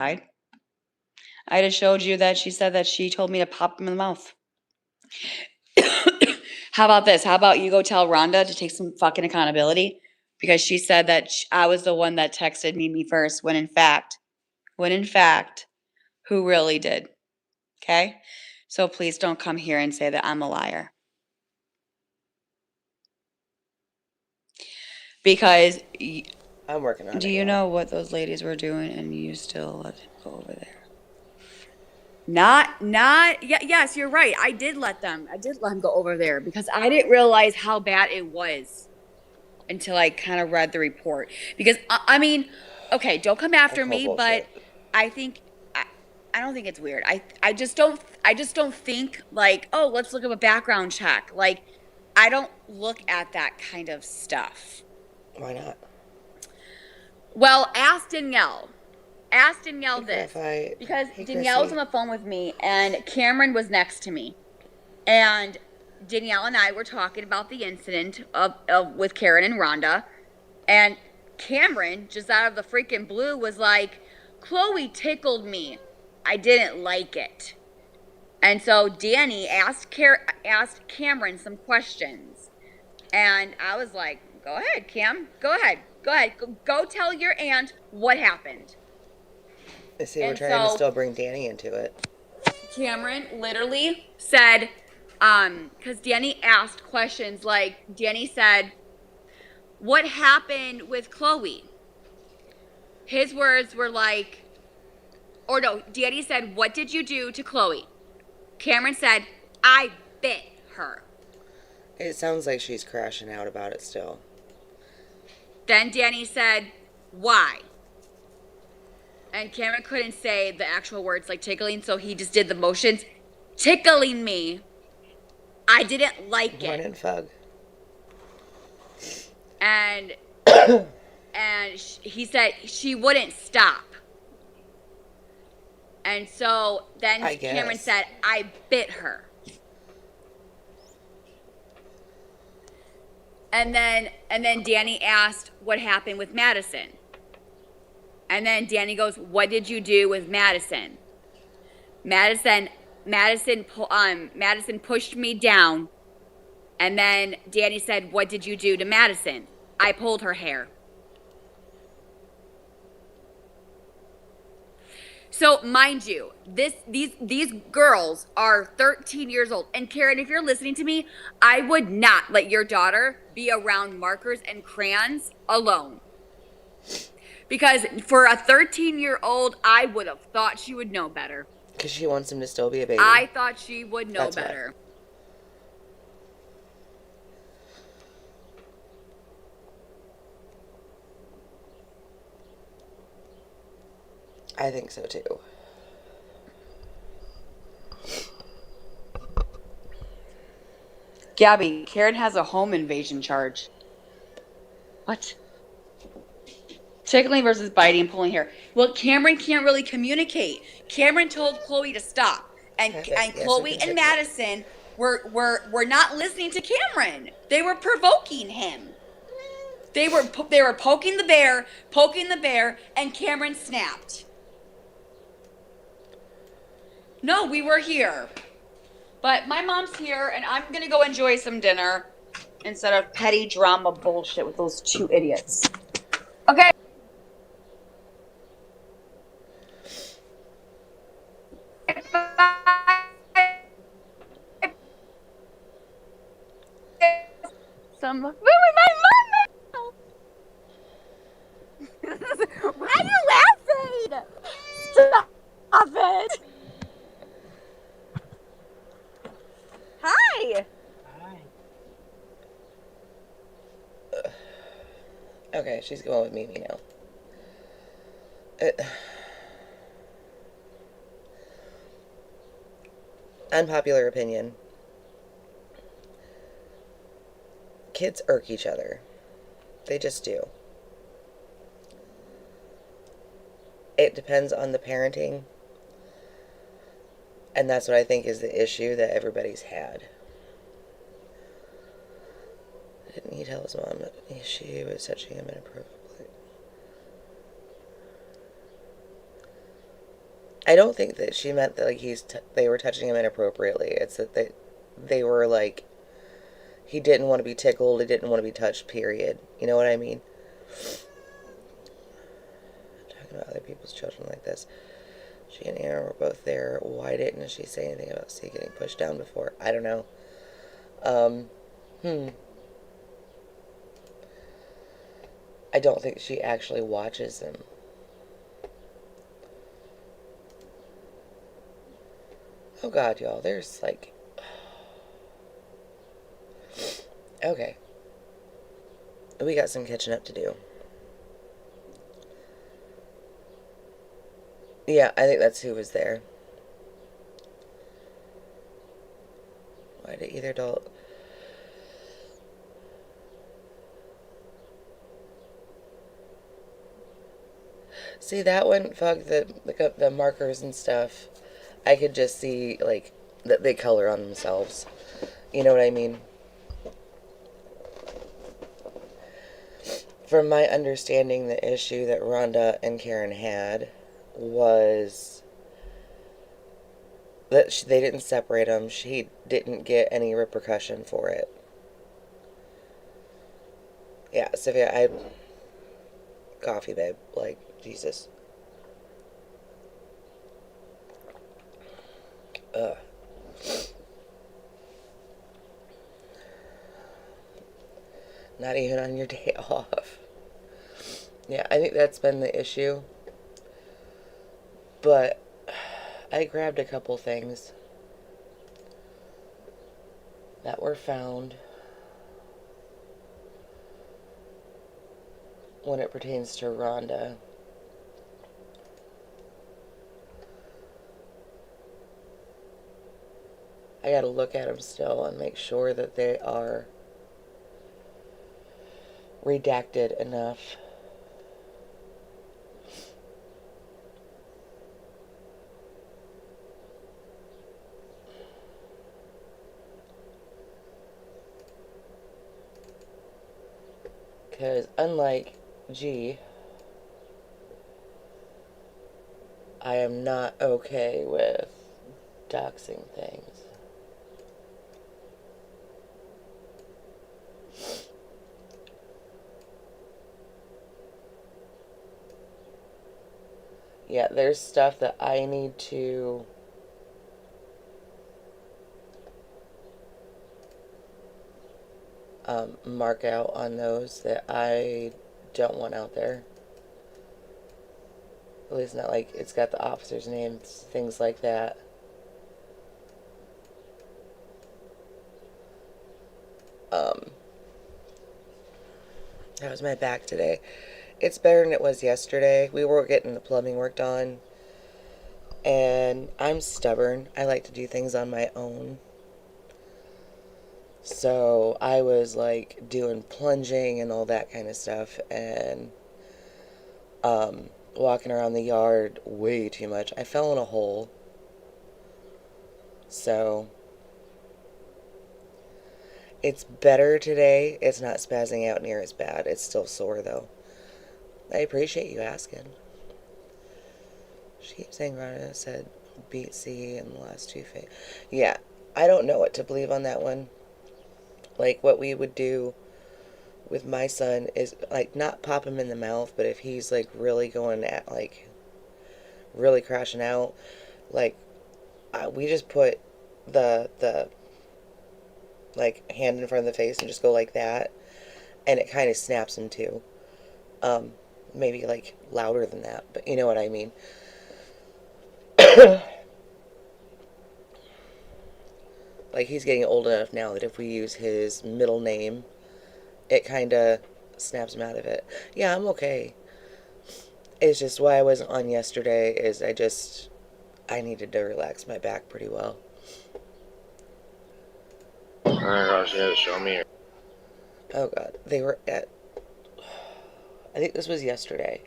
I just showed you that she said that she told me to pop him in the mouth. How about this? How about you go tell Rhonda to take some fucking accountability? Because she said that I was the one that texted Mimi first, when in fact, who really did? Okay? So please don't come here and say that I'm a liar. Because I'm working on it. Do you know what those ladies were doing and you still let him go over there? Yes, you're right. I did let him go over there because I didn't realize how bad it was until I kind of read the report. Because I mean, okay, don't come after me, but I think I don't think it's weird. I just don't think like, oh, let's look up a background check. Like, I don't look at that kind of stuff. Why not? Well, ask Danielle. Ask Danielle this. Because Danielle was on the phone with me and Cameron was next to me. And Danielle and I were talking about the incident with Karen and Rhonda. And Cameron, just out of the freaking blue, was like, Chloe tickled me. I didn't like it. And so Dani asked Cameron some questions. And I was like, go ahead, Cam. Go ahead. Go tell your aunt what happened. See, we're trying to still bring Dani into it. Cameron literally said, because Dani asked questions like, Dani said, what happened with Chloe? His words were like, or no, Dani said, what did you do to Chloe? Cameron said, I bit her. It sounds like she's crashing out about it still. Then Dani said, why? And Cameron couldn't say the actual words like tickling, so he just did the motions. Tickling me. I didn't like it. Morning, Fug. And he said she wouldn't stop. And so then Cameron said, I bit her. And then Dani asked what happened with Madison. And then Dani goes, what did you do with Madison? Madison pushed me down. And then Dani said, what did you do to Madison? I pulled her hair. So mind you, these girls are 13 years old. And Karen, if you're listening to me, I would not let your daughter be around markers and crayons alone. Because for a 13-year-old, I would have thought she would know better. Because she wants him to still be a baby. I thought she would know better. I think so too. Gabby, Karen has a home invasion charge. What? Tickling versus biting and pulling hair. Well, Cameron can't really communicate. Cameron told Chloe to stop. And Chloe and Madison were not listening to Cameron. They were provoking him. They were poking the bear, and Cameron snapped. No, we were here. But my mom's here, and I'm going to go enjoy some dinner instead of petty drama bullshit with those two idiots. Okay. Some food with my mom. Why are you laughing? Stop it. Hi. Okay, she's going with Mimi now. Unpopular opinion. Kids irk each other. They just do. It depends on the parenting. And that's what I think is the issue that everybody's had. Didn't he tell his mom that she was touching him inappropriately? I don't think that she meant that like they were touching him inappropriately. It's that they were like, he didn't want to be tickled, he didn't want to be touched, period. You know what I mean? Talking about other people's children like this. She and Aaron were both there. Why didn't she say anything about C getting pushed down before? I don't know. I don't think she actually watches him. Oh God, y'all, there's like... Okay. We got some catching up to do. Yeah, I think that's who was there. Why did either adult... See, that one, fuck, the markers and stuff, I could just see, like, that they color on themselves. You know what I mean? From my understanding, the issue that Rhonda and Karen had was that they didn't separate them. She didn't get any repercussion for it. Yeah, Sophia, coffee, babe. Like, Jesus. Ugh. Not even on your day off. Yeah, I think that's been the issue. But I grabbed a couple things that were found when it pertains to Rhonda. I gotta look at them still and make sure that they are redacted enough. Because unlike G, I am not okay with doxing things. Yeah, there's stuff that I need to mark out on those that I don't want out there. At least not like it's got the officer's names, things like that. How was my back today? It's better than it was yesterday. We were getting the plumbing worked on, and I'm stubborn. I like to do things on my own. So I was like doing plunging and all that kind of stuff, and walking around the yard way too much. I fell in a hole. So it's better today. It's not spazzing out near as bad. It's still sore though. I appreciate you asking. She keeps saying Rhonda said beat C in the last two phase. Yeah, I don't know what to believe on that one. Like, what we would do with my son is, like, not pop him in the mouth, but if he's, like, really going at, like, really crashing out, like, we just put the like, hand in front of the face and just go like that, and it kind of snaps him, too. Maybe, like, louder than that, but you know what I mean. Like, he's getting old enough now that if we use his middle name, it kind of snaps him out of it. Yeah, I'm okay. It's just why I wasn't on yesterday is I needed to relax my back pretty well. Oh my gosh, yeah, show me. Oh God, they were at, I think this was yesterday.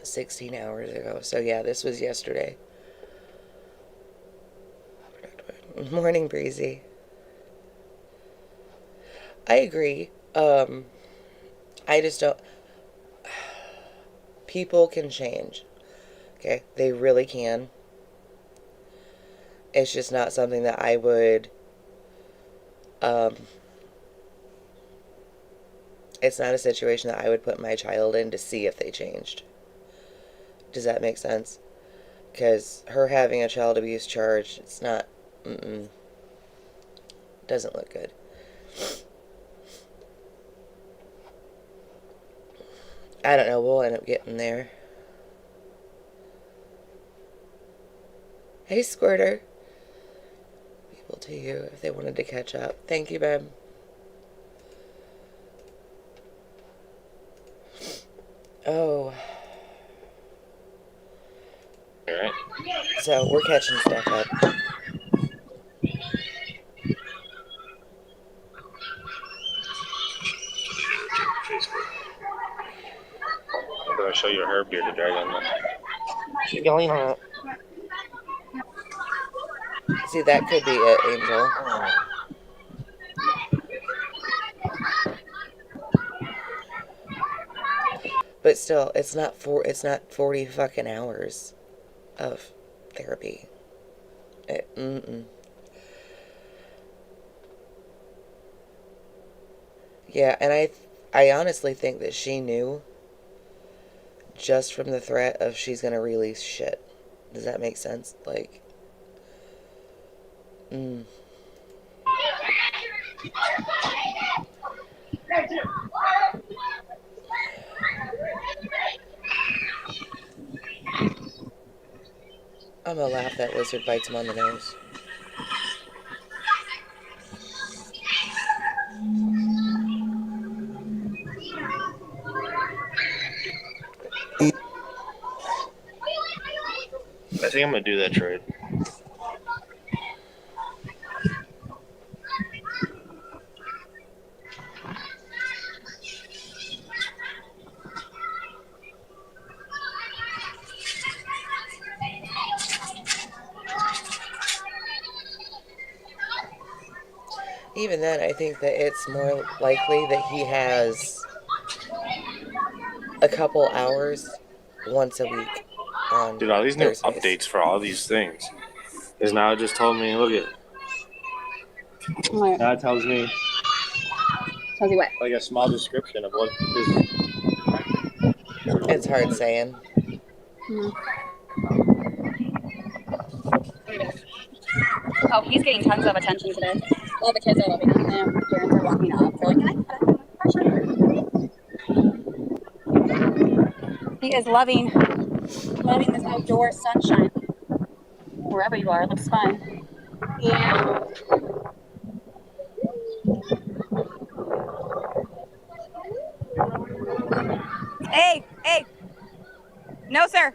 16 hours ago. So yeah, this was yesterday. Morning, Breezy. I agree. I just don't... People can change. Okay? They really can. It's just not something that I would, it's not a situation that I would put my child in to see if they changed. Does that make sense? Because her having a child abuse charge, it's not, doesn't look good. I don't know, we'll end up getting there. Hey, Squirter. People to you if they wanted to catch up. Thank you, babe. Oh. Alright. So, we're catching stuff up. I'm gonna show you her bearded dragon. She's going on it. See, that could be it, Angel. But still, it's not 40 fucking hours of therapy. Yeah, and I honestly think that she knew just from the threat of she's gonna release shit. Does that make sense? Like, I'm gonna laugh that lizard bites him on the nose. I think I'm gonna do that trade. Even then, I think that it's more likely that he has a couple hours once a week on Dude, all these Thursdays. new updates for all these things. Because now it just told me, look at. What? Now it tells me. Tells you what? Like a small description of what this. It's hard saying. Oh, he's getting tons of attention today. All the kids are loving him. Their parents are walking up. They're like, can I pet him? He is loving this outdoor sunshine. Wherever you are, it looks fun. Yeah. Hey, hey. No, sir.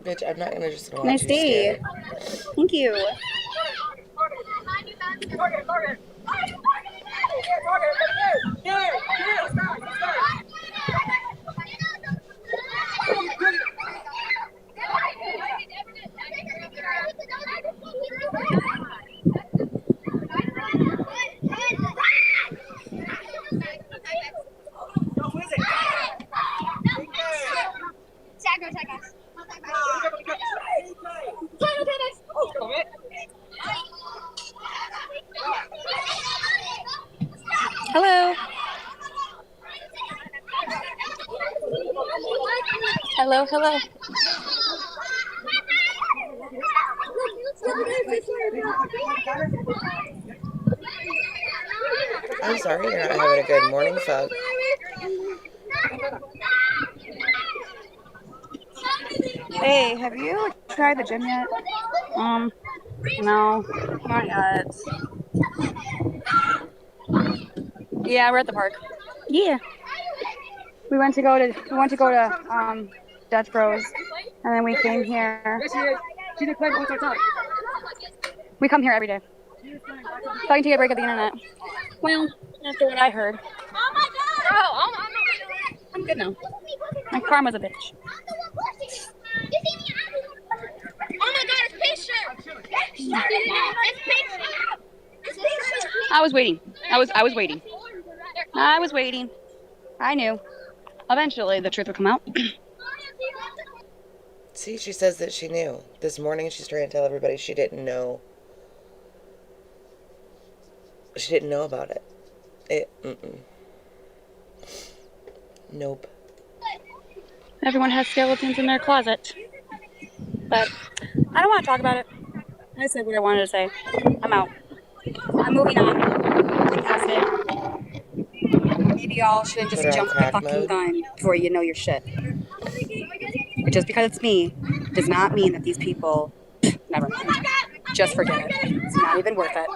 Bitch, I'm not gonna just watch Nice you day. stare. Thank you. Hello. Hello, hello. I'm sorry you're not having a good morning, Fug. Hey, have you tried the gym yet? No, not yet. Yeah, we're at the park. Yeah. We went to go to Dutch Bros, and then we came here. We come here every day, so I can take a break at the internet. Well, after what I heard. I'm good now. My karma's a bitch. I was waiting. I was waiting. I was waiting. I knew. Eventually, the truth would come out. See, she says that she knew. This morning, she's trying to tell everybody she didn't know. She didn't know about it. Nope. Everyone has skeletons in their closet. But I don't want to talk about it. I said what I wanted to say. I'm out. I'm moving on. I'm past it. Maybe y'all should just jump the fucking gun before you know your shit. Just because it's me does not mean that these people, never mind. Just forget it. It's not even worth it.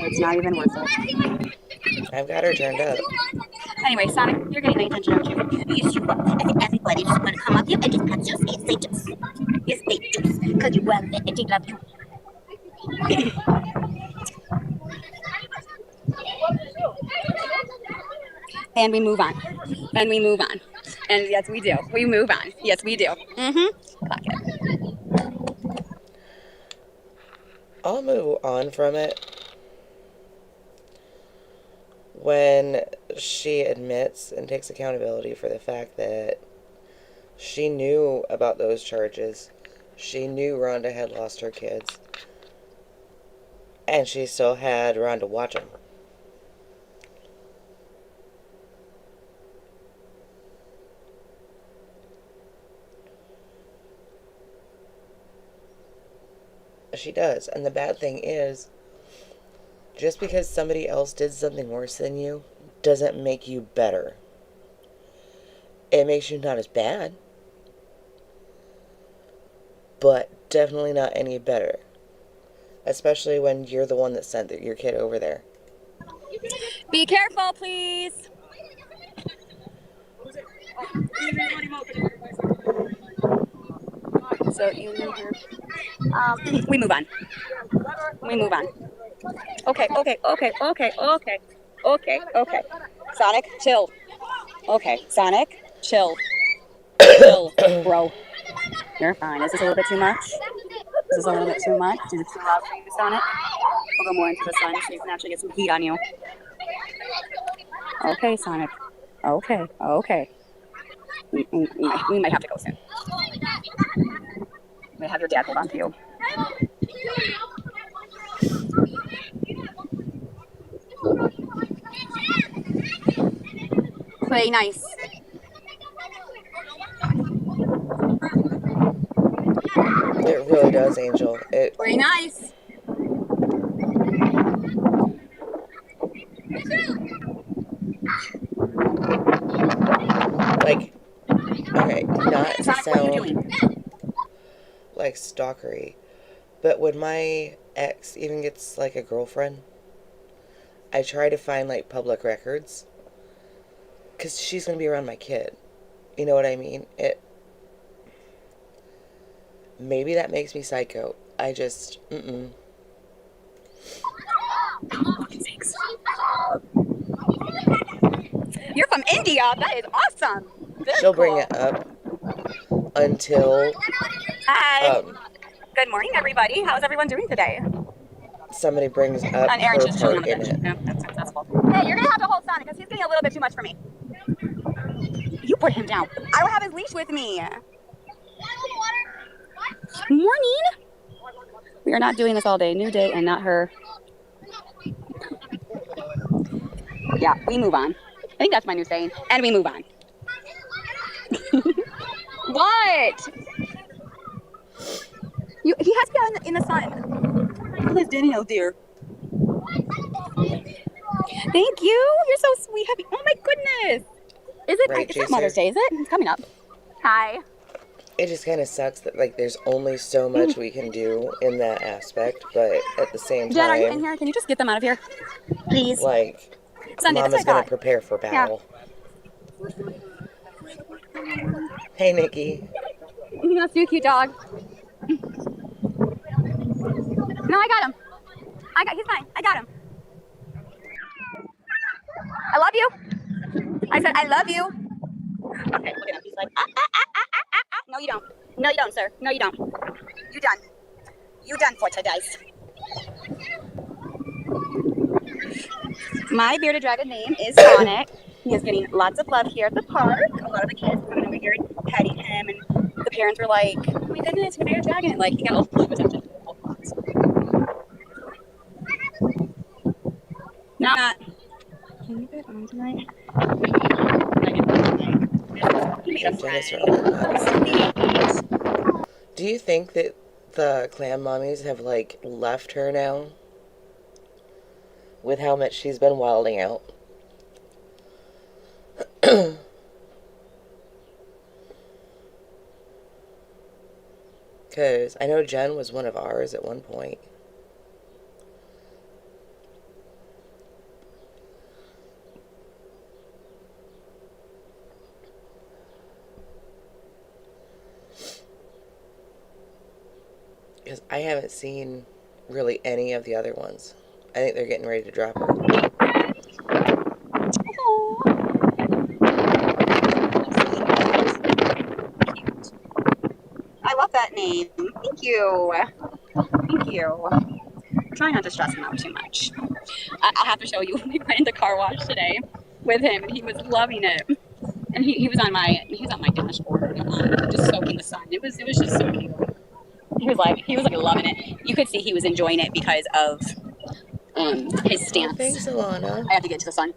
It's not even worth it. I've got her turned up. Anyway, Sonic, you're getting my attention, aren't you? Yes, you are. I think everybody just want to come up here and just cut your face. They just. Yes, they do. Because you love it and they love you. And we move on. And we move on. And yes, we do. We move on. Yes, we do. Clock it. I'll move on from it when she admits and takes accountability for the fact that she knew about those charges. She knew Rhonda had lost her kids. And she still had Rhonda watch them. She does. And the bad thing is, just because somebody else did something worse than you doesn't make you better. It makes you not as bad, but definitely not any better. Especially when you're the one that sent your kid over there. Be careful, please. So you knew her. We move on. We move on. Okay. Sonic, chill. Okay, Sonic, chill. Chill, bro. You're fine. Is this a little bit too much? Is this a little bit too much? Is it too loud for you, Sonic? We'll go more into the sun so you can actually get some heat on you. Okay, Sonic. Okay. We might have to go soon. We might have your dad hold on to you. Play nice. It really does, Angel. Play nice. Like, okay, not to Sonic, what are you sound doing? like stalkery, but when my ex even gets like a girlfriend, I try to find like public records because she's gonna be around my kid. You know what I mean? Maybe that makes me psycho. I just You're from India. That is awesome. She'll bring it up until Hi. Good morning, everybody. How's everyone doing today? somebody brings up And Aaron's her just chilling on part the in bench. it. Yeah, that's successful. Hey, you're gonna have to hold Sonic because he's getting a little bit too much for me. You put him down. I don't have his leash with me. Morning. We are not doing this all day. New day and not her. Yeah, we move on. I think that's my new saying. And we move on. What? He has to be out in the sun. Where's Danny out there? Thank you. You're so sweet. Happy. Oh my goodness. Is it? Right, It's not Mother's Day, is it? It's coming up. Hi. It just kind of sucks that like there's only so much we can do in that aspect, but at the same time, Dad, are you in here? Can you just get them out of here, please? like Sunday, Mama's that's what I gonna thought. prepare for battle. Yeah. Hey, Nikki. That's you, cute dog. No, I got him. He's fine. I got him. I love you. I said, I love you. Okay, look at him. He's like, ah, ah, ah, ah, ah, ah, ah. No, you don't. No, you don't, sir. No, you don't. You done. You done for today. My bearded dragon name is Sonic. He is getting lots of love here at the park. A lot of the kids coming over here and petting him, and the parents were like, oh my goodness, your bearded dragon. Like, he got a lot of attention. Not. Can you get on tonight? He made a friend. Do you think that the clan mommies have, like, left her now? With how much she's been wilding out? Because I know Jen was one of ours at one point. Because I haven't seen really any of the other ones. I think they're getting ready to drop her. I love that name. Thank you. Thank you. Try not to stress him out too much. I'll have to show you. We went in the car wash today with him, and he was loving it. And he was on my dashboard, just soaking the sun. It was just so cute. He was like loving it. You could see he was enjoying it because of his stance. Oh, thanks, Alana. I have to get to the sun.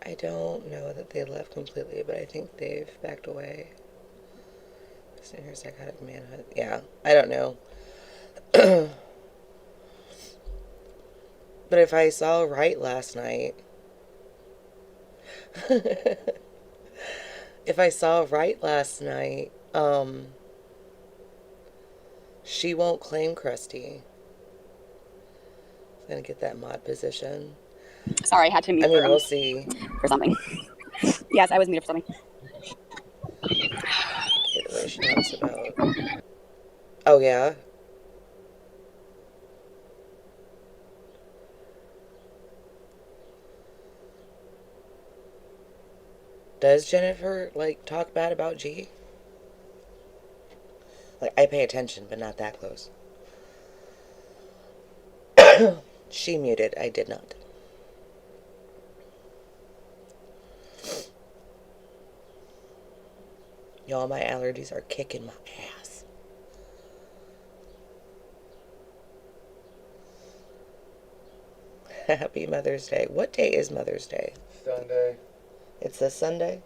I don't know that they left completely, but I think they've backed away. Here's psychotic manhood. Yeah, I don't know. But if I saw right last night, she won't claim Krusty. She's gonna get that mod position. Sorry, I had to mute. I mean, we'll see. For something. Yes, I was muted for something. Okay, the way she talks about. Oh, yeah? Does Jennifer, like, talk bad about G? Like, I pay attention, but not that close. She muted. I did not. Y'all, my allergies are kicking my ass. Happy Mother's Day. What day is Mother's Day? Sunday. It's this Sunday?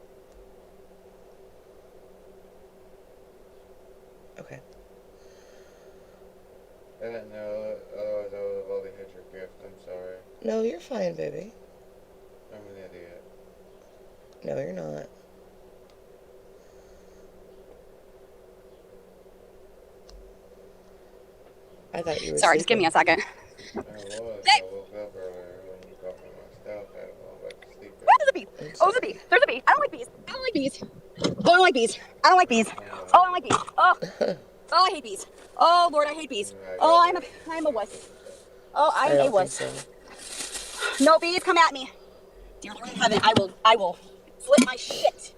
Okay. I didn't know, otherwise I would have already hit your gift. I'm sorry. No, you're fine, baby. I'm an idiot. No, you're not. I thought you were Sorry, just give me a second. I woke up earlier when you got me my stuff. I had to go back to sleep. What is a bee? Oh, there's a bee. There's a bee. I don't like bees. I don't like bees. Oh, I don't like bees. I don't like bees. Oh, I don't like bees. Oh, oh, I hate bees. Oh, Lord, I hate bees. Oh, I'm a wuss. Oh, I'm a wuss. So. No bees, come at me. Dear Lord in heaven, I will flip my shit.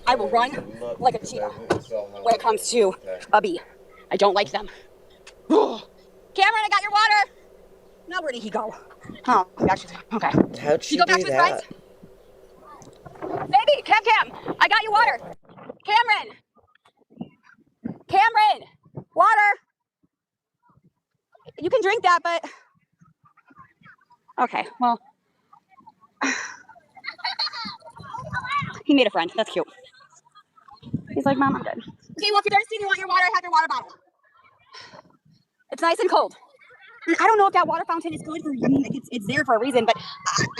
I will run like a cheetah when it comes to a bee. I don't like them. Cameron, I got your water. Now where did he go? Oh, actually, okay. How'd she go back to his friends? Baby, Cam, I got you water. Cameron, water. You can drink that, but okay. Well, he made a friend. That's cute. He's like, Mom, I'm good. Okay, well, if you're thirsty and you want your water, have your water bottle. It's nice and cold. I don't know if that water fountain is good for you. It's there for a reason, but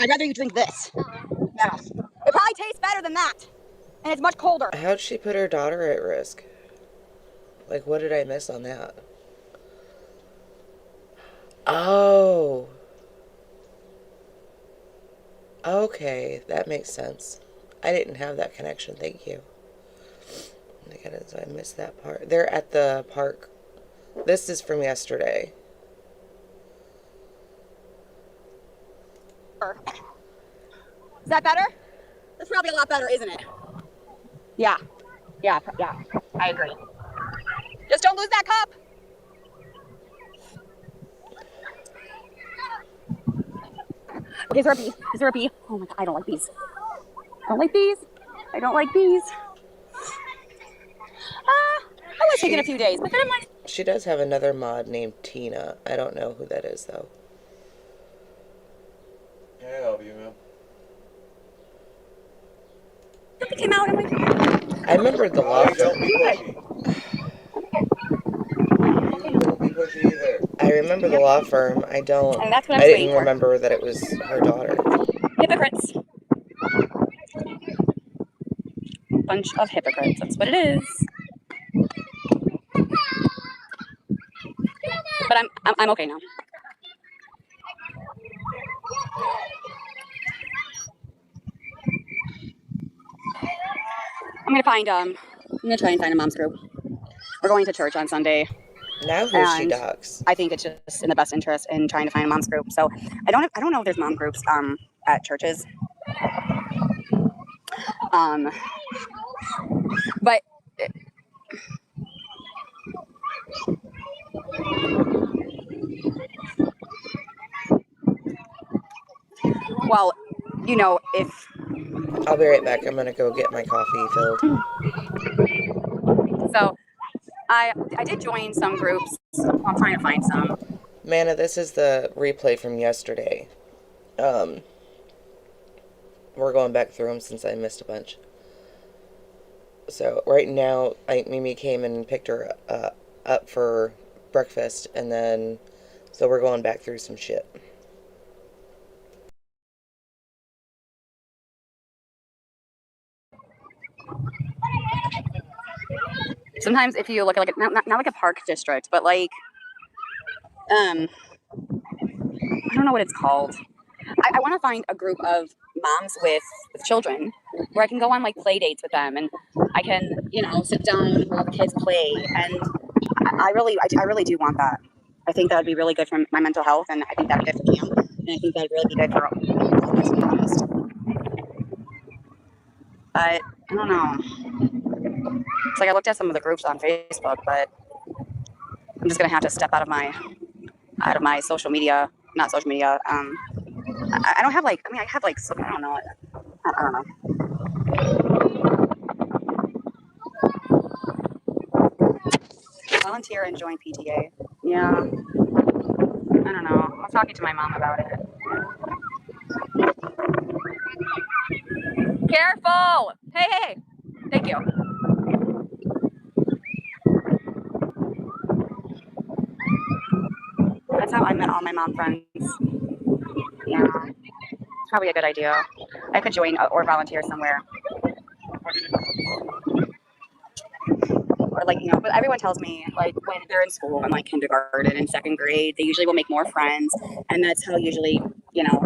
I'd rather you drink this. Yeah. It probably tastes better than that. And it's much colder. How'd she put her daughter at risk? Like, what did I miss on that? Oh. Okay, that makes sense. I didn't have that connection. Thank you. So I missed that part. They're at the park. This is from yesterday. Is that better? That's probably a lot better, isn't it? Yeah. Yeah. I agree. Just don't lose that cup. Okay, is there a bee? Is there a bee? Oh my god, I don't like bees. I don't like bees. I don't like bees. I was taking a few days, but then I'm like... She does have another mod named Tina. I don't know who that is, though. Can I help you, ma'am? Something came out, I'm like... I remember the law Don't be firm. pushy. Don't be pushy either. I remember the law firm. I don't. And that's what I'm I waiting didn't for. remember that it was her daughter. Hypocrites. Bunch of hypocrites. That's what it is. But I'm okay now. I'm gonna try and find a mom's group. We're going to church on Sunday. Now who's she docs? I think it's just in the best interest in trying to find a mom's group. So I don't know if there's mom groups at churches. But well, you know, if I'll be right back. I'm gonna go get my coffee filled. so I did join some groups. I'm trying to find some. Manna, this is the replay from yesterday. We're going back through them since I missed a bunch. So right now, Mimi came and picked her up for breakfast, and then so we're going back through some shit. Sometimes if you look at not like a park district, but like I don't know what it's called. I want to find a group of moms with children where I can go on like play dates with them, and I can, you know, sit down and let the kids play. And I really do want that. I think that would be really good for my mental health, and I think that would be good for Cam, and I think that would really be good for all of us, to be honest. But I don't know. It's like I looked at some of the groups on Facebook, but I'm just gonna have to step out of my social media, not social media. I don't have like, I mean, I have like, so, I don't know. I don't know. Volunteer and join PTA. Yeah. I don't know. I was talking to my mom about it. Careful! Hey! Thank you. That's how I met all my mom friends. Yeah. It's probably a good idea. I could join or volunteer somewhere. Or like, you know, but everyone tells me like when they're in school in like kindergarten and second grade, they usually will make more friends. And that's how usually, you know,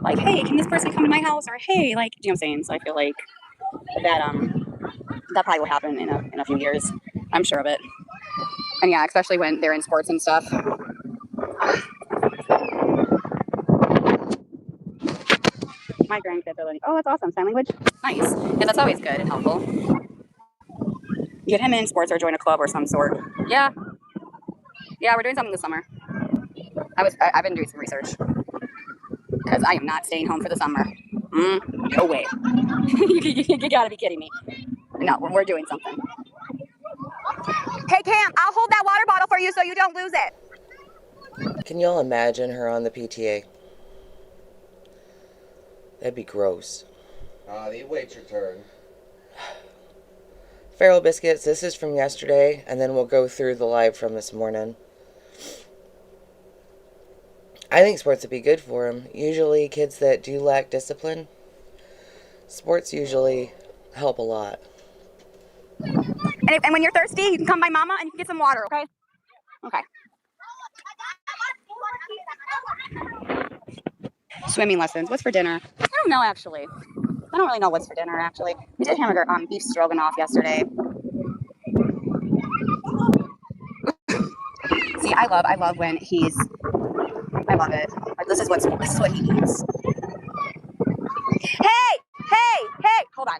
like, hey, can this person come to my house? Or hey, like, you know what I'm saying? So I feel like that that probably will happen in a few years. I'm sure of it. And yeah, especially when they're in sports and stuff. My grandkids are learning. Oh, that's awesome. Sign language. Nice. Yeah, that's always good and helpful. Get him in sports or join a club or some sort. Yeah. Yeah, we're doing something this summer. I've been doing some research. Because I am not staying home for the summer. No way. You gotta be kidding me. No, we're doing something. Hey, Cam, I'll hold that water bottle for you so you don't lose it. Can y'all imagine her on the PTA? That'd be gross. You wait your turn. Feral Biscuits, this is from yesterday, and then we'll go through the live from this morning. I think sports would be good for them. Usually kids that do lack discipline, sports usually help a lot. And when you're thirsty, you can come by Mama and you can get some water, okay? Okay. Swimming lessons. What's for dinner? I don't know, actually. I don't really know what's for dinner, actually. We did hamburger, beef stroganoff yesterday. See, I love when I love it. This is what he needs. Hey! Hold on.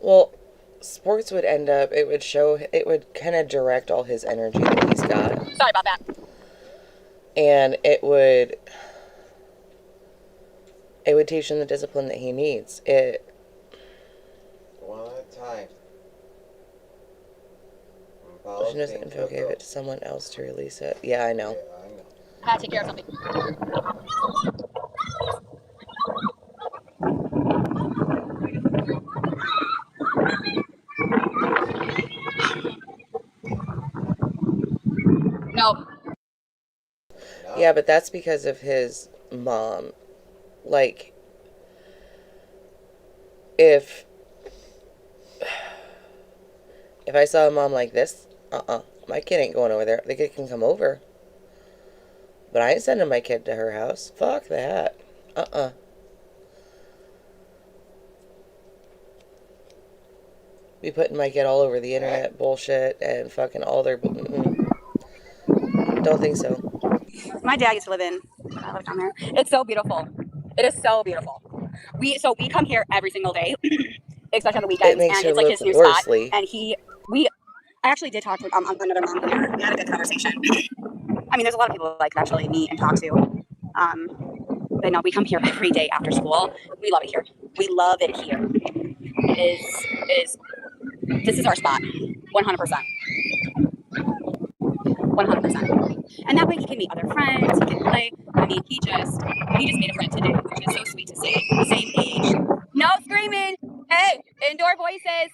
Well, sports would end up, it would kind of direct all his energy that he's got. Sorry about that. And it would teach him the discipline that he needs. One at a time. She doesn't info gave it to someone else to release it. Yeah, I know. Yeah, I know. I had to take care of something. No. Yeah, but that's because of his mom. Like, if I saw a mom like this, my kid ain't going over there. The kid can come over. But I ain't sending my kid to her house. Fuck that. Be putting my kid all over the internet bullshit and fucking all their... Don't think so. My dad used to live in. I live down there. It's so beautiful. It is so beautiful. We come here every single day, especially on the weekends, It makes and her it's like live his new spot. worsely. And I actually did talk to another mom here. We had a good conversation. I mean, there's a lot of people I could actually meet and talk to. But no, we come here every day after school. We love it here. We love it here. This is our spot, 100%. 100%. And that way he can meet other friends, he can play. I mean, he just made a friend today, which is so sweet to see. Same age. No screaming. Hey, indoor voices.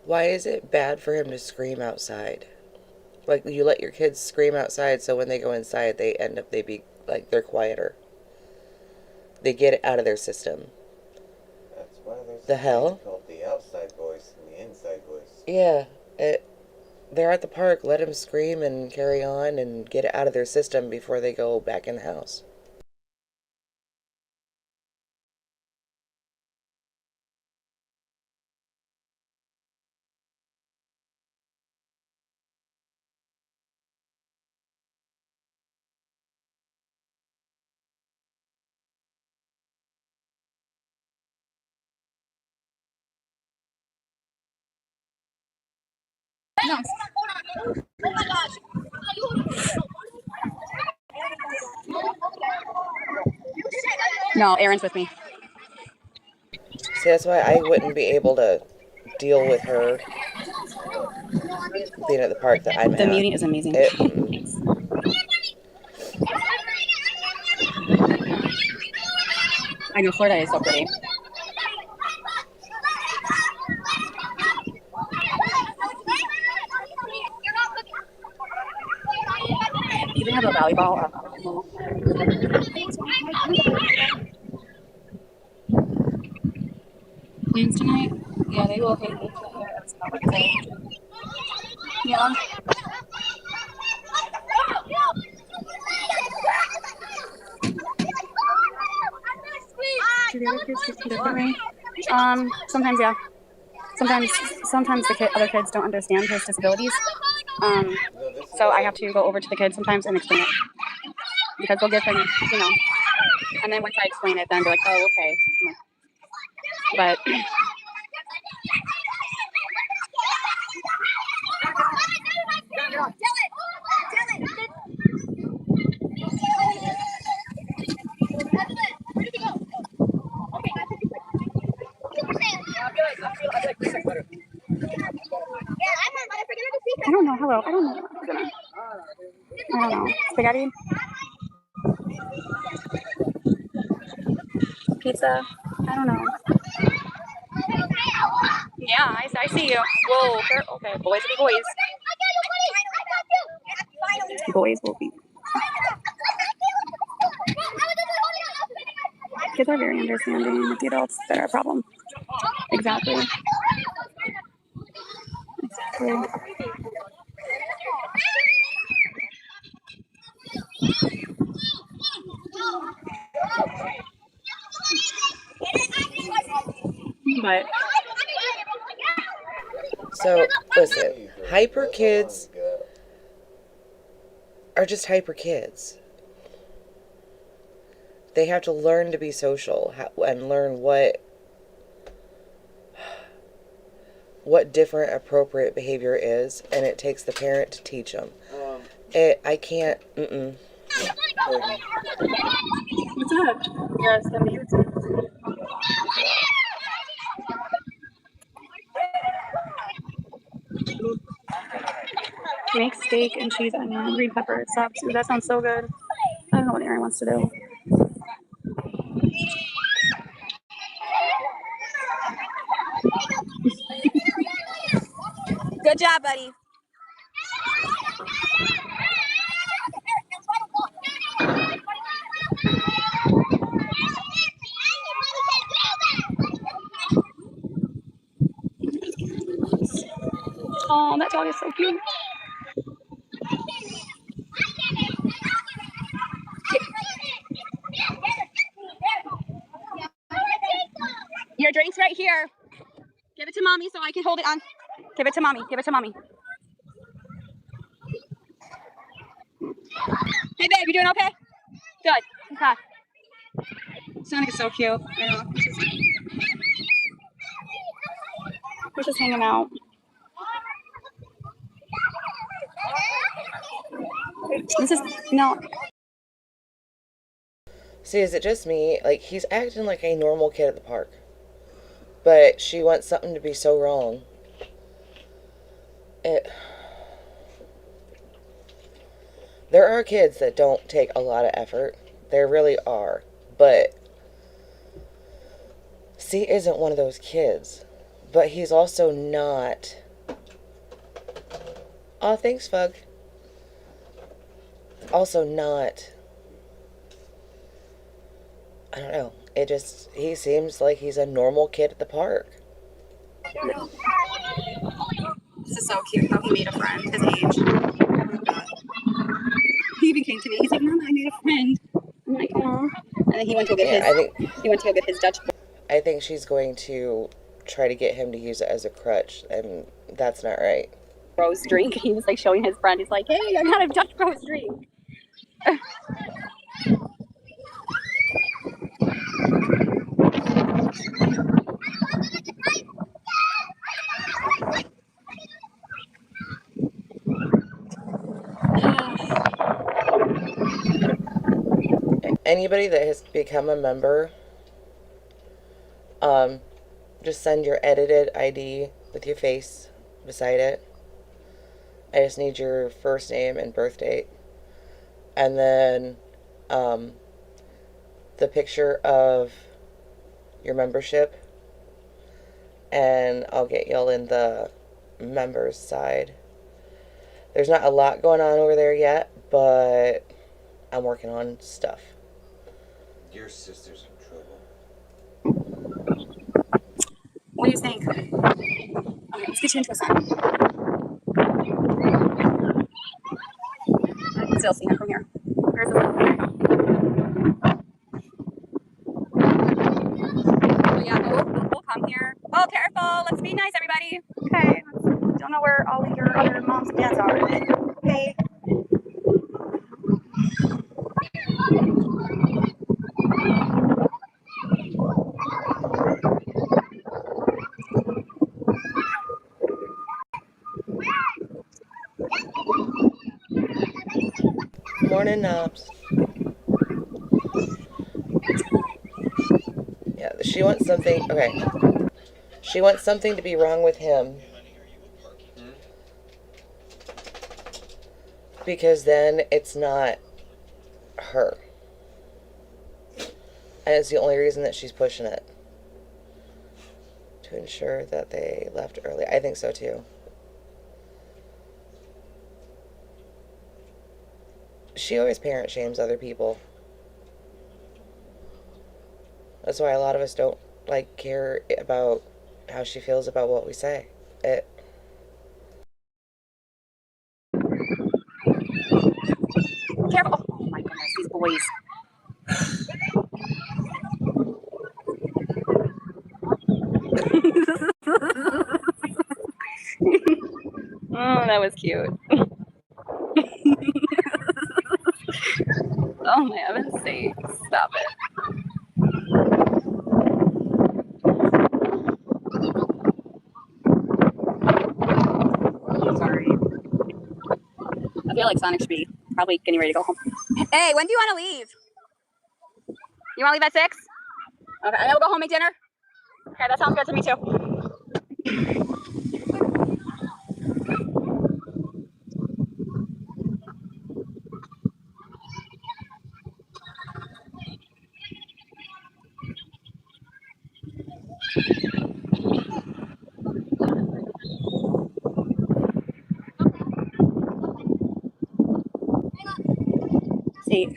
Why is it bad for him to scream outside? Like, you let your kids scream outside, so when they go inside, they're quieter. They get it out of their system. That's why there's The hell? called the outside voice and the inside voice. Yeah, they're at the park. Let them scream and carry on and get it out of their system before they go back in the house. No. No, Aaron's with me. See, that's why I wouldn't be able to deal with her being at the park that I'm at. The muting is amazing. I know Florida is so pretty. Do they have a volleyball? Plans tonight? Yeah, they will. Yeah. Do the other kids just differently? Sometimes, yeah. Sometimes the other kids don't understand his disabilities. So I have to go over to the kids sometimes and explain it because they'll give him, and then once I explain it, then they're like, oh, okay. But I don't know. Hello. I don't know. I don't know. Spaghetti? Pizza? I don't know. Yeah, I see you. Whoa, okay, boys will be boys. Boys will be. Kids are very understanding with the adults that are a problem. Exactly. Exactly. But So, listen, hyper kids are just hyper kids. They have to learn to be social and learn what different appropriate behavior is, and it takes the parent to teach them. I can't. what's up? Yes, the mute. Make steak and cheese, onion, green pepper, subs. Ooh, that sounds so good. I don't know what Aaron wants to do. Good job, buddy. Oh, that dog is so cute. Your drink's right here. Give it to mommy so I can hold it on. Give it to mommy. Give it to mommy. Hey, babe, you doing okay? Good. Okay. Sonic is so cute. I know. We're just hanging out. This is no. See, is it just me? Like, he's acting like a normal kid at the park. But she wants something to be so wrong. There are kids that don't take a lot of effort. There really are. But C isn't one of those kids. But he's also not. Oh, thanks, Fug. Also not. I don't know. He seems like he's a normal kid at the park. This is so cute how he made a friend his age. He even came to me. He's like, Mama, I made a friend. I'm like, oh. And then he went to go get his Dutch. I think she's going to try to get him to use it as a crutch, and that's not right. Rose drink. He was like showing his friend. He's like, hey, I got a Dutch rose drink. Anybody that has become a member, just send your edited ID with your face beside it. I just need your first name and birth date. And then the picture of your membership. And I'll get y'all in the members side. There's not a lot going on over there yet, but I'm working on stuff. Your sister's in trouble. What do you think? Okay, let's get you into a song. I can still see him from here. Where's the Oh yeah, we'll come here. Oh, careful. Let's be nice, everybody. Okay. Don't know where all of your other moms and dads are. Okay. Morning, Knobs. Yeah, she wants something. Okay. She wants something to be wrong with him. Because then it's not her. And it's the only reason that she's pushing it. To ensure that they left early. I think so too. She always parent shames other people. That's why a lot of us don't care about how she feels about what we say. Careful. Oh my goodness, these boys. Oh, that was cute. Oh my heaven's sake. Stop it. Sorry. I feel like Sonic should be probably getting ready to go home. Hey, when do you want to leave? You want to leave at 6? Okay, and then we'll go home and make dinner? Okay, that sounds good to me too.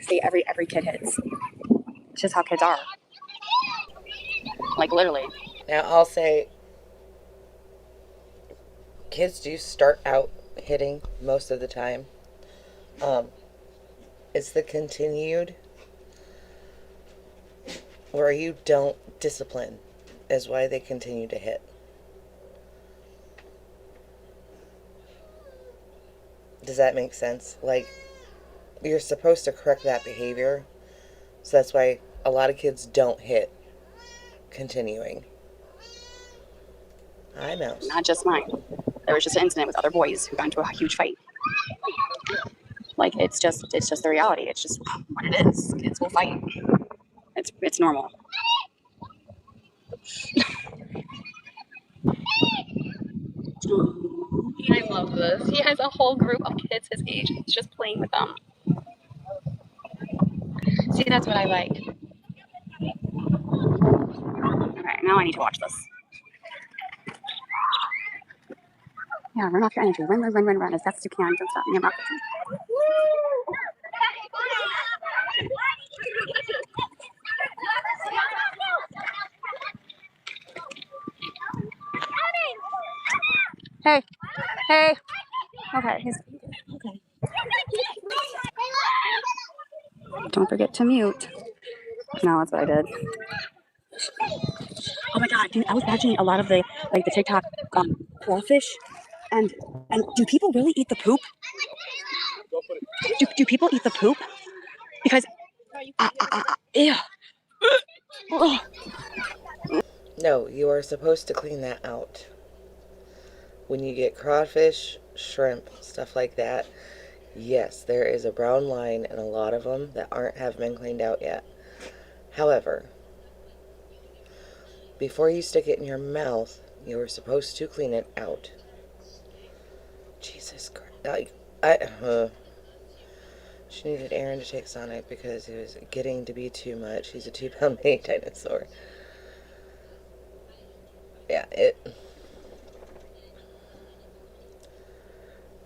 See, every kid hits. It's just how kids are. Like literally. Now I'll say, kids do start out hitting most of the time. It's the continued where you don't discipline is why they continue to hit. Does that make sense? Like, you're supposed to correct that behavior. So that's why a lot of kids don't hit continuing. Hi, Mouse. Not just mine. There was just an incident with other boys who got into a huge fight. Like it's just the reality. It's just what it is. Kids will fight. It's normal. I love this. He has a whole group of kids his age. He's just playing with them. See, that's what I like. Okay, now I need to watch this. Yeah, run off your energy. Run as fast as you can. Don't stop. Never. Hey, hey. Okay, okay. Don't forget to mute. No, that's what I did. Oh my god, dude! I was watching a lot of the TikTok crawfish, and do people really eat the poop? Do people eat the poop? Because ew. No, you are supposed to clean that out. When you get crawfish, shrimp, stuff like that, yes, there is a brown line in a lot of them that haven't been cleaned out yet. However, before you stick it in your mouth, you are supposed to clean it out. Jesus Christ. She needed Aaron to take Sonic because it was getting to be too much. He's a 2-pound mini dinosaur. Yeah,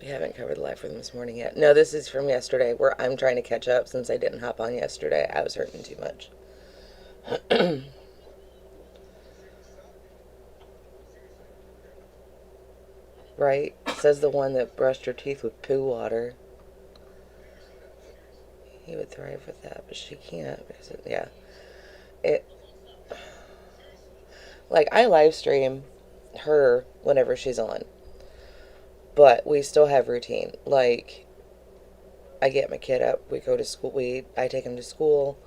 we haven't covered the live from this morning yet. No, this is from yesterday where I'm trying to catch up since I didn't hop on yesterday. I was hurting too much. Right? Says the one that brushed her teeth with poo water. He would thrive with that, but she can't because I live stream her whenever she's on, but we still have routine. Like, I get my kid up, we go to school, I take him to school,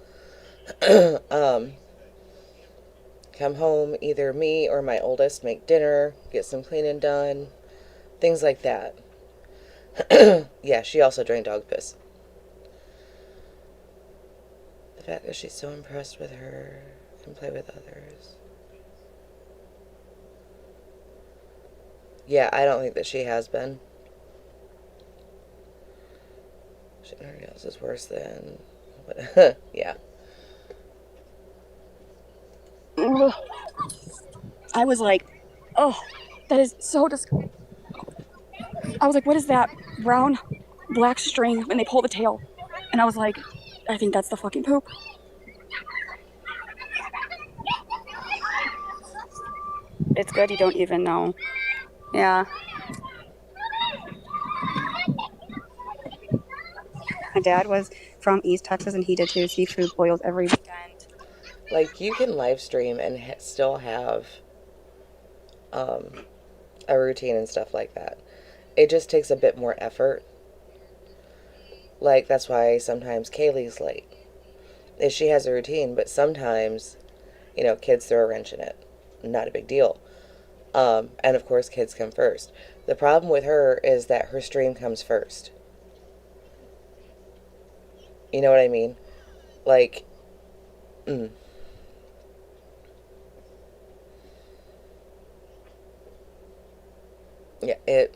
come home, either me or my oldest make dinner, get some cleaning done, things like that. Yeah, she also drank dog piss. The fact that she's so impressed with her and play with others. Yeah, I don't think that she has been. Shitting her nails is worse than... yeah. I was like, oh, that is so disgusting. I was like, what is that brown, black string when they pull the tail? And I was like, I think that's the fucking poop. It's good you don't even know. Yeah. My dad was from East Texas and he did too. Seafood boils every weekend. Like, you can live stream and still have a routine and stuff like that. It just takes a bit more effort. Like, that's why sometimes Kaylee's late. Is she has a routine, but sometimes, you know, kids throw a wrench in it. Not a big deal. And of course, kids come first. The problem with her is that her stream comes first. You know what I mean? Like, yeah,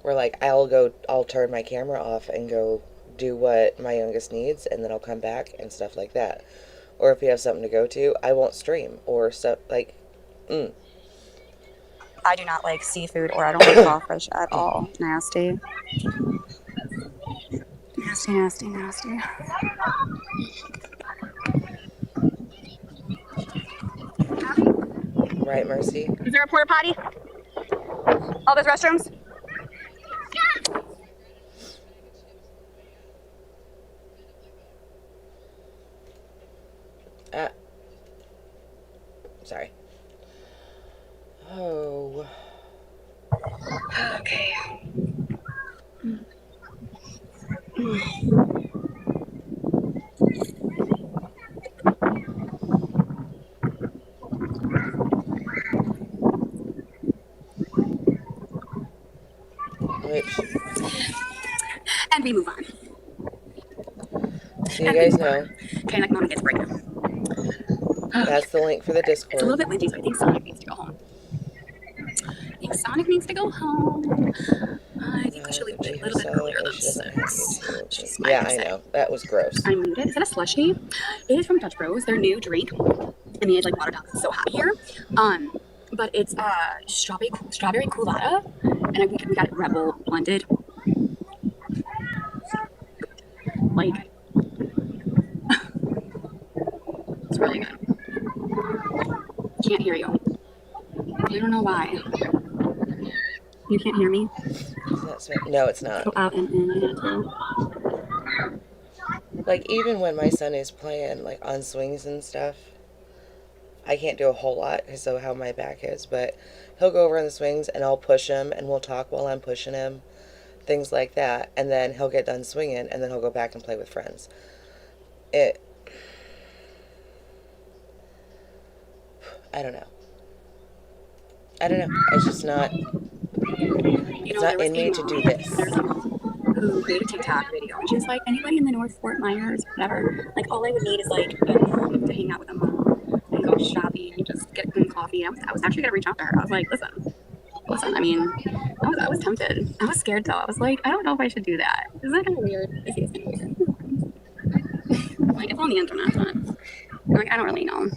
we're like, I'll turn my camera off and go do what my youngest needs, and then I'll come back and stuff like that. Or if we have something to go to, I won't stream or stuff like, I do not like seafood or I don't like crawfish at all. Nasty. Nasty, nasty, nasty. right, Mercy? Is there a porta potty? All those restrooms? Sorry. Oh. Okay. Which, And we move on. so you guys know, Okay, like Mama gets a break. that's the link for the Discord. It's a little bit windy, so I think Sonic needs to go home. I think Sonic needs to go home. I think we should leave a little bit earlier than 6. Yeah, I know. That was gross. I'm muted. Is that a slushie? It is from Dutch Bros. Their new drink. I mean, it's like water top. It's so hot here. But it's strawberry colada, and we got it Rebel blended. Like, it's really good. Can't hear you. I don't know why. You can't hear me? No, it's not. Go out and in. I had to. Like, even when my son is playing, like, on swings and stuff, I can't do a whole lot because of how my back is, but he'll go over on the swings and I'll push him and we'll talk while I'm pushing him, things like that, and then he'll get done swinging and then he'll go back and play with friends. I don't know. It's just not, it's not in me to do this. Who made a TikTok video, and she was like, anybody in the North Fort Myers, whatever, like, all I would need is like a mom to hang out with a mom and go shopping and just get some coffee. I was actually gonna reach out to her. I was like, listen, I mean, I was tempted. I was scared though. I was like, I don't know if I should do that. Isn't that kind of weird? I think it's kind of weird. Like, it's on the internet, but I'm like, I don't really know.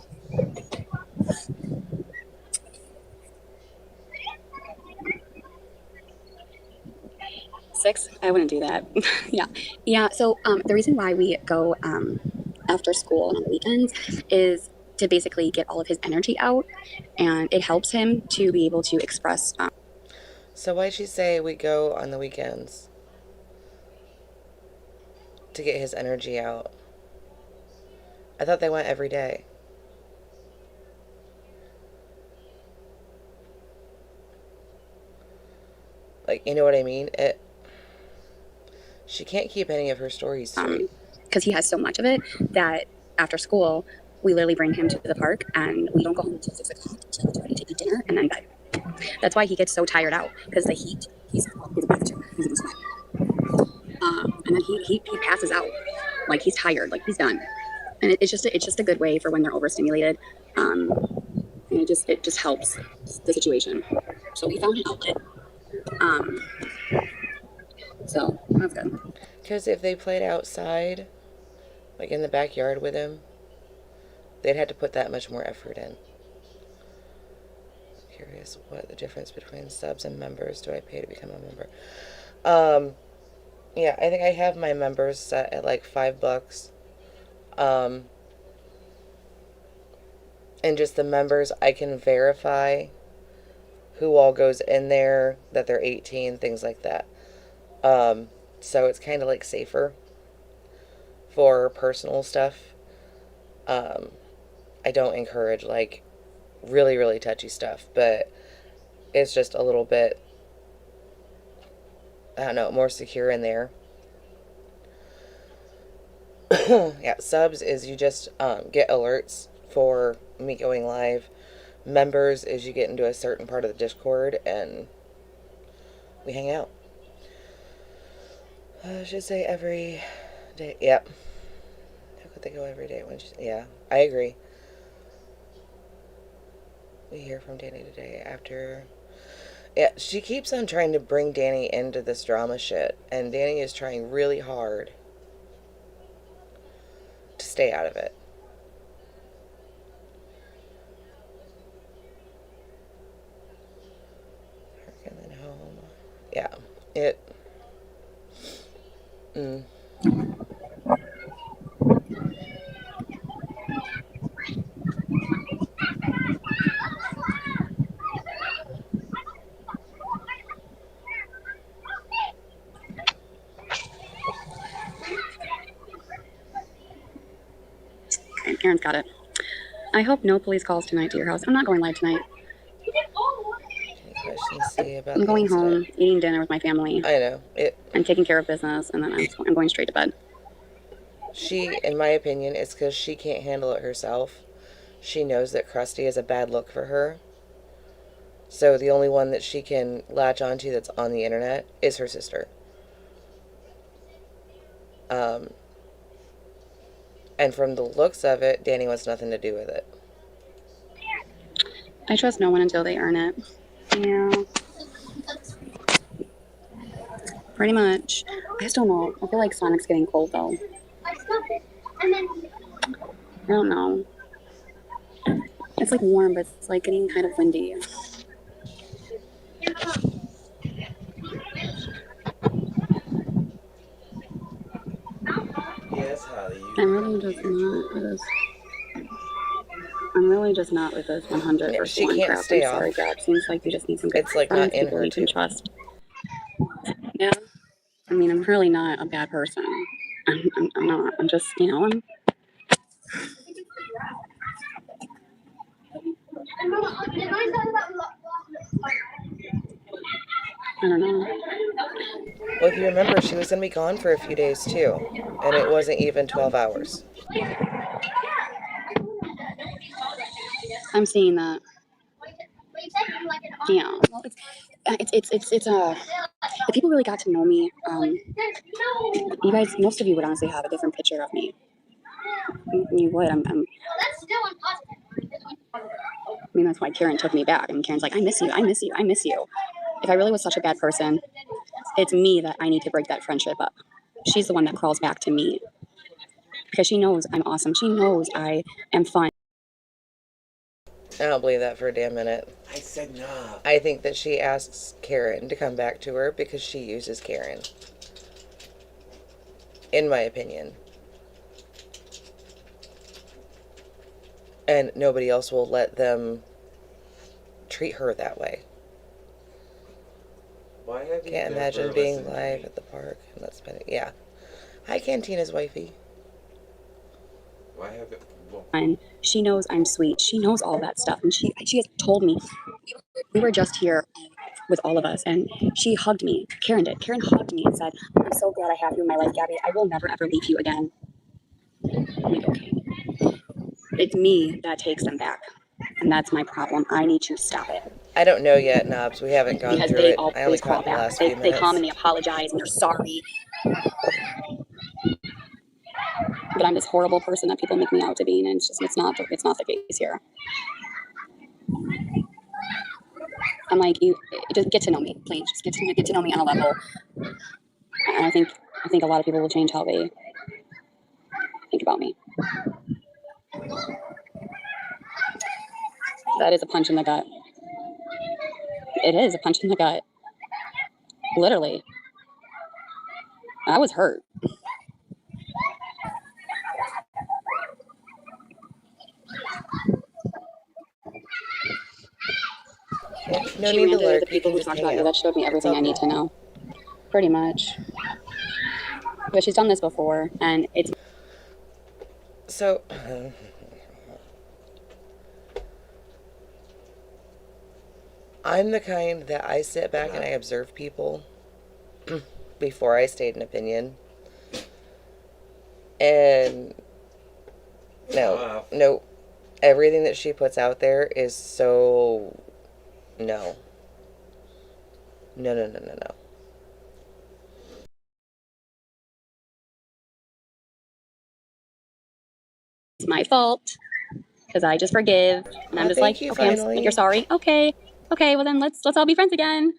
I wouldn't do that. Yeah. So the reason why we go after school and on the weekends is to basically get all of his energy out, and it helps him to be able to express. So why'd she say we go on the weekends? To get his energy out. I thought they went every day. Like, you know what I mean? She can't keep any of her stories straight. Because he has so much of it that after school, we literally bring him to the park and we don't go home until 6 o'clock until he's ready to eat dinner and then bed. That's why he gets so tired out, because the heat, he's a breath too. He's in the sweat. And then he passes out. Like, he's tired, like he's done. And it's just a good way for when they're overstimulated. And it just helps the situation. So we found an outlet. So that's good. Because if they played outside, like in the backyard with him, they'd have to put that much more effort in. Curious what the difference between subs and members. Do I pay to become a member? Yeah, I think I have my members set at like $5. And just the members, I can verify who all goes in there, that they're 18, things like that. So it's kind of like safer for personal stuff. I don't encourage like really, really touchy stuff, but it's just a little bit, I don't know, more secure in there. Yeah, subs is you just get alerts for me going live. Members is you get into a certain part of the Discord and we hang out. I should say every day. Yep. How could they go every day? Yeah, I agree. We hear from Dani today after. Yeah, she keeps on trying to bring Dani into this drama shit, and Dani is trying really hard to stay out of it. And then home. Yeah, it. Okay, Aaron's got it. I hope no police calls tonight to your house. I'm not going live tonight. Any questions? See about I'm going incident? home, eating dinner with my family. I know it. I'm taking care of business, and then I'm going straight to bed. She, in my opinion, it's because she can't handle it herself. She knows that Krusty is a bad look for her. So the only one that she can latch onto that's on the internet is her sister. And from the looks of it, Dani wants nothing to do with it. I trust no one until they earn it. Yeah. Pretty much. I just don't know. I feel like Sonic's getting cold, though. I don't know. It's like warm, but it's like getting kind of windy. Yes, Holly. I'm really just not with this 100 Yeah, versus she 1 can't crap. stay I'm sorry, off. Gab. Seems like you just need some good It's like friends, not in people her you can too. trust. Yeah. I mean, I'm really not a bad person. I'm not. I'm just, I'm. I don't know. Well, if you remember, she was going to be gone for a few days too. And it wasn't even 12 hours. I'm seeing that. Yeah. Well, it's if people really got to know me, you guys, most of you would honestly have a different picture of me. You would. I mean, that's why Karen took me back. And Karen's like, I miss you. I miss you. I miss you. If I really was such a bad person, it's me that I need to break that friendship up. She's the one that crawls back to me because she knows I'm awesome. She knows I am fun. I don't believe that for a damn minute. I said no. I think that she asks Karen to come back to her because she uses Karen. In my opinion. And nobody else will let them treat her that way. Why have you Can't never imagine being listened to live me? at the park and let's spend it. Yeah. Hi, Cantina's wifey. Why have it? Well, And she knows I'm sweet. She knows all that stuff. And she has told me. We were just here with all of us, and she hugged me. Karen did. Karen hugged me and said, I'm so glad I have you in my life, Gabby. I will never, ever leave you again. I'm like, okay. It's me that takes them back. And that's my problem. I need to stop it. I don't know yet, Knobs. We haven't gone Because through they it. I only always call caught the back. last They few minutes. come and they apologize and they're sorry. But I'm this horrible person that people make me out to be, and it's not the case here. I'm like, you just get to know me, please. Just get to know me on a level. And I think a lot of people will change how they think about me. That is a punch in the gut. It is a punch in the gut. Literally. I was hurt. Yeah, no She need ran to lurk. the people who talked about me. That showed me everything I need to know. Pretty much. But she's done this before, and it's... So... I'm the kind that I sit back and I observe people before I state an opinion. And no, everything that she puts out there is so no. No. It's my fault, because I just forgive, and I'm just like, okay, you're sorry. Okay, well then let's all be friends again.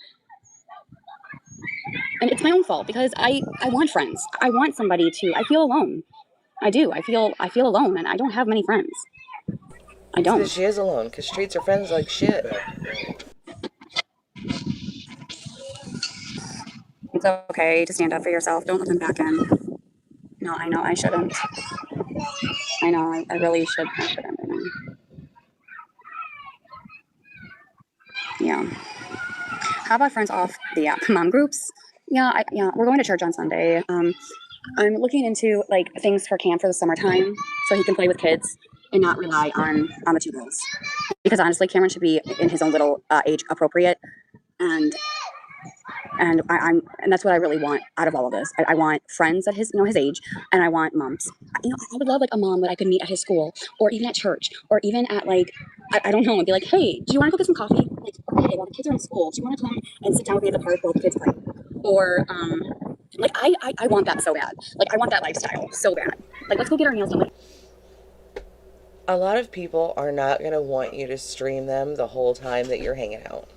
And it's my own fault because I want friends. I want somebody to. I feel alone. I do. I feel alone, and I don't have many friends. I don't. Because she is alone. Because she treats her friends like shit. It's okay to stand up for yourself. Don't let them back in. No, I know I shouldn't. I know I really should. I shouldn't. Yeah. How about friends off the mom groups? Yeah, we're going to church on Sunday. I'm looking into like things for camp for the summertime, so he can play with kids and not rely on the two girls. Because honestly, Cameron should be in his own little age appropriate, and that's what I really want out of all of this. I want friends at his his age, and I want moms. I would love like a mom that I could meet at his school, or even at church, or even at like I don't know, and be like, hey, do you want to go get some coffee? Like, hey, while the kids are in school, do you want to come and sit down with me at the park while the kids play? Or like I want that so bad. Like I want that lifestyle so bad. Like let's go get our nails done. A lot of people are not going to want you to stream them the whole time that you're hanging out.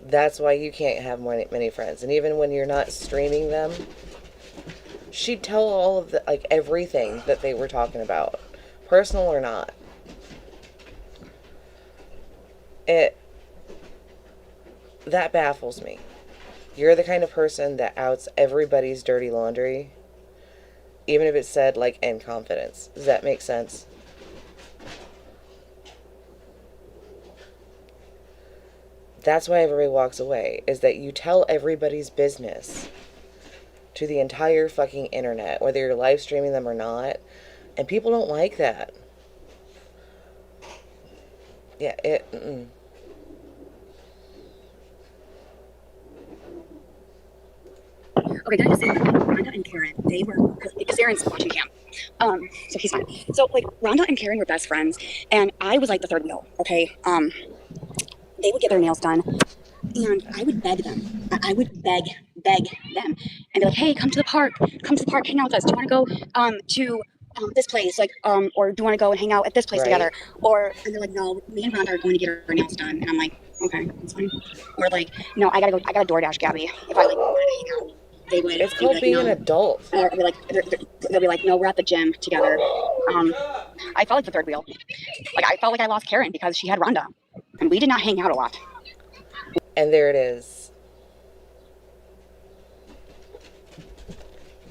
That's why you can't have many friends. And even when you're not streaming them, she'd tell all of the, like, everything that they were talking about, personal or not. That baffles me. You're the kind of person that outs everybody's dirty laundry, even if it's said, like, in confidence. Does that make sense? That's why everybody walks away, is that you tell everybody's business to the entire fucking internet, whether you're live streaming them or not, and people don't like that. Yeah, Okay, can I just say that Rhonda and Karen, they were, because Aaron's watching camp, so he's fine. So like Rhonda and Karen were best friends, and I was like the third wheel. Okay, they would get their nails done, and I would beg them. I would beg them, and be like, hey, come to the park, hang out with us. Do you want to go to this place, like or do you want to go and hang out at this place together? And they're like, no, me and Rhonda are going to get our nails done, and I'm like, okay, that's fine. Or like, no, I gotta DoorDash Gabby if I like want to hang out. They would. It's called being an adult. Or they'll be like, no, we're at the gym together. I felt like the third wheel. Like I felt like I lost Karen because she had Rhonda, and we did not hang out a lot. And there it is.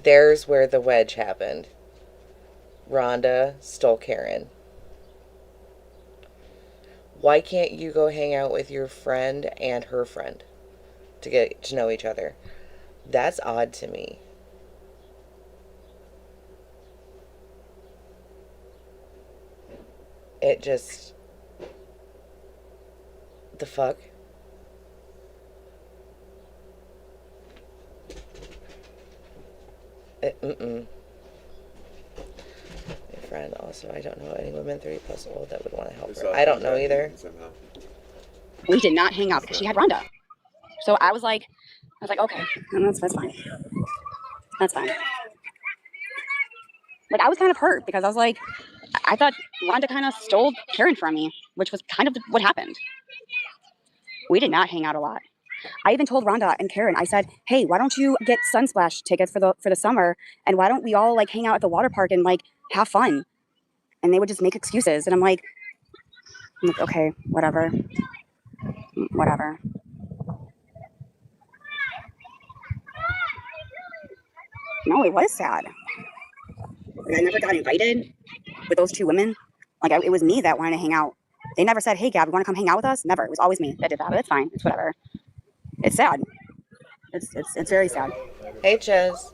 There's where the wedge happened. Rhonda stole Karen. Why can't you go hang out with your friend and her friend to get to know each other? That's odd to me. It just... The fuck? My friend also, I don't know any women 30 plus old that would want to help her. I don't know either. We did not hang out because she had Rhonda. So I was like, okay, that's fine. That's fine. Like I was kind of hurt because I was like, I thought Rhonda kind of stole Karen from me, which was kind of what happened. We did not hang out a lot. I even told Rhonda and Karen, I said, hey, why don't you get Sunsplash tickets for the summer, and why don't we all like hang out at the water park and like have fun? And they would just make excuses, and I'm like, okay, whatever. No, it was sad. Like, I never got invited with those two women. Like, it was me that wanted to hang out. They never said, hey, Gab, you want to come hang out with us? Never. It was always me that did that, but it's fine. It's whatever. It's sad. It's very sad. Hey, Ches.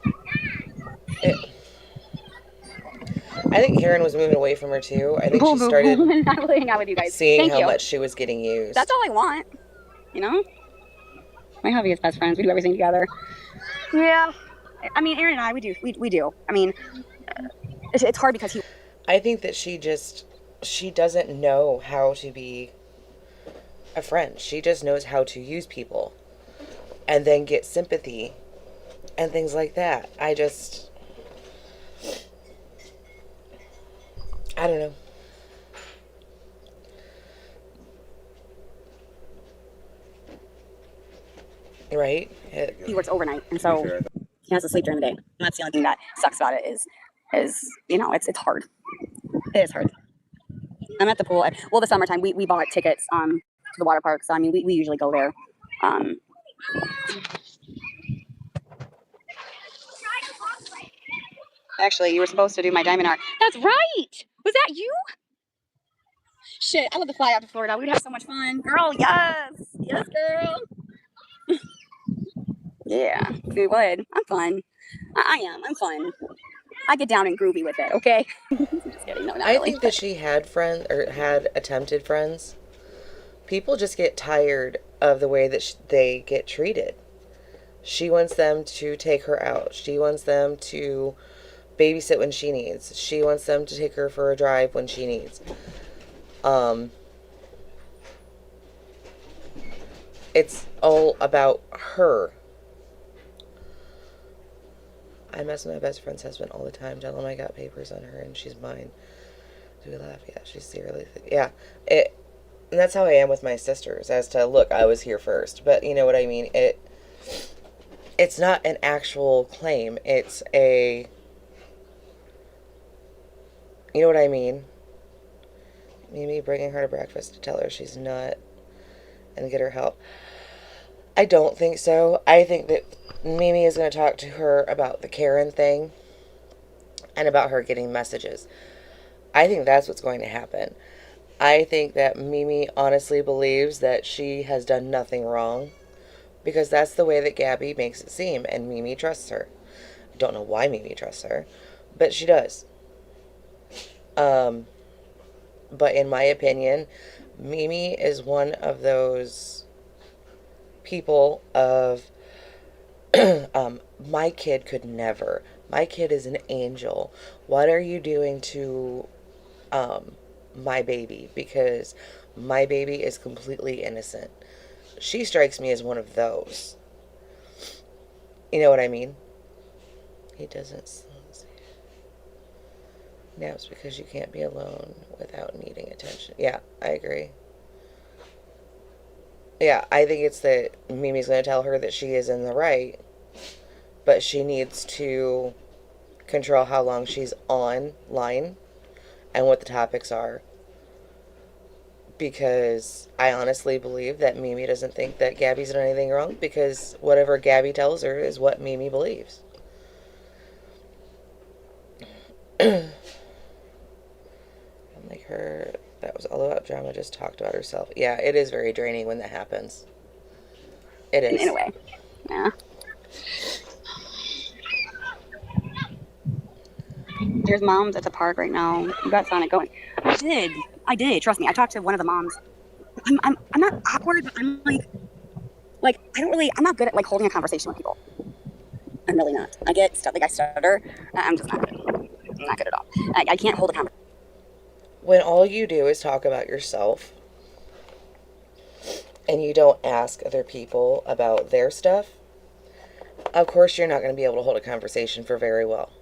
I think Karen was moving away from her, too. I think she started I will hang out with you guys. seeing how much she was getting used. That's all I want. You know? My hubby is best friends. We do everything together. Yeah. I mean, Aaron and I, we do. I mean, it's hard because I think that she doesn't know how to be a friend. She just knows how to use people and then get sympathy and things like that. I don't know. Right? He works overnight, and so he has to sleep during the day. And that's the only thing that sucks about it is it's hard. It is hard. I'm at the pool. Well, the summertime we bought tickets to the water park, so I mean we usually go there. Actually, you were supposed to do my diamond art. That's right. Was that you? Shit, I love to fly out to Florida. We'd have so much fun, girl. Yes, girl. Yeah, we would. I'm fun. I am. I'm fun. I get down and groovy with it. Okay. Just kidding. No, not I really. think that she had friends or had attempted friends. People just get tired of the way that they get treated. She wants them to take her out. She wants them to babysit when she needs. She wants them to take her for a drive when she needs. It's all about her. I mess with my best friend's husband all the time. Tell him I got papers on her and she's mine. Do we laugh? Yeah, she's seriously. Yeah, and that's how I am with my sisters. As to, look, I was here first, but you know what I mean. It's not an actual claim. It's a. You know what I mean. Mimi bringing her to breakfast to tell her she's not, and get her help. I don't think so. I think that Mimi is going to talk to her about the Karen thing and about her getting messages. I think that's what's going to happen. I think that Mimi honestly believes that she has done nothing wrong because that's the way that Gabby makes it seem, and Mimi trusts her. I don't know why Mimi trusts her, but she does. But in my opinion, Mimi is one of those people of my kid could never. My kid is an angel. What are you doing to my baby? Because my baby is completely innocent. She strikes me as one of those. You know what I mean? He doesn't. Naps because you can't be alone without needing attention. Yeah, I agree. Yeah, I think it's that Mimi's going to tell her that she is in the right, but she needs to control how long she's online and what the topics are. Because I honestly believe that Mimi doesn't think that Gabby's done anything wrong, because whatever Gabby tells her is what Mimi believes. Like her, that was all about drama, just talked about herself. Yeah, it is very draining when that happens. It is. In a way. Yeah. There's moms at the park right now. You got Sonic going. I did. Trust me. I talked to one of the moms. I'm not awkward, but I'm like I'm not good at like holding a conversation with people. I'm really not. I get stuff like I stutter. I'm just not good. I'm not good at all. I can't hold a conversation. When all you do is talk about yourself and you don't ask other people about their stuff, of course you're not going to be able to hold a conversation for very well.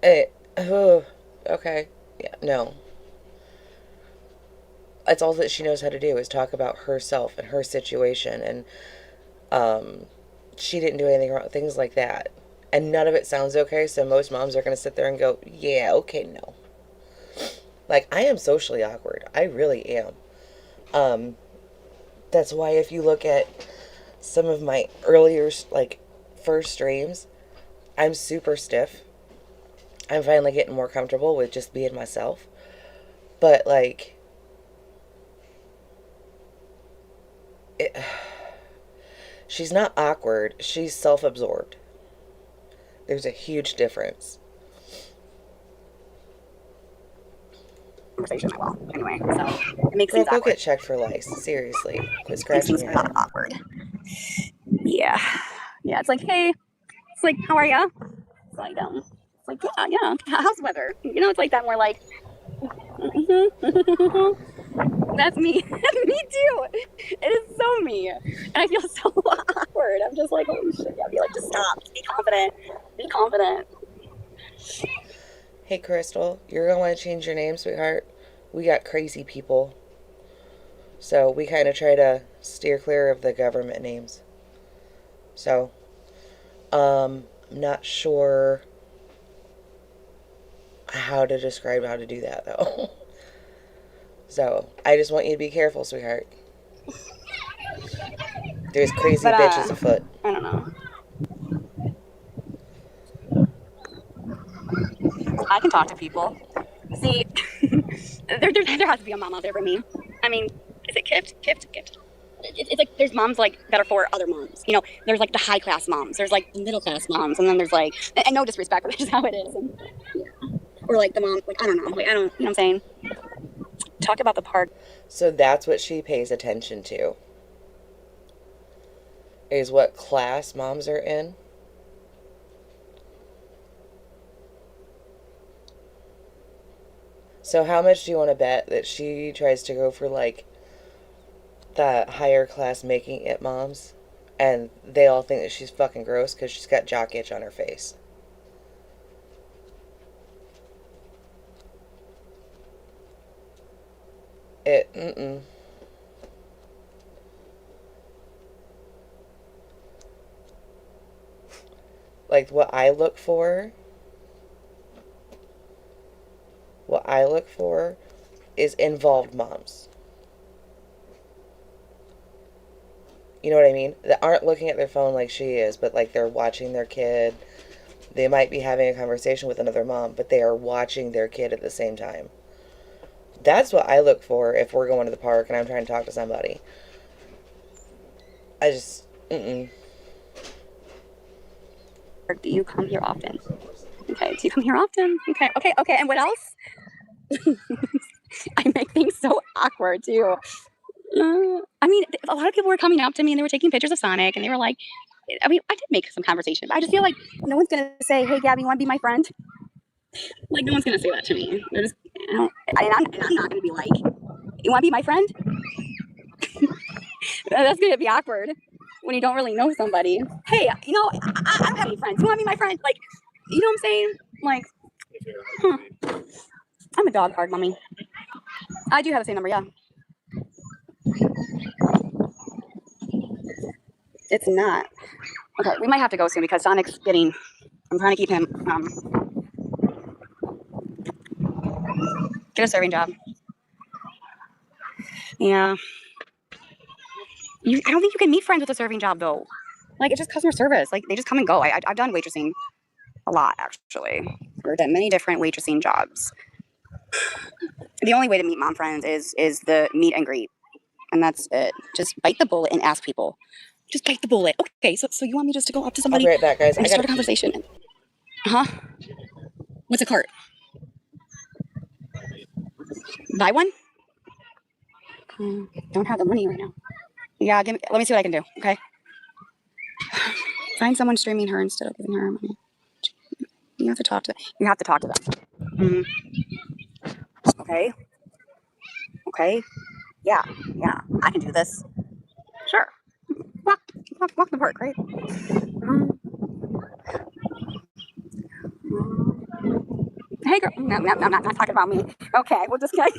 Okay. Yeah, no. That's all that she knows how to do is talk about herself and her situation, and she didn't do anything wrong, things like that. And none of it sounds okay, so most moms are going to sit there and go, yeah, okay, no. Like, I am socially awkward. I really am. That's why if you look at some of my earlier, like, first streams, I'm super stiff. I'm finally getting more comfortable with just being myself. But, like, she's not awkward. She's self-absorbed. There's a huge difference. Conversation. Well, anyway, so it makes Girl, things go awkward. get checked for lice. Seriously. Quit Makes scratching things your a lot head. awkward. Yeah. Yeah, it's like, hey, it's like, how are ya? It's like, yeah. How's the weather? You know, it's like that more like, that's me. That's me too. It is so me. And I feel so awkward. I'm just like, holy shit. I'll be like, just stop. Be confident. Be confident. Hey, Crystal, you're going to want to change your name, sweetheart. We got crazy people. So we kind of try to steer clear of the government names. So, I'm not sure how to describe how to do that, though. So, I just want you to be careful, sweetheart. There's crazy bitches afoot. I don't know. I can talk to people. See, there has to be a mom out there for me. I mean, is it Kipped? It's like there's moms like that are for other moms. You know, there's like the high class moms. There's like the middle class moms, and then there's like, and no disrespect, but that's how it is. And, yeah. Or like the mom, like I don't know, you know what I'm saying? Talk about the part. So that's what she pays attention to. Is what class moms are in. So how much do you want to bet that she tries to go for like the higher class making it moms, and they all think that she's fucking gross because she's got jock itch on her face? Like what I look for is involved moms. You know what I mean? That aren't looking at their phone like she is, but like they're watching their kid. They might be having a conversation with another mom, but they are watching their kid at the same time. That's what I look for if we're going to the park and I'm trying to talk to somebody. I just, Do you come here often? Okay, do you come here often? Okay, and what else? I make things so awkward too. I mean, a lot of people were coming up to me and they were taking pictures of Sonic and they were like, I mean, I did make some conversation, but I just feel like no one's gonna say, hey, Gabby, you wanna be my friend? Like, no one's gonna say that to me. They're just, I'm not gonna be like, you wanna be my friend? That's gonna be awkward when you don't really know somebody. Hey, you know, I don't have any friends. You wanna be my friend? Like, you know what I'm saying? Like, I'm a dog hard mommy. I do have the same number, yeah. It's not. Okay, we might have to go soon because Sonic's getting, I'm trying to keep him, get a serving job. Yeah. I don't think you can meet friends with a serving job though. Like, it's just customer service. Like, they just come and go. I've done waitressing a lot, actually. I've done many different waitressing jobs. The only way to meet mom friends is the meet and greet. And that's it. Just bite the bullet and ask people. Just bite the bullet. Okay, so you want me just to go up to somebody? I'll be right back, guys. And start a conversation. Uh-huh. What's a cart? Buy one? Don't have the money right now. Yeah, let me see what I can do, okay? Find someone streaming her instead of giving her money. You have to talk to them. You have to talk to them. Okay. Yeah, I can do this. Sure. Walk the park, right? Hey, girl. No, I'm not talking about me. Okay, we'll just get.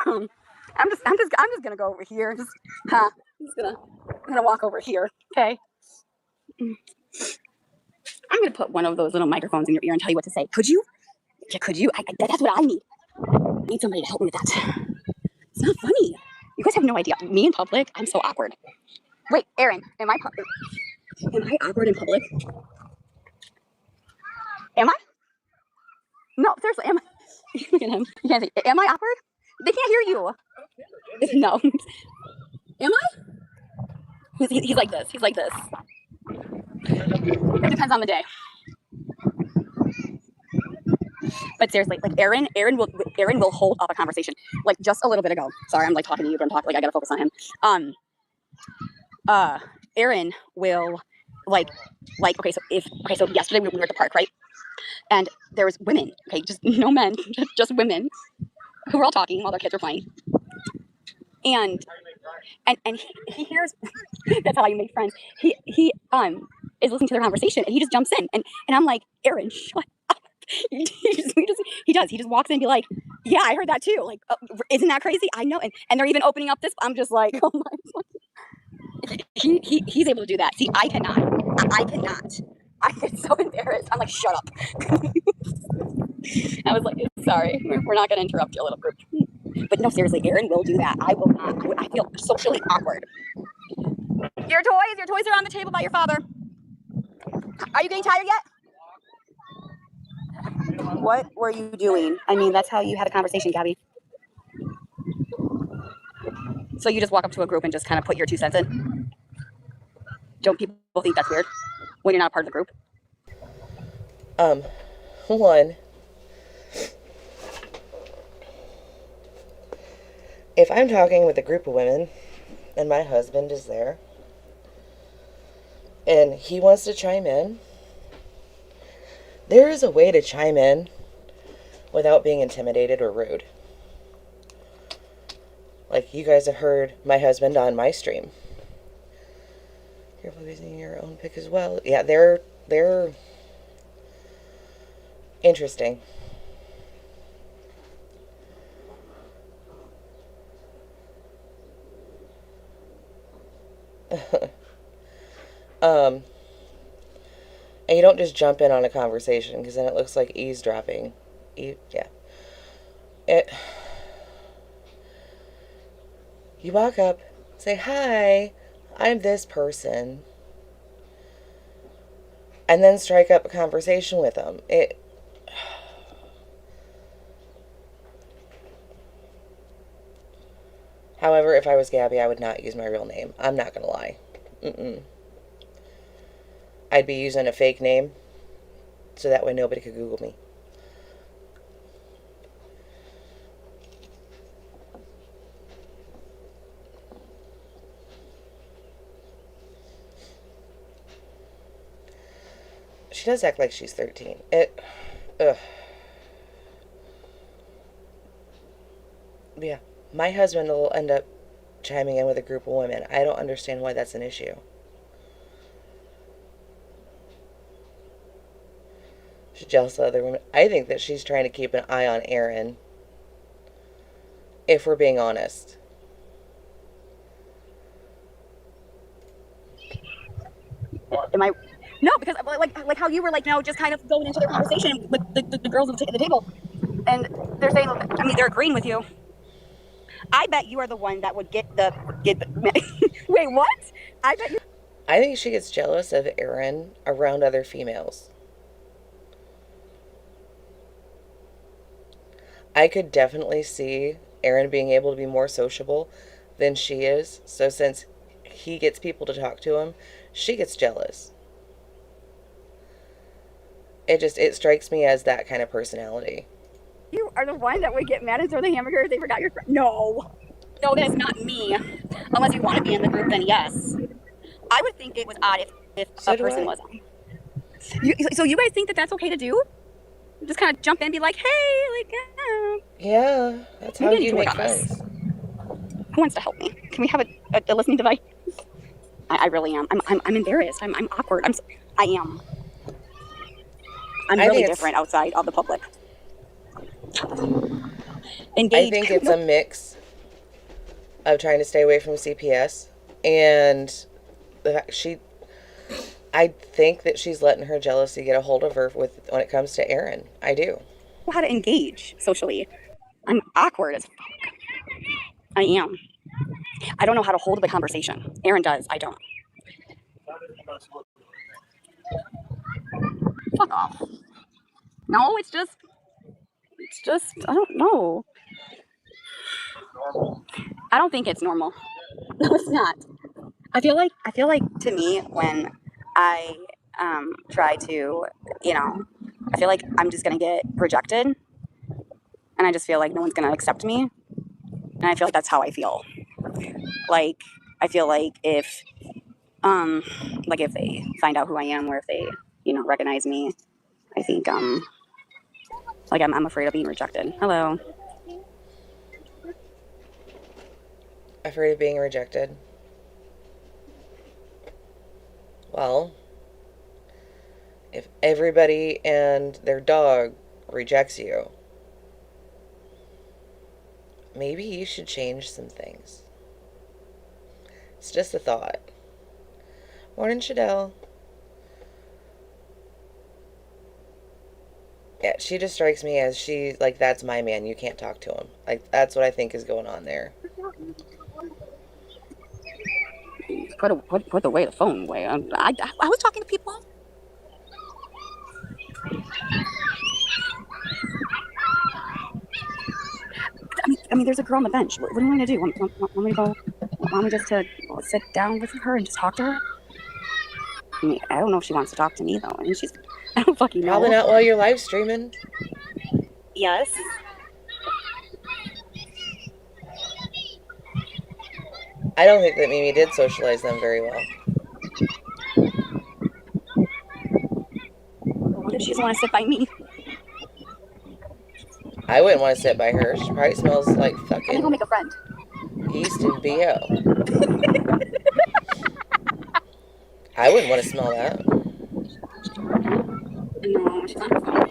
I'm just gonna go over here. I'm gonna walk over here. Okay. I'm gonna put one of those little microphones in your ear and tell you what to say. Could you? Yeah, could you? That's what I need. I need somebody to help me with that. It's not funny. You guys have no idea. Me in public, I'm so awkward. Wait, Aaron, am I awkward in public? Am I? No, seriously, am I? Look at him. You can't see. Am I awkward? They can't hear you. No. Am I? He's like this. He's like this. It depends on the day. But seriously, like Aaron will hold up a conversation. Like just a little bit ago. Sorry, I'm like talking to you, but I'm talking like I gotta focus on him. Aaron will like okay, so yesterday we were at the park, right? And there was women, okay, just no men, just women who were all talking while their kids were playing. And he hears that's how you make friends. He is listening to their conversation and he just jumps in and I'm like, Aaron, shut up. He just walks in and be like, yeah, I heard that too. Like, isn't that crazy? I know. And they're even opening up this. I'm just like, oh my God. He's able to do that. See, I cannot. I cannot. I get so embarrassed. I'm like, shut up. I was like, sorry, we're not going to interrupt your little group. But no, seriously, Aaron will do that. I will not. I feel socially awkward. Your toys are on the table by your father. Are you getting tired yet? What were you doing? I mean, that's how you had a conversation, Gabby. So you just walk up to a group and just kind of put your 2 cents in? Don't people think that's weird when you're not a part of the group? One, if I'm talking with a group of women and my husband is there and he wants to chime in, there is a way to chime in without being intimidated or rude. Like you guys have heard my husband on my stream. You're using your own pick as well. Yeah, they're interesting. And you don't just jump in on a conversation because then it looks like eavesdropping. Yeah. You walk up, say, hi, I'm this person. And then strike up a conversation with them. However, if I was Gabby, I would not use my real name. I'm not going to lie. I'd be using a fake name so that way nobody could Google me. She does act like she's 13. Yeah. My husband will end up chiming in with a group of women. I don't understand why that's an issue. She's jealous of other women. I think that she's trying to keep an eye on Aaron. If we're being honest. Am I? No, because like how you were like, just kind of going into the conversation with the girls at the table, and they're saying, I mean, they're agreeing with you. I bet you are the one that would get the wait, what? I think she gets jealous of Aaron around other females. I could definitely see Aaron being able to be more sociable than she is. So since he gets people to talk to him, she gets jealous. It strikes me as that kind of personality. You are the one that would get mad and throw the hamburger. They forgot your friend. No, that is not me. Unless you want to be in the group, then yes. I would think it was odd if a person was. So you guys think that that's okay to do? Just kind of jump in and be like, hey, like, yeah, that's how you make friends. Who wants to help me? Can we have a listening device? I really am. I'm embarrassed. I'm awkward. I am. I'm really different outside of the public. I think it's a mix of trying to stay away from CPS, and the fact I think that she's letting her jealousy get a hold of her when it comes to Aaron. I do. How to engage socially. I'm awkward as fuck. I am. I don't know how to hold the conversation. Aaron does. I don't. Fuck off. No, it's just, I don't know. I don't think it's normal. No, it's not. I feel like to me, when I try to, I feel like I'm just gonna get rejected, and I just feel like no one's gonna accept me, and I feel like that's how I feel. Like, I feel like if they find out who I am, or if they, recognize me, I think like I'm afraid of being rejected. Hello. Afraid of being rejected. Well, if everybody and their dog rejects you, maybe you should change some things. It's just a thought. Morning, Shadell. Yeah, she just strikes me as that's my man. You can't talk to him. Like, that's what I think is going on there. Put the phone away. I was talking to people. I mean, there's a girl on the bench. What do you want me to do? Want me to go? Want me just to sit down with her and just talk to her? I mean, I don't know if she wants to talk to me, though. I mean, I don't fucking know. Probably not while you're live streaming. Yes. I don't think that Mimi did socialize them very well. What if she doesn't want to sit by me? I wouldn't want to sit by her. She probably smells like fucking... I'm gonna go make a friend. Yeast and BO. I wouldn't want to smell that. No, she's on her phone.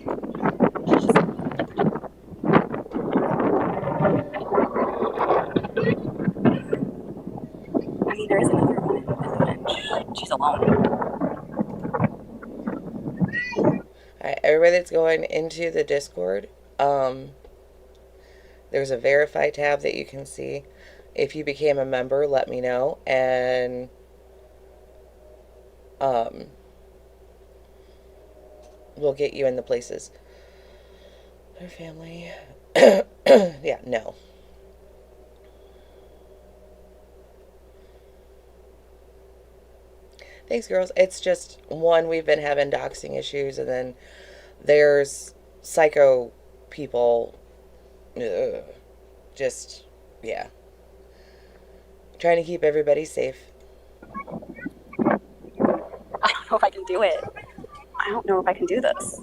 I mean, there is another woman at the bench. She's alone. Alright, everybody that's going into the Discord, there's a verify tab that you can see. If you became a member, let me know, and we'll get you in the places. Our family. Yeah, no. Thanks, girls. It's just, one, we've been having doxing issues, and then there's psycho people. Just, yeah. Trying to keep everybody safe. I don't know if I can do it. I don't know if I can do this.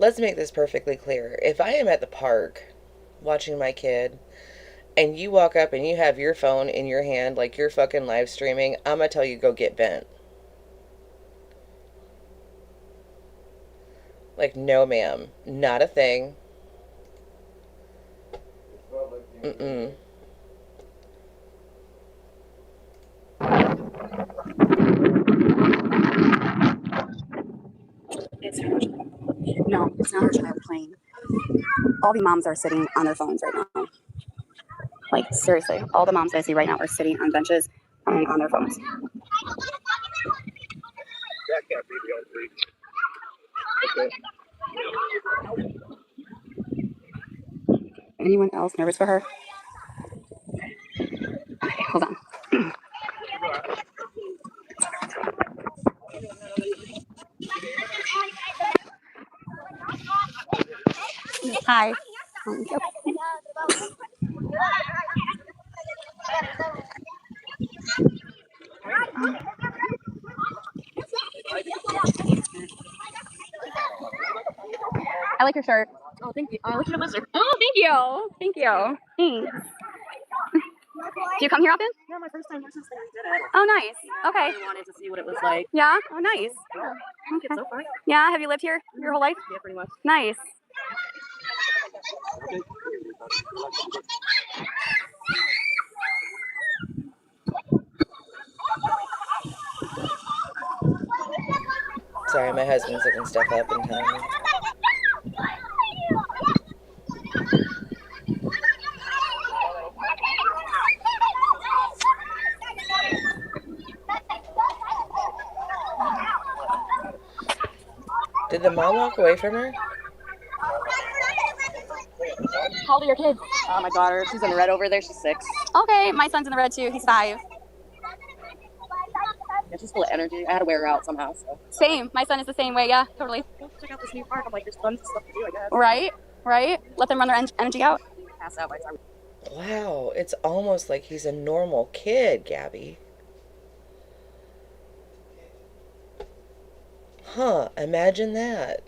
Let's make this perfectly clear. If I am at the park watching my kid, and you walk up and you have your phone in your hand like you're fucking live streaming, I'm gonna tell you go get bent. Like, no ma'am. Not a thing. Mm-mm. It's her. No, it's not her child playing. All the moms are sitting on their phones right now. Like, seriously, all the moms I see right now are sitting on benches and on their phones. Anyone else nervous for her? Okay, hold on. Hi. I like your shirt. Oh, thank you. Oh, look at the lizard. Oh, thank you. Thank you. Thanks. Do you come here often? Yeah, my first time here since we did it. Oh, nice. Okay. I wanted to see what it was like. Yeah? Oh, nice. Yeah. Okay. So far. Yeah, have you lived here your whole life? Yeah, pretty much. Nice. Sorry, my husband's looking stuff up and telling me. Did the mom walk away from her? How old are your kids? My daughter, she's in the red over there. She's 6. Okay, my son's in the red too. He's 5. Yeah, she's full of energy. I had to wear her out somehow. So. Same. My son is the same way. Yeah, totally. Check out this new park. I'm like, there's tons of stuff to do, I guess. Right? Right? Let them run their energy out. Pass out by the time. Wow, it's almost like he's a normal kid, Gabby. Huh, imagine that.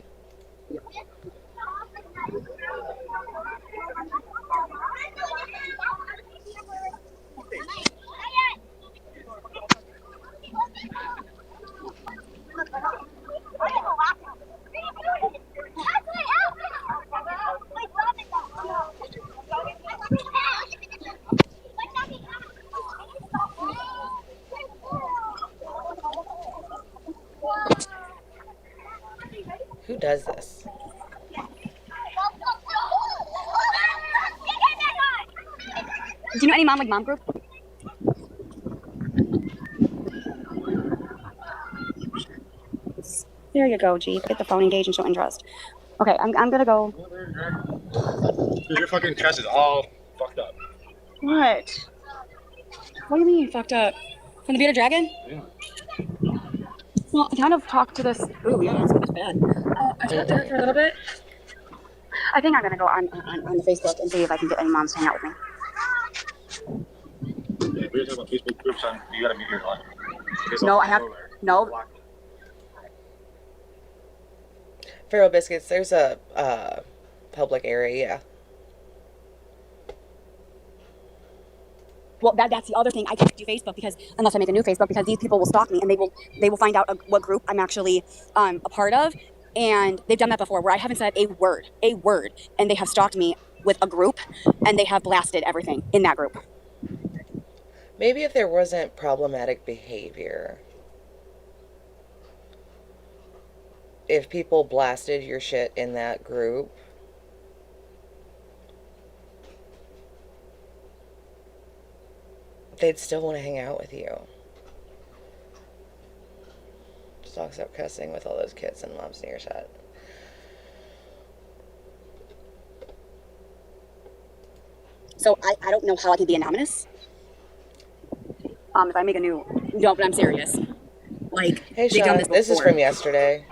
Who does this? Do you know any mom group? There you go, G. Get the phone engaged and show interest. Okay, I'm gonna go. Dude, your fucking chest is all fucked up. What? What do you mean fucked up? From the bearded dragon? Yeah. Well, I kind of talked to this. Ooh, yeah, it's bad. I talked to her for a little bit. I think I'm gonna go on the Facebook and see if I can get any moms to hang out with me. Yeah, we were talking about Facebook groups on. You gotta meet your line. No, I have. No. Faro Biscuits, there's a public area, yeah. Well, that's the other thing. I can't do Facebook because unless I make a new Facebook, because these people will stalk me and they will find out what group I'm actually a part of, and they've done that before where I haven't said a word, and they have stalked me with a group, and they have blasted everything in that group. Maybe if there wasn't problematic behavior, if people blasted your shit in that group, they'd still want to hang out with you. Just talks up cussing with all those kids and moms near shot. So I don't know how I can be anonymous. If I make a new, no, but I'm serious. Like, Hey Sean, this is from yesterday.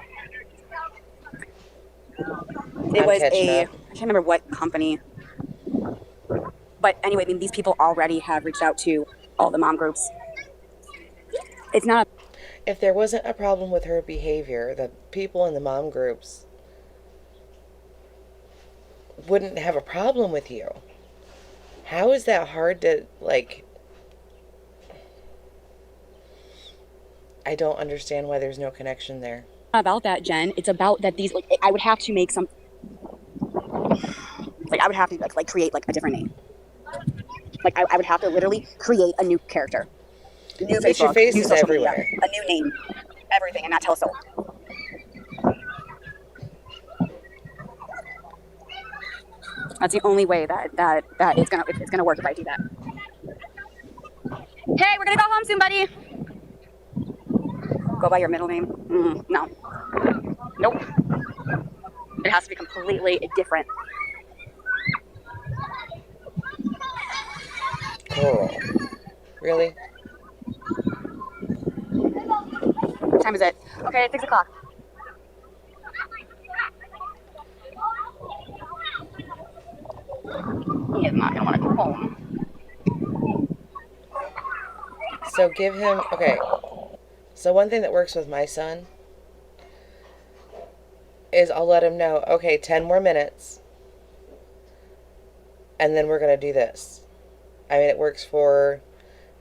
It was I can't remember what company. But anyway, I mean, these people already have reached out to all the mom groups. It's not. If there wasn't a problem with her behavior, the people in the mom groups wouldn't have a problem with you. How is that hard to, like... I don't understand why there's no connection there. About that, Jen. It's about that these, like, I would have to make some... Like, I would have to, like create, like, a different name. Like, I would have to literally create a new character. New Facebook, your face new is social everywhere. Media, a new name. Everything, and not tell a soul. That's the only way that it's gonna work if I do that. Hey, we're gonna go home soon, buddy. Go by your middle name? No. Nope. It has to be completely different. Coral. Really? What time is it? Okay, it's 6 o'clock. He is not gonna want to go home. So give him... Okay. So one thing that works with my son is I'll let him know, okay, 10 more minutes. And then we're going to do this. I mean, it works for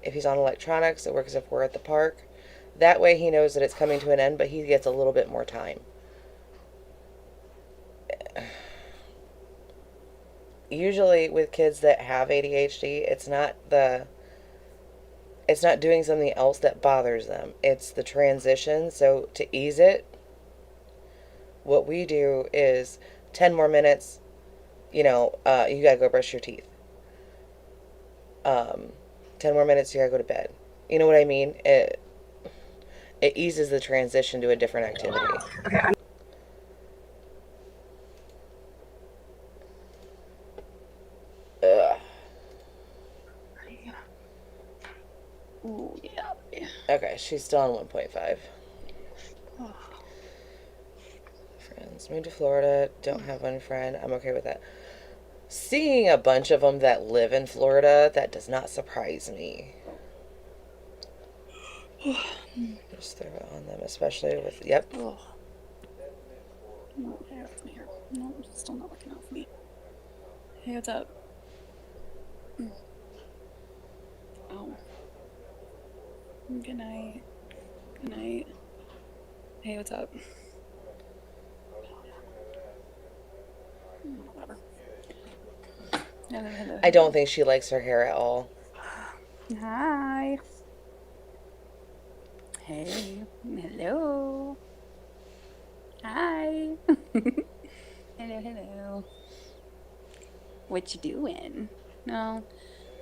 if he's on electronics, it works if we're at the park. That way he knows that it's coming to an end, but he gets a little bit more time. Usually with kids that have ADHD, it's not doing something else that bothers them. It's the transition. So to ease it, what we do is 10 more minutes, you gotta go brush your teeth. 10 more minutes, you gotta go to bed. You know what I mean? It eases the transition to a different activity. Ugh. Ooh, yeah. Okay, she's still on 1.5. Friends. Moved to Florida. Don't have one friend. I'm okay with that. Seeing a bunch of them that live in Florida, that does not surprise me. Just throw it on them, especially with, yep. Oh. No, it's still not working out for me. Hey, what's up? Oh. Good night. Good night. Hey, what's up? Whatever. I don't think she likes her hair at all. Hi. Hey. Hello. Hi. Hello. What you doing? No,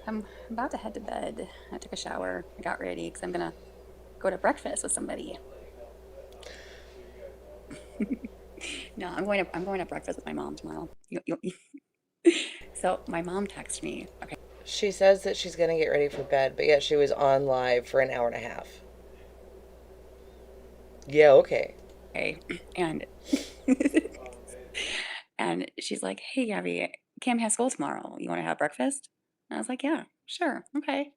I'm about to head to bed. I took a shower. I got ready because I'm gonna go to breakfast with somebody. No, I'm going to breakfast with my mom tomorrow. So my mom texted me. Okay. She says that she's going to get ready for bed, but yet she was on live for an hour and a half. Yeah, okay. And and she's like, "Hey, Gabby, Cam has school tomorrow. You want to have breakfast?" And I was like, "Yeah, sure, okay."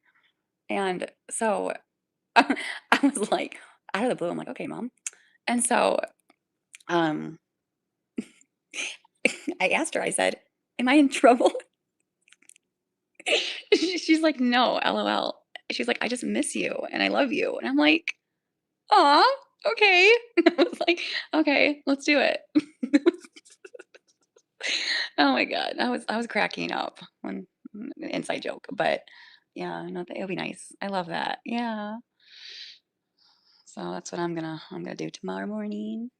And so I was like, out of the blue, I'm like, "Okay, mom." And so I asked her. I said, "Am I in trouble?" She's like, "No, LOL." She's like, "I just miss you and I love you." And I'm like, "Aw, okay." And I was like, "Okay, let's do it." Oh my God. I was cracking up when inside joke, but yeah, no, it'll be nice. I love that. Yeah. So that's what I'm gonna do tomorrow morning.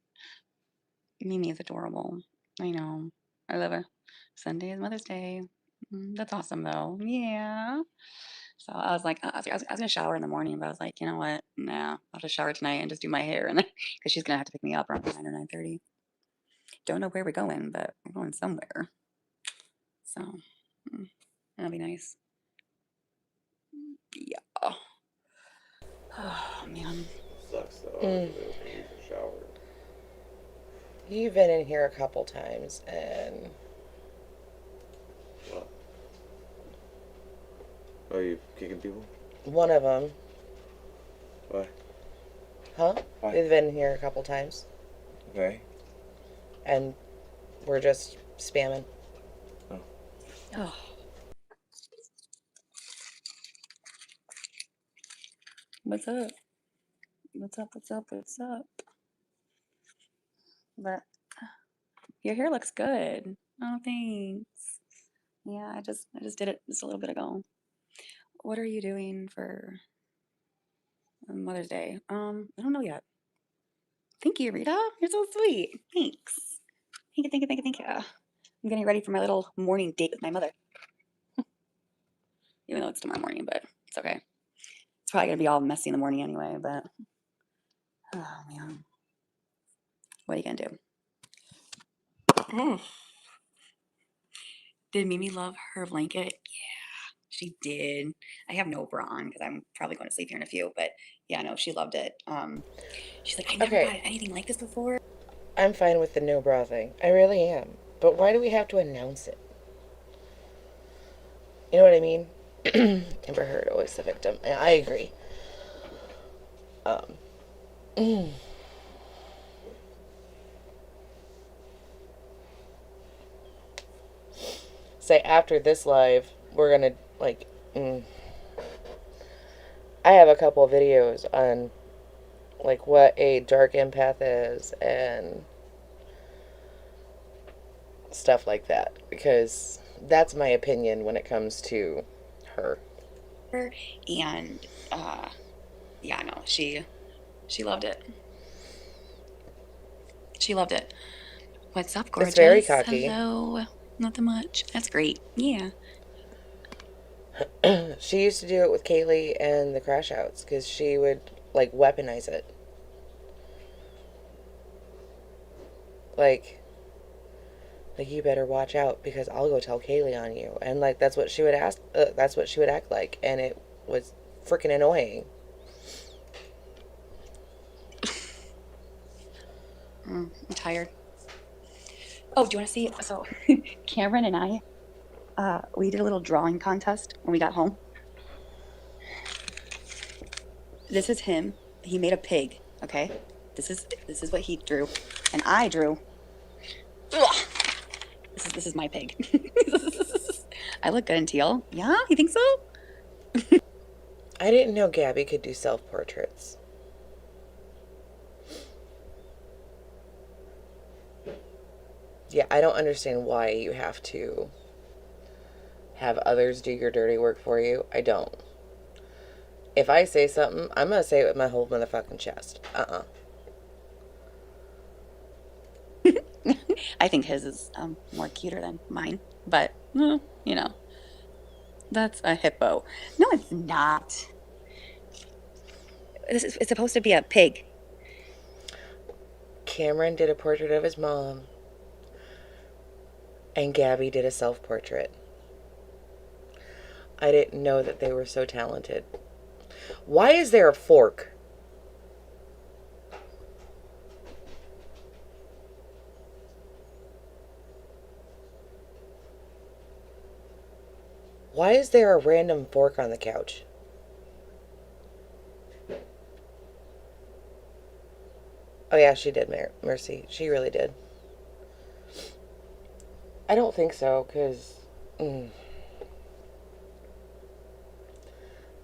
Mimi is adorable. I know. I love her. Sunday is Mother's Day. That's awesome though. Yeah. So I was like, I was gonna shower in the morning, but I was like, you know what? Nah, I'll just shower tonight and just do my hair, and then because she's gonna have to pick me up around 9 or 9:30. Don't know where we're going, but we're going somewhere. So that'll be nice. Yeah. Oh man. Sucks though. I need to shower. You've been in here a couple times, and... What? Are you kicking people? One of them. Why? Huh? Why? We've been here a couple times. Okay. And we're just spamming. Oh. What's up? What's up? What's up? What's up? But your hair looks good. Oh, thanks. Yeah, I just did it just a little bit ago. What are you doing for Mother's Day? I don't know yet. Thank you, Rita. You're so sweet. Thanks. Thank you, thank you, thank you, thank you. I'm getting ready for my little morning date with my mother. Even though it's tomorrow morning, but it's okay. It's probably gonna be all messy in the morning anyway, but oh man. What are you gonna do? Did Mimi love her blanket? Yeah, she did. I have no bra on because I'm probably going to sleep here in a few, but yeah, no, she loved it. She's like, I never got anything like this before. I'm fine with the no bra thing. I really am. But why do we have to announce it? You know what I mean? Amber Heard, always the victim. I agree. Say after this live, we're gonna like. I have a couple of videos on like what a dark empath is and stuff like that, because that's my opinion when it comes to her. And yeah, no, she loved it. She loved it. What's up, gorgeous? It's very cocky. Hello. Nothing much. That's great. Yeah. She used to do it with Kaylee and the crash outs because she would like weaponize it. Like you better watch out because I'll go tell Kaylee on you. And like that's what she would ask. That's what she would act like, and it was freaking annoying. I'm tired. Oh, do you want to see? So, Cameron and I, we did a little drawing contest when we got home. This is him. He made a pig. Okay, this is what he drew, and I drew. Ugh. This is my pig. I look good in teal. Yeah, you think so? I didn't know Gabby could do self-portraits. Yeah, I don't understand why you have to have others do your dirty work for you. I don't. If I say something, I'm gonna say it with my whole motherfucking chest. I think his is more cuter than mine, but you know, that's a hippo. No, it's not. It's supposed to be a pig. Cameron did a portrait of his mom, and Gabby did a self-portrait. I didn't know that they were so talented. Why is there a fork? Why is there a random fork on the couch? Oh yeah, she did, Mercy. She really did. I don't think so, because...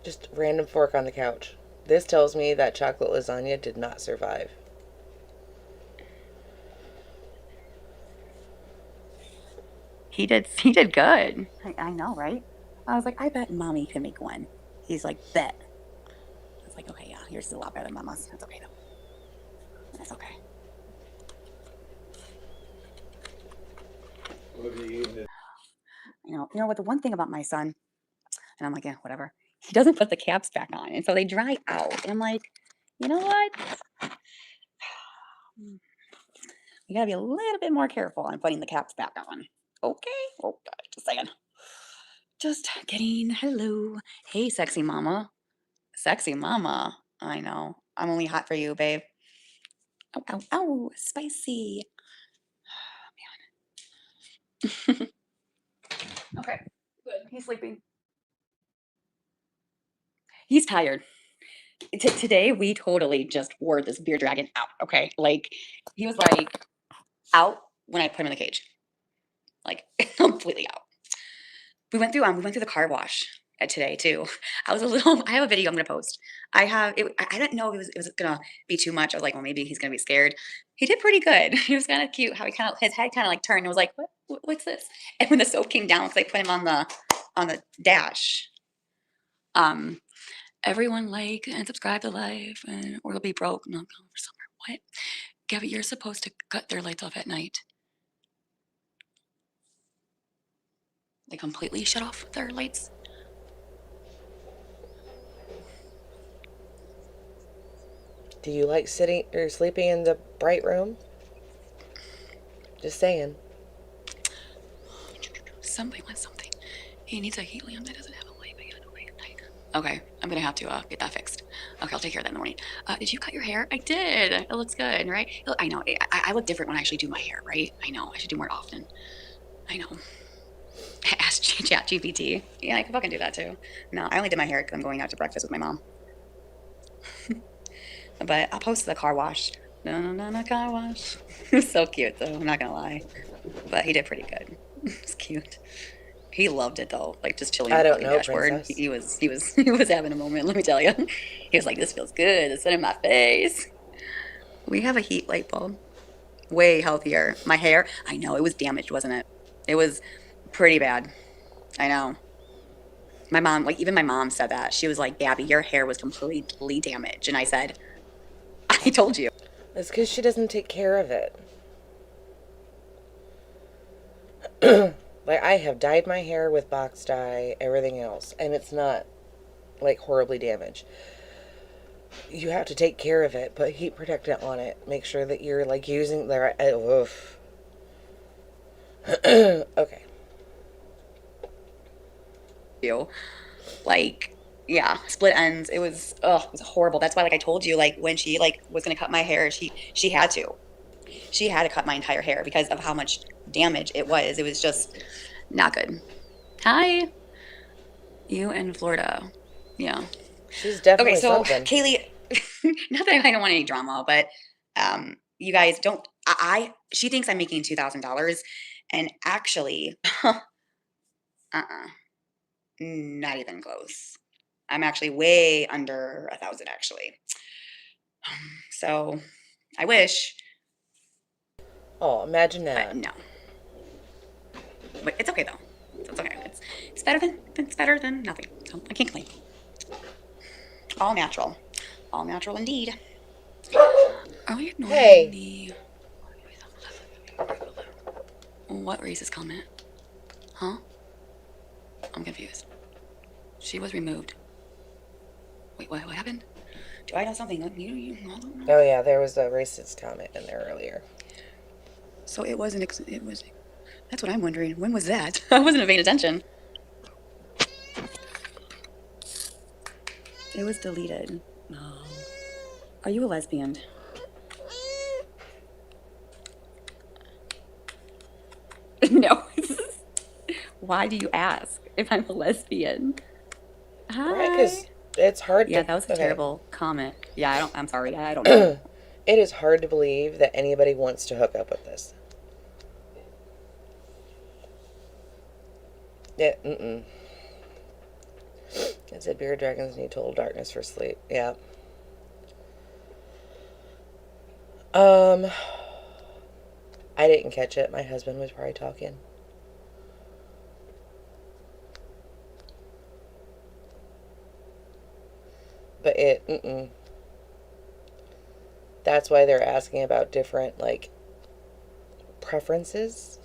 Just random fork on the couch. This tells me that chocolate lasagna did not survive. He did good. I know, right? I was like, I bet mommy can make one. He's like, bet. I was like, okay, yeah, yours is a lot better than mama's. That's okay though. That's okay. What are you eating? You know what? The one thing about my son, and I'm like, yeah, whatever. He doesn't put the caps back on, and so they dry out. And I'm like, you know what? You gotta be a little bit more careful on putting the caps back on. Okay. Oh, just saying. Just kidding. Hello. Hey, sexy mama. Sexy mama. I know. I'm only hot for you, babe. Ow, ow, ow. Spicy. Oh, man. Okay. Good. He's sleeping. He's tired. Today, we totally just wore this beer dragon out. Okay. Like, he was like out when I put him in the cage. Like, completely out. We went through the car wash today too. I have a video I'm gonna post. I didn't know if it was gonna be too much. I was like, well, maybe he's gonna be scared. He did pretty good. He was kind of cute. How his head kind of like turned and was like, what's this? And when the soap came down, because I put him on the dash. Everyone like and subscribe to live, or they'll be broke. No, go for summer. What? Gabby, you're supposed to cut their lights off at night. They completely shut off their lights. Do you like sitting or sleeping in the bright room? Just saying. Something. He needs a heat lamp that doesn't have a light, but yeah, no light at night. Okay, I'm gonna have to get that fixed. Okay, I'll take care of that in the morning. Did you cut your hair? I did. It looks good, right? I know. I look different when I actually do my hair, right? I know. I should do more often. I know. Ask ChatGPT. Yeah, I can fucking do that too. No, I only did my hair because I'm going out to breakfast with my mom. But I'll post the car wash. No, car wash. It was so cute though, I'm not gonna lie. But he did pretty good. It's cute. He loved it though, like just chilling I on the don't fucking know, dashboard. princess. He was having a moment. Let me tell you, he was like, "This feels good. It's in my face." We have a heat light bulb. Way healthier. My hair, I know it was damaged, wasn't it? It was pretty bad. I know. My mom, like even my mom said that. She was like, "Gabby, your hair was completely damaged." And I said, "I told you." It's because she doesn't take care of it. Like, I have dyed my hair with box dye, everything else, and it's not, like, horribly damaged. You have to take care of it, put heat protectant on it. Make sure that you're, like, using the right... Oof. Okay. You. Like, yeah, split ends. It was horrible. That's why, like I told you, like when she like was gonna cut my hair, she had to. She had to cut my entire hair because of how much damage it was. It was just not good. Hi. You in Florida. Yeah. She's Okay, definitely so something. Kaylee, not that I don't want any drama, but you guys don't. She thinks I'm making $2,000, and actually, not even close. I'm actually way under 1,000 actually. So I wish, Oh, imagine but that. no. But it's okay though. It's okay. It's better than nothing. So I can't complain. All natural. All natural indeed. Are we ignoring Hey. the what racist comment? Huh? I'm confused. She was removed. Wait, what happened? Do I know something? Oh, yeah, there was a racist comment in there earlier. So it wasn't. It was. That's what I'm wondering. When was that? I wasn't paying attention. It was deleted. No. Are you a lesbian? No. Why do you ask if I'm a lesbian? Hi. Right, because it's hard Yeah, to... that was a okay. terrible comment. Yeah, I'm sorry. I don't know. It is hard to believe that anybody wants to hook up with this. Yeah, It said bearded dragons need total darkness for sleep. Yeah. I didn't catch it. My husband was probably talking. But that's why they're asking about different, like, preferences.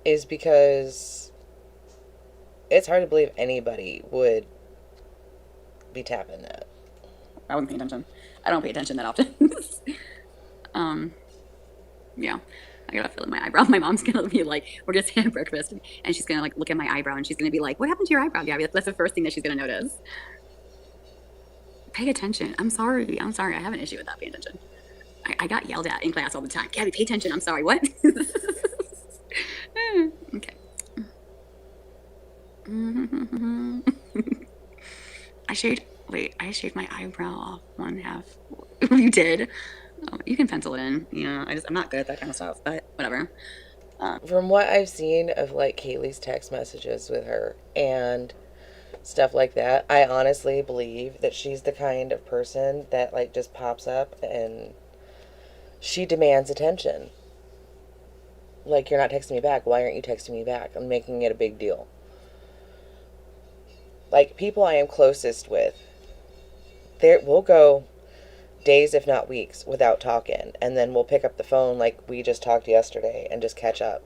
Is because it's hard to believe anybody would be tapping that. I wasn't paying attention. I don't pay attention that often. Yeah. I got a feel in my eyebrow. My mom's gonna be like, we're just having breakfast, and she's gonna like look at my eyebrow, and she's gonna be like, "What happened to your eyebrow, Gabby?" That's the first thing that she's gonna notice. Pay attention. I'm sorry. I have an issue with that. Pay attention. I got yelled at in class all the time. Gabby, pay attention. I'm sorry. What? Okay. I shaved my eyebrow off one half. You did? Oh, you can pencil it in. Yeah, I'm not good at that kind of stuff, but whatever. From what I've seen of, like, Kaylee's text messages with her and stuff like that, I honestly believe that she's the kind of person that, like, just pops up and she demands attention. Like, you're not texting me back. Why aren't you texting me back? I'm making it a big deal. Like, people I am closest with, we'll go days, if not weeks, without talking. And then we'll pick up the phone like we just talked yesterday and just catch up.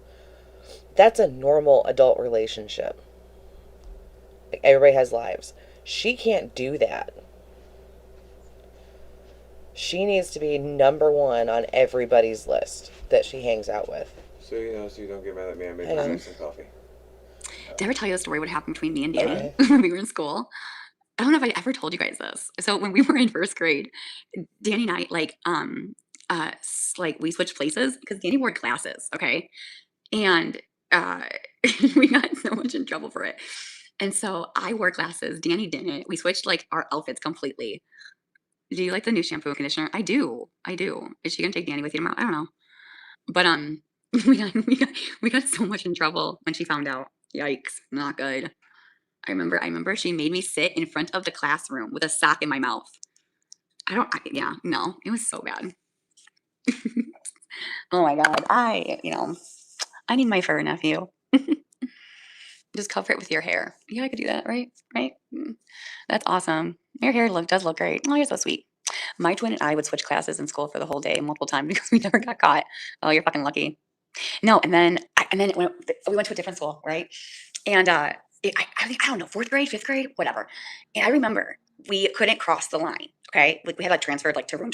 That's a normal adult relationship. Like, everybody has lives. She can't do that. She needs to be number one on everybody's list that she hangs out with. So you don't get mad at me. I made my some coffee. Did I ever tell you the story what happened between me and Dani when we were in school? I don't know if I ever told you guys this. So when we were in first grade, Dani and I like we switched places because Dani wore glasses, okay? And uh we got so much in trouble for it. And so I wore glasses, Dani didn't. We switched like our outfits completely. Do you like the new shampoo and conditioner? I do. Is she gonna take Dani with you tomorrow? I don't know. But we got so much in trouble when she found out. Yikes, not good. I remember she made me sit in front of the classroom with a sock in my mouth. Yeah, no, it was so bad. Oh my God. I need my fur nephew. Just cover it with your hair. Yeah, I could do that, right? Right? That's awesome. Your hair does look great. Oh, you're so sweet. My twin and I would switch classes in school for the whole day multiple times because we never got caught. Oh, you're fucking lucky. No, and then we went to a different school, right? And I don't know, fourth grade, fifth grade, whatever. And I remember we couldn't cross the line. Okay, like we had like transferred like to room,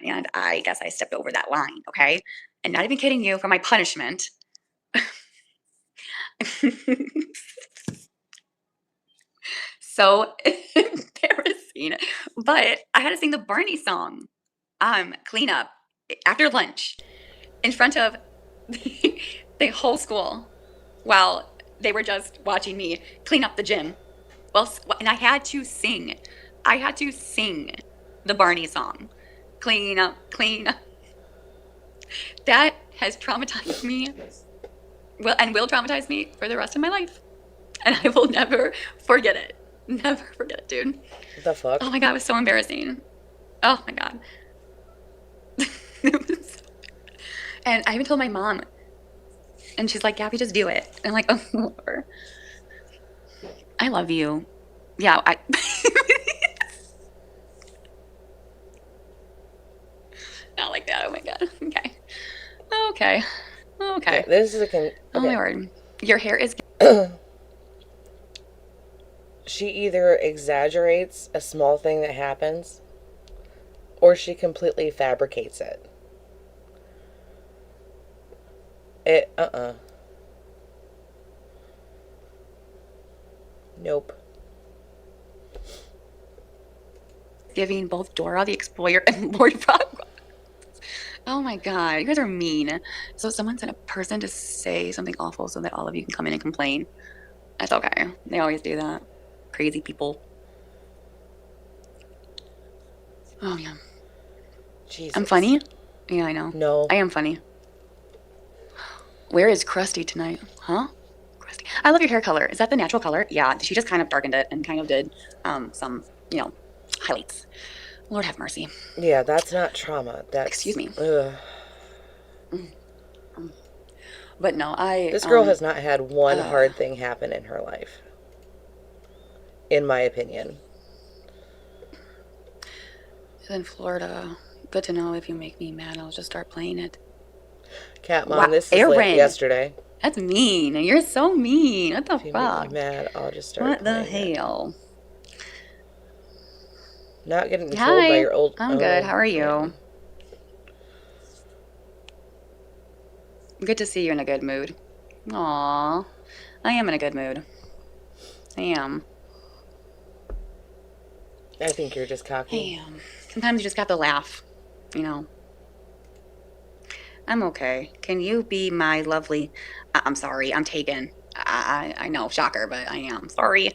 and I guess I stepped over that line. Okay, and not even kidding you, for my punishment. So embarrassing. But I had to sing the Barney song, clean up after lunch in front of the whole school while they were just watching me clean up the gym. Well, and I had to sing. The Barney song. Clean up, clean up. That has traumatized me. Will traumatize me for the rest of my life. And I will never forget it. Never forget it, dude. What the fuck? Oh my God, it was so embarrassing. Oh my God. And I even told my mom. And she's like, Gabby, just do it. And I'm like, oh, whatever. I love you. Yeah, not like that. Oh my God. Okay. This is okay. Oh my word. Your hair is... She either exaggerates a small thing that happens, or she completely fabricates it. Nope. Giving both Dora the Explorer and Lord Frog. Oh my God, you guys are mean. So someone sent a person to say something awful so that all of you can come in and complain. That's okay. They always do that. Crazy people. Oh yeah. Jesus. I'm funny? Yeah, I know. No. I am funny. Where is Krusty tonight? Huh? Krusty. I love your hair color. Is that the natural color? Yeah, she just kind of darkened it and kind of did some, highlights. Lord have mercy. Yeah, that's not trauma. That's... Excuse me. Ugh. But no, This girl has not had one hard thing happen in her life. In my opinion. In Florida. Good to know. If you make me mad, I'll just start playing it. Cat Mom, this is like yesterday. That's mean. You're so mean. What the fuck? If you make me mad, I'll just start What the playing hell? Not getting controlled by your old... I'm good. How are you? Good to see you're in a good mood. Aw. I am in a good mood. I am. I think you're just cocky. I am. Sometimes you just got to laugh. I'm okay. Can you be my lovely... I'm sorry. I'm taken. I know. Shocker, but I am. Sorry.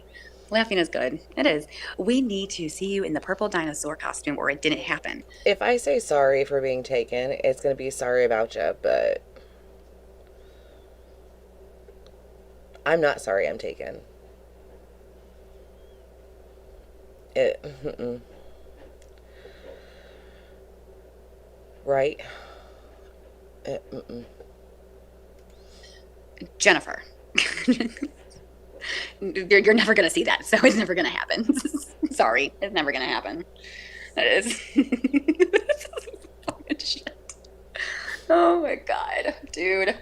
Laughing is good. It is. We need to see you in the purple dinosaur costume or it didn't happen. If I say sorry for being taken, it's going to be sorry about you, but... I'm not sorry I'm taken. Right? Jennifer. You're never going to see that, so it's never going to happen. Sorry, it's never going to happen. That is... shit. Oh my God, dude.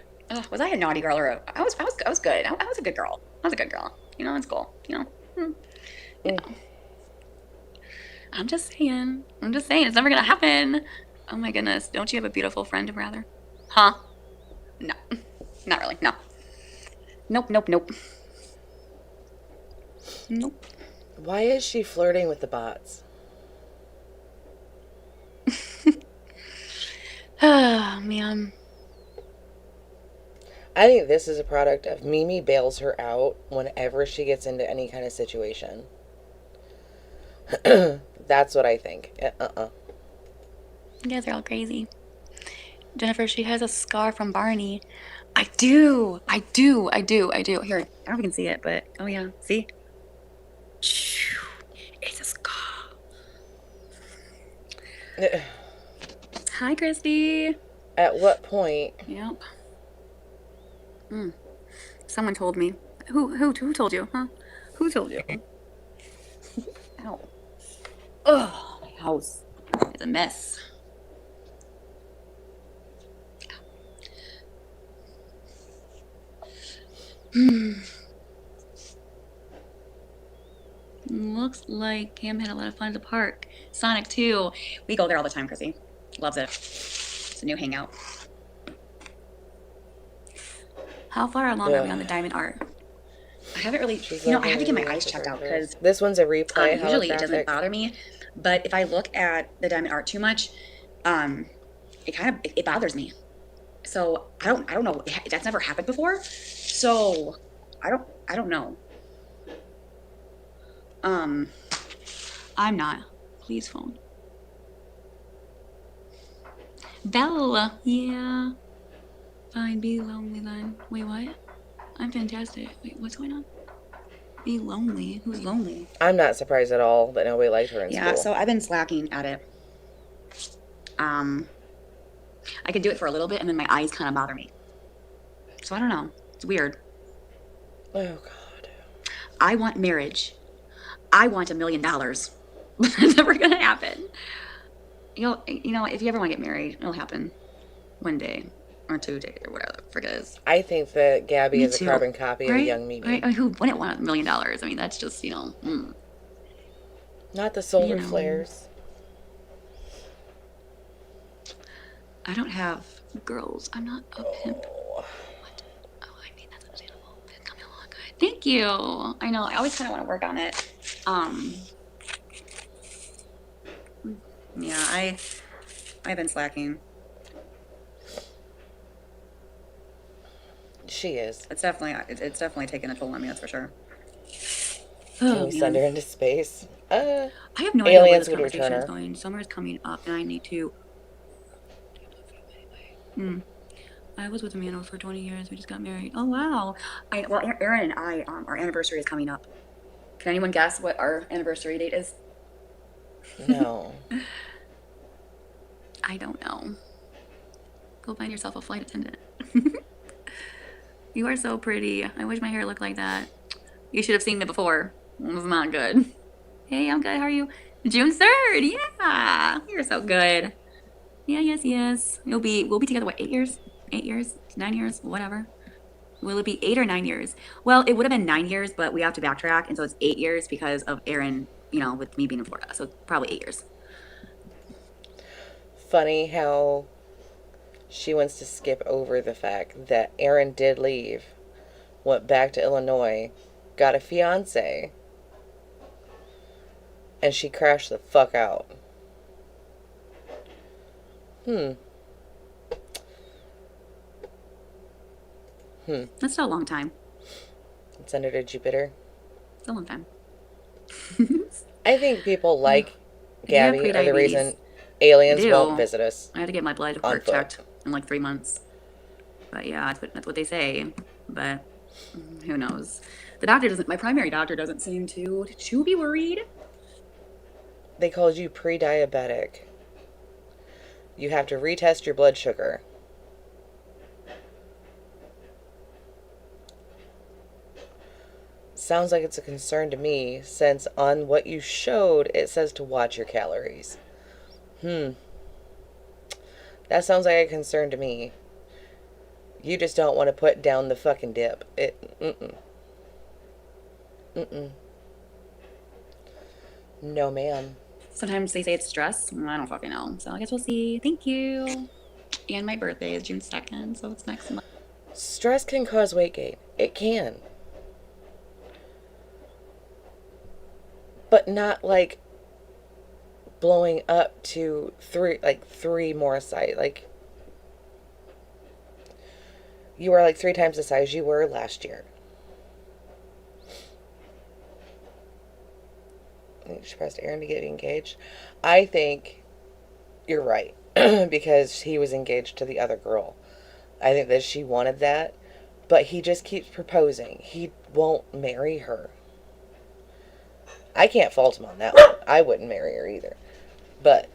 Was I a naughty girl or I was good. I was a good girl. I was a good girl. It's cool. I'm just saying. It's never gonna happen. Oh my goodness. Don't you have a beautiful friend, rather? Huh? No. Not really. No. Nope. Nope. Why is she flirting with the bots? Oh, man. I think this is a product of Mimi bails her out whenever she gets into any kind of situation. That's what I think. You guys are all crazy. Jennifer, she has a scar from Barney. I do. Here, I don't know if you can see it, but oh yeah, see? It's a scar. Hi, Christy. At what point? Yep. Someone told me. Who told you, huh? Who told you? Ow. Ugh, my house is a mess. Looks like Cam had a lot of fun at the park. Sonic 2. We go there all the time, Chrissy. Loves it. It's a new hangout. How far along are we on the diamond art? I haven't really, I have to get my eyes checked out because this one's a replay. usually it doesn't bother me, but if I look at the diamond art too much, it bothers me. So I don't know. That's never happened before. So I don't know. I'm not. Please phone. Bella. Yeah. Fine. Be lonely then. Wait, what? I'm fantastic. Wait, what's going on? Be lonely? Who's lonely? I'm not surprised at all that nobody liked her in school. Yeah, so I've been slacking at it. I can do it for a little bit and then my eyes kind of bother me. So I don't know. It's weird. Oh, God. I want marriage. I want $1 million. But it's never going to happen. If you ever want to get married, it'll happen one day or 2 days or whatever the frick it is. I think that Gabby is a carbon copy of young Mimi. Right? I mean, who wouldn't want $1 million? I mean, that's just, Not the solar flares. I don't have girls. I'm not a pimp. What? Oh, I mean, that's understandable. It's coming along good. Thank you. I know. I always kind of want to work on it. Yeah, I've been slacking. She is. It's definitely taking a toll on me. That's for sure. Can we send her into space? I have no idea where this would conversation return is her. going. Summer is coming up, and I need to. I was with Amanda for 20 years. We just got married. Oh wow! Well, Aaron and I, our anniversary is coming up. Can anyone guess what our anniversary date is? No. I don't know. Go find yourself a flight attendant. You are so pretty. I wish my hair looked like that. You should have seen me before. It was not good. Hey, I'm good. How are you? June 3rd. Yeah. You're so good. Yeah, yes. We'll be together, what, 8 years? 8 years? 9 years? Whatever. Will it be 8 or 9 years? Well, it would have been 9 years, but we have to backtrack, and so it's 8 years because of Aaron, with me being in Florida. So probably 8 years. Funny how she wants to skip over the fact that Aaron did leave, went back to Illinois, got a fiance, and she crashed the fuck out. That's still a long time. Send her to Jupiter. It's a long time. I think people like Gabby are the prediabetes. reason aliens won't visit us. I had to get my blood work checked in like 3 months. But yeah, that's what they say. But who knows? My primary doctor doesn't seem to be worried. They called you pre-diabetic. You have to retest your blood sugar. Sounds like it's a concern to me, since on what you showed, it says to watch your calories. That sounds like a concern to me. You just don't want to put down the fucking dip. No, ma'am. Sometimes they say it's stress. I don't fucking know. So I guess we'll see. Thank you. And my birthday is June 2nd, so it's next month. Stress can cause weight gain. It can. But not like blowing up to 3 more size. Like, you are like 3 times the size you were last year. I think she pressed Aaron to get engaged. I think you're right. because he was engaged to the other girl. I think that she wanted that, but he just keeps proposing. He won't marry her. I can't fault him on that one. I wouldn't marry her either. But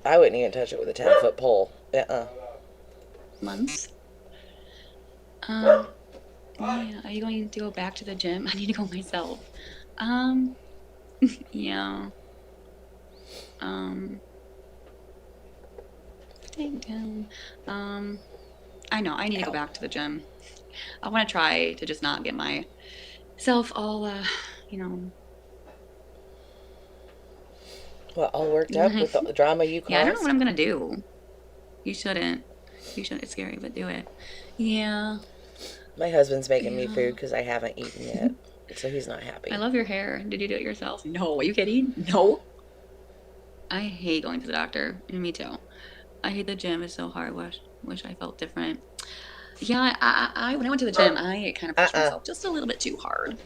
I wouldn't even touch it with a 10-foot pole. Months. Yeah, are you going to go back to the gym? I need to go myself. Yeah. Staying down. I know, I need to go back to the gym. I want to try to just not get myself all, Well, all worked up with the drama you caused? Yeah, I don't know what I'm going to do. You shouldn't. It's scary, but do it. Yeah. My husband's making me food because I haven't eaten yet. So he's not happy. I love your hair. Did you do it yourself? No. Are you kidding? No. I hate going to the doctor. Me too. I hate the gym. It's so hard. Wish I felt different. Yeah, I when I went to the gym, I kind of pushed myself just a little bit too hard.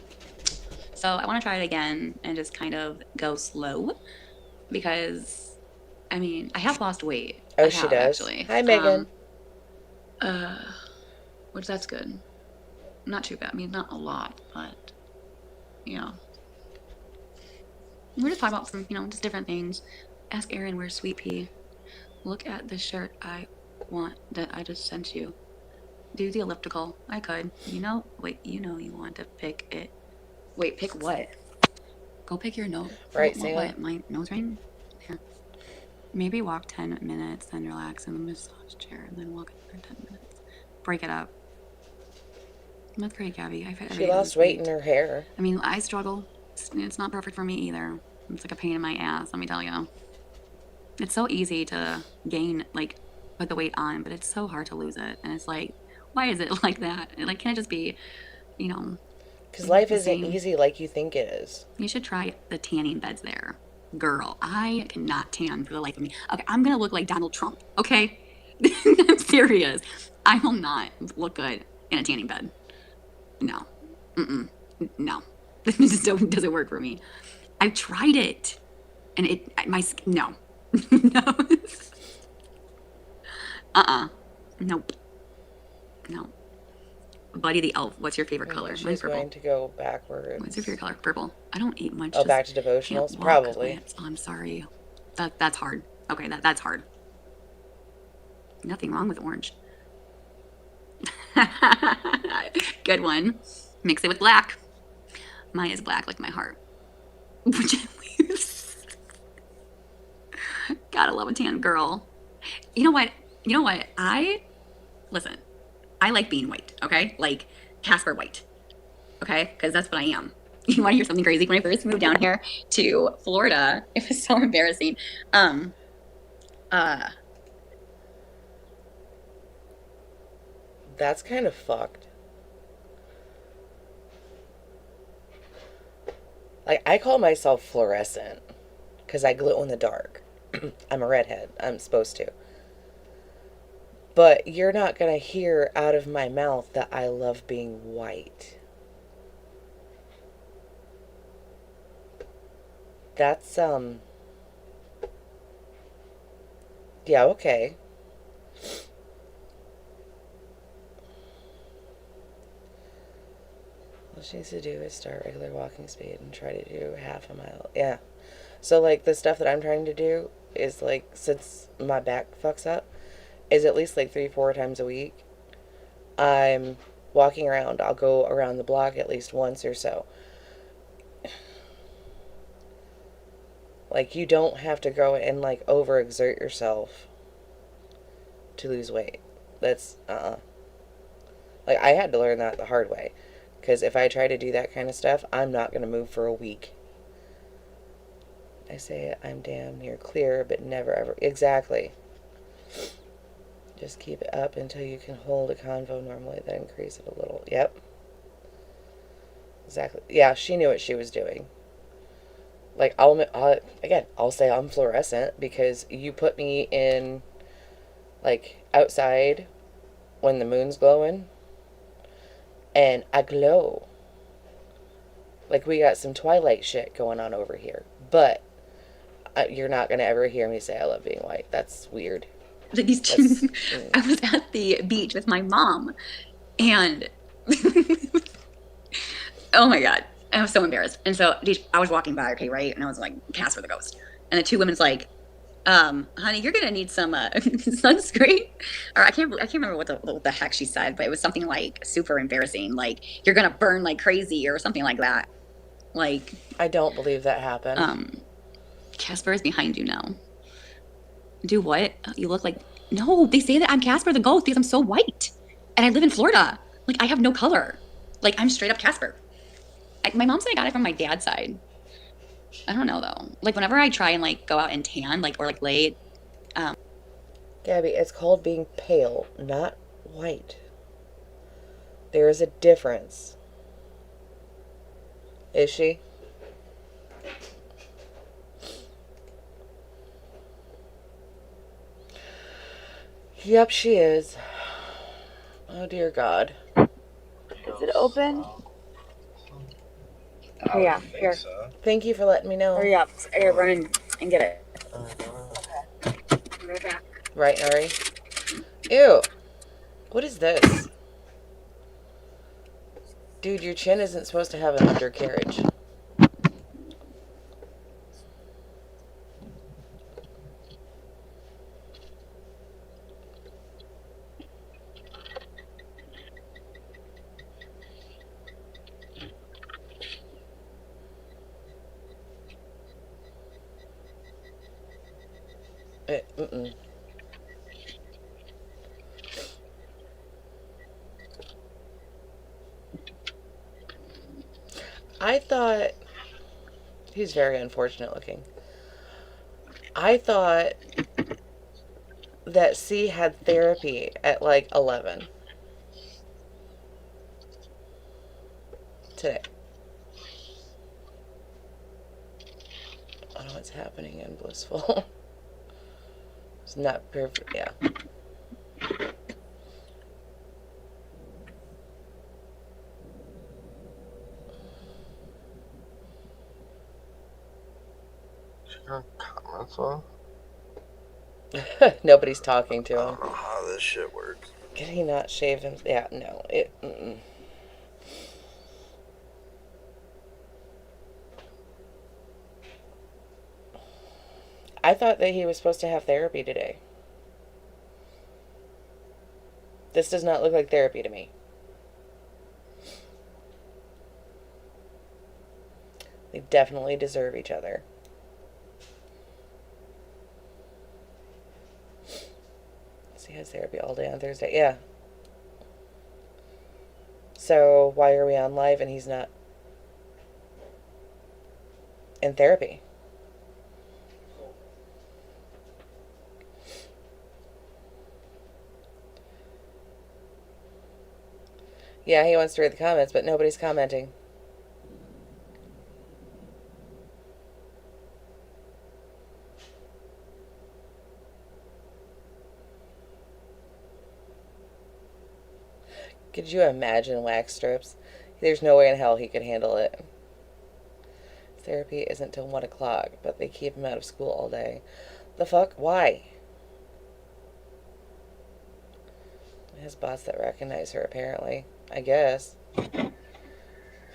So I want to try it again and just kind of go slow because, I mean, I have lost weight. Oh, she does? Actually. Hi, Megan. Which that's good. Not too bad. I mean, not a lot, but, yeah. We're just talking about some, just different things. Ask Erin where's Sweet Pea. Look at the shirt I want that I just sent you. Do the elliptical. I could. Wait, you want to pick it. Wait, pick what? Go pick your nose. Right, Sam? What? My nose ring? Here. Maybe walk 10 minutes, then relax in the massage chair, and then walk for 10 minutes. Break it up. That's great, Gabby. She lost weight in her hair. I mean, I struggle. It's not perfect for me either. It's like a pain in my ass, let me tell you. It's so easy to gain, put the weight on, but it's so hard to lose it. And it's like, why is it like that? Can it just be, Because life isn't easy like you think it is. You should try the tanning beds there. Girl, I cannot tan for the life of me. Okay, I'm going to look like Donald Trump, okay? I'm serious. I will not look good in a tanning bed. No. No. This just doesn't work for me. I've tried it. And no. No. Nope. No. Buddy the Elf, what's your favorite color? She's going to go backwards. What's your favorite color? Purple. I don't eat much. Oh, back to devotionals? Probably. I'm sorry. That's hard. Okay, that's hard. Nothing wrong with orange. Good one. Mix it with black. Mine is black like my heart. Gotta love a tan girl. You know what? Listen, I like being white, okay? Like Casper White, okay? Because that's what I am. You want to hear something crazy? When I first moved down here to Florida, it was so embarrassing. That's kind of fucked. I call myself fluorescent because I glow in the dark. I'm a redhead. I'm supposed to. But you're not going to hear out of my mouth that I love being white. That's, yeah, okay. All she needs to do is start regular walking speed and try to do half a mile. Yeah. So, the stuff that I'm trying to do is, since my back fucks up, is at least, 3-4 times a week. I'm walking around. I'll go around the block at least once or so. You don't have to go and, overexert yourself to lose weight. That's, I had to learn that the hard way. Because if I try to do that kind of stuff, I'm not going to move for a week. I say I'm damn near clear, but never ever. Exactly. Just keep it up until you can hold a convo normally, then increase it a little. Yep. Exactly. Yeah, she knew what she was doing. I'll say I'm fluorescent because you put me in, outside when the moon's glowing, and I glow. We got some Twilight shit going on over here. But You're not going to ever hear me say I love being white. That's weird. These two, I was at the beach with my mom, and oh my God, I was so embarrassed. And so I was walking by, okay, right? And I was like, Casper the ghost. And the two women's like, honey, you're gonna need some sunscreen. Or I can't remember what the heck she said, but it was something like super embarrassing, like you're gonna burn like crazy or something like that. Like, I don't believe that happened. Casper is behind you now. Do what? You look like, no, they say that I'm Casper the ghost because I'm so white. And I live in Florida. Like, I have no color. Like, I'm straight up Casper. My mom said I got it from my dad's side. I don't know, though. Like, whenever I try and, like, go out and tan, like, or, like, lay... Gabby, it's called being pale, not white. There is a difference. Is she? Yep, she is. Oh, dear God. Is it open? Oh, yeah. Here. So. Thank you for letting me know. Hurry up. I gotta run in and get it. Right back. Right, Ari? Ew. What is this? Dude, your chin isn't supposed to have an undercarriage. Mm-mm. I thought... He's very unfortunate looking. I thought that C had therapy at like 11 today. I don't know what's happening in Blissful. It's not perfect, yeah. Comments on? Nobody's talking to I him. don't know how this shit works. Can he not shave him? Yeah, no. I thought that he was supposed to have therapy today. This does not look like therapy to me. They definitely deserve each other. He has therapy all day on Thursday. Yeah. So why are we on live and he's not in therapy? Yeah, he wants to read the comments, but nobody's commenting. Could you imagine wax strips? There's no way in hell he could handle it. Therapy isn't till 1 o'clock, but they keep him out of school all day. The fuck? Why? He has bots that recognize her, apparently. I guess.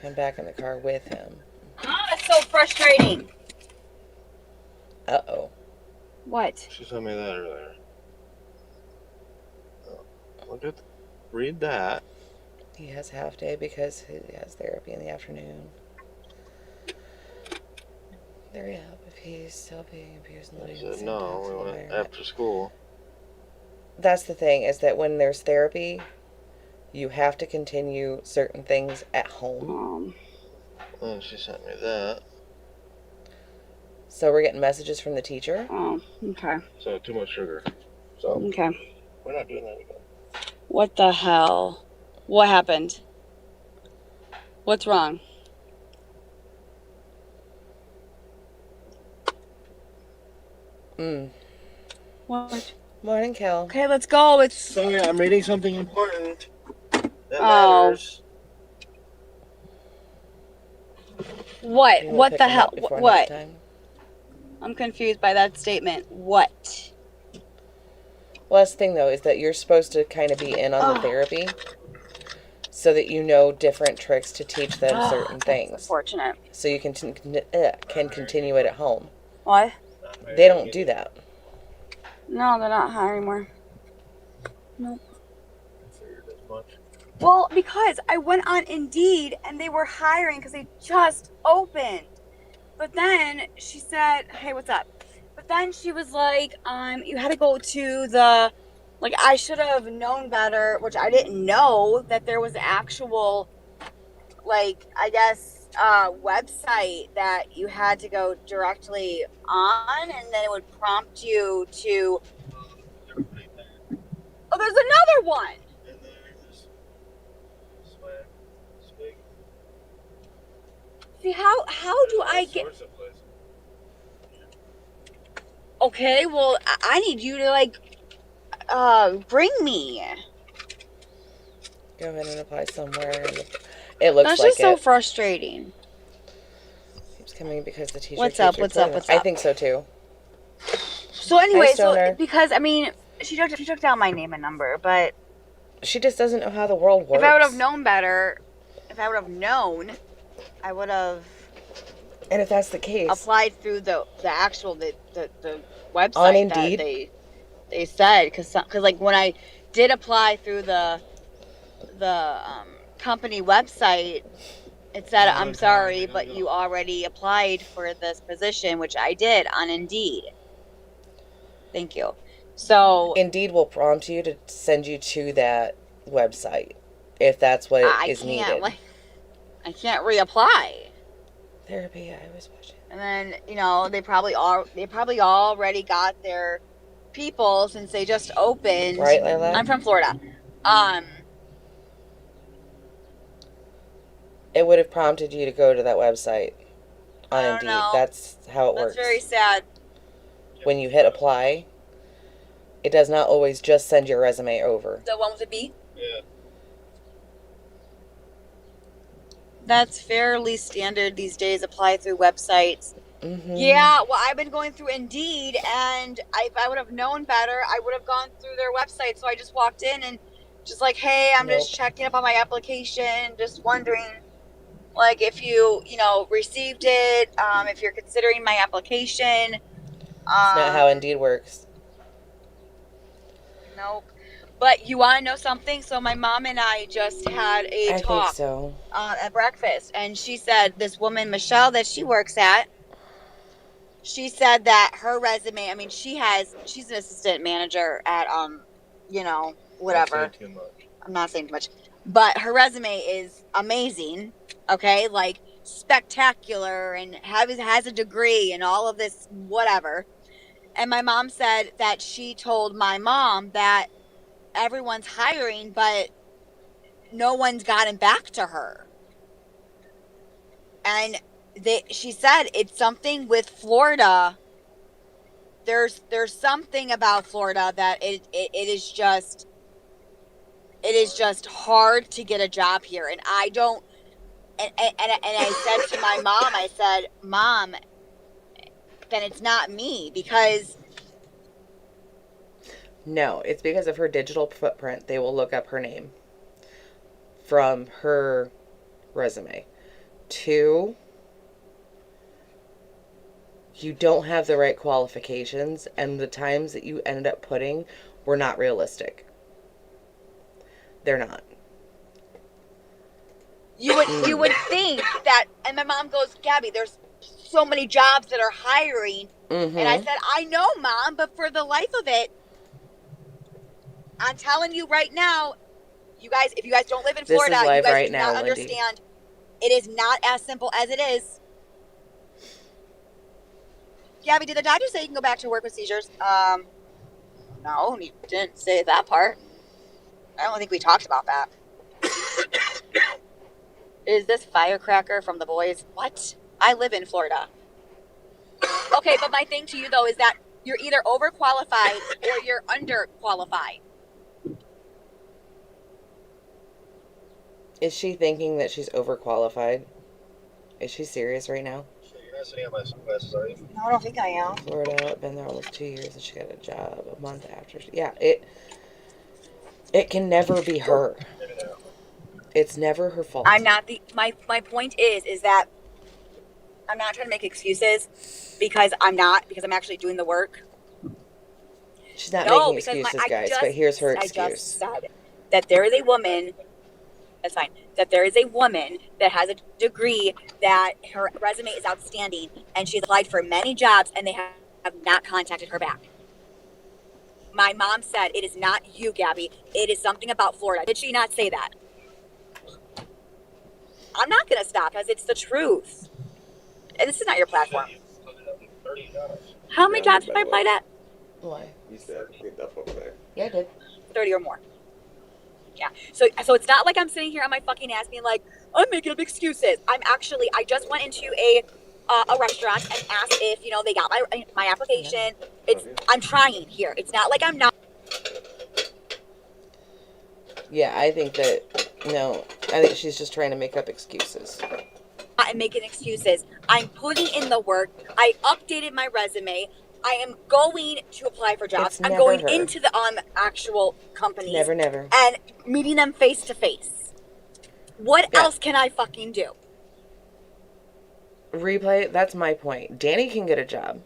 I'm back in the car with him. Oh, that's so frustrating. Uh-oh. What? She told me that earlier. Read that. He has half day because he has therapy in the afternoon. There you go. If he's still being abused and I said, no, we went after school. That's the thing, is that when there's therapy, you have to continue certain things at home. And she sent me that. So we're getting messages from the teacher? Oh, okay. So too much sugar. So Okay. we're not doing that again. What the hell? What happened? What's wrong? What? Morning, Kel. Okay, let's go. It's Sorry, I'm reading something important. That Oh. matters. what? You wanna What pick the him hell? up before What? nighttime? I'm confused by that statement. What? Well, that's the thing, though, is that you're supposed to kind of be in on the therapy so that you know different tricks to teach them certain things. That's unfortunate. So you can continue it at home. What? They don't do that. No, they're not hiring more. Nope. Well, because I went on Indeed and they were hiring because they just opened. But then she said, hey, what's up? But then she was like, you had to go to the, like, I should have known better, which I didn't know that there was actual, like, I guess, website that you had to go directly on, and then it would prompt you to, oh, there's another one. See, how do I get... Okay, well, I need you to, like, bring me. Go ahead and apply somewhere. It looks That's like just so frustrating. Keeps coming because the teacher. What's up? I think so too. So anyway, Stoner. Because I mean, she took down my name and number, but she just doesn't know how the world works. If I would have known better, I would have. And if that's the case, applied through the actual the website on Indeed. That they said because like when I did apply through the company website, it said, I'm sorry, but you already applied for this position, which I did on Indeed. Thank you. So Indeed will prompt you to send you to that website if that's what is needed. I can't reapply. Therapy, I was watching. And then, they probably already got their people since they just opened. Right, Layla? I'm from Florida. It would have prompted you to go to that website on Indeed. Know. That's how it works. That's very sad. When you hit apply, it does not always just send your resume over. The one with the B? Yeah. That's fairly standard these days. Apply through websites. Mm-hmm. Yeah, well, I've been going through Indeed, and if I would have known better, I would have gone through their website. So I just walked in and just like, hey, I'm just checking up on my application, just wondering, like, if you received it, if you're considering my application. It's not how Indeed works. Nope. But you want to know something? So my mom and I just had a talk at breakfast, and she said this woman, Michelle, that she works at, she said that her resume, I mean, she's an assistant manager at, whatever. I'm not saying too much. But her resume is amazing, okay? Like, spectacular, and has a degree and all of this, whatever. And my mom said that she told my mom that everyone's hiring, but no one's gotten back to her. And she said it's something with Florida. There's something about Florida that it is just hard to get a job here. And I don't. And I said to my mom, I said, Mom, then it's not me because. No, it's because of her digital footprint. They will look up her name from her resume. 2, you don't have the right qualifications, and the times that you ended up putting were not realistic. They're not. You would think that, and my mom goes, Gabby, there's so many jobs that are hiring. Mm-hmm. And I said, I know, Mom, but for the life of it, I'm telling you right now, you guys, if you guys don't live in Florida, you guys do not understand. It is not as simple as it is. Gabby, did the doctor say you can go back to work with seizures? No, he didn't say that part. I don't think we talked about that. Is this firecracker from The Boys? What? I live in Florida. Okay, but my thing to you, though, is that you're either overqualified or you're underqualified. Is she thinking that she's overqualified? Is she serious right now? So you're No, I don't think I am. Florida, been there almost 2 years, and she got a job a month after. Yeah, it can never be her. It's never her fault. I'm not my point is that I'm not trying to make excuses because I'm actually doing the work. She's not making excuses, guys, but here's her excuse. I just said that there is a woman, that's fine, that there is a woman that has a degree, that her resume is outstanding, and she's applied for many jobs, and they have not contacted her back. My mom said, it is not you, Gabby. It is something about Florida. Did she not say that? I'm not going to stop because it's the truth. And this is not your platform. How many jobs have I applied at? Why? You said get up over there. Yeah, I did. 30 or more. Yeah. So it's not like I'm sitting here on my fucking ass being like, I'm making up excuses. I just went into a restaurant and asked if, they got my application. I'm trying here. It's not like I'm not. Yeah, I think she's just trying to make up excuses. I'm making excuses. I'm putting in the work. I updated my resume. I am going to apply for jobs. I'm going into the actual companies. Never. And meeting them face to face. What else can I fucking do? Replay, that's my point. Dani can get a job.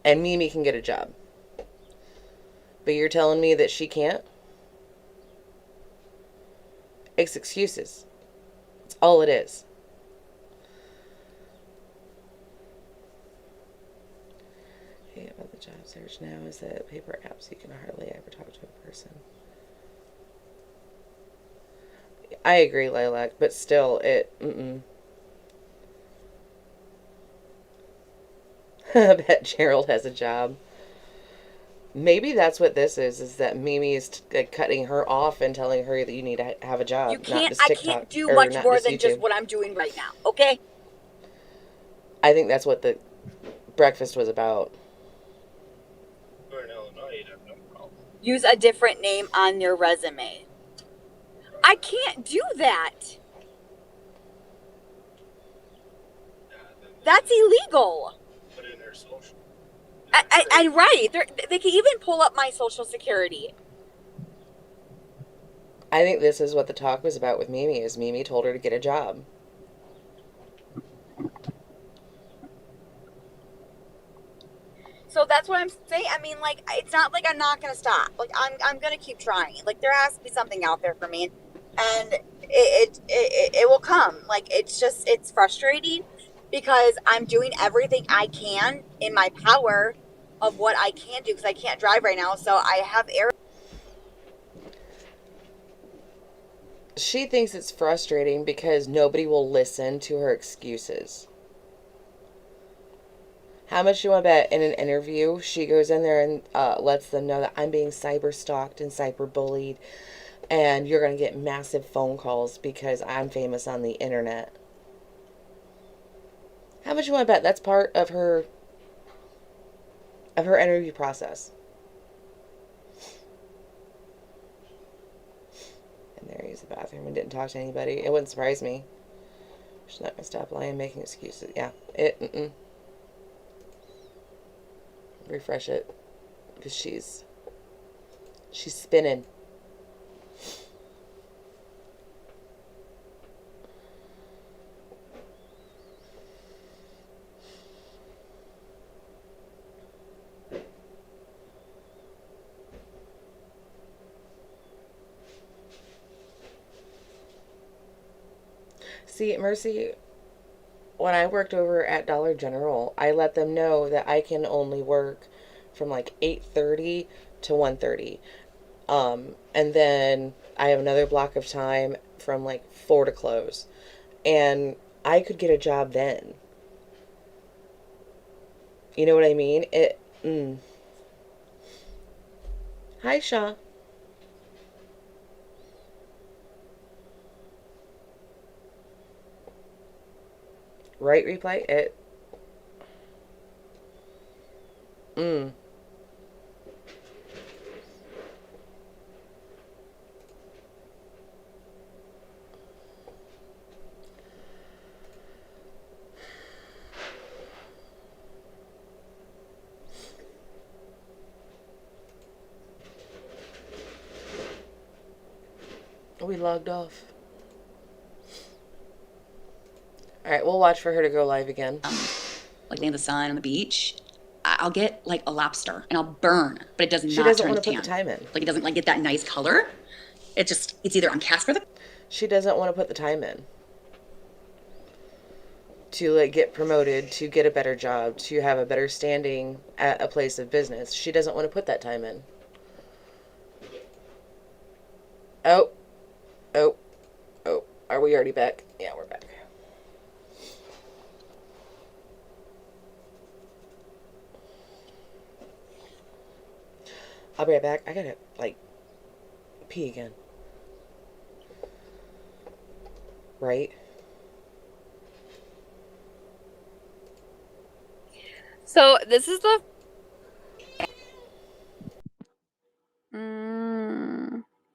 And Mimi can get a job. But you're telling me that she can't? It's excuses. That's all it is. About the job search now is that paper apps, you can hardly ever talk to a person. I agree, Lilac, but still, I bet Gerald has a job. Maybe that's what this is that Mimi is cutting her off and telling her that you need to have a job. I can't do much more than just what I'm doing right now, okay? I think that's what the breakfast was about. Use a different name on your resume. I can't do that. That's illegal. Put in her social. Right. They can even pull up my social security. I think this is what the talk was about with Mimi, is Mimi told her to get a job. So that's what I'm saying. I mean, like, it's not like I'm not going to stop. Like, I'm going to keep trying. Like, there has to be something out there for me. And it will come. Like, it's frustrating because I'm doing everything I can in my power of what I can do because I can't drive right now. So I have air. She thinks it's frustrating because nobody will listen to her excuses. How much you want to bet in an interview she goes in there and lets them know that I'm being cyber stalked and cyber bullied, and you're going to get massive phone calls because I'm famous on the internet? How much you want to bet that's part of her interview process? And there he's in the bathroom and didn't talk to anybody. It wouldn't surprise me. She's not going to stop lying and making excuses. Yeah. Refresh it. Because she's spinning. See, Mercy, when I worked over at Dollar General, I let them know that I can only work from like 8:30 to 1:30. And then I have another block of time from like 4 to close. And I could get a job then. You know what I mean? Hi, Shaw. Right, replay it. We logged off. Alright, we'll watch for her to go live again. Like in the sun on the beach, I'll get like a lobster and I'll burn, but it does not. She doesn't turn want to tan. put the time in. Like it doesn't like get that nice color. It's either on Casper. She doesn't want to put the time in to like get promoted, to get a better job, to have a better standing at a place of business. She doesn't want to put that time in. Oh. Are we already back? Yeah, we're back. I'll be right back. I gotta, like, pee again. Right? So this is the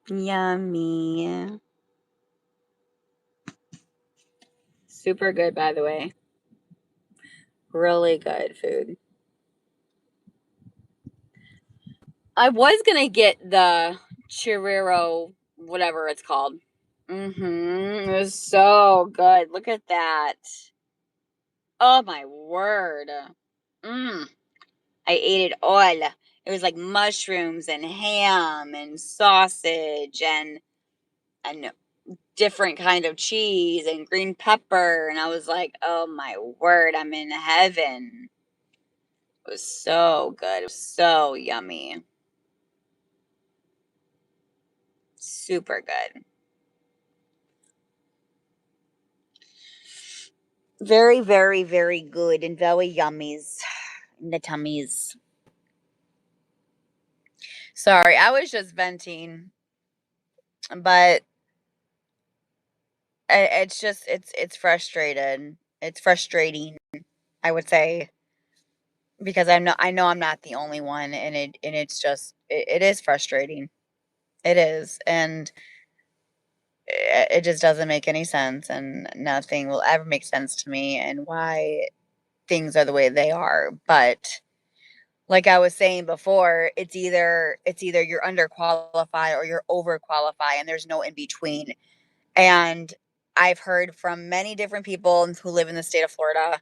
yummy. Super good, by the way. Really good food. I was gonna get the churro, whatever it's called. It was so good. Look at that. Oh my word. I ate it all. It was like mushrooms and ham and sausage and different kind of cheese and green pepper, and I was like, oh my word, I'm in heaven. It was so good. It was so yummy. Super good. Very, very, very good and very yummies in the tummies. Sorry, I was just venting, but it's frustrated. It's frustrating, I would say, because I know I'm not the only one, and it's just it is frustrating. It is, and it just doesn't make any sense, and nothing will ever make sense to me, and why things are the way they are. But like I was saying before, it's either you're underqualified or you're overqualified, and there's no in between. And I've heard from many different people who live in the state of Florida,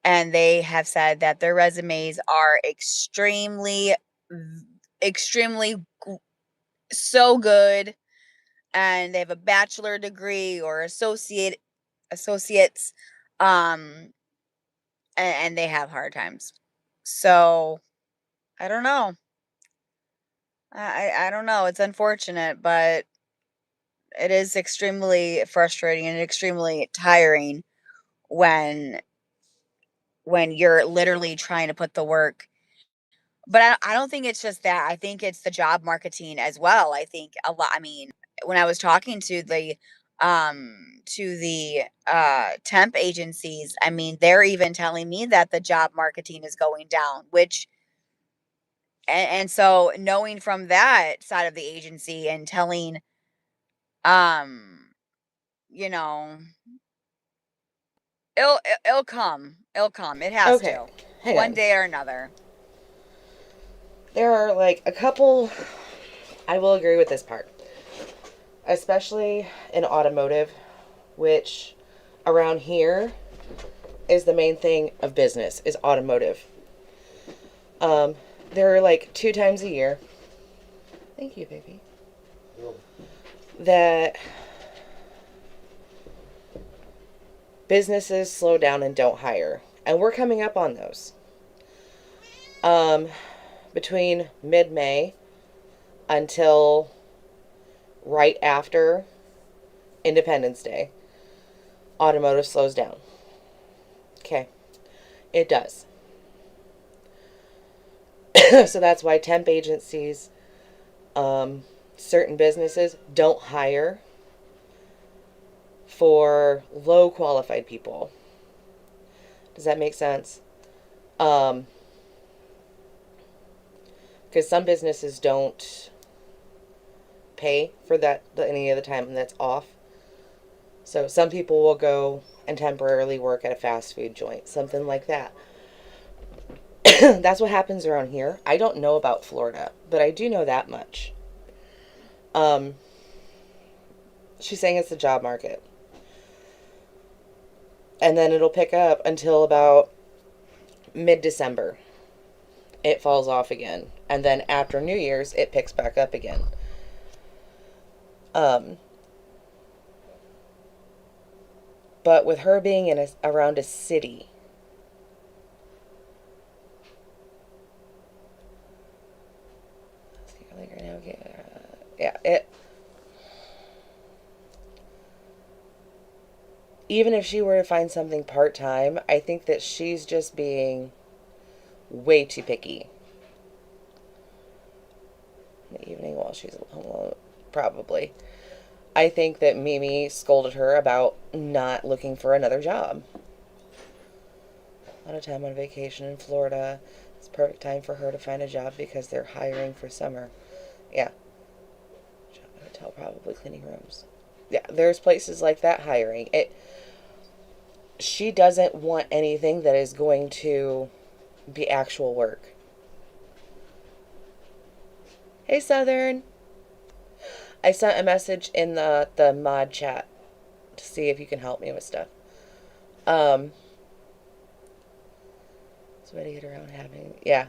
and they have said that their resumes are extremely so good, and they have a bachelor degree or associates, um, and they have hard times. So I don't know. I don't know. It's unfortunate, but it is extremely frustrating and extremely tiring when you're literally trying to put the work. But I don't think it's just that. I think it's the job marketing as well. I think a lot. I mean, when I was talking to the temp agencies, I mean, they're even telling me that the job marketing is going down, which and so knowing from that side of the agency and telling um you know, it'll come. It'll come. It has Okay, to. hang One on. day or another. There are like a couple, I will agree with this part, especially in automotive, which around here is the main thing of business, is automotive. There are like 2 times a year, thank you, baby, that businesses slow down and don't hire. And we're coming up on those. Between mid-May until right after Independence Day, automotive slows down. Okay. It does. So that's why temp agencies, certain businesses don't hire for low qualified people. Does that make sense? Because some businesses don't pay for that any of the time that's off. So some people will go and temporarily work at a fast food joint, something like that. That's what happens around here. I don't know about Florida, but I do know that much. She's saying it's the job market. And then it'll pick up until about mid-December. It falls off again. And then after New Year's, it picks back up again. But with her being around a city, even if she were to find something part-time, I think that she's just being way too picky. In the evening while she's alone, probably. I think that Mimi scolded her about not looking for another job. A lot of time on vacation in Florida. It's perfect time for her to find a job because they're hiring for summer. Yeah. Job at a hotel, probably cleaning rooms. Yeah, there's places like that hiring. She doesn't want anything that is going to be actual work. Hey, Southern. I sent a message in the mod chat to see if you can help me with stuff. So to get around having, yeah,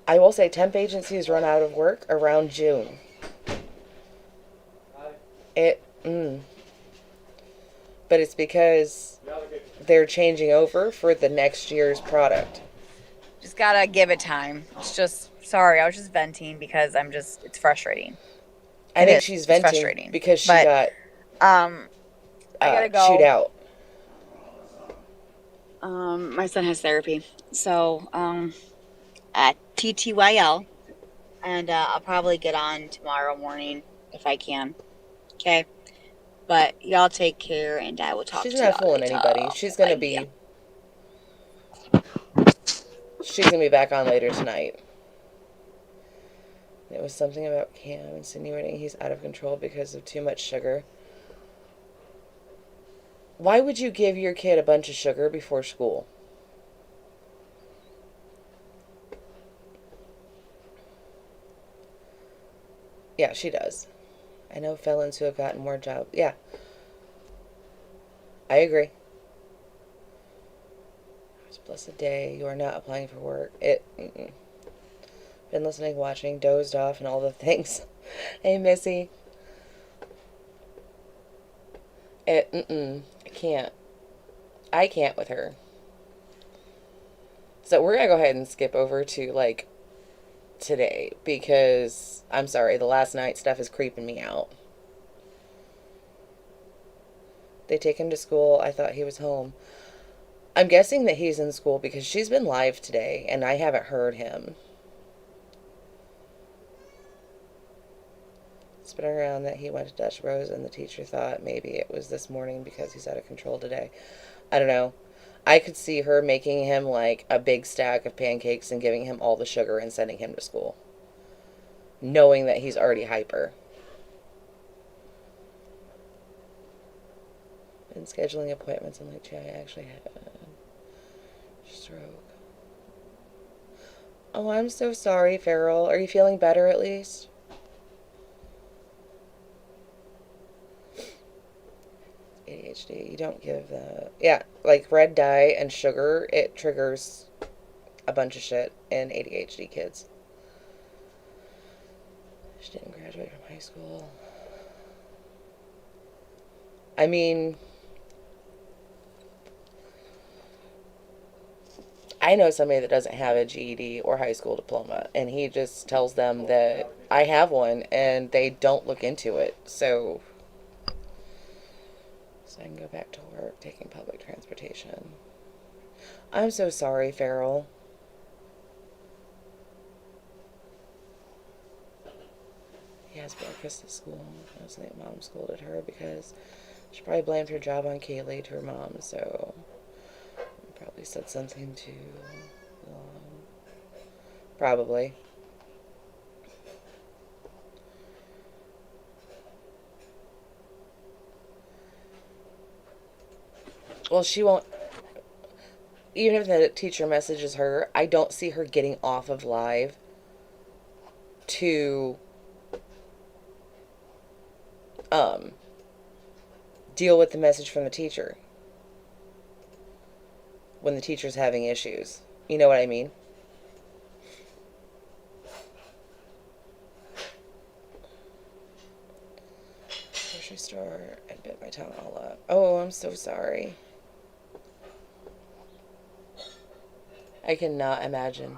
I will say temp agencies run out of work around June. But it's because they're changing over for the next year's product. Just gotta give it time. It's just, sorry, I was just venting because it's frustrating. I think she's venting because she got I gotta go. shoot out. My son has therapy, so at TTYL, and I'll probably get on tomorrow morning if I can. Okay, but y'all take care, and I will talk to you. She's not fooling anybody. She's gonna be. She's gonna be back on later tonight. It was something about Cam insinuating he's out of control because of too much sugar. Why would you give your kid a bunch of sugar before school? Yeah, she does. I know felons who have gotten more jobs. Yeah. I agree. It's a blessed day. You are not applying for work. Been listening, watching, dozed off, and all the things. Hey, Missy. I can't. I can't with her. So we're going to go ahead and skip over to, like, today. Because, I'm sorry, the last night stuff is creeping me out. They take him to school. I thought he was home. I'm guessing that he's in school because she's been live today, and I haven't heard him. It's been around that he went to Dutch Bros and the teacher thought maybe it was this morning because he's out of control today. I don't know. I could see her making him like a big stack of pancakes and giving him all the sugar and sending him to school, knowing that he's already hyper. Been scheduling appointments and like, I actually had a stroke. Oh, I'm so sorry, Farrell. Are you feeling better at least? ADHD, you don't give the... Yeah, like red dye and sugar, it triggers a bunch of shit in ADHD kids. She didn't graduate from high school. I mean... I know somebody that doesn't have a GED or high school diploma, and he just tells them that I have one, and they don't look into it, so I can go back to work taking public transportation. I'm so sorry, Farrell. He has breakfast at school. I was thinking Mom scolded her because she probably blamed her job on Kaylee to her mom, so probably said something too long. Probably. Well, she won't. Even if the teacher messages her, I don't see her getting off of live to deal with the message from the teacher when the teacher's having issues. You know what I mean? Grocery store and bit my tongue all up. Oh, I'm so sorry. I cannot imagine.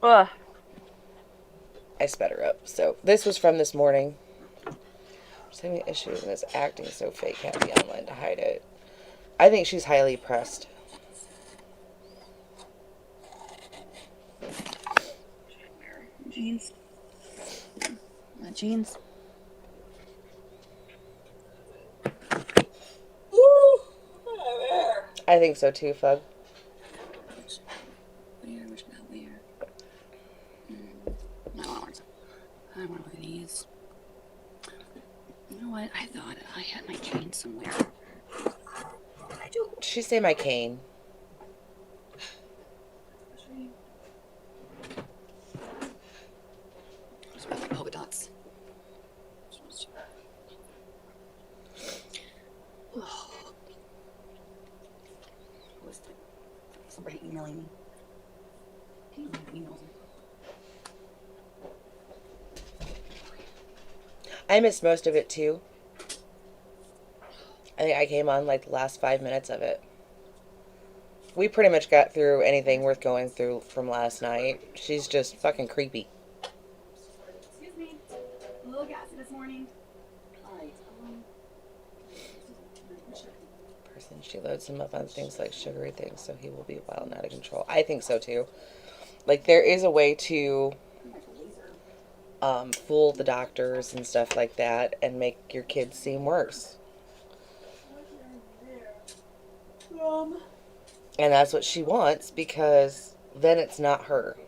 Ugh. I sped her up. So this was from this morning. She's having issues and is acting so fake happy online to hide it. I think she's highly pressed. Jeans. My jeans. I think so too, Fug. Which not wear? I want one of these. You know what? I thought I had my jeans somewhere. I do. Did she say my cane? Polka dots. Somebody emailing me. I missed most of it too. I think I came on like the last 5 minutes of it. We pretty much got through anything worth going through from last night. She's just fucking creepy. Excuse me. A little gassy this morning. Alright. Person, she loads him up on things like sugary things, so he will be wild and out of control. I think so too. Like there is a way to fool the doctors and stuff like that and make your kids seem worse. And that's what she wants, because then it's not her.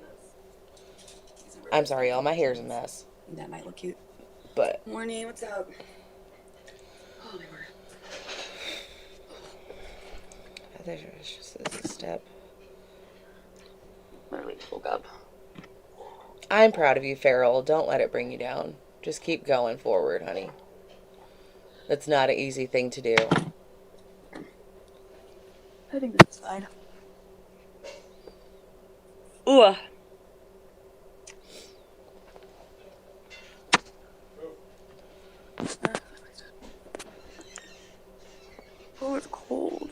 I'm sorry, y'all, my hair's a mess. That might look cute. But Morning, what's up? Oh, my word. I think it's just a step. Literally just woke up. I'm proud of you, Farrell. Don't let it bring you down. Just keep going forward, honey. That's not an easy thing to do. I think that's fine. Ooh. Oh, it's cold.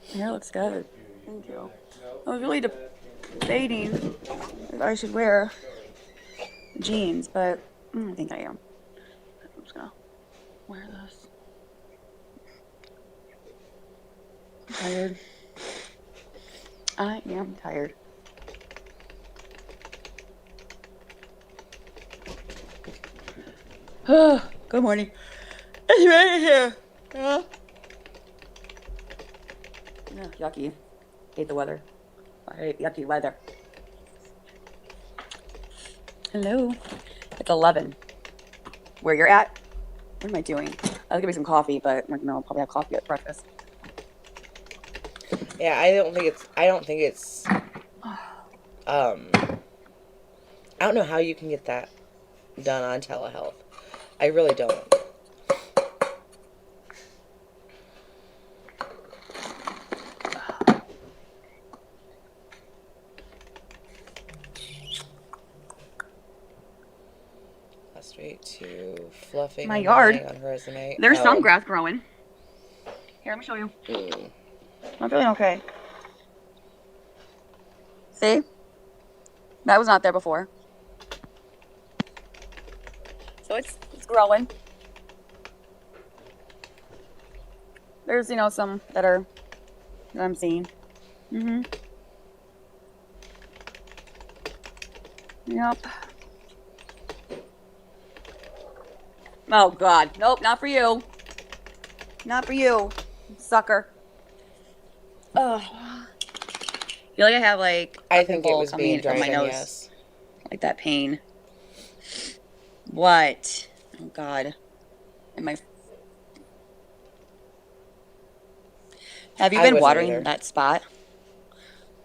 Your hair looks good. Thank you. I was really debating if I should wear jeans, but I think I am. I'm just gonna wear this. I'm tired. I am tired. Good morning. It's raining here. Yeah. Yeah, yucky. Hate the weather. I hate yucky weather. Hello. It's 11. Where you're at? What am I doing? I'll give me some coffee, but like, no, I'll probably have coffee at breakfast. Yeah, I don't think it's I don't know how you can get that done on telehealth. I really don't. Straight to fluffing My yard. on her resume. There's some grass growing. Here, let me show you. I'm feeling okay. See? That was not there before. So it's growing. There's, some that I'm seeing. Yep. Oh, God. Nope, not for you. Not for you, sucker. Ugh. I feel like I have, I think it was being on my driving, nose. yes. Like that pain. What? Oh, God. Have you been watering that spot?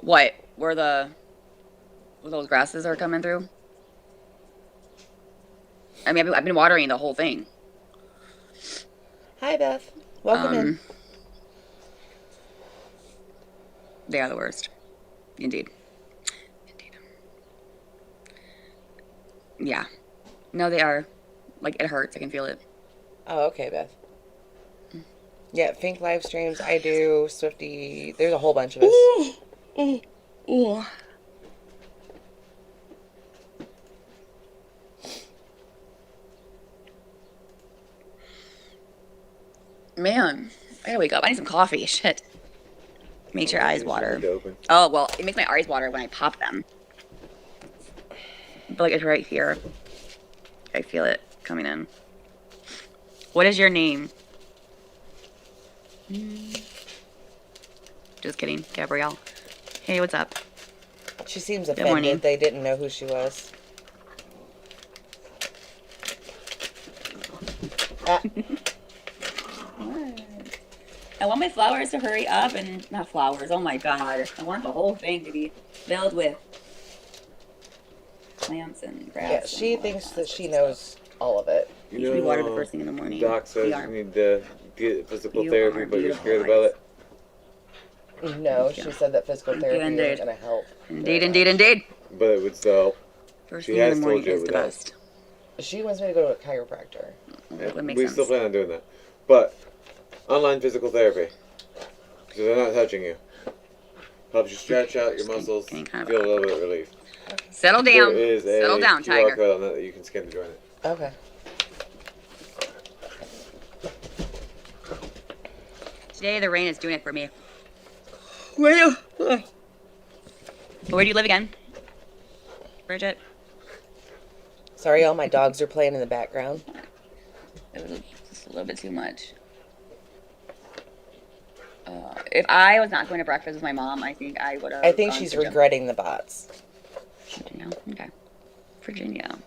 What? Where the those grasses are coming through. I mean, I've been watering the whole thing. Hi, Beth. Welcome in. They are the worst. Indeed. Yeah. No, they are. Like, it hurts. I can feel it. Oh, okay, Beth. Yeah, Fink live streams. I do. Swifty. There's a whole bunch of us. Ooh. Man, I gotta wake up. I need some coffee. Shit. Makes your eyes water. Oh, well, it makes my eyes water when I pop them. But, like, it's right here. I feel it coming in. What is your name? Just kidding. Gabrielle. Hey, what's up? She seems Good morning. offended. They didn't know who she was. I want my flowers to hurry up and not flowers. Oh my god. I want the whole thing to be filled with plants and grass. Yeah, she thinks that she knows all of it. You should be watered the first thing in the morning. Doc says You you need to get physical therapy, but you're scared beautiful. about it. No, she said that physical therapy Indeed. is going to help. Indeed. But it would still. First She thing in has the told morning you is it the would help. best. She wants me to go to a chiropractor. That would make We sense. still plan on doing that. But online physical therapy. Because they're not touching you. Helps you stretch out your muscles, getting kind of feel a little bit of relief. Settle down. There is a Settle down, QR tiger. code on that you can scan to join it. Okay. Today the rain is doing it for me. Where do you live again? Bridget? Sorry, all my dogs are playing in the background. It was just a little bit too much. If I was not going to breakfast with my mom, I think I would have. I think she's regretting the bots. Virginia. Okay. Virginia.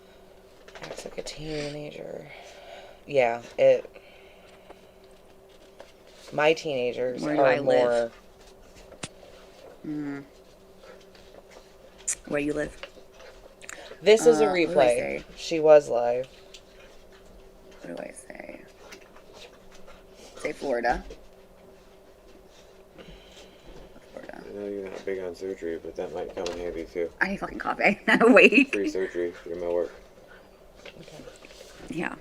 Acts like a teenager. Yeah, it. My teenagers Where do are I more. live? Where you live? This is a What do I replay. say? She was live. What do I say? Say Florida. Florida. I know you're not big on surgery, but that might come in handy too. I need fucking coffee. Wait. Free surgery for my work. Yeah,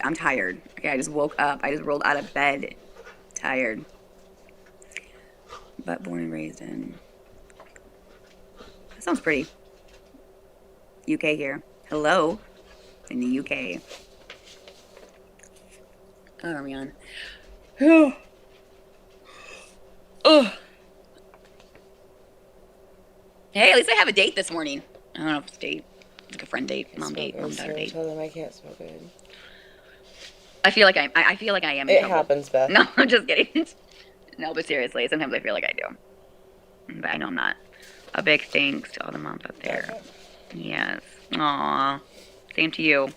I'm tired. Okay, I just woke up. I just rolled out of bed. Tired. But born and raised in. That sounds pretty. UK here. Hello. In the UK. Oh, man. Oh. Hey, at least I have a date this morning. I don't know if it's a date. Like a friend date, mom date, mom daughter date. Tell them I can't smoke good. I feel like I feel like I am in It trouble. happens, Beth. No, I'm just kidding. No, but seriously, sometimes I feel like I do. But I know I'm not. A big thanks to all the moms out there. Yes. Aw. Same to you.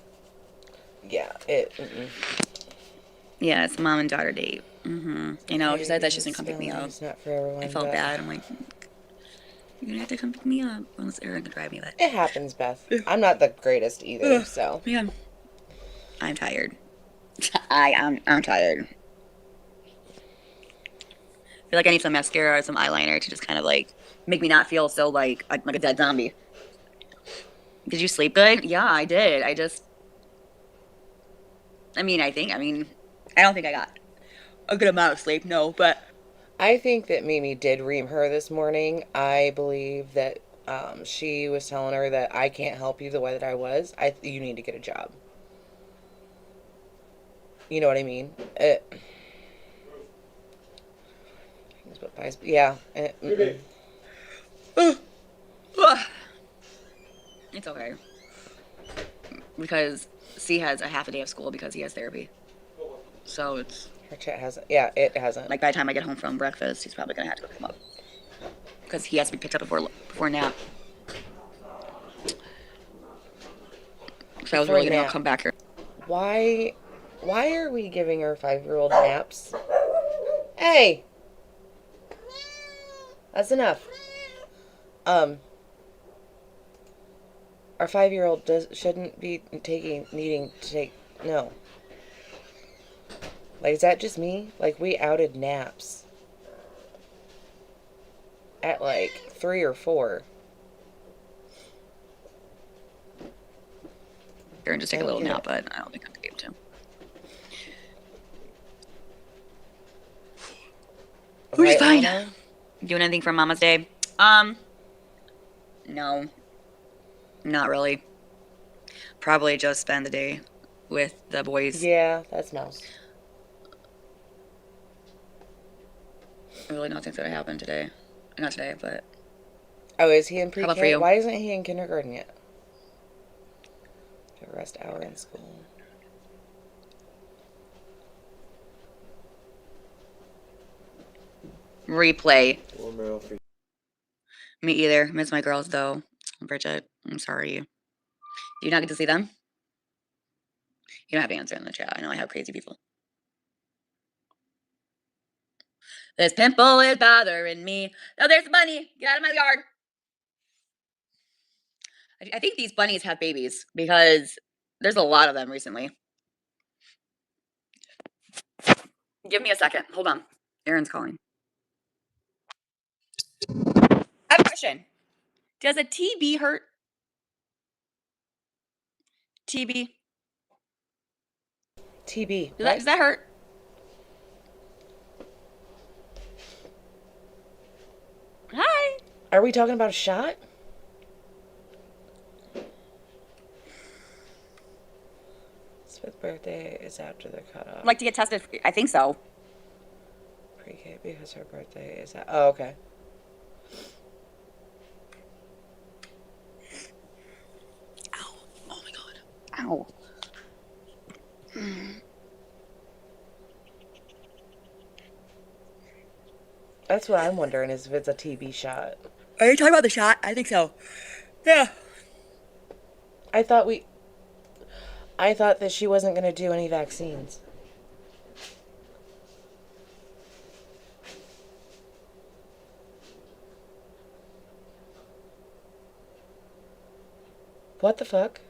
Yeah, it. Mm-mm. Yes, mom and daughter date. I know, she said that she's gonna come pick me up. It's not for everyone. I felt but bad. I'm like, you're gonna have to come pick me up. Unless Aaron can drive me, but. It happens, Beth. I'm not the greatest either, so. Yeah. I'm tired. I'm tired. I feel like I need some mascara or some eyeliner to just kind of like make me not feel so like a dead zombie. Did you sleep good? Yeah, I did. I don't think I got a good amount of sleep, no, but I think that Mimi did ream her this morning. I believe that she was telling her that I can't help you the way that I was. You need to get a job. You know what I mean? Yeah. it's okay. Because C has a half a day of school because he has therapy. So it's Her chat hasn't. Yeah, it hasn't. like by the time I get home from breakfast, he's probably gonna have to go pick him up because he has to be picked up before nap. So I was really gonna come back here. Why are we giving our 5-year-old naps? Hey! That's enough. Our 5-year-old shouldn't be needing to take, no. Like, is that just me? Like, we outed naps at like 3 or 4. And just take a little nap, but I don't think I'm gonna be able to. We're fine. Anna? Doing anything for Mama's Day? No. Not really. Probably just spend the day with the boys. Yeah, that's mouse. Really nothing's gonna happen today. Not today, but... Oh, is he in pre-K? How about for you? Why isn't he in kindergarten yet? The rest hour in school. Replay. Me either. Miss my girls, though. Bridget, I'm sorry. Do you not get to see them? You don't have to answer in the chat. I know I have crazy people. This pimple is bothering me. Oh, there's a bunny. Get out of my yard. I think these bunnies have babies because there's a lot of them recently. Give me a second. Hold on. Aaron's calling. I have a question. Does a TB hurt? TB. TB. Does that hurt? Hi. Are we talking about a shot? His 5th birthday is after the cutoff. I'd like to get tested. I think so. Pre-K because her birthday is at... Oh, okay. Ow. Oh my god. Ow. That's what I'm wondering, is if it's a TB shot. Are you talking about the shot? I think so. Yeah. I thought that she wasn't going to do any vaccines. What the fuck?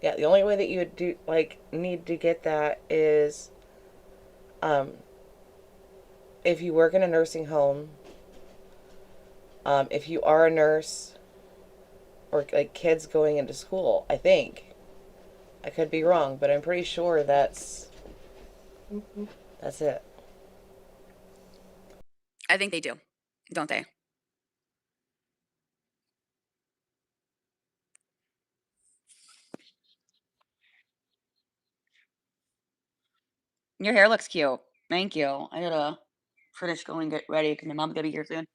Yeah, the only way that you would do, like, need to get that is, if you work in a nursing home, if you are a nurse, or, like, kids going into school, I think. I could be wrong, but I'm pretty sure that's it. I think they do. Don't they? Your hair looks cute. Thank you. I gotta finish going get ready because my mom's gonna be here soon.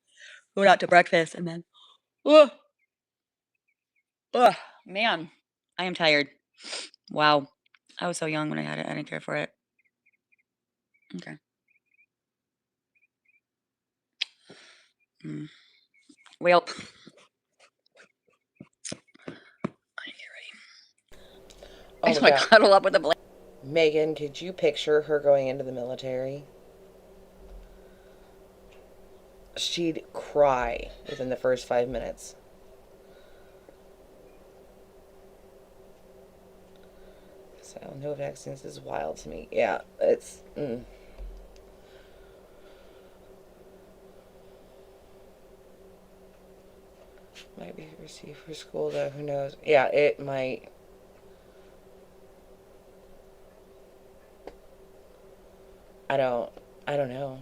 Going out to breakfast and then... Ugh. Ugh. Man, I am tired. Wow. I was so young when I had it. I didn't care for it. Okay. Well, I get ready. Oh I just want to cuddle up with the blanket. Megan, could you picture her going into the military? She'd cry within the first 5 minutes. So, no vaccines is wild to me. Yeah, it's... Might be received for school, though. Who knows? Yeah, it might... I don't know.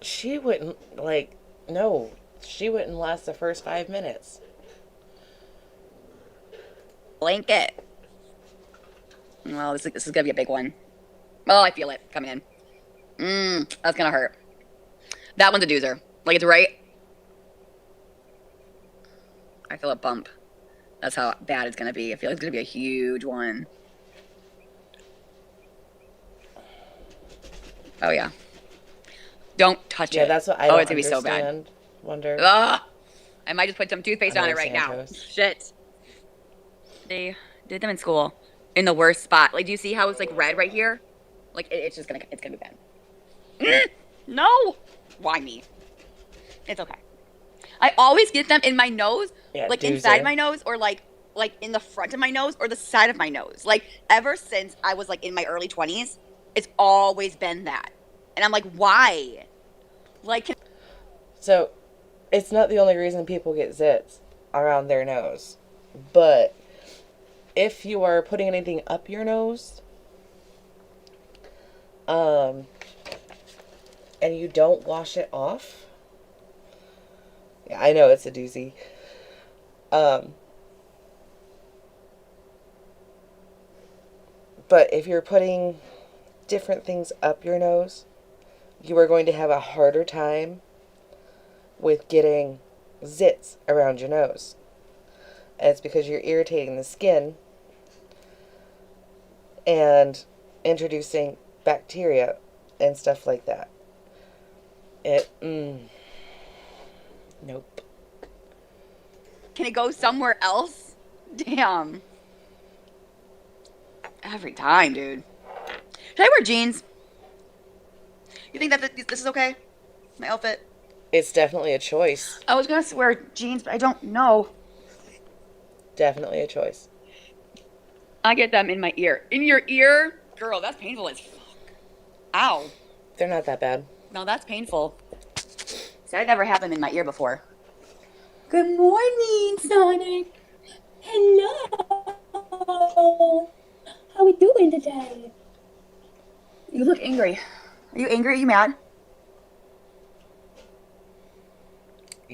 She wouldn't, like, no, she wouldn't last the first 5 minutes. Blanket. Well, this is gonna be a big one. Oh, I feel it coming in. That's gonna hurt. That one's a doozer. Like, it's right. I feel a bump. That's how bad it's gonna be. I feel like it's gonna be a huge one. Oh, yeah. Don't touch it. Yeah, that's what I don't it's going to be so bad. understand. Wonder. Ugh. I might just put some toothpaste on Another it right now. Santos. Shit. They did them in school in the worst spot. Like, do you see how it's like red right here? Like, it's gonna be bad. No. Why me? It's okay. I always get them in my nose, Yeah, like doozy. inside my nose, or like in the front of my nose, or the side of my nose. Like ever since I was like in my early 20s, it's always been that. And I'm like, why? Like, So, it's not the only reason people get zits around their nose. But if you are putting anything up your nose, and you don't wash it off, yeah, I know it's a doozy. But if you're putting different things up your nose, you are going to have a harder time with getting zits around your nose. And it's because you're irritating the skin and introducing bacteria and stuff like that. Nope. can it go somewhere else? Damn. Every time, dude. Should I wear jeans? You think that this is okay? My outfit? It's definitely a choice. I was gonna wear jeans, but I don't know. Definitely a choice. I get them in my ear. In your ear? Girl, that's painful as fuck. Ow. They're not that bad. No, that's painful. See, I've never had them in my ear before. Good morning, Sonic. Hello. How we doing today? You look angry. Are you angry? Are you mad?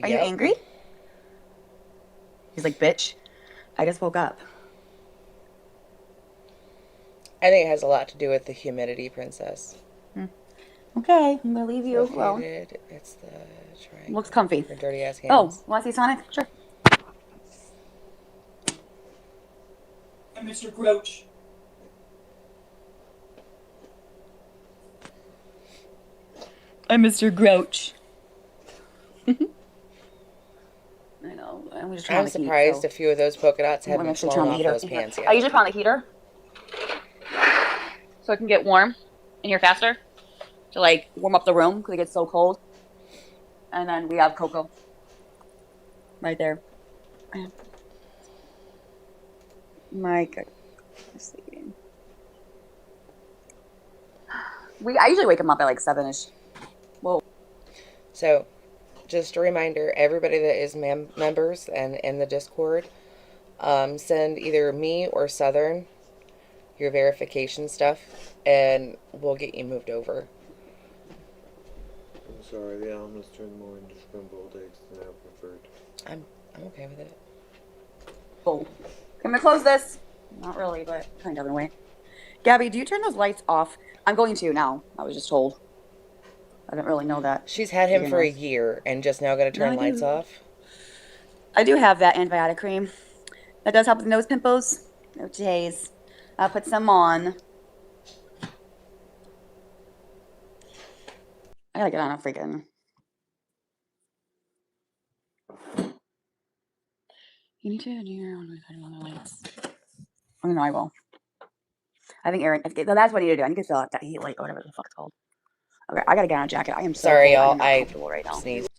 Are you angry? He's like, bitch, I just woke up. I think it has a lot to do with the humidity, princess. Okay, I'm gonna leave you alone. It's the triangle. Looks comfy. Her dirty ass hands. Oh, want to see Sonic? Sure. I'm Mr. Grouch. I'm Mr. Grouch. I know. I'm just trying I'm to surprised a few of those polka dots haven't actually fallen turn the off heater. those pants yet. I usually put on the heater so it can get warm in here faster to like warm up the room because it gets so cold. And then we have Coco right there. Mike, I'm sleeping. I usually wake him up at like 7ish. Whoa. So, just a reminder, everybody that is members and in the Discord, send either me or Southern your verification stuff, and we'll get you moved over. I'm sorry, the almonds turned more into scrambled eggs than I preferred. I'm okay with it. Oh. Can we close this? Not really, but kind of in a way. Gabby, do you turn those lights off? I'm going to now. I was just told. I didn't really know that. She's had him for a year and just now going to turn lights off. I do have that antibiotic cream. That does help with nose pimples. No days. I'll put some on. I gotta get on a freaking... You need to do your own lights. Oh, no, I will. I think Aaron... That's what I need to do. I need to fill out that heat light or whatever the fuck it's called. Okay, I gotta get on a jacket. I am so sorry, cold. y'all. I'm not comfortable right now. Sneezed.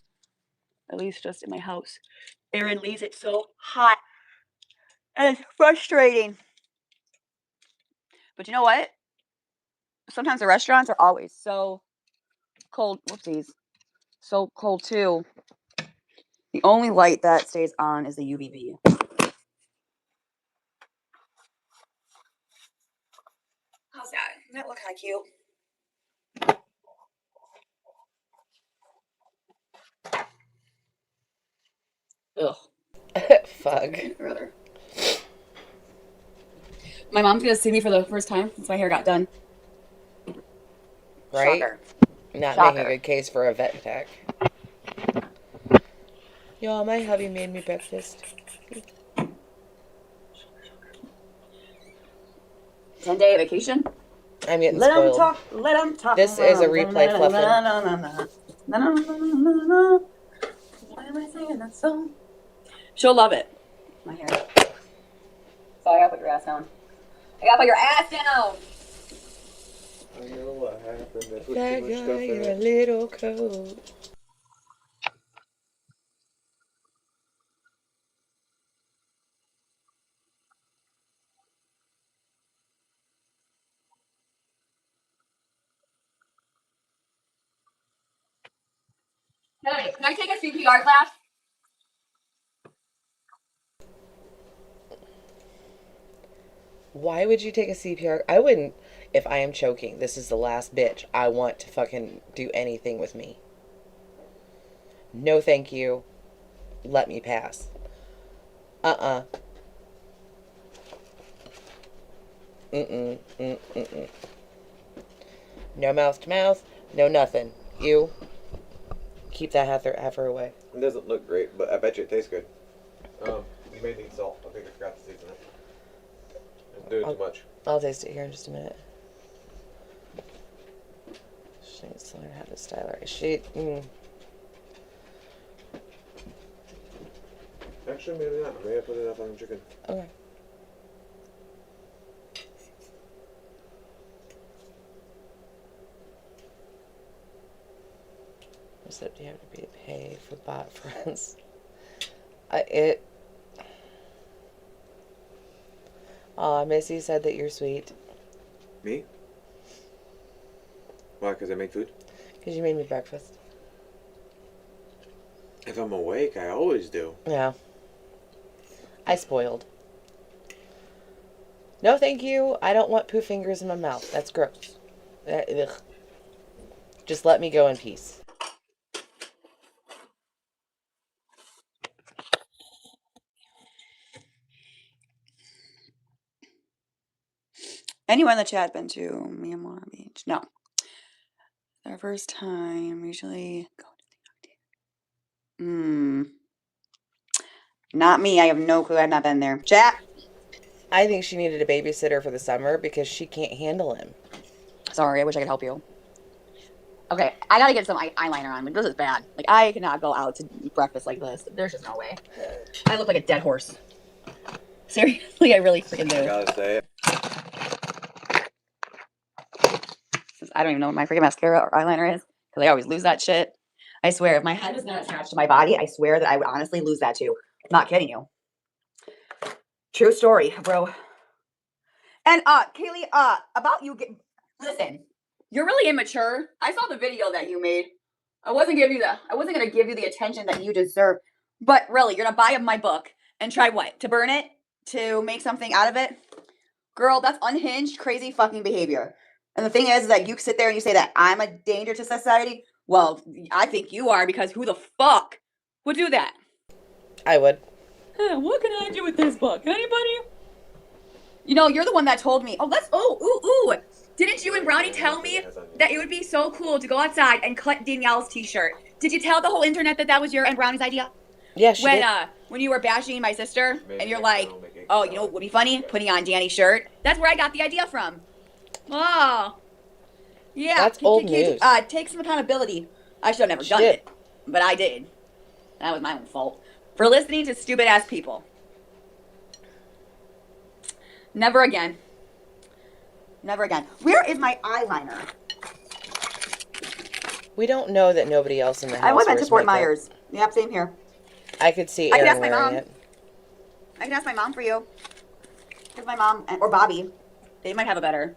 At least just in my house. Aaron leaves it so hot. And it's frustrating. But you know what? Sometimes the restaurants are always so cold. Whoopsies. So cold too. The only light that stays on is the UVB. How's that? Does that look kind of cute? Ugh. Fug. Brother. My mom's gonna see me for the first time since my hair got done. Right? Shocker. Not Shocker. making a good case for a vet tech. Y'all, my hubby made me breakfast. 10-day vacation? I'm getting Let them spoiled. talk. Let them talk. This is a replay fluffing. Why am I singing that song? She'll love it. My hair. So I gotta put your ass down. I gotta put your ass down. I know what happened. I put That too much guy, stuff in you're a it. little cold. Hey, can I take a CPR class? Why would you take a CPR? I wouldn't. If I am choking, this is the last bitch I want to fucking do anything with me. No, thank you. Let me pass. Mm-mm. Mm-mm. No mouth to mouth. No nothing. You keep that heifer away. It doesn't look great, but I bet you it tastes good. You may need salt. I think I forgot to season it. I'm doing too much. I'll taste it here in just a minute. She needs to learn how to style her. Actually, maybe not. Maybe I put enough on the chicken. Okay. Except you have to be paid for bot friends. Aw, Missy said that you're sweet. Me? Why? Because I made food? Because you made me breakfast. If I'm awake, I always do. Yeah. I spoiled. No, thank you. I don't want poo fingers in my mouth. That's gross. Ugh. Just let me go in peace. Anyone in the chat been to Myanmar Beach? No. Their first time, usually go to the Not me. I have no clue. I've not been there. Chat. I think she needed a babysitter for the summer because she can't handle him. Sorry, I wish I could help you. Okay, I gotta get some eyeliner on. Like, this is bad. Like, I cannot go out to breakfast like this. There's just no way. I look like a dead horse. Seriously, I really freaking do. I gotta say it. I don't even know what my freaking mascara or eyeliner is because I always lose that shit. I swear, if my head was not attached to my body, I swear that I would honestly lose that too. I'm not kidding you. True story, bro. And Kaylee, about you listen, you're really immature. I saw the video that you made. I wasn't gonna give you the attention that you deserve. But really, you're gonna buy my book and try what? To burn it? To make something out of it? Girl, that's unhinged, crazy fucking behavior. And the thing is that you sit there and you say that I'm a danger to society. Well, I think you are, because who the fuck would do that? I would. What can I do with this book? Anybody? You know, you're the one that told me. Ooh. Didn't you and Brownie tell me that it would be so cool to go outside and cut Danielle's t-shirt? Did you tell the whole internet that that was your and Brownie's idea? Yeah, she did. When you were bashing my sister, and you're like, oh, you know what would be funny? Putting on Danny's shirt. That's where I got the idea from. Oh. Yeah. That's old news. Take some accountability. I should have never done it. But I did. That was my own fault. For listening to stupid-ass people. Never again. Never again. Where is my eyeliner? We don't know that nobody else in the house I went to wears Fort makeup. Myers. Yep, same here. I could see I Aaron can ask my wearing mom. it. I can ask my mom for you. Because my mom, or Bobby, they might have a better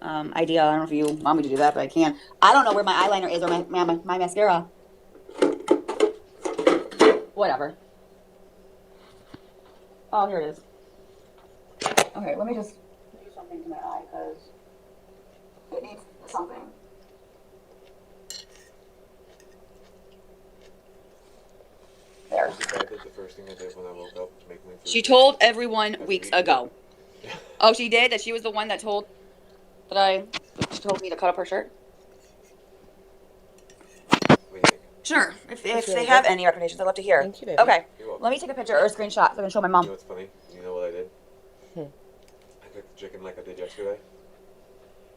idea. I don't know if you want me to do that, but I can. I don't know where my eyeliner is or my mascara. Whatever. Oh, here it is. Okay, let me just do something to my eye because it needs something. There. The first thing I did when I woke up was make my food. She told everyone weeks ago. Oh, she did? That she was the one that told she told me to cut up her shirt? What do you think? Sure. If really they good. have any recommendations, I'd love to hear. Thank you, baby. Okay. You're welcome. Let me take a picture or a screenshot so I can show my mom. You know what's funny? You know what I did? I cooked the chicken like I did yesterday.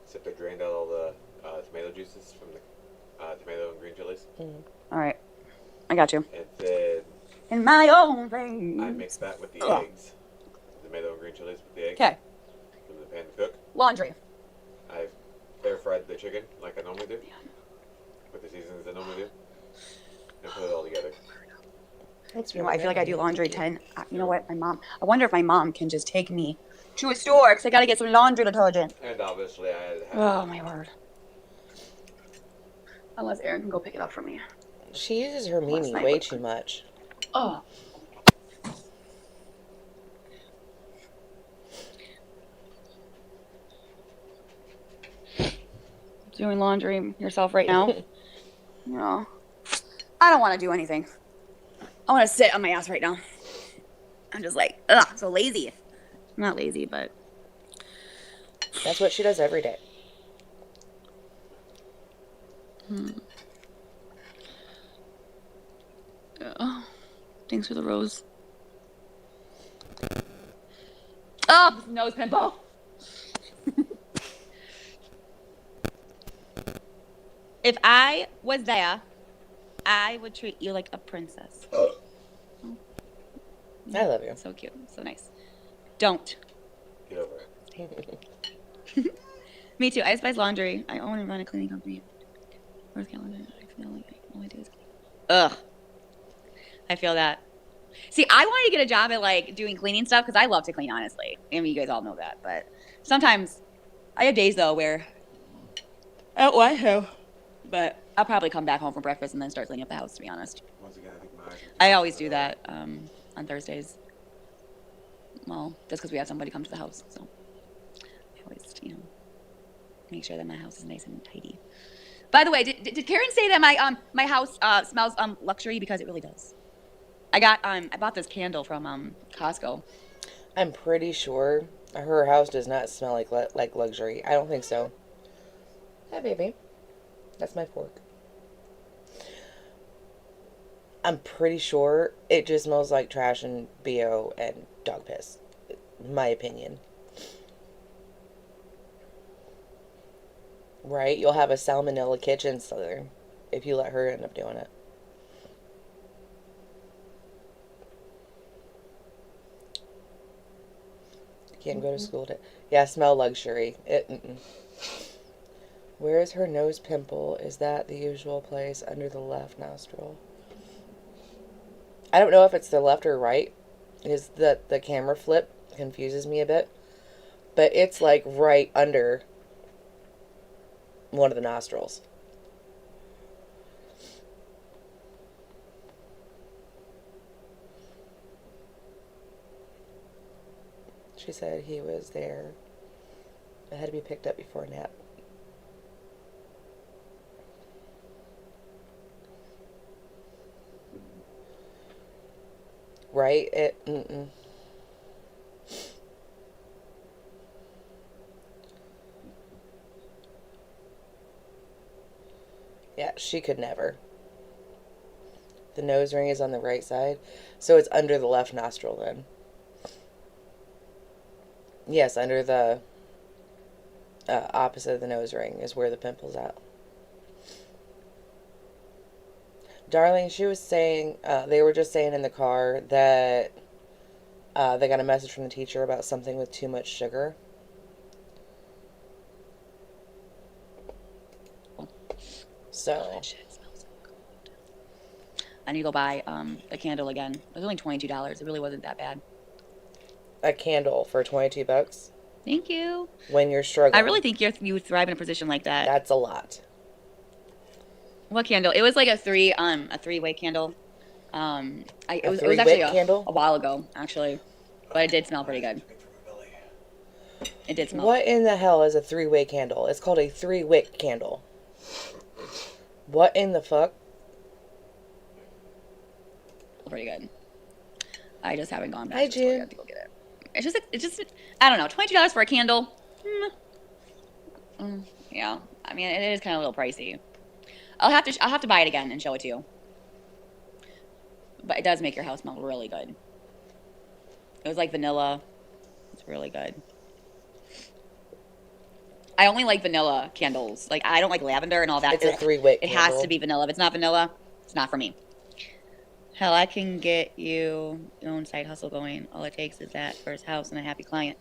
except I drained out all the tomato juices from the tomato and green chilies. All right. I got you. And then In my own vein. I mixed that with the eggs. Tomato and green chilies with the eggs. Okay. Put in the pan to cook. Laundry. I air fried the chicken like I normally do. With the seasonings I normally do. And put it all together. You know, I feel like I do laundry 10. You know what? I wonder if my mom can just take me to a store because I got to get some laundry detergent. And obviously I had Oh, my word. Unless Erin can go pick it up for me. She uses her meanie way too much. Oh. Doing laundry yourself right now? No. I don't want to do anything. I want to sit on my ass right now. I'm just like, ugh, so lazy. I'm not lazy, but... That's what she does every day. Oh, thanks for the rose. Oh, nose pimple. If I was there, I would treat you like a princess. I love you. So cute. So nice. Don't. get over it. Me too. I despise laundry. I own and run a cleaning company. Where's calendar? I feel like all I do is clean. Ugh. I feel that. See, I wanted to get a job at like doing cleaning stuff because I love to clean, honestly. I mean, you guys all know that. But sometimes I have days though where I don't want to. But I'll probably come back home for breakfast and then start cleaning up the house, to be honest. Once again, I think my eyes I always do that on Thursdays. Well, just because we have somebody come to the house, so I always, make sure that my house is nice and tidy. By the way, did Karen say that my house smells luxury? Because it really does. I bought this candle from Costco. I'm pretty sure her house does not smell like luxury. I don't think so. Hi, baby. That's my fork. I'm pretty sure it just smells like trash and BO and dog piss. My opinion. Right? You'll have a salmonella kitchen cellar if you let her end up doing it. Can't go to school to... Yeah, smell luxury. Where is her nose pimple? Is that the usual place? Under the left nostril. I don't know if it's the left or right. Is that the camera flip confuses me a bit. But it's like right under one of the nostrils. She said he was there. It had to be picked up before a nap. Right? Yeah, she could never. The nose ring is on the right side, so it's under the left nostril then. Yes, under the opposite of the nose ring is where the pimple's at. Darling, she was saying, they were just saying in the car that they got a message from the teacher about something with too much sugar. So. That shit smells so good. I need to go buy a candle again. It was only $22. It really wasn't that bad. A candle for $22? Thank you. When you're struggling. I really think you would thrive in a position like that. That's a lot. What candle? It was like a three-way candle. It was actually candle? a while ago, actually, but it did smell pretty good. It did smell. What in the hell is a three-way candle? It's called a three-wick candle. What in the fuck? Pretty good. I just haven't gone back. Hi, to the store yet to go get it. It's just, I don't know, $22 for a candle. Yeah, I mean, it is kind of a little pricey. I'll have to buy it again and show it to you. But it does make your house smell really good. It was like vanilla. It's really good. I only like vanilla candles. Like, I don't like lavender and all that. It's a 3-wick It has to be vanilla. If it's not vanilla, it's not for me. Hell, I can get you your own side hustle going. All it takes is that first house and a happy client.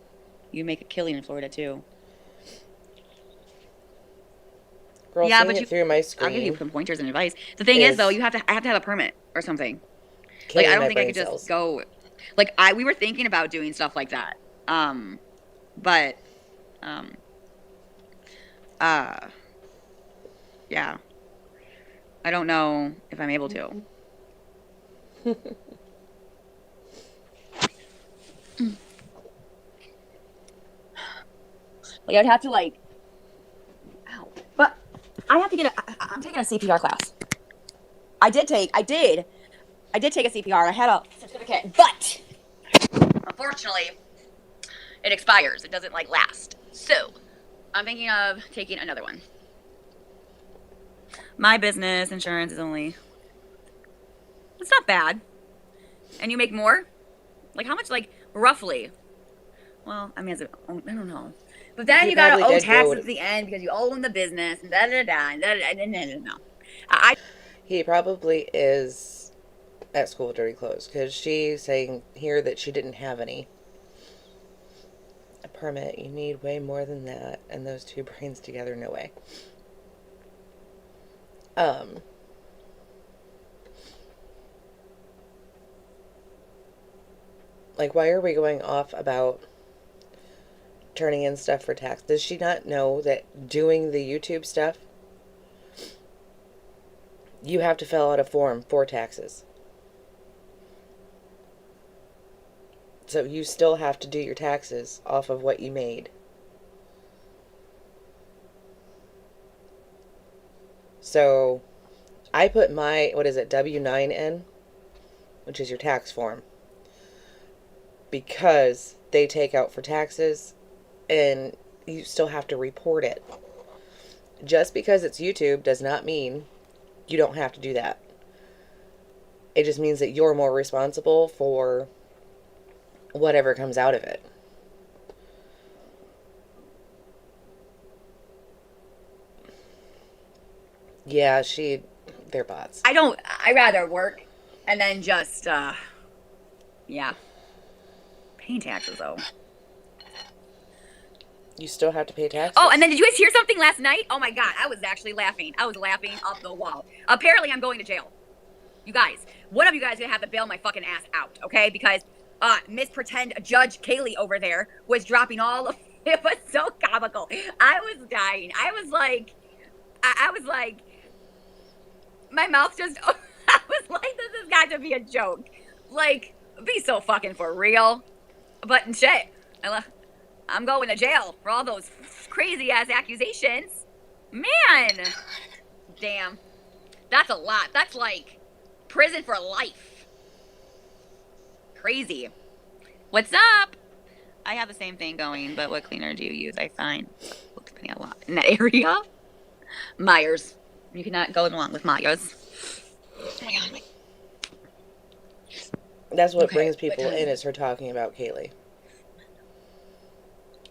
You make a killing in Florida, too. Girl, Yeah, seeing but it through my screen. I'll give you some pointers and advice. The thing is, though, I have to have a permit or something. Like, I don't think I could just go. Like, we were thinking about doing stuff like that. But, yeah. I don't know if I'm able to. Like, I'd have to, like, ow. But I have to get I'm taking a CPR class. I did take a CPR. I had a certificate, but unfortunately, it expires. It doesn't, like, last. So, I'm thinking of taking another one. My business insurance is only, it's not bad. And you make more? Like, how much, like, roughly? Well, I mean, I don't know. But then you gotta owe taxes at the end because you own the business and da-da-da, and da-da-da. He probably is at school with dirty clothes because she's saying here that she didn't have any. A permit, you need way more than that, and those two brains together, no way. Like, why are we going off about turning in stuff for tax? Does she not know that doing the YouTube stuff, you have to fill out a form for taxes? So you still have to do your taxes off of what you made. So I put my, W-9 in, which is your tax form, because they take out for taxes and you still have to report it. Just because it's YouTube does not mean you don't have to do that. It just means that you're more responsible for whatever comes out of it. Yeah, they're bots. I rather work and then just, yeah. Paying taxes, though. You still have to pay taxes. Oh, and then did you guys hear something last night? Oh my God, I was actually laughing. I was laughing off the wall. Apparently, I'm going to jail. You guys, one of you guys is gonna have to bail my fucking ass out, okay? Because Miss Pretend Judge Kaylee over there was dropping all of it. Was so comical. I was dying. I was like, my mouth just. I was like, this has got to be a joke. Like, be so fucking for real. But shit, I'm going to jail for all those crazy ass accusations. Man, damn, that's a lot. That's like prison for life. Crazy. What's up? I have the same thing going, but what cleaner do you use? I find looks pretty a lot in that area. Myers. You cannot go along with Myers. Oh my God. That's what brings people in, is her talking about Kaylee.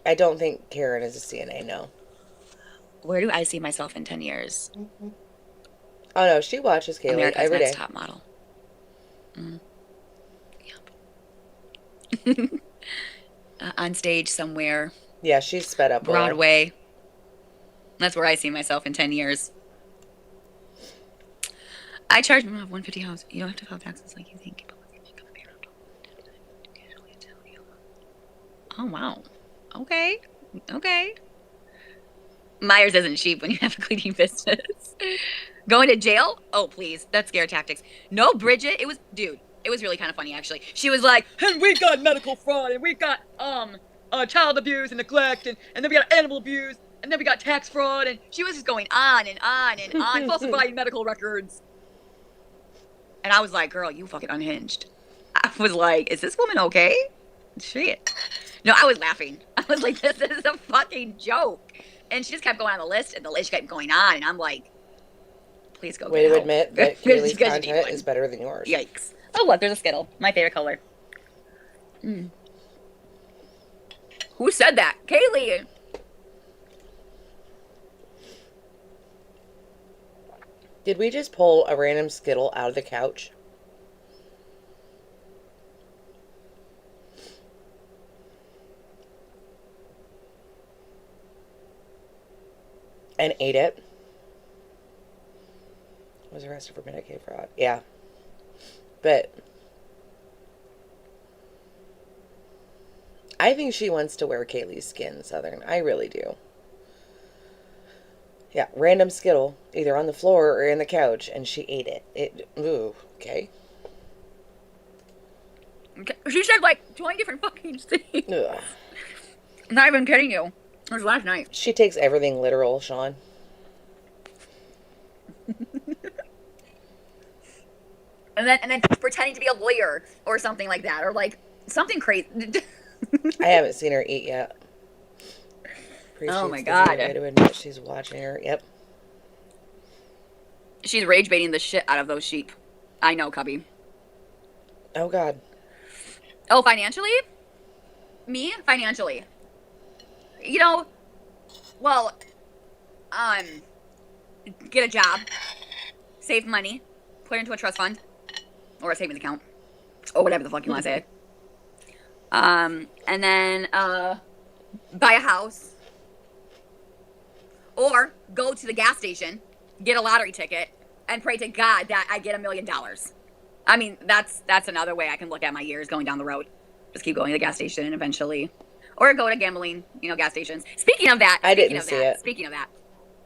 I don't think Karen is a CNA, no. Where do I see myself in 10 years? Mm-hmm. Oh, no, she watches Kaylee America's every Next day. Top Model. Yep. On stage somewhere. Yeah, she's sped up. Broadway. That's where I see myself in 10 years. I charge $150 house. You don't have to file taxes like you think. Oh, wow. Okay. Myers isn't cheap when you have a cleaning business. Going to jail? Oh, please. That's scare tactics. No, Bridget. It was really kind of funny, actually. She was like, and we've got medical fraud, and we've got, child abuse and neglect, and then we got animal abuse, and then we got tax fraud, and she was just going on and on and on, falsifying medical records. And I was like, girl, you fucking unhinged. I was like, is this woman okay? Shit. No, I was laughing. I was like, this is a fucking joke. And she just kept going on the list, and the list kept going on, and I'm like, please go. Way to admit that Kaylee's content is better than yours. Yikes. Oh, look, there's a Skittle. My favorite color. Who said that? Kaylee. Did we just pull a random Skittle out of the couch? And ate it? Was arrested for Medicaid fraud. Yeah. But I think she wants to wear Kaylee's skin, Southern. I really do. Yeah, random Skittle, either on the floor or in the couch, and she ate it. Ooh, okay. She said like 20 different fucking things. Ugh. I'm not even kidding you. It was last night. She takes everything literal, Sean. And then pretending to be a lawyer or something like that, or like something crazy. I haven't seen her eat yet. Oh my God. Way to admit she's watching her. Yep. She's rage baiting the shit out of those sheep. I know, Cubby. Oh God. Oh, financially? Me? Financially. You know, well, get a job, save money, put it into a trust fund, or a savings account, or whatever the fuck you want to say. And then, buy a house, or go to the gas station, get a lottery ticket, and pray to God that I get $1 million. I mean, that's another way I can look at my years going down the road. Just keep going to the gas station and eventually, or go to gambling, gas stations. Speaking of that, I didn't see it. Speaking of that,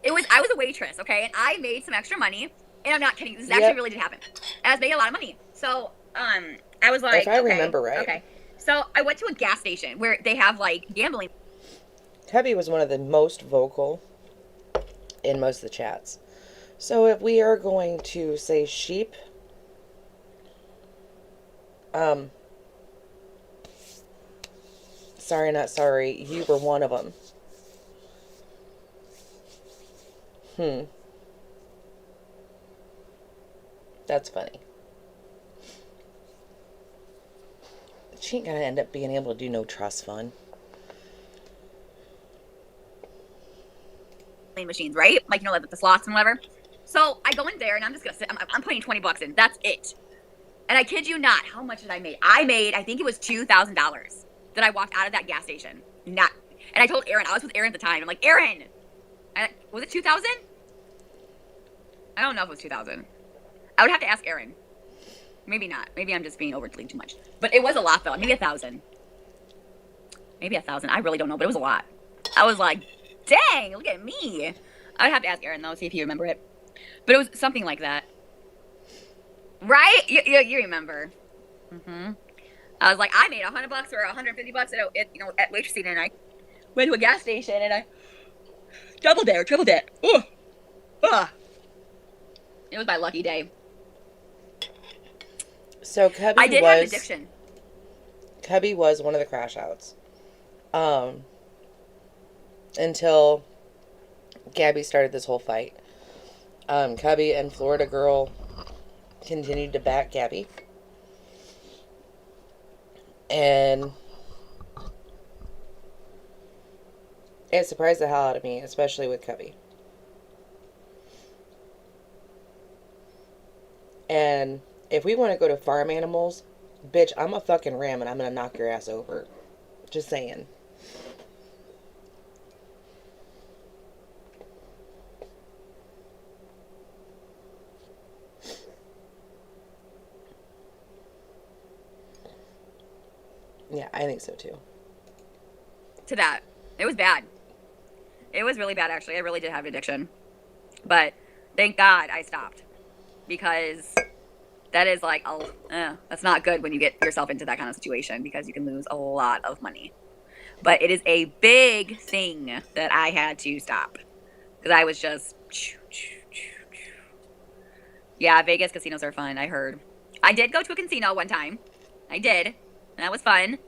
I was a waitress, okay, and I made some extra money, and I'm not kidding. This actually really did happen. I was making a lot of money, so I was like, if I remember right, okay. So I went to a gas station where they have like gambling. Tubby was one of the most vocal in most of the chats. So if we are going to say sheep, sorry, not sorry, you were one of them. That's funny. She ain't gonna end up being able to do no trust fund. Machines, right? Like, like the slots and whatever. So I go in there and I'm just gonna sit. I'm putting $20 in. That's it. And I kid you not, how much did I make? I think it was $2,000 that I walked out of that gas station. And I told Aaron, I was with Aaron at the time. I'm like, Aaron, was it 2,000? I don't know if it was 2,000. I would have to ask Aaron. Maybe not. Maybe I'm just being overly too much. But it was a lot though. Maybe 1,000. Maybe 1,000. I really don't know, but it was a lot. I was like, dang, look at me. I would have to ask Aaron though, see if he remember it. But it was something like that. Right? You remember. I was like, I made $100 or $150 at waitressing, and I went to a gas station and I doubled it or tripled it. It was my lucky day. So Cubby I did have an addiction. Cubby was one of the crash outs. Until Gabby started this whole fight. Cubby and Florida Girl continued to back Gabby. And it surprised the hell out of me, especially with Cubby. And if we want to go to farm animals, bitch, I'm a fucking ram and I'm going to knock your ass over. Just saying. Yeah, I think so too. To that. It was bad. It was really bad, actually. I really did have an addiction. But thank God I stopped. Because that is like, that's not good when you get yourself into that kind of situation, because you can lose a lot of money. But it is a big thing that I had to stop. Because I was just... Yeah, Vegas casinos are fun, I heard. I did go to a casino one time. I did. That was fun.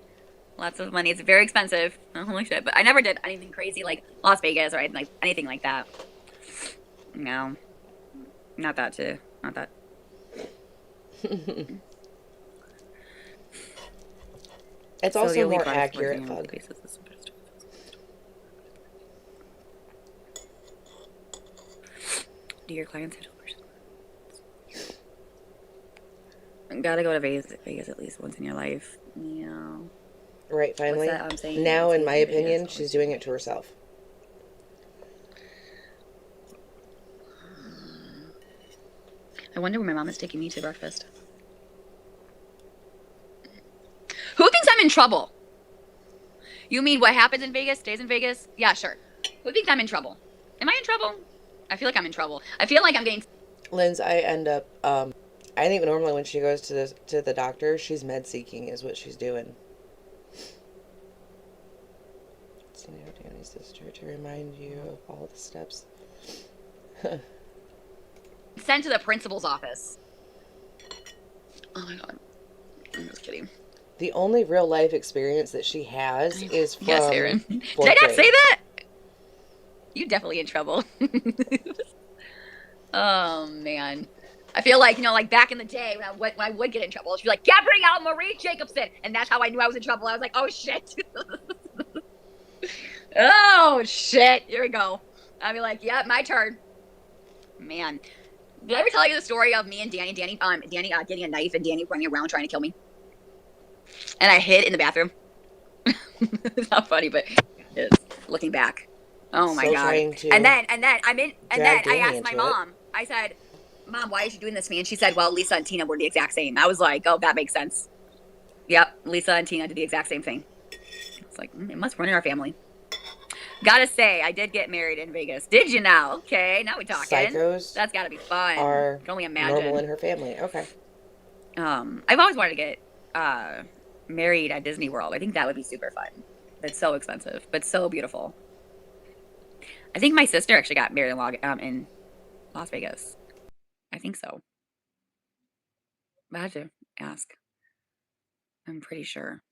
Lots of money. It's very expensive. Oh, holy shit. But I never did anything crazy like Las Vegas or anything like that. No. Not that too. Not that. It's also more accurate, Fug. Do your clients have helpers? Gotta go to Vegas at least once in your life. Yeah. Right, finally. What's that I'm saying? Now, in It's my in Vegas, opinion, always she's doing it to herself. I wonder where my mom is taking me to breakfast. Who thinks I'm in trouble? You mean what happens in Vegas stays in Vegas? Yeah, sure. Who thinks I'm in trouble? Am I in trouble? I feel like I'm in trouble. I feel like I'm getting... Linz, I end up, I think normally when she goes to the doctor, she's med seeking is what she's doing. See now, Danny's sister to remind you of all the steps. sent to the principal's office. Oh my god. I'm just kidding. The only real life experience that she has is from... Yes, Aaron. Did I grade. not say that? You definitely in trouble. Oh, man. I feel like, like back in the day when I would get in trouble, she'd be like, yeah, bring out Marie Jacobson. And that's how I knew I was in trouble. I was like, oh, shit. Oh, shit. Here we go. I'd be like, yeah, my turn. Man. Did I ever tell you the story of me and Danny getting a knife and Danny running around trying to kill me? And I hid in the bathroom. It's not funny, but it is looking back. Oh my god. And then I asked my mom. I said, Mom, why is she doing this to me? And she said, well, Lisa and Tina were the exact same. I was like, oh, that makes sense. Yep, Lisa and Tina did the exact same thing. It's like, it must run in our family. Gotta say, I did get married in Vegas. Did you now? Okay, now we're talking. Psychos. That's gotta be fun. Are can only imagine. normal in her family. Okay. I've always wanted to get married at Disney World. I think that would be super fun. It's so expensive, but so beautiful. I think my sister actually got married in Las Vegas. I think so. I have to ask. I'm pretty sure.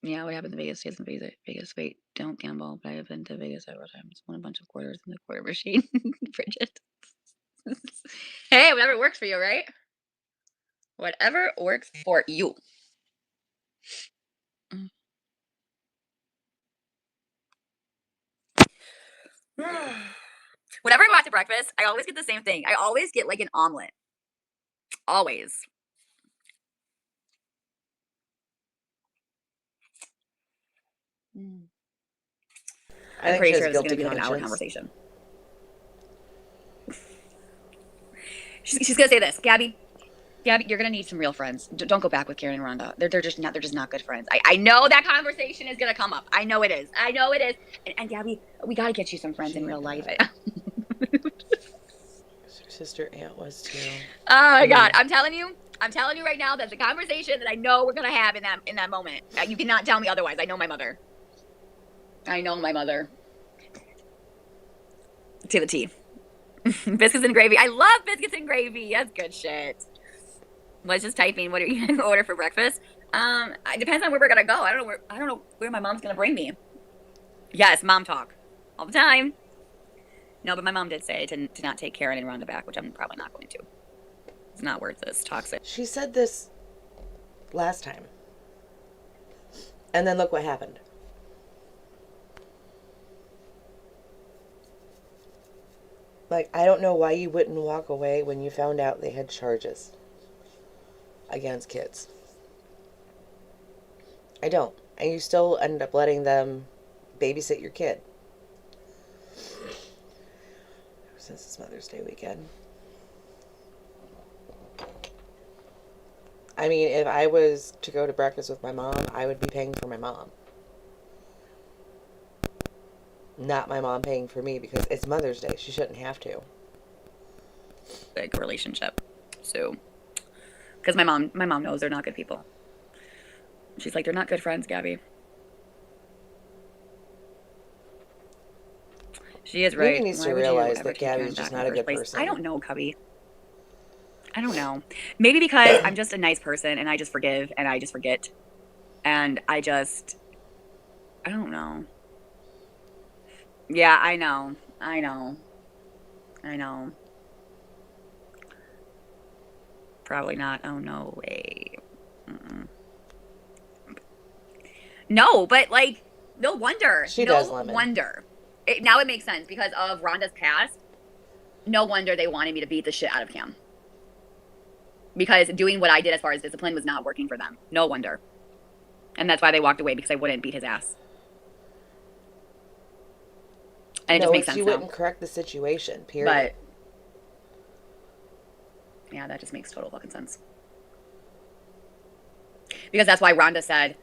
Yeah, what happens in Vegas stays in Vegas. Vegas, wait, don't gamble. But I have been to Vegas several times. Won a bunch of quarters in the quarter machine. Bridget. Hey, whatever works for you, right? Whatever works for you. Whenever I go out to breakfast, I always get the same thing. I always get like an omelet. Always. I'm pretty sure this is going to be like an hour conversation. She's going to say this, Gabby, you're going to need some real friends. Don't go back with Karen and Rhonda. They're just not good friends. I know that conversation is going to come up. I know it is. And Gabby, we got to get you some friends in real life. Sister aunt was too. Oh my god, I'm telling you right now that's a conversation that I know we're gonna have in that moment. You cannot tell me otherwise. I know my mother. To the T. Biscuits and gravy. I love biscuits and gravy. That's good shit. Was just typing. What are you gonna order for breakfast? It depends on where we're gonna go. I don't know where my mom's gonna bring me. Yes, mom talk all the time. No, but my mom did say to not take Karen and Rhonda back, which I'm probably not going to. It's not worth this. Toxic. She said this last time. And then look what happened. Like, I don't know why you wouldn't walk away when you found out they had charges against kids. I don't. And you still end up letting them babysit your kid. Since it's Mother's Day weekend. I mean, if I was to go to breakfast with my mom, I would be paying for my mom. Not my mom paying for me because it's Mother's Day. She shouldn't have to. Like a relationship. So, because my mom knows they're not good people. She's like, they're not good friends, Gabby. She is right. Maybe needs to realize that Gabby's just not a good person. I don't know, Cubby. I don't know. Maybe because I'm just a nice person and I just forgive and I just forget. And I don't know. Yeah, I know. Probably not. Oh, no way. Mm-mm. No, but like, no wonder. She does lemon. No wonder. now it makes sense because of Rhonda's past. No wonder they wanted me to beat the shit out of Cam. Because doing what I did as far as discipline was not working for them. No wonder. And that's why they walked away, because I wouldn't beat his ass. And it just makes sense you now. wouldn't correct the situation, period. But yeah, that just makes total fucking sense. Because that's why Rhonda said,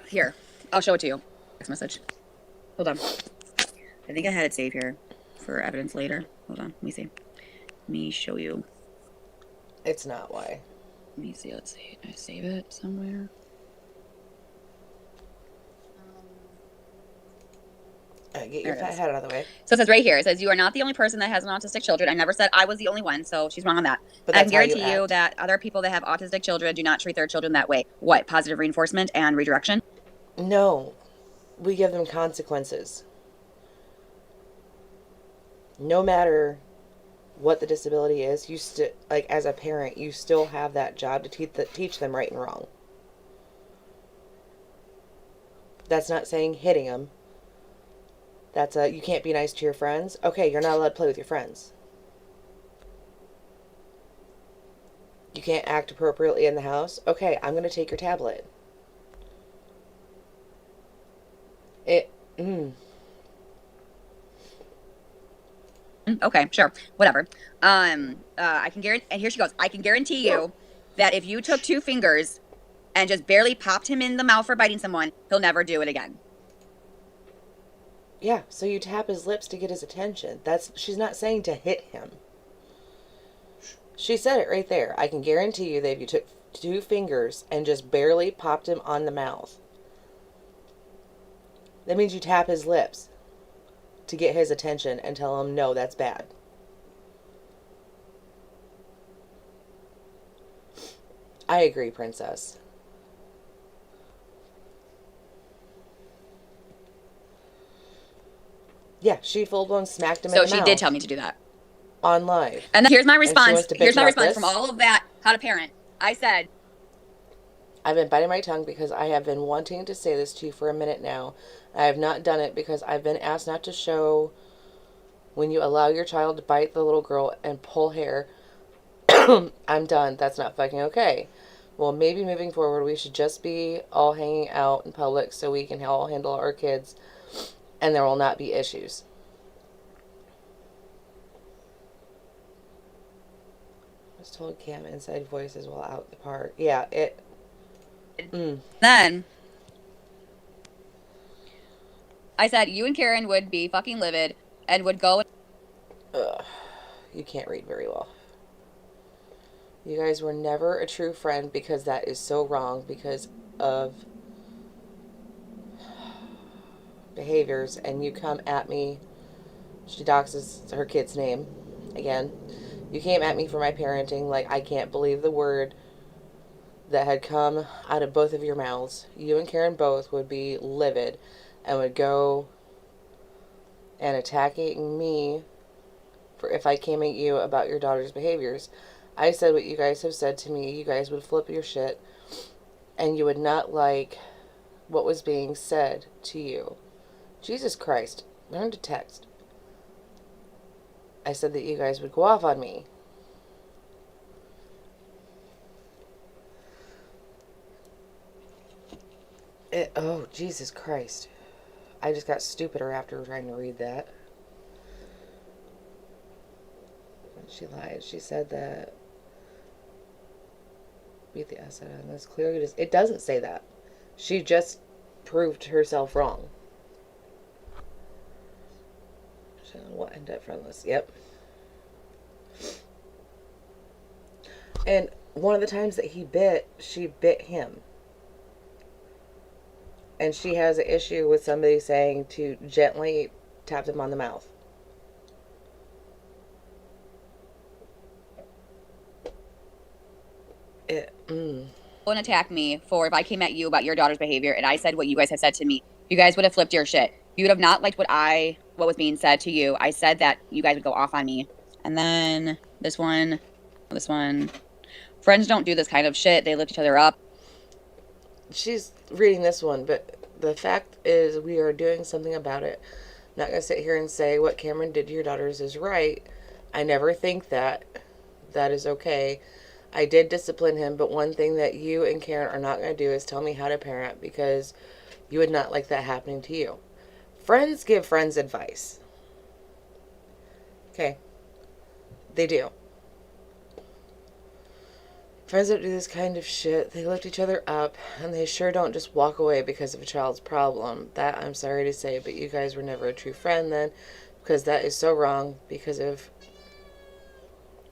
here, I'll show it to you. Text message. Hold on. I think I had it saved here for evidence later. Hold on, let me see. Let me show you. It's not why. Let me see, let's see. Did I save it somewhere? Get your fat head out of the way. So it says right here, it says, you are not the only person that has an autistic children. I never said I was the only one, so she's wrong on that. But I can that's guarantee you that other people that have autistic children do not treat their children that way. What? Positive reinforcement and redirection? No. We give them consequences. No matter what the disability is, you still, like, as a parent, you still have that job to teach them right and wrong. That's not saying hitting them. That's you can't be nice to your friends. Okay, you're not allowed to play with your friends. You can't act appropriately in the house. Okay, I'm going to take your tablet. Okay, sure. Whatever. I can guarantee, and here she goes. I can guarantee you that if you took 2 fingers and just barely popped him in the mouth for biting someone, he'll never do it again. Yeah, so you tap his lips to get his attention. She's not saying to hit him. She said it right there. I can guarantee you that if you took 2 fingers and just barely popped him on the mouth, that means you tap his lips to get his attention and tell him, no, that's bad. I agree, princess. Yeah, she full-blown smacked him in the mouth. So she did tell me to do that. On live. And then here's my response. Here's my response this. from all of that, how to parent. I said, I've been biting my tongue because I have been wanting to say this to you for a minute now. I have not done it because I've been asked not to show when you allow your child to bite the little girl and pull hair. I'm done. That's not fucking okay. Well, maybe moving forward we should just be all hanging out in public so we can all handle our kids and there will not be issues. I was told Cam inside voices while out the park. Yeah, it... Then I said you and Karen would be fucking livid and would go. Ugh, you can't read very well. You guys were never a true friend because that is so wrong because of behaviors, and you come at me. She doxes her kid's name again. You came at me for my parenting like I can't believe the word that had come out of both of your mouths. You and Karen both would be livid and would go and attacking me for if I came at you about your daughter's behaviors. I said what you guys have said to me. You guys would flip your shit and you would not like what was being said to you. Jesus Christ, learn to text. I said that you guys would go off on me. Oh, Jesus Christ. I just got stupider after trying to read that. She lied. She said that beat the ass out of this. Clearly, it doesn't say that. She just proved herself wrong. What ended up friendless? Yep. And one of the times that she bit him. And she has an issue with somebody saying to gently tap them on the mouth. Wouldn't attack me for if I came at you about your daughter's behavior and I said what you guys have said to me. You guys would have flipped your shit. You would have not liked what was being said to you. I said that you guys would go off on me. And then this one. Friends don't do this kind of shit. They lift each other up. She's reading this one, but the fact is we are doing something about it. not going to sit here and say what Cameron did to your daughters is right. I never think that. That is okay. I did discipline him, but one thing that you and Karen are not going to do is tell me how to parent, because you would not like that happening to you. Friends give friends advice. Okay. They do. Friends that do this kind of shit, they lift each other up, and they sure don't just walk away because of a child's problem. That, I'm sorry to say, but you guys were never a true friend then, because that is so wrong because of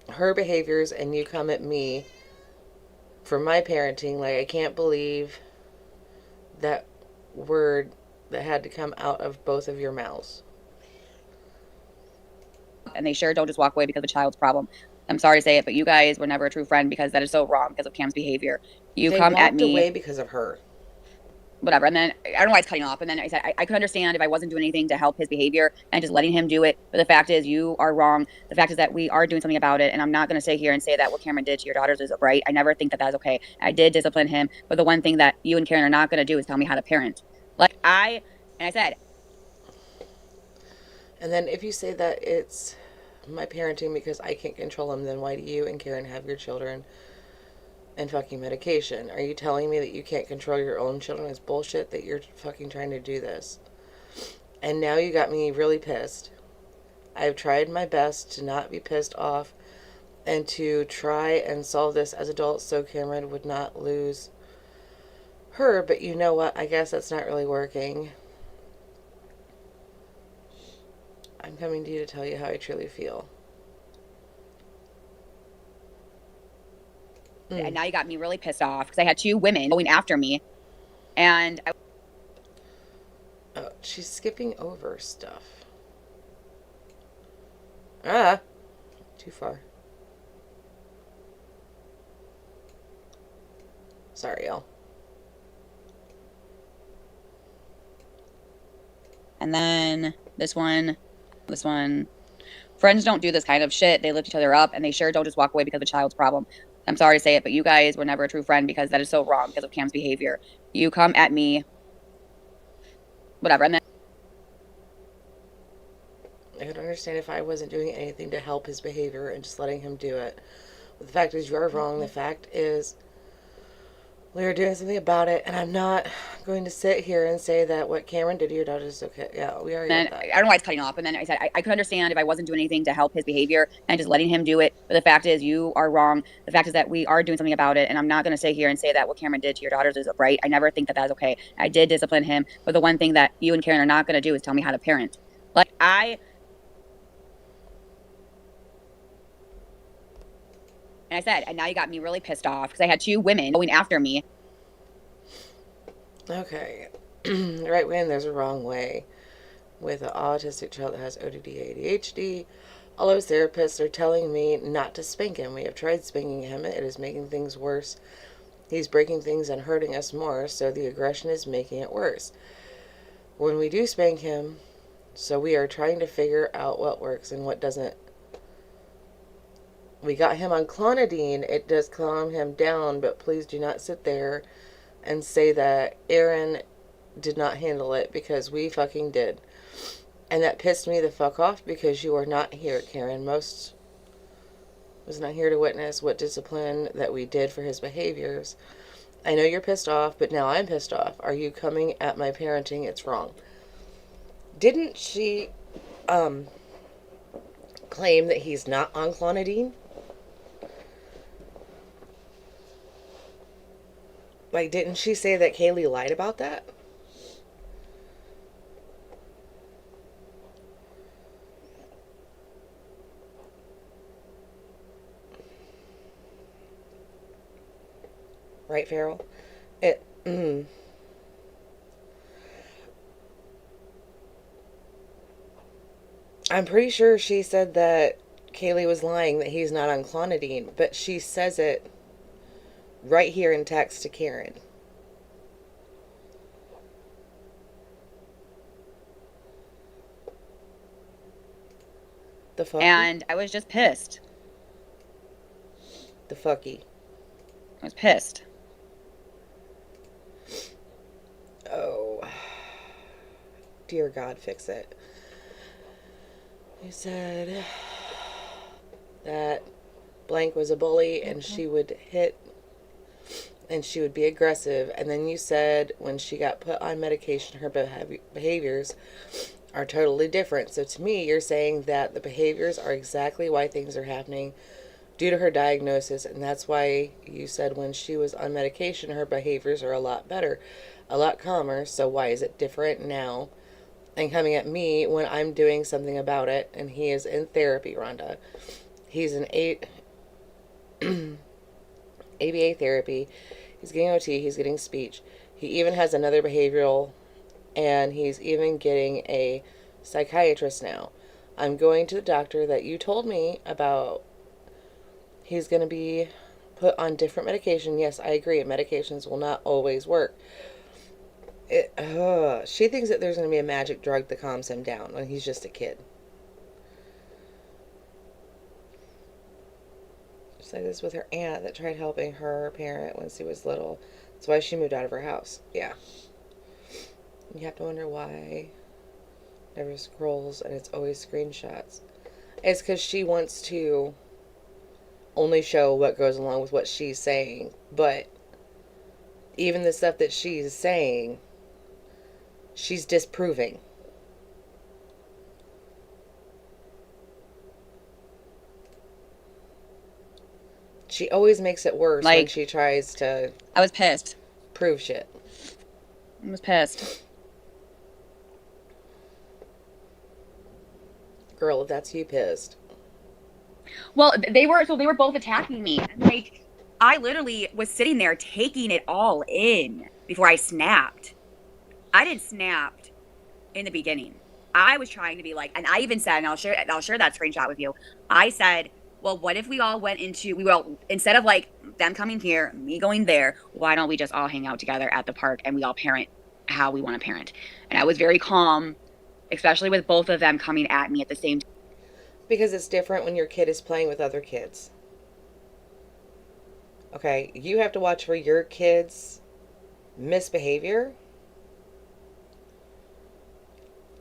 her behaviors, and you come at me for my parenting. Like, I can't believe that word that had to come out of both of your mouths. And they sure don't just walk away because of a child's problem. I'm sorry to say it, but you guys were never a true friend because that is so wrong because of Cam's behavior. You They come at walked me. away because of her. Whatever. And then I don't know why it's cutting off. And then I said I could understand if I wasn't doing anything to help his behavior and just letting him do it. But the fact is, you are wrong. The fact is that we are doing something about it. And I'm not going to sit here and say that what Cameron did to your daughters is right. I never think that that's okay. I did discipline him. But the one thing that you and Karen are not going to do is tell me how to parent. Like I said. And then if you say that it's my parenting because I can't control them, then why do you and Karen have your children and fucking medication? Are you telling me that you can't control your own children? It's bullshit that you're fucking trying to do this. And now you got me really pissed. I've tried my best to not be pissed off and to try and solve this as adults so Cameron would not lose her, but you know what? I guess that's not really working. I'm coming to you to tell you how I truly feel. And now you got me really pissed off because I had two women going after me. And oh, she's skipping over stuff. Ah, too far. Sorry, y'all. And then this one. Friends don't do this kind of shit. They lift each other up, and they sure don't just walk away because of a child's problem. I'm sorry to say it, but you guys were never a true friend because that is so wrong because of Cam's behavior. You come at me. Whatever. And then I could understand if I wasn't doing anything to help his behavior and just letting him do it. But the fact is, you are wrong. The fact is, we are doing something about it, and I'm not going to sit here and say that what Cameron did to your daughter is okay. Yeah, we already got that. I don't know why it's cutting off. And then I said I could understand if I wasn't doing anything to help his behavior and just letting him do it. But the fact is, you are wrong. The fact is that we are doing something about it, and I'm not going to sit here and say that what Cameron did to your daughters is right. I never think that that's okay. I did discipline him, but the one thing that you and Karen are not going to do is tell me how to parent. Like And I said, and now you got me really pissed off because I had two women going after me. Okay. The right way and there's a wrong way. With an autistic child that has ODD, ADHD, all those therapists are telling me not to spank him. We have tried spanking him. It is making things worse. He's breaking things and hurting us more, so the aggression is making it worse. When we do spank him, so we are trying to figure out what works and what doesn't. We got him on clonidine. It does calm him down, but please do not sit there and say that Aaron did not handle it, because we fucking did. And that pissed me the fuck off because you are not here, Karen. Most was not here to witness what discipline that we did for his behaviors. I know you're pissed off, but now I'm pissed off. Are you coming at my parenting? It's wrong. Didn't she claim that he's not on clonidine? Like, didn't she say that Kaylee lied about that? Right, Farrell? I'm pretty sure she said that Kaylee was lying, that he's not on clonidine, but she says it right here in text to Karen. The fucky? And I was just pissed. The fucky. I was pissed. Oh. Dear God, fix it. You said that blank was a bully and she would hit and she would be aggressive. And then you said when she got put on medication, her behaviors are totally different. So to me, you're saying that the behaviors are exactly why things are happening due to her diagnosis. And that's why you said when she was on medication, her behaviors are a lot better, a lot calmer. So why is it different now? And coming at me when I'm doing something about it. And he is in therapy, Rhonda. He's in ABA therapy. He's getting OT. He's getting speech. He even has another behavioral, and he's even getting a psychiatrist now. I'm going to the doctor that you told me about. He's going to be put on different medication. Yes, I agree. Medications will not always work. She thinks that there's going to be a magic drug that calms him down when he's just a kid. Just like this with her aunt that tried helping her parent when she was little. That's why she moved out of her house. Yeah. You have to wonder why it never scrolls and it's always screenshots. It's because she wants to only show what goes along with what she's saying. But even the stuff that she's saying, she's disproving. She always makes it worse when she tries to... I was pissed. Prove shit. I was pissed. Girl, if that's you pissed. Well, they were both attacking me. Like, I literally was sitting there taking it all in before I snapped. I didn't snap in the beginning. I was trying to be like, and I even said, and I'll share that screenshot with you. I said, well, what if we all instead of like them coming here, me going there, why don't we just all hang out together at the park and we all parent how we want to parent? And I was very calm, especially with both of them coming at me at the same time. Because it's different when your kid is playing with other kids. Okay, you have to watch for your kids' misbehavior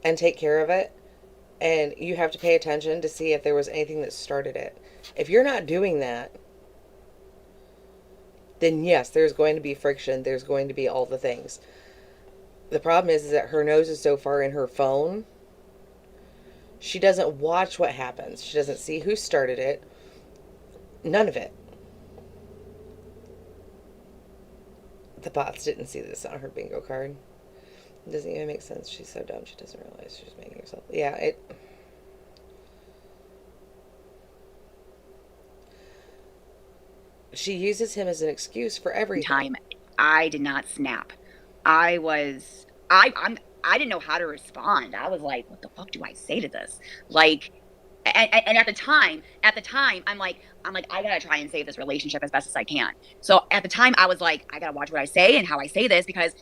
and take care of it. And you have to pay attention to see if there was anything that started it. If you're not doing that, then yes, there's going to be friction. There's going to be all the things. The problem is that her nose is so far in her phone, she doesn't watch what happens. She doesn't see who started it. None of it. The bots didn't see this on her bingo card. It doesn't even make sense. She's so dumb. She doesn't realize she's making herself... Yeah, She uses him as an excuse for everything. Time, I did not snap. I didn't know how to respond. I was like, what the fuck do I say to this? Like, and at the time, I'm like, I gotta try and save this relationship as best as I can. So at the time, I was like, I gotta watch what I say and how I say this because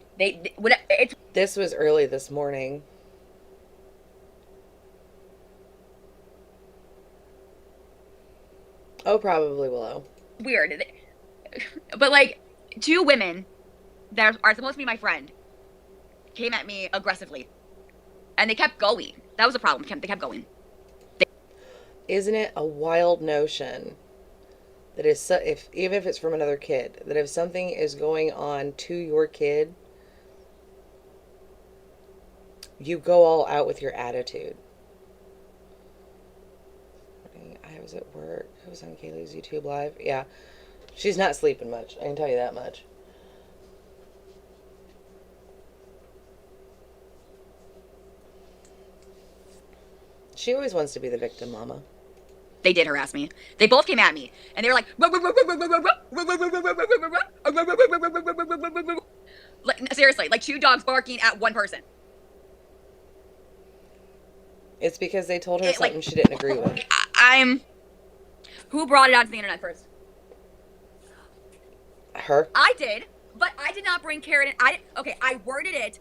This was early this morning. Oh, probably Willow. Weird. But like, two women that are supposed to be my friend came at me aggressively. And they kept going. That was a problem. They kept going. Isn't it a wild notion that even if it's from another kid, that if something is going on to your kid, you go all out with your attitude? I was at work. I was on Kaylee's YouTube live. Yeah. She's not sleeping much. I can tell you that much. She always wants to be the victim, Mama. They did harass me. They both came at me. And they were like... Like, seriously, like two dogs barking at one person. It's because they told her something she didn't agree with. Who brought it onto the internet first? Her? I did, but I did not bring Karen in. I worded it.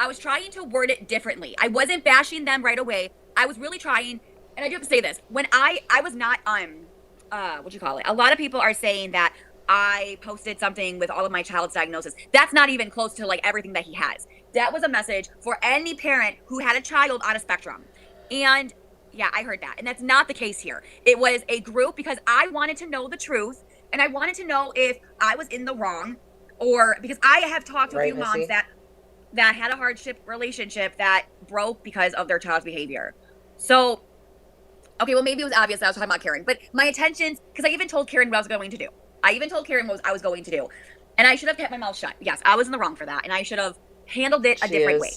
I was trying to word it differently. I wasn't bashing them right away. I was really trying, and I do have to say this. When I was not, what you call it? A lot of people are saying that I posted something with all of my child's diagnosis. That's not even close to like everything that he has. That was a message for any parent who had a child on a spectrum. And Yeah, I heard that. And that's not the case here. It was a group because I wanted to know the truth and I wanted to know if I was in the wrong, or because I have talked to a few moms that had a hardship relationship that broke because of their child's behavior. So, okay, well, maybe it was obvious that I was talking about Karen, but my intentions, because I even told Karen what I was going to do. I even told Karen what I was going to do. And I should have kept my mouth shut. Yes, I was in the wrong for that. And I should have handled it a different way.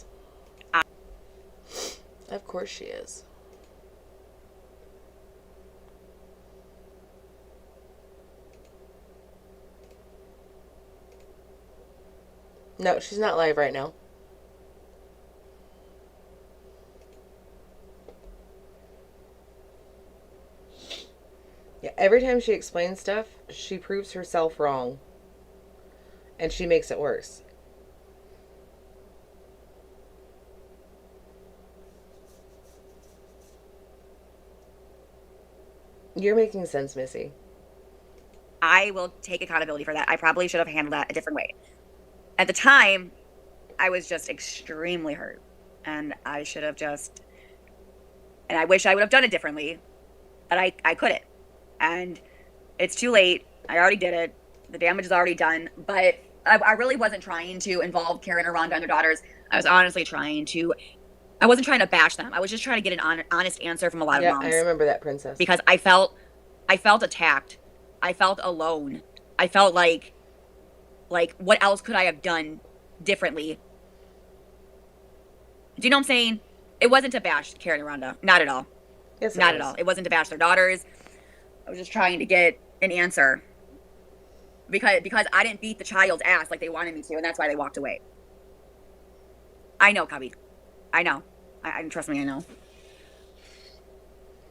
Of course she is. No, she's not live right now. Yeah, every time she explains stuff, she proves herself wrong. And she makes it worse. You're making sense, Missy. I will take accountability for that. I probably should have handled that a different way. At the time, I was just extremely hurt. And I should have just... And I wish I would have done it differently. But I couldn't. And it's too late. I already did it. The damage is already done. But I really wasn't trying to involve Karen or Rhonda and their daughters. I was honestly trying to... I wasn't trying to bash them. I was just trying to get an honest answer from a lot of moms. Yeah, I remember that, Princess. Because I felt attacked. I felt alone. I felt like what else could I have done differently? Do you know what I'm saying? It wasn't to bash Karen and Rhonda. Not at all. Yes, not at all. It wasn't to bash their daughters. I was just trying to get an answer. Because I didn't beat the child's ass like they wanted me to, and that's why they walked away. I know, Cubby. I know. I trust me, I know.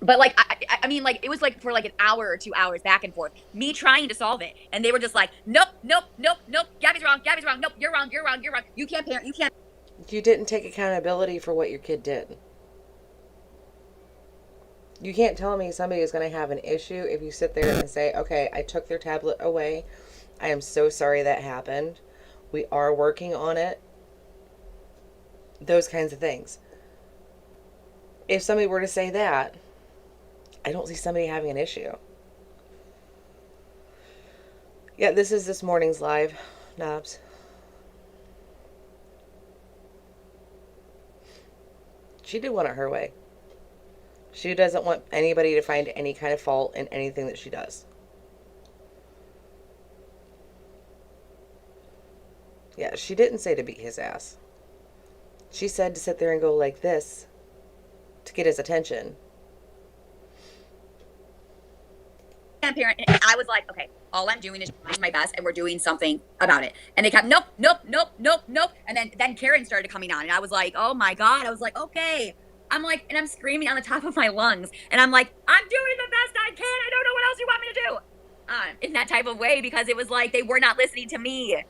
But like, I mean, like, it was like for like an hour or 2 hours back and forth, me trying to solve it, and they were just like, nope, Gabby's wrong, nope, you're wrong, you can't parent, you can't. You didn't take accountability for what your kid did. You can't tell me somebody is going to have an issue if you sit there and say, okay, I took their tablet away. I am so sorry that happened. We are working on it. Those kinds of things. If somebody were to say that, I don't see somebody having an issue. Yeah, this is this morning's live, Knobs. She did want it her way. She doesn't want anybody to find any kind of fault in anything that she does. Yeah, she didn't say to beat his ass. She said to sit there and go like this to get his attention. Parent, and I was like, okay, all I'm doing is trying my best, and we're doing something about it. And they kept nope. And then Karen started coming on, and I was like, oh my god. I was like, okay. I'm like, and I'm screaming on the top of my lungs, and I'm like, I'm doing the best I can. I don't know what else you want me to do. In that type of way, because it was like they were not listening to me.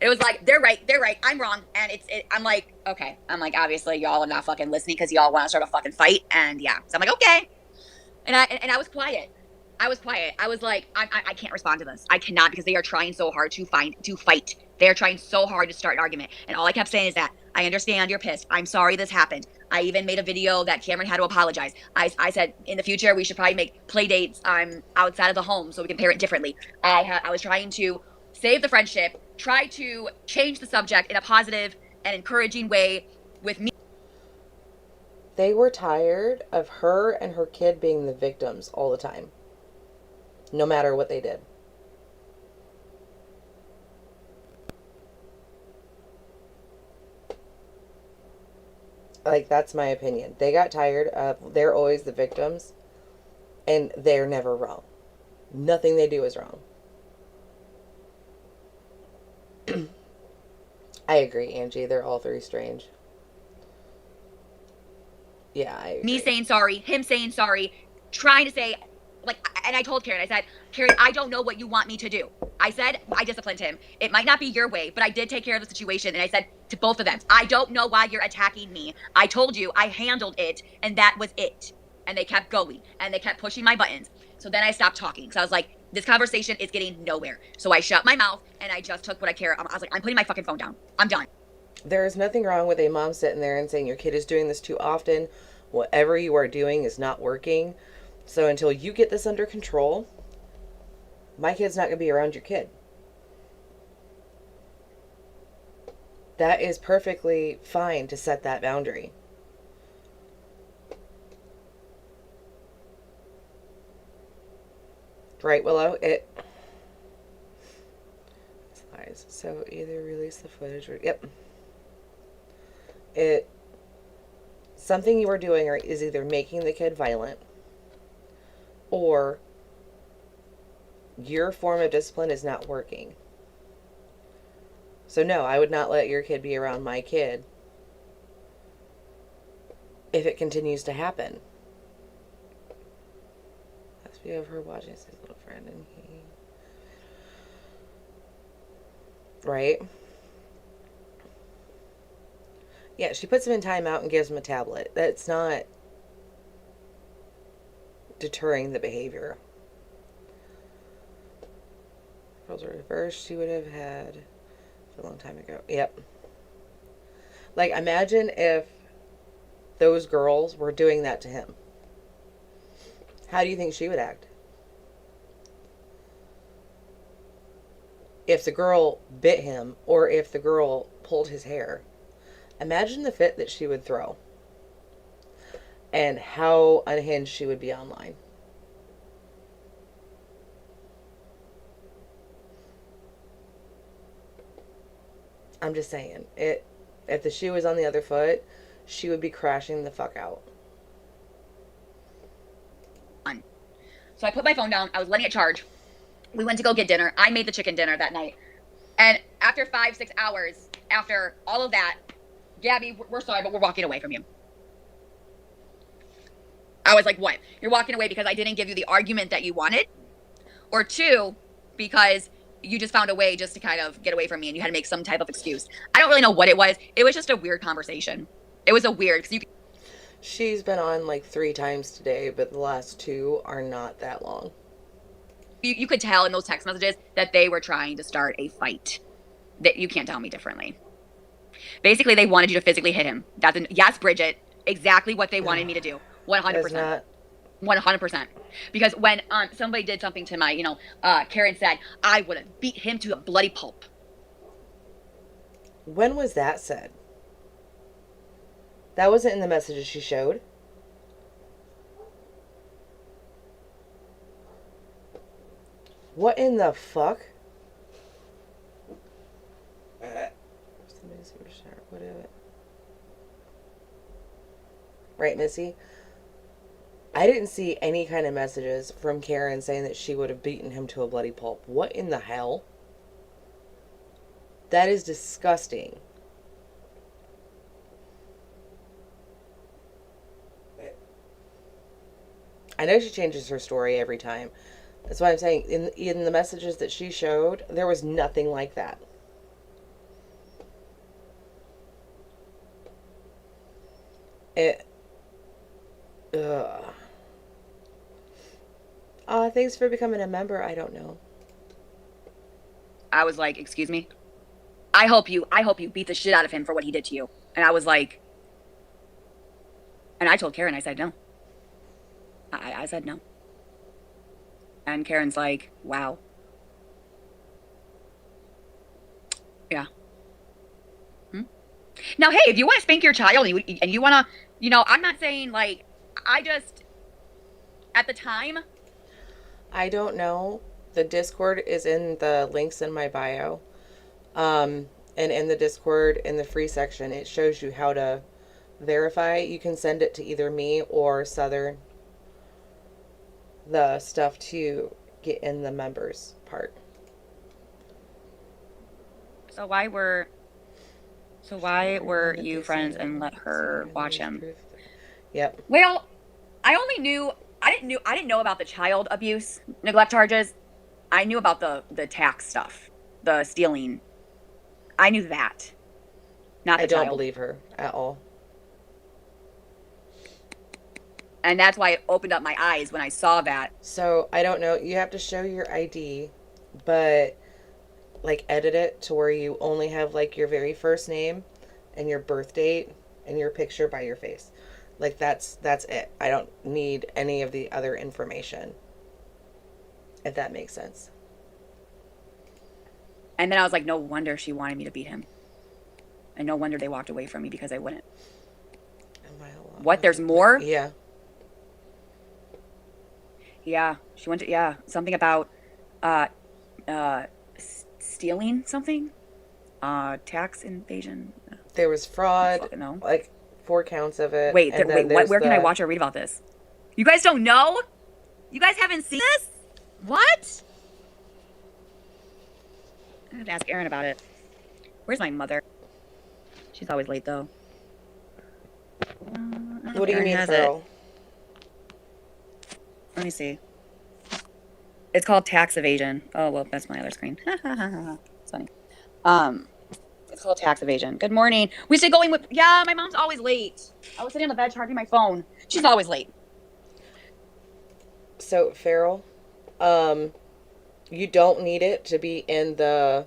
It was like, they're right, I'm wrong. And I'm like, okay. I'm like, obviously y'all are not fucking listening because y'all want to start a fucking fight. And yeah, so I'm like, okay. And I was quiet. I was like, I can't respond to this. I cannot, because they are trying so hard to fight. They are trying so hard to start an argument. And all I kept saying is that, I understand you're pissed. I'm sorry this happened. I even made a video that Cameron had to apologize. I said, in the future, we should probably make play dates outside of the home so we can parent differently. I was trying to save the friendship, try to change the subject in a positive and encouraging way with me. They were tired of her and her kid being the victims all the time. No matter what they did. Like, that's my opinion. They got tired of, they're always the victims, and they're never wrong. Nothing they do is wrong. I agree, Angie. They're all very strange. Yeah, I agree. Me saying sorry, him saying sorry, trying to say, like, and I told Karen, I said, Karen, I don't know what you want me to do. I said, I disciplined him. It might not be your way, but I did take care of the situation. And I said to both of them, I don't know why you're attacking me. I told you I handled it, and that was it. And they kept going, and they kept pushing my buttons. So then I stopped talking. So I was like, this conversation is getting nowhere. So I shut my mouth, and I just took what I care. I was like, I'm putting my fucking phone down. I'm done. There is nothing wrong with a mom sitting there and saying your kid is doing this too often. Whatever you are doing is not working. So until you get this under control, my kid's not going to be around your kid. That is perfectly fine to set that boundary. Right, Willow? It's lies. So either release the footage or... Yep. Something you are doing is either making the kid violent, or your form of discipline is not working. So no, I would not let your kid be around my kid if it continues to happen. Last video of her watching his little friend and he... Right? Yeah, she puts him in timeout and gives him a tablet. That's not deterring the behavior. If roles were reversed, she would have had a long time ago. Yep. Like, imagine if those girls were doing that to him. How do you think she would act? If the girl bit him, or if the girl pulled his hair, imagine the fit that she would throw. And how unhinged she would be online. I'm just saying, if the shoe was on the other foot, she would be crashing the fuck out. So I put my phone down. I was letting it charge. We went to go get dinner. I made the chicken dinner that night. And after 5-6 hours, after all of that, Gabby, we're sorry, but we're walking away from you. I was like, what? You're walking away because I didn't give you the argument that you wanted? Or 2, because you just found a way just to kind of get away from me and you had to make some type of excuse. I don't really know what it was. It was just a weird conversation. It was a weird, because you... She's been on like 3 times today, but the last 2 are not that long. You could tell in those text messages that they were trying to start a fight. That you can't tell me differently. Basically, they wanted you to physically hit him. Yes, Bridget, exactly what they wanted me to do. 100%. 100%. Because when somebody did something to my, Karen said, I would have beat him to a bloody pulp. When was that said? That wasn't in the messages she showed. What in the fuck? Right, Missy? I didn't see any kind of messages from Karen saying that she would have beaten him to a bloody pulp. What in the hell? That is disgusting. I know she changes her story every time. That's why I'm saying, in the messages that she showed, there was nothing like that. Thanks for becoming a member. I don't know. I was like, excuse me? I hope you beat the shit out of him for what he did to you. And I was like, and I told Karen, I said no. I said no. And Karen's like, wow. Yeah. Now, hey, if you want to spank your child and you want to, I'm not saying like, at the time. I don't know. The Discord is in the links in my bio. And in the Discord, in the free section, it shows you how to verify. You can send it to either me or Southern. The stuff to get in the members part. So why were you friends and let her watch him? Yep. Well, I didn't know about the child abuse neglect charges. I knew about the tax stuff, the stealing. I knew that. Not the I don't child. believe her at all. And that's why it opened up my eyes when I saw that. So, I don't know. You have to show your ID, but, like, edit it to where you only have, like, your very first name and your birth date and your picture by your face. Like, that's it. I don't need any of the other information. If that makes sense. And then I was like, no wonder she wanted me to beat him. And no wonder they walked away from me because I wouldn't. What? There's more? Yeah. Yeah. She went to, yeah. Something about stealing something? Tax evasion. There was fraud. No. Like 4 counts of it. Wait, what? Where can I watch or read about this? You guys don't know? You guys haven't seen this? What? I have to ask Erin about it. Where's my mother? She's always late, though. What do you mean, Pearl? Let me see. It's called tax evasion. Oh, well, that's my other screen. It's funny. It's called tax evasion. Good morning. We should go in with... Yeah, my mom's always late. I was sitting on the bed charging my phone. She's always late. So, Farrell, you don't need it to be in the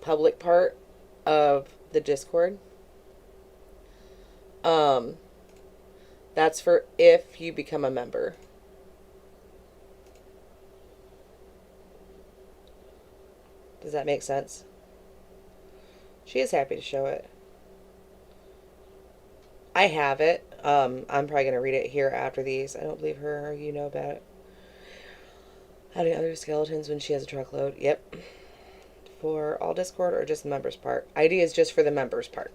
public part of the Discord. That's for if you become a member. Does that make sense? She is happy to show it. I have it. I'm probably going to read it here after these. I don't believe her. You know about it. Adding other skeletons when she has a truckload. Yep. For all Discord or just the members part? ID is just for the members part.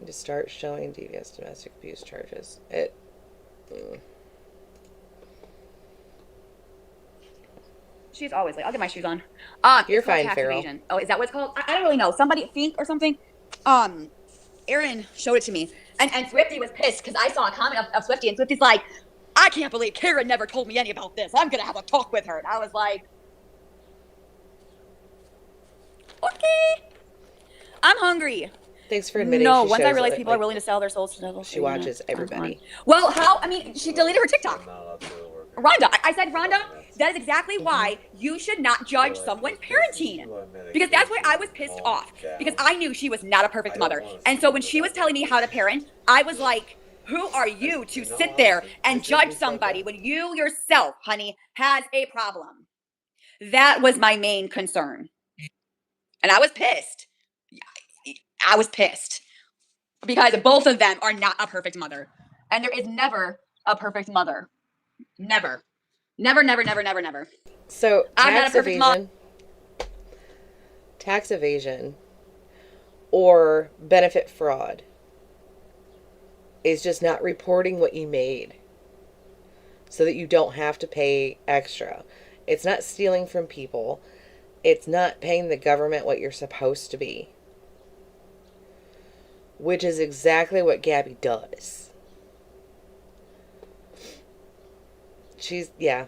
To start showing devious domestic abuse charges. She's always late. I'll get my shoes on. You're fine, Farrell. Evasion. Oh, is that what it's called? I don't really know. Somebody, Fink or something. Erin showed it to me. And Swifty was pissed because I saw a comment of Swifty, and Swifty's like, I can't believe Karen never told me any about this. I'm going to have a talk with her. And I was like, okay. I'm hungry. Thanks for admitting. No, once I realized people are willing to sell their souls to the devil. She watches everybody. Well, how? I mean, she deleted her TikTok. Rhonda, I said, Rhonda, that is exactly why you should not judge someone's parenting. Because that's why I was pissed off. Because I knew she was not a perfect mother. And so when she was telling me how to parent, I was like, who are you to sit there and judge somebody when you yourself, honey, has a problem? That was my main concern. And I was pissed. I was pissed. Because both of them are not a perfect mother. And there is never a perfect mother. Never. Never, never, never, never, never. So, I'm not a perfect mom. Tax evasion or benefit fraud is just not reporting what you made so that you don't have to pay extra. It's not stealing from people. It's not paying the government what you're supposed to be. Which is exactly what Gabby does. Yeah.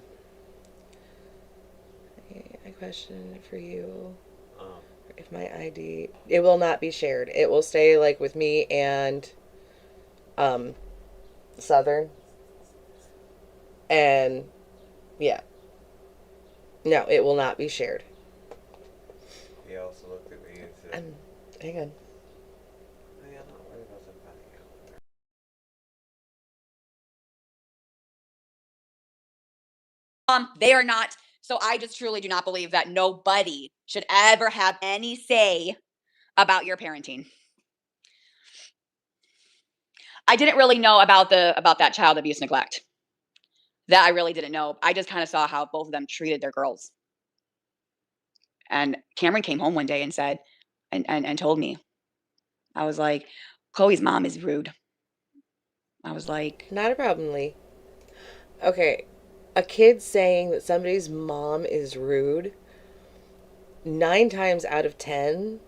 A question for you. If my ID... It will not be shared. It will stay, like, with me and Southern. And, yeah. No, it will not be shared. He also looked at me and said... Hang on. I'm not worried about them finding out. They are not. So I just truly do not believe that nobody should ever have any say about your parenting. I didn't really know about that child abuse neglect. That I really didn't know. I just kind of saw how both of them treated their girls. And Cameron came home one day and said, and told me. I was like, Chloe's mom is rude. I was like... Not a problem, Lee. Okay. A kid saying that somebody's mom is rude, 9 times out of 10,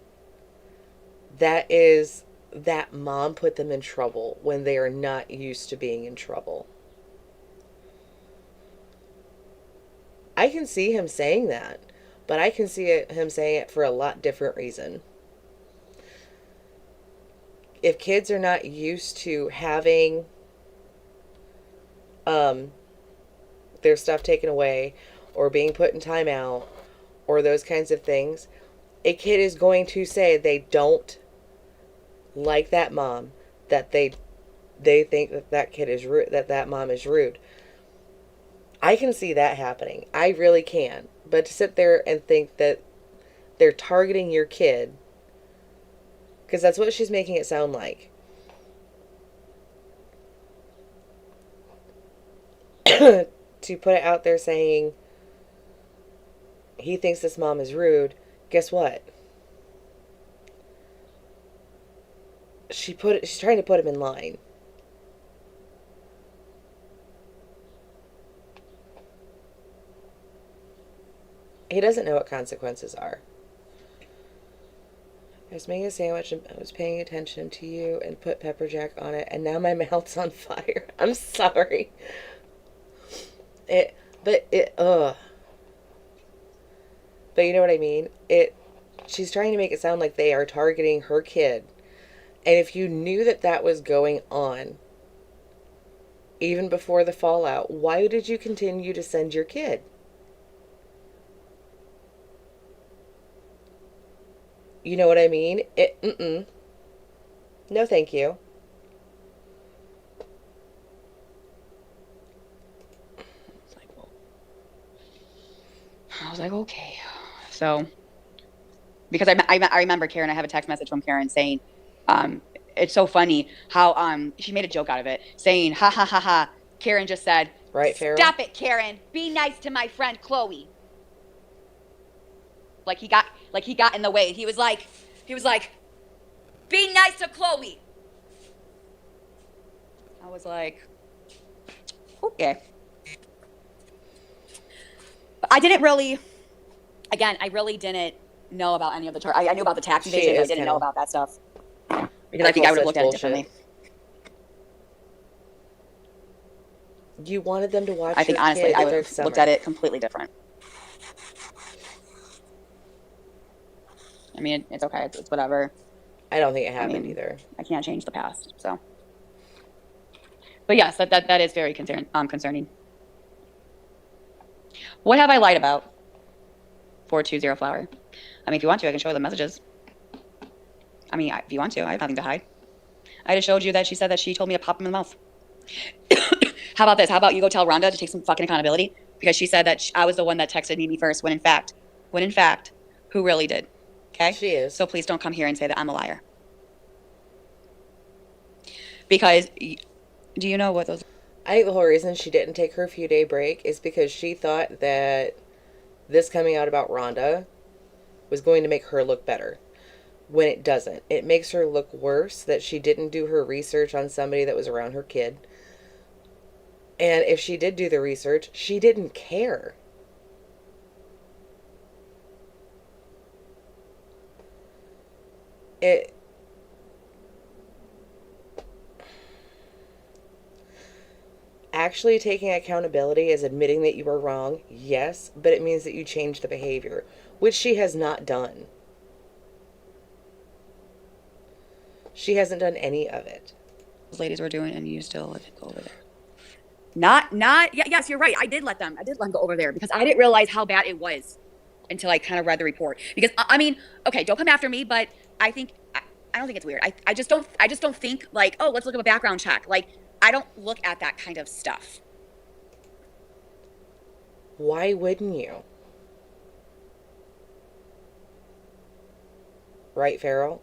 that mom put them in trouble when they are not used to being in trouble. I can see him saying that, but I can see him saying it for a lot different reason. If kids are not used to having their stuff taken away or being put in timeout or those kinds of things, a kid is going to say they don't like that mom. that they think that kid is rude, that mom is rude. I can see that happening. I really can. But to sit there and think that they're targeting your kid, because that's what she's making it sound like. To put it out there saying he thinks this mom is rude, guess what? She's trying to put him in line. He doesn't know what consequences are. I was making a sandwich and I was paying attention to you and put pepper jack on it, and now my mouth's on fire. I'm sorry. But you know what I mean? She's trying to make it sound like they are targeting her kid. And if you knew that was going on, even before the fallout, why did you continue to send your kid? You know what I mean? No, thank you. I was like, okay. So, because I remember Karen, I have a text message from Karen saying, it's so funny how she made a joke out of it, saying, ha ha ha ha. Karen just said, right, Farrell? Stop it, Karen. Be nice to my friend Chloe. Like he got in the way. He was like, be nice to Chloe. I was like, okay. But I really didn't know about any of the charges. I knew about the tax evasion, but I didn't know about that stuff. Because I think I would have looked at it differently. You wanted them to watch. I think honestly, I would have looked at it completely different. I mean, it's okay. It's whatever. I don't think it happened either. I can't change the past, so. But yes, that is very concerning. What have I lied about? 420 Flower. I mean, if you want to, I can show you the messages. I mean, if you want to, I have nothing to hide. I just showed you that she said that she told me to pop him in the mouth. How about this? How about you go tell Rhonda to take some fucking accountability? Because she said that I was the one that texted me first, when in fact, who really did? Okay? She is. So please don't come here and say that I'm a liar. Because, do you know what those... I think the whole reason she didn't take her few-day break is because she thought that this coming out about Rhonda was going to make her look better. When it doesn't. It makes her look worse that she didn't do her research on somebody that was around her kid. And if she did do the research, she didn't care. Actually taking accountability is admitting that you were wrong, yes, but it means that you changed the behavior, which she has not done. She hasn't done any of it. Those ladies were doing, and you still let them go over there. Yes, you're right. I did let them go over there because I didn't realize how bad it was until I kind of read the report. Because I mean, okay, don't come after me, but I don't think it's weird. I just don't think like, oh, let's look at a background check. Like, I don't look at that kind of stuff. Why wouldn't you? Right, Farrell?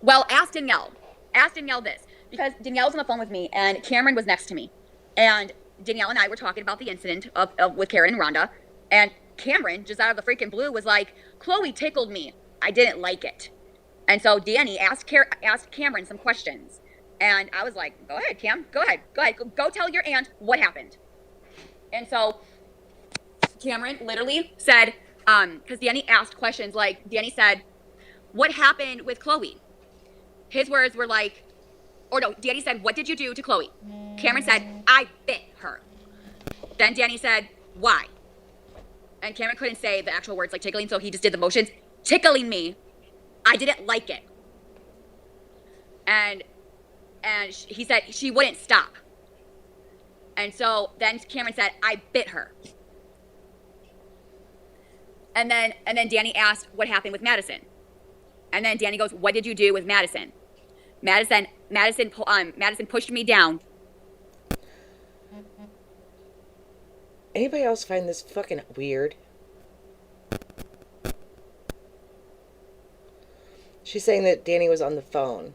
Well, ask Danielle. Ask Danielle this. Because Danielle's on the phone with me, and Cameron was next to me. And Danielle and I were talking about the incident with Karen and Rhonda. And Cameron, just out of the freaking blue, was like, Chloe tickled me. I didn't like it. And so Dani asked Cameron some questions. And I was like, go ahead, Cam. Go ahead. Go tell your aunt what happened. And so Cameron literally said, because Dani asked questions, like, Dani said, what happened with Chloe? His words were like, or no, Dani said, what did you do to Chloe? Cameron said, I bit her. Then Dani said, why? And Cameron couldn't say the actual words like tickling, so he just did the motions. Tickling me. I didn't like it. And he said she wouldn't stop. And so then Cameron said, I bit her. And then Dani asked what happened with Madison. And then Dani goes, what did you do with Madison? Madison pushed me down. Anybody else find this fucking weird? She's saying that Dani was on the phone.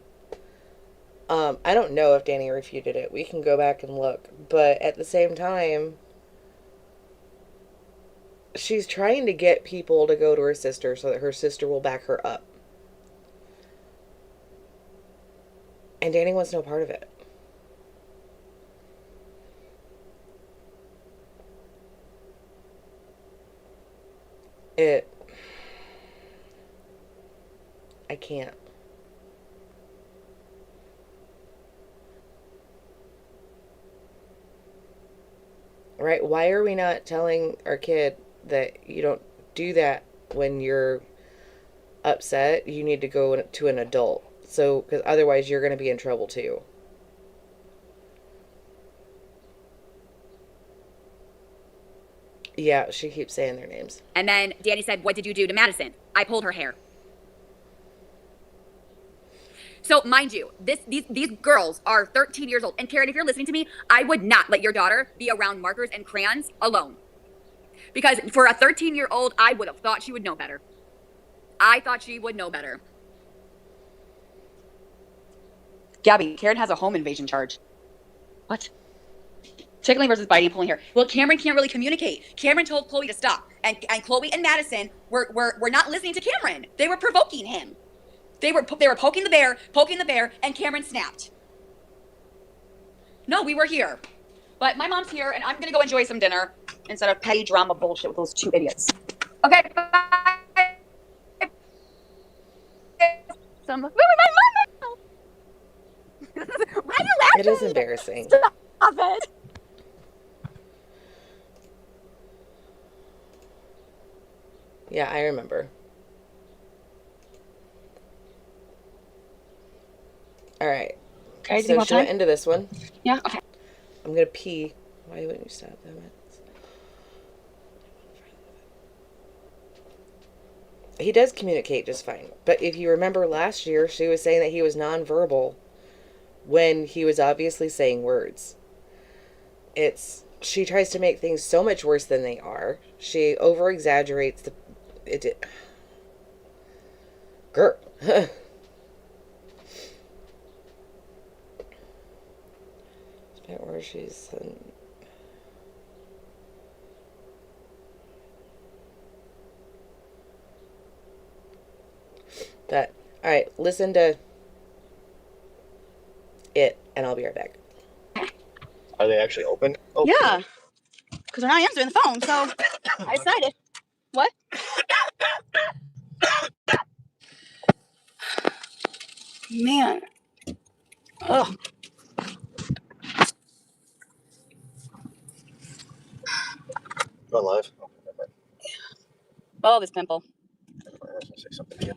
I don't know if Dani refuted it. We can go back and look. But at the same time, she's trying to get people to go to her sister so that her sister will back her up. And Dani wants no part of it. I can't. Right? Why are we not telling our kid that you don't do that when you're upset? You need to go to an adult. So, because otherwise you're going to be in trouble too. Yeah, she keeps saying their names. And then Dani said, what did you do to Madison? I pulled her hair. So, mind you, these girls are 13 years old. And Karen, if you're listening to me, I would not let your daughter be around markers and crayons alone. Because for a 13-year-old, I would have thought she would know better. I thought she would know better. Gabby, Karen has a home invasion charge. What? Tickling versus biting and pulling hair. Well, Cameron can't really communicate. Cameron told Chloe to stop. And Chloe and Madison were not listening to Cameron. They were provoking him. They were poking the bear, and Cameron snapped. No, we were here. But my mom's here, and I'm going to go enjoy some dinner instead of petty drama bullshit with those two idiots. Okay, bye. Why are you laughing? It is embarrassing. Stop it. Yeah, I remember. All right. Okay, so should I end this one? Yeah, okay. I'm going to pee. Why wouldn't you stop them? He does communicate just fine. But if you remember last year, she was saying that he was nonverbal when he was obviously saying words. She tries to make things so much worse than they are. She over-exaggerates Girl. Where she's that. All right, listen to it, and I'll be right back. Are they actually open? Yeah, because they're not answering the phone, so I decided. What? Man. Ugh. Go live. Oh, this pimple. I was gonna say something again.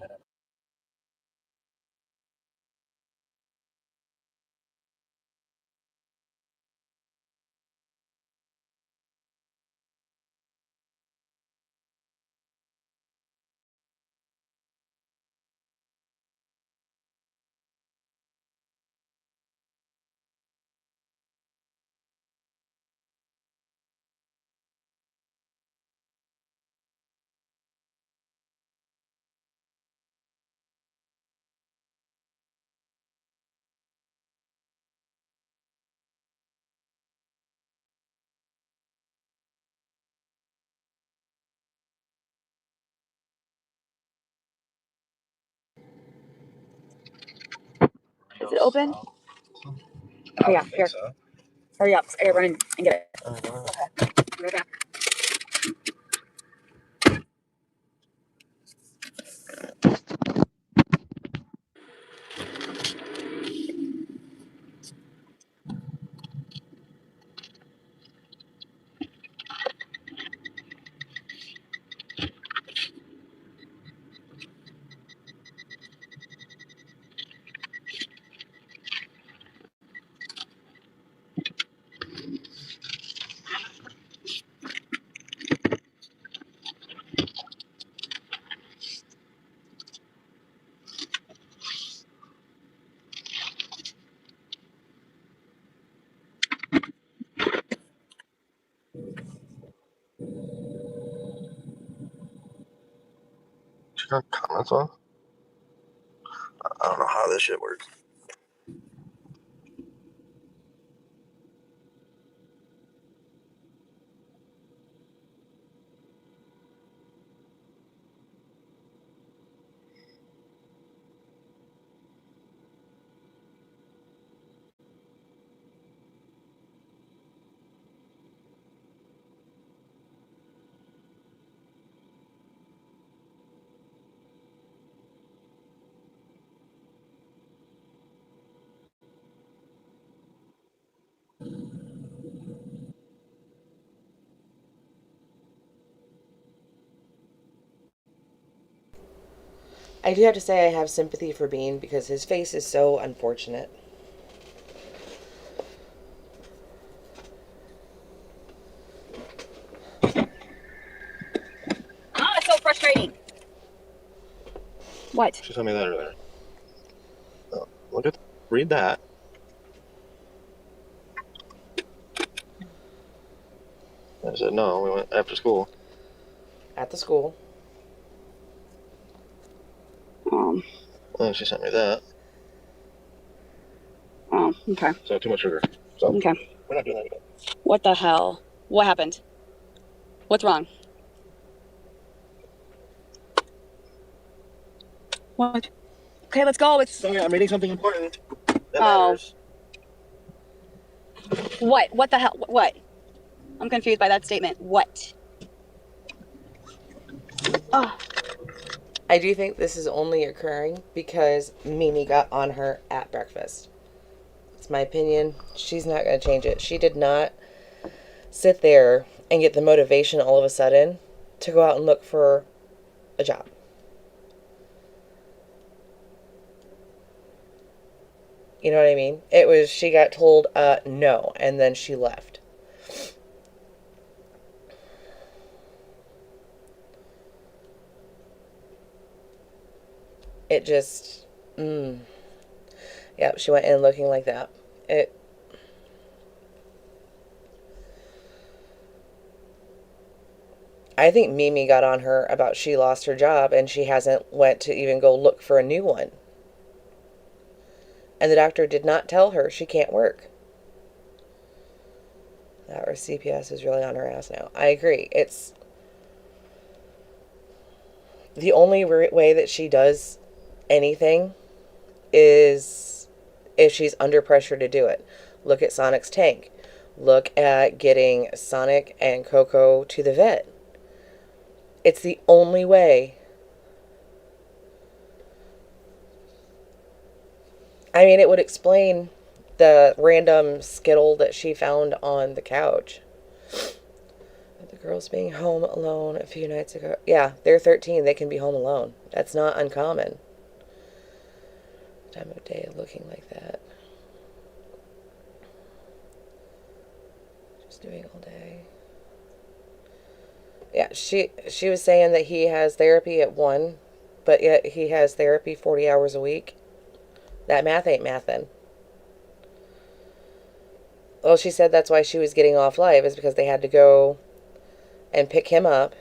Is it open? Oh, yeah, here. So. Hurry up. I gotta run and get it. Okay. Right back. you got comments on? I don't know how this shit works. I do have to say I have sympathy for Bean because his face is so unfortunate. Oh, it's so frustrating. What? She told me that earlier. Oh, read that. I said, no, we went after school. At the school. And she sent me that. Oh, okay. So too much sugar. So Okay. we're not doing that again. What the hell? What happened? What's wrong? What? Okay, let's go. It's Sorry, I'm reading something important. That Oh. matters. What? What the hell? What? I'm confused by that statement. What? Oh. I do think this is only occurring because Mimi got on her at breakfast. It's my opinion. She's not going to change it. She did not sit there and get the motivation all of a sudden to go out and look for a job. You know what I mean? It was, she got told no, and then she left. It just, Yep, she went in looking like that. I think Mimi got on her about she lost her job and she hasn't went to even go look for a new one. And the doctor did not tell her she can't work. That or CPS is really on her ass now. I agree. It's the only way that she does anything is if she's under pressure to do it. Look at Sonic's tank. Look at getting Sonic and Coco to the vet. It's the only way. I mean, it would explain the random Skittle that she found on the couch. The girls being home alone a few nights ago. Yeah, they're 13. They can be home alone. That's not uncommon. Time of day looking like that. Just doing all day. Yeah, she was saying that he has therapy at 1, but yet he has therapy 40 hours a week. That math ain't mathin'. Well, she said that's why she was getting off live, is because they had to go and pick him up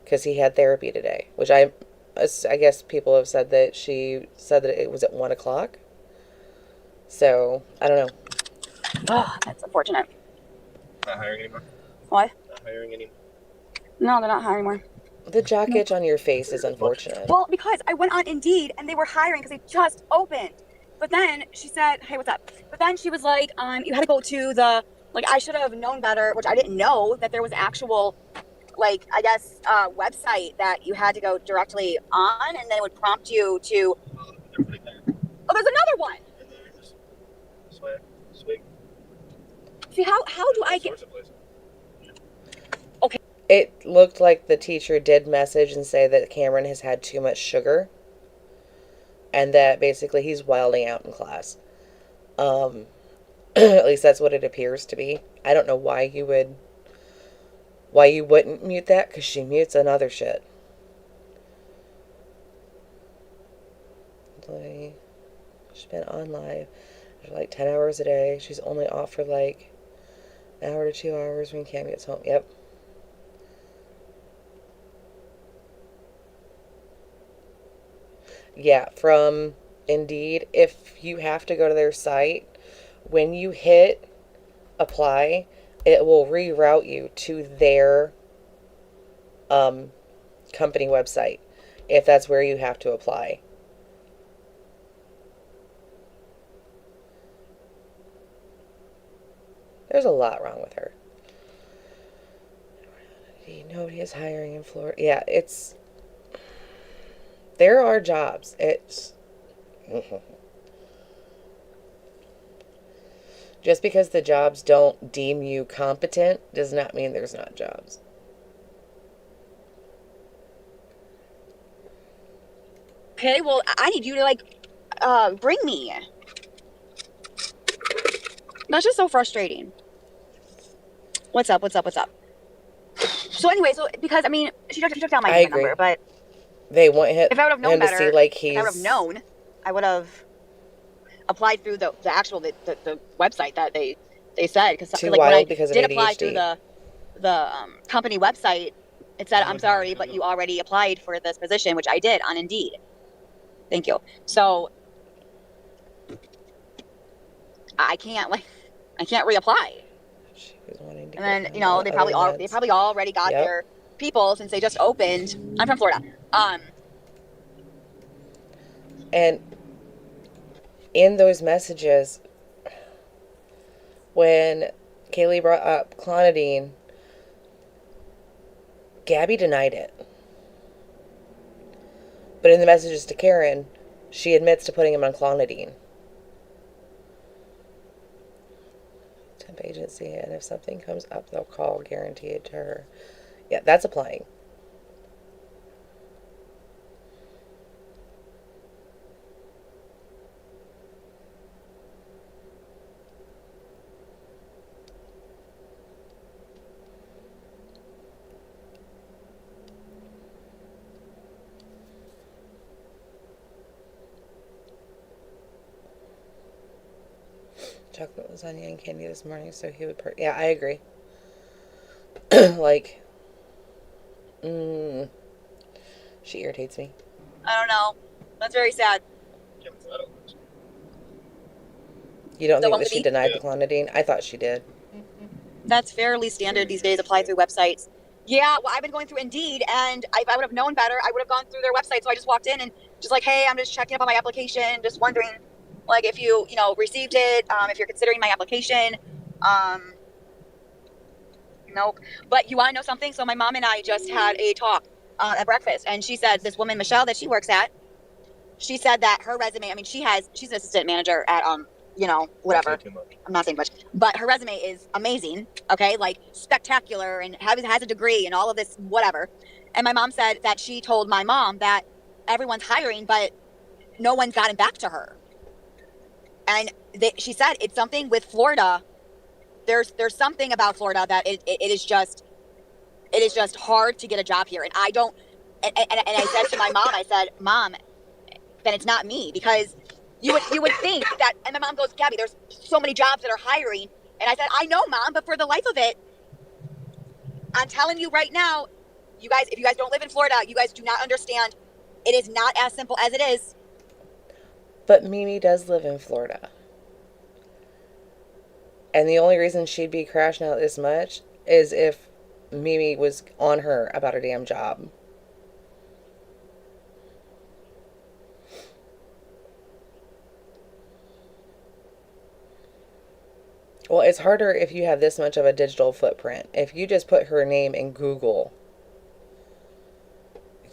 because he had therapy today, which I guess people have said that she said that it was at 1 o'clock. So, I don't know. Oh, that's unfortunate. Not hiring anymore? What? Not hiring anymore. No, they're not hiring more. The jock itch on your face is unfortunate. Well, because I went on Indeed and they were hiring because they just opened. But then she said, hey, what's up? But then she was like, you had to go to the, like, I should have known better, which I didn't know that there was actual, like, I guess, website that you had to go directly on and then it would prompt you to, oh, there's another one. Sweet. See, how do I get, okay. It looked like the teacher did message and say that Cameron has had too much sugar. And that basically he's wilding out in class. At least that's what it appears to be. I don't know why you wouldn't mute that, because she mutes another shit. She's been on live for like 10 hours a day. She's only off for like an hour to 2 hours when Cam gets home. Yep. Yeah, from Indeed. If you have to go to their site, when you hit apply, it will reroute you to their company website if that's where you have to apply. There's a lot wrong with her. Nobody is hiring in Florida. Yeah, there are jobs. Just because the jobs don't deem you competent does not mean there's not jobs. Okay, well, I need you to, like, bring me. That's just so frustrating. What's up? So anyway, because, I mean, she took down my name and number, but they want if I would have known better, to see, like, if I would have known, I would have applied through the actual the website that they said, because like when I did apply through the company website, it said, I'm sorry, but you already applied for this position, which I did on Indeed. Thank you. So I can't reapply. She was wanting to and then they probably already got their people since they just opened. I'm from Florida. And in those messages, when Kaylee brought up clonidine, Gabby denied it. But in the messages to Karen, she admits to putting him on clonidine. Temp agency, and if something comes up, they'll call, guaranteed to her. Yeah, that's applying. Chocolate lasagna and candy this morning, so he would yeah, I agree. Like, she irritates me. I don't know. That's very sad. You don't think that she denied the clonidine? I thought she did. That's fairly standard these days, apply through websites. Yeah, well, I've been going through Indeed, and if I would have known better, I would have gone through their website. So I just walked in and just like, hey, I'm just checking up on my application, just wondering, like, if you received it, if you're considering my application. Nope. But you want to know something? So my mom and I just had a talk at breakfast, and she said this woman, Michelle, that she works at, she said that her resume, I mean, she's an assistant manager at, whatever. I'm not saying much, but her resume is amazing. Okay. Like spectacular, and has a degree and all of this, whatever. And my mom said that she told my mom that everyone's hiring, but no one's gotten back to her. And she said it's something with Florida. There's something about Florida that it is just hard to get a job here. And I don't, and I said to my mom, I said, Mom, then it's not me, because you would think that, and my mom goes, Gabby, there's so many jobs that are hiring. And I said, I know, Mom, but for the life of it, I'm telling you right now, you guys, if you guys don't live in Florida, you guys do not understand. It is not as simple as it is. But Mimi does live in Florida. And the only reason she'd be crashing out this much is if Mimi was on her about a damn job. Well, it's harder if you have this much of a digital footprint. If you just put her name in Google,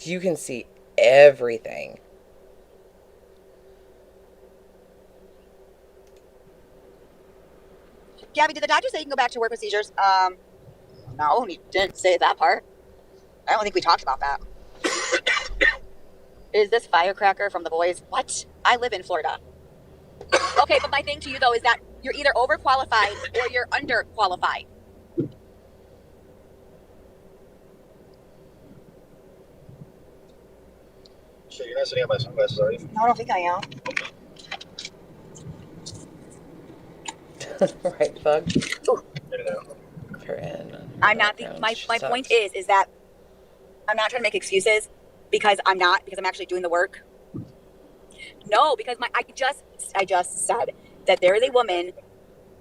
you can see everything. Gabby, did the doctor say you can go back to work with seizures? No, he didn't say that part. I don't think we talked about that. Is this firecracker from the boys? What? I live in Florida. Okay, but my thing to you, though, is that you're either overqualified or you're underqualified. Shit, you're not sitting at my sunglasses, are you? No, I don't think I am. Right, bug. I'm not. My point is that I'm not trying to make excuses because I'm not, because I'm actually doing the work. No, because I just said that there is a woman.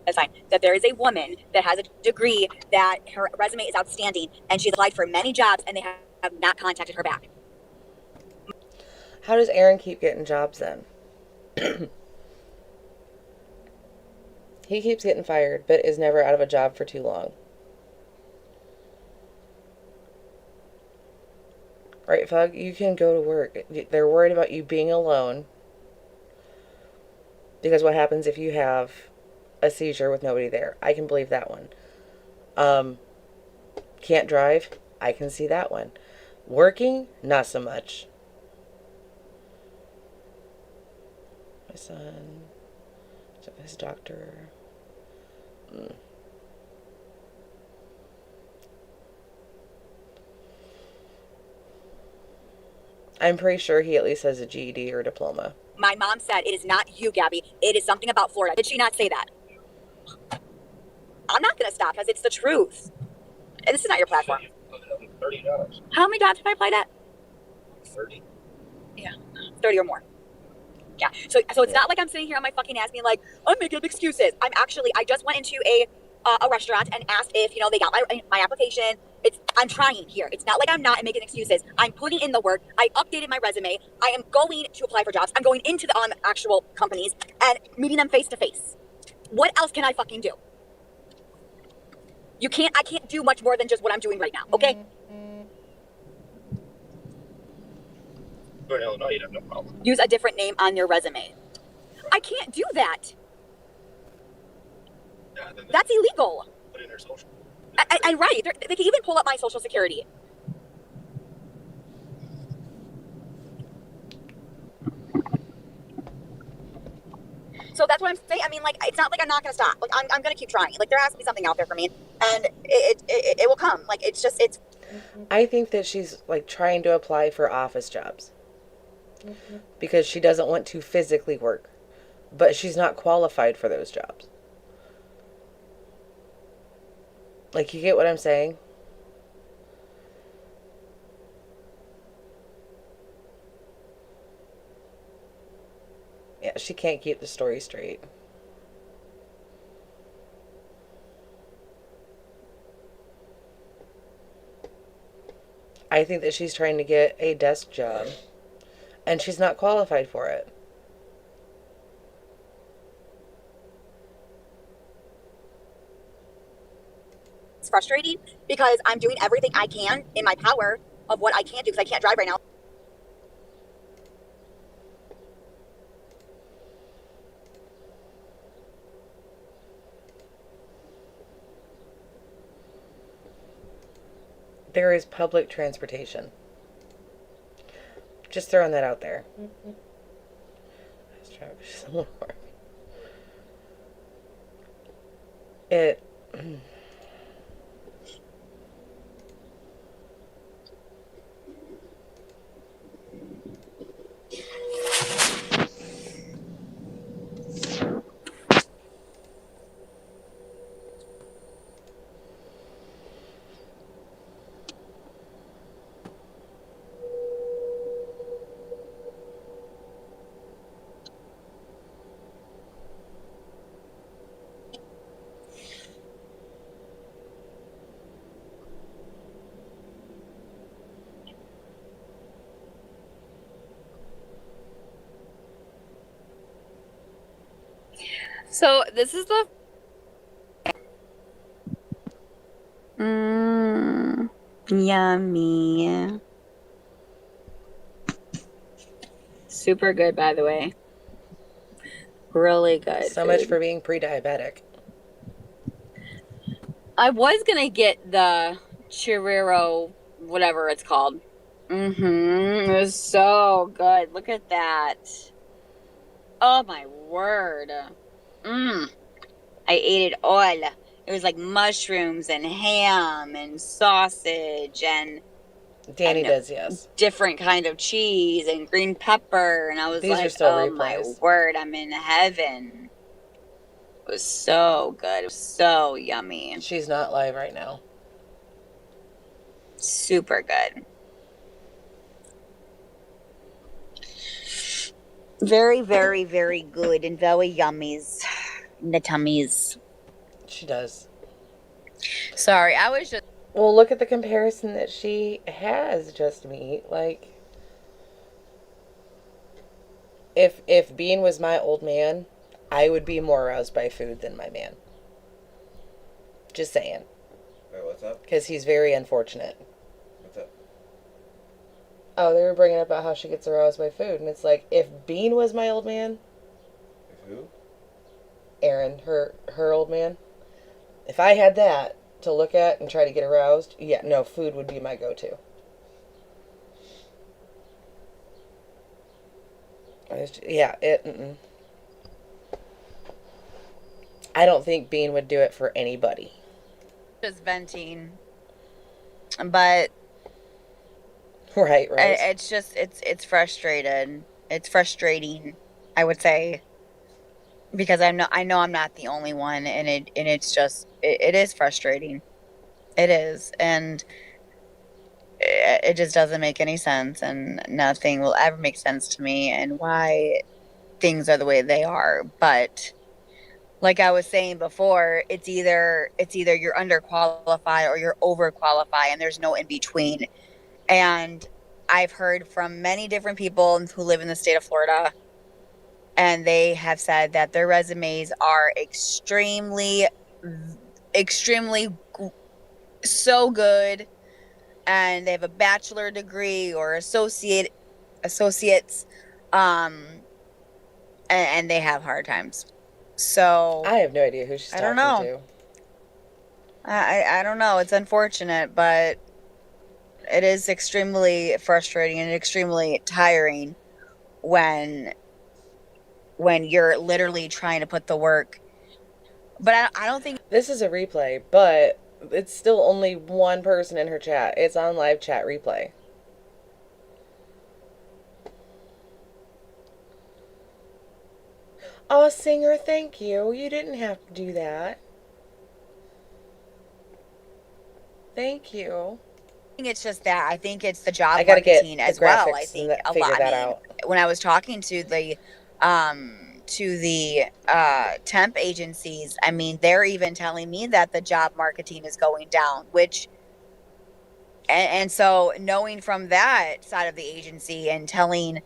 That's fine. That there is a woman that has a degree, that her resume is outstanding, and she's applied for many jobs, and they have not contacted her back. How does Aaron keep getting jobs then? He keeps getting fired, but is never out of a job for too long. Right, Fug? You can go to work. They're worried about you being alone. Because what happens if you have a seizure with nobody there? I can believe that one. Can't drive? I can see that one. Working? Not so much. My son, his doctor. I'm pretty sure he at least has a GED or a diploma. My mom said, it is not you, Gabby. It is something about Florida. Did she not say that? I'm not going to stop because it's the truth. And this is not your platform. $30. How many jobs have I applied at? 30. Yeah, 30 or more. Yeah. So it's not like I'm sitting here on my fucking ass being like, I'm making up excuses. I just went into a restaurant and asked if, they got my application. I'm trying here. It's not like I'm not making excuses. I'm putting in the work. I updated my resume. I am going to apply for jobs. I'm going into the actual companies and meeting them face to face. What else can I fucking do? I can't do much more than just what I'm doing right now, okay? You're in Illinois, you'd have no problem. Use a different name on your resume. I can't do that. Yeah, then That's illegal. put in their social. Right. They can even pull up my social security. So that's what I'm saying. I mean, like, it's not like I'm not going to stop. Like, I'm going to keep trying. Like, there has to be something out there for me. And it will come. Like, it's. I think that she's, like, trying to apply for office jobs. Because she doesn't want to physically work. But she's not qualified for those jobs. Like, you get what I'm saying? Yeah, she can't keep the story straight. I think that she's trying to get a desk job. And she's not qualified for it. It's frustrating because I'm doing everything I can in my power of what I can do because I can't drive right now. There is public transportation. Just throwing that out there. Let's try some more. It... So this is the yummy. Super good, by the way. Really good. So much for being pre-diabetic. I was gonna get the churro, whatever it's called. It was so good. Look at that. Oh my word. I ate it all. It was like mushrooms and ham and sausage and Dani does, yes. Different kind of cheese and green pepper. And I was These like, are still oh replays. my word, I'm in heaven. It was so good. It was so yummy. She's not live right now. Super good. Very, very, very good and very yummies. In the tummies. She does. Sorry, I was just. Well, look at the comparison that she has, Just Meat. Like, if Bean was my old man, I would be more aroused by food than my man. Just saying. Wait, what's up? Because he's very unfortunate. What's up? Oh, they were bringing up about how she gets aroused by food. And it's like, if Bean was my old man... If who? Aaron, her old man. If I had that to look at and try to get aroused, yeah, no, food would be my go-to. Yeah, I don't think Bean would do it for anybody. Just venting. But... Right. It's just, it's frustrated. It's frustrating, I would say. Because I know I'm not the only one, and it's just, it is frustrating. It is. And it just doesn't make any sense, and nothing will ever make sense to me, and why things are the way they are. But like I was saying before, it's either you're underqualified or you're overqualified, and there's no in between. And I've heard from many different people who live in the state of Florida, and they have said that their resumes are extremely so good, and they have a bachelor degree or associates, and they have hard times. So I have no idea who she's talking to. I don't know. It's unfortunate, but it is extremely frustrating and extremely tiring when you're literally trying to put the work. But I don't think... This is a replay, but it's still only one person in her chat. It's on live chat replay. Oh, Singer, thank you. You didn't have to do that. Thank you. I think it's just that. I think it's the job marketing as well. I think a lot. I mean, when I was talking to the temp agencies, I mean, they're even telling me that the job marketing is going down, which, and so knowing from that side of the agency and telling,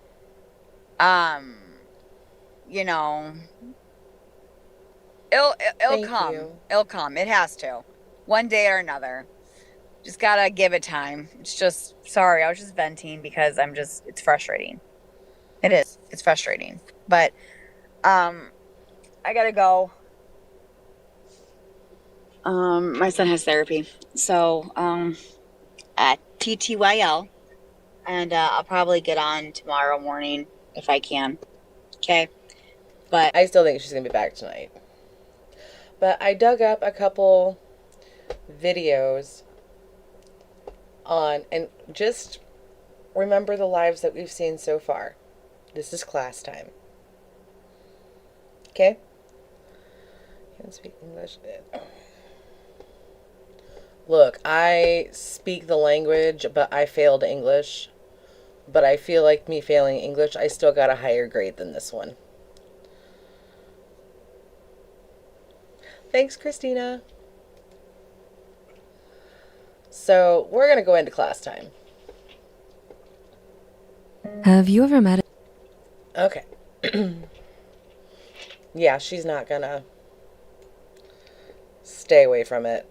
you know, it'll come. It'll come. It has to, one day or another. Just gotta give it time. It's just, sorry, I was just venting because it's frustrating. It is. It's frustrating. But, I gotta go. My son has therapy. So, at TTYL. And, I'll probably get on tomorrow morning if I can. Okay? But I still think she's gonna be back tonight. But I dug up a couple videos on, and just remember the lives that we've seen so far. This is class time. Okay? Can't speak English. Look, I speak the language, but I failed English. But I feel like me failing English, I still got a higher grade than this one. Thanks, Christina. So, we're going to go into class time. Have you ever met Okay. Yeah, she's not going to stay away from it.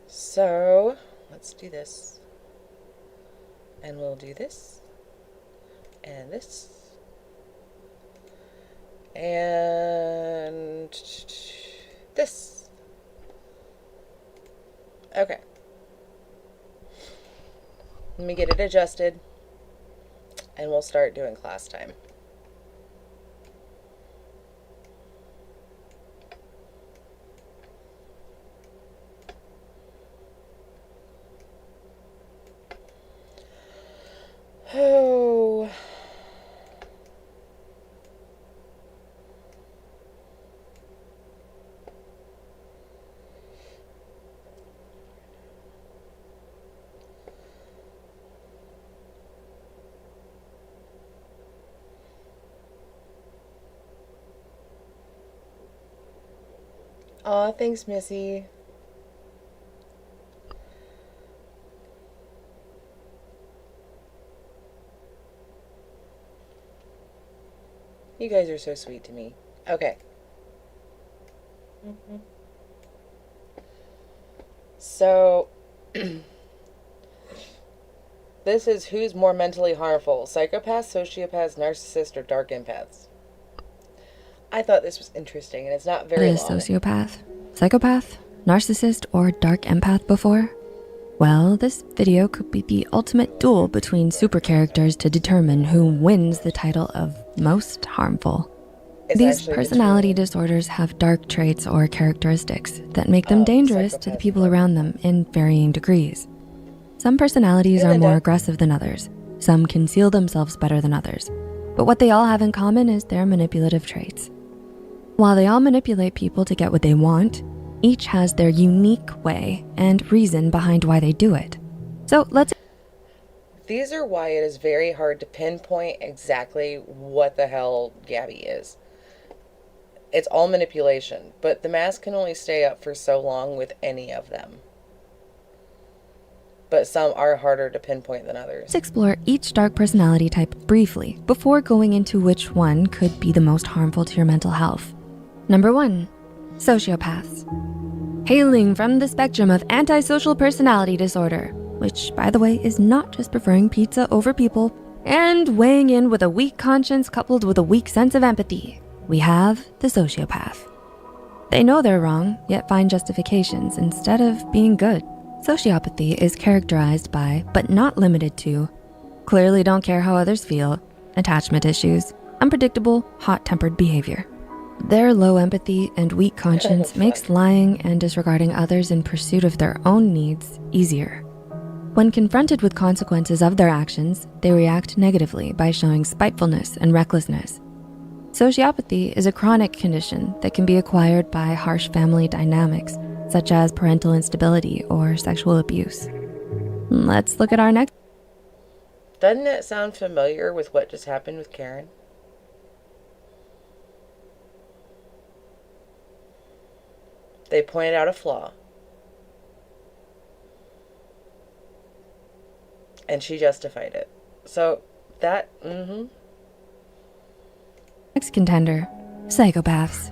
So, let's do this. And we'll do this. And this. And this. Okay. Let me get it adjusted. And we'll start doing class time. Oh. Aw, thanks, Missy. You guys are so sweet to me. Okay. So, this is who's more mentally harmful, psychopaths, sociopaths, narcissists, or dark empaths. I thought this was interesting, and it's not very long. Sociopath, psychopath, narcissist, or dark empath before? Well, this video could be the ultimate duel between super characters to determine who wins the title of most harmful. These personality disorders have dark traits or characteristics that make them dangerous to the people around them in varying degrees. Some personalities are more aggressive than others. Some conceal themselves better than others. But what they all have in common is their manipulative traits. While they all manipulate people to get what they want, each has their unique way and reason behind why they do it. So let's... These are why it is very hard to pinpoint exactly what the hell Gabby is. It's all manipulation, but the mask can only stay up for so long with any of them. But some are harder to pinpoint than others. Let's explore each dark personality type briefly before going into which one could be the most harmful to your mental health. Number 1, sociopaths. Hailing from the spectrum of antisocial personality disorder, which, by the way, is not just preferring pizza over people, and weighing in with a weak conscience coupled with a weak sense of empathy, we have the sociopath. They know they're wrong, yet find justifications instead of being good. Sociopathy is characterized by, but not limited to, clearly don't care how others feel, attachment issues, unpredictable, hot-tempered behavior. Their low empathy and weak conscience makes lying and disregarding others in pursuit of their own needs easier. When confronted with consequences of their actions, they react negatively by showing spitefulness and recklessness. Sociopathy is a chronic condition that can be acquired by harsh family dynamics, such as parental instability or sexual abuse. Let's look at our next. Doesn't that sound familiar with what just happened with Karen? They pointed out a flaw. And she justified it. So that, Next contender, psychopaths.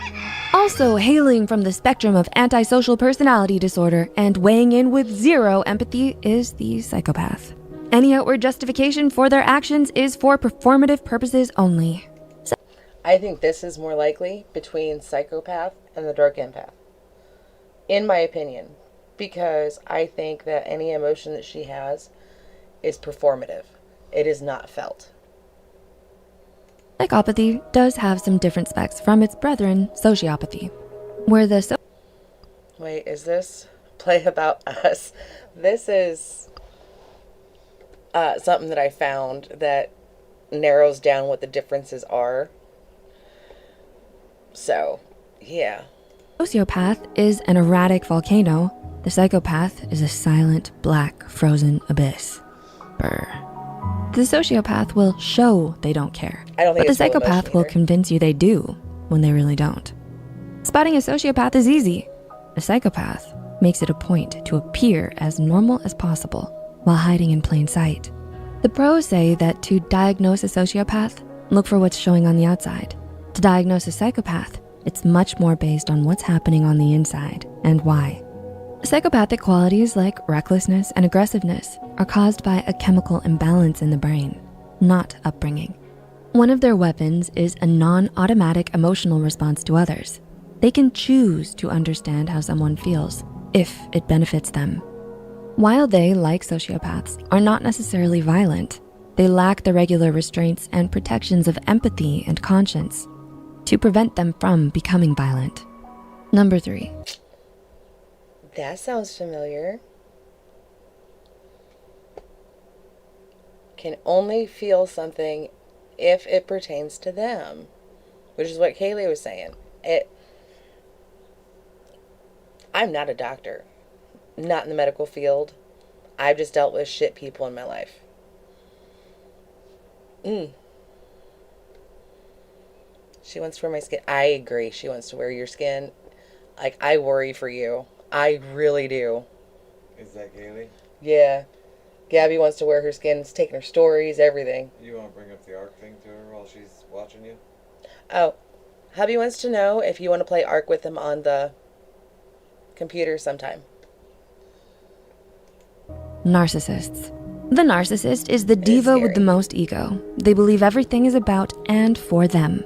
Also hailing from the spectrum of antisocial personality disorder and weighing in with zero empathy is the psychopath. Any outward justification for their actions is for performative purposes only. I think this is more likely between psychopath and the dark empath, in my opinion, because I think that any emotion that she has is performative. It is not felt. Psychopathy does have some different specs from its brethren, sociopathy, where the Wait, is this Play About Us? This is something that I found that narrows down what the differences are. So, yeah. sociopath is an erratic volcano. The psychopath is a silent, black, frozen abyss. Brr. The sociopath will show they don't care, but the psychopath will convince you they do when they really don't. Spotting a sociopath is easy. A psychopath makes it a point to appear as normal as possible while hiding in plain sight. The pros say that to diagnose a sociopath, look for what's showing on the outside. To diagnose a psychopath, it's much more based on what's happening on the inside and why. Psychopathic qualities like recklessness and aggressiveness are caused by a chemical imbalance in the brain, not upbringing. One of their weapons is a non-automatic emotional response to others. They can choose to understand how someone feels if it benefits them. While they, like sociopaths, are not necessarily violent, they lack the regular restraints and protections of empathy and conscience to prevent them from becoming violent. Number 3. That sounds familiar. Can only feel something if it pertains to them, which is what Kaylee was saying. I'm not a doctor, not in the medical field. I've just dealt with shit people in my life. She wants to wear my skin. I agree. She wants to wear your skin. Like, I worry for you. I really do. Is that Kaylee? Yeah. Gabby wants to wear her skin. It's taking her stories, everything. You want to bring up the ARC thing to her while she's watching you? Oh, hubby wants to know if you want to play ARC with him on the computer sometime. Narcissists. The narcissist is the diva with the most ego. They believe everything is about and for them.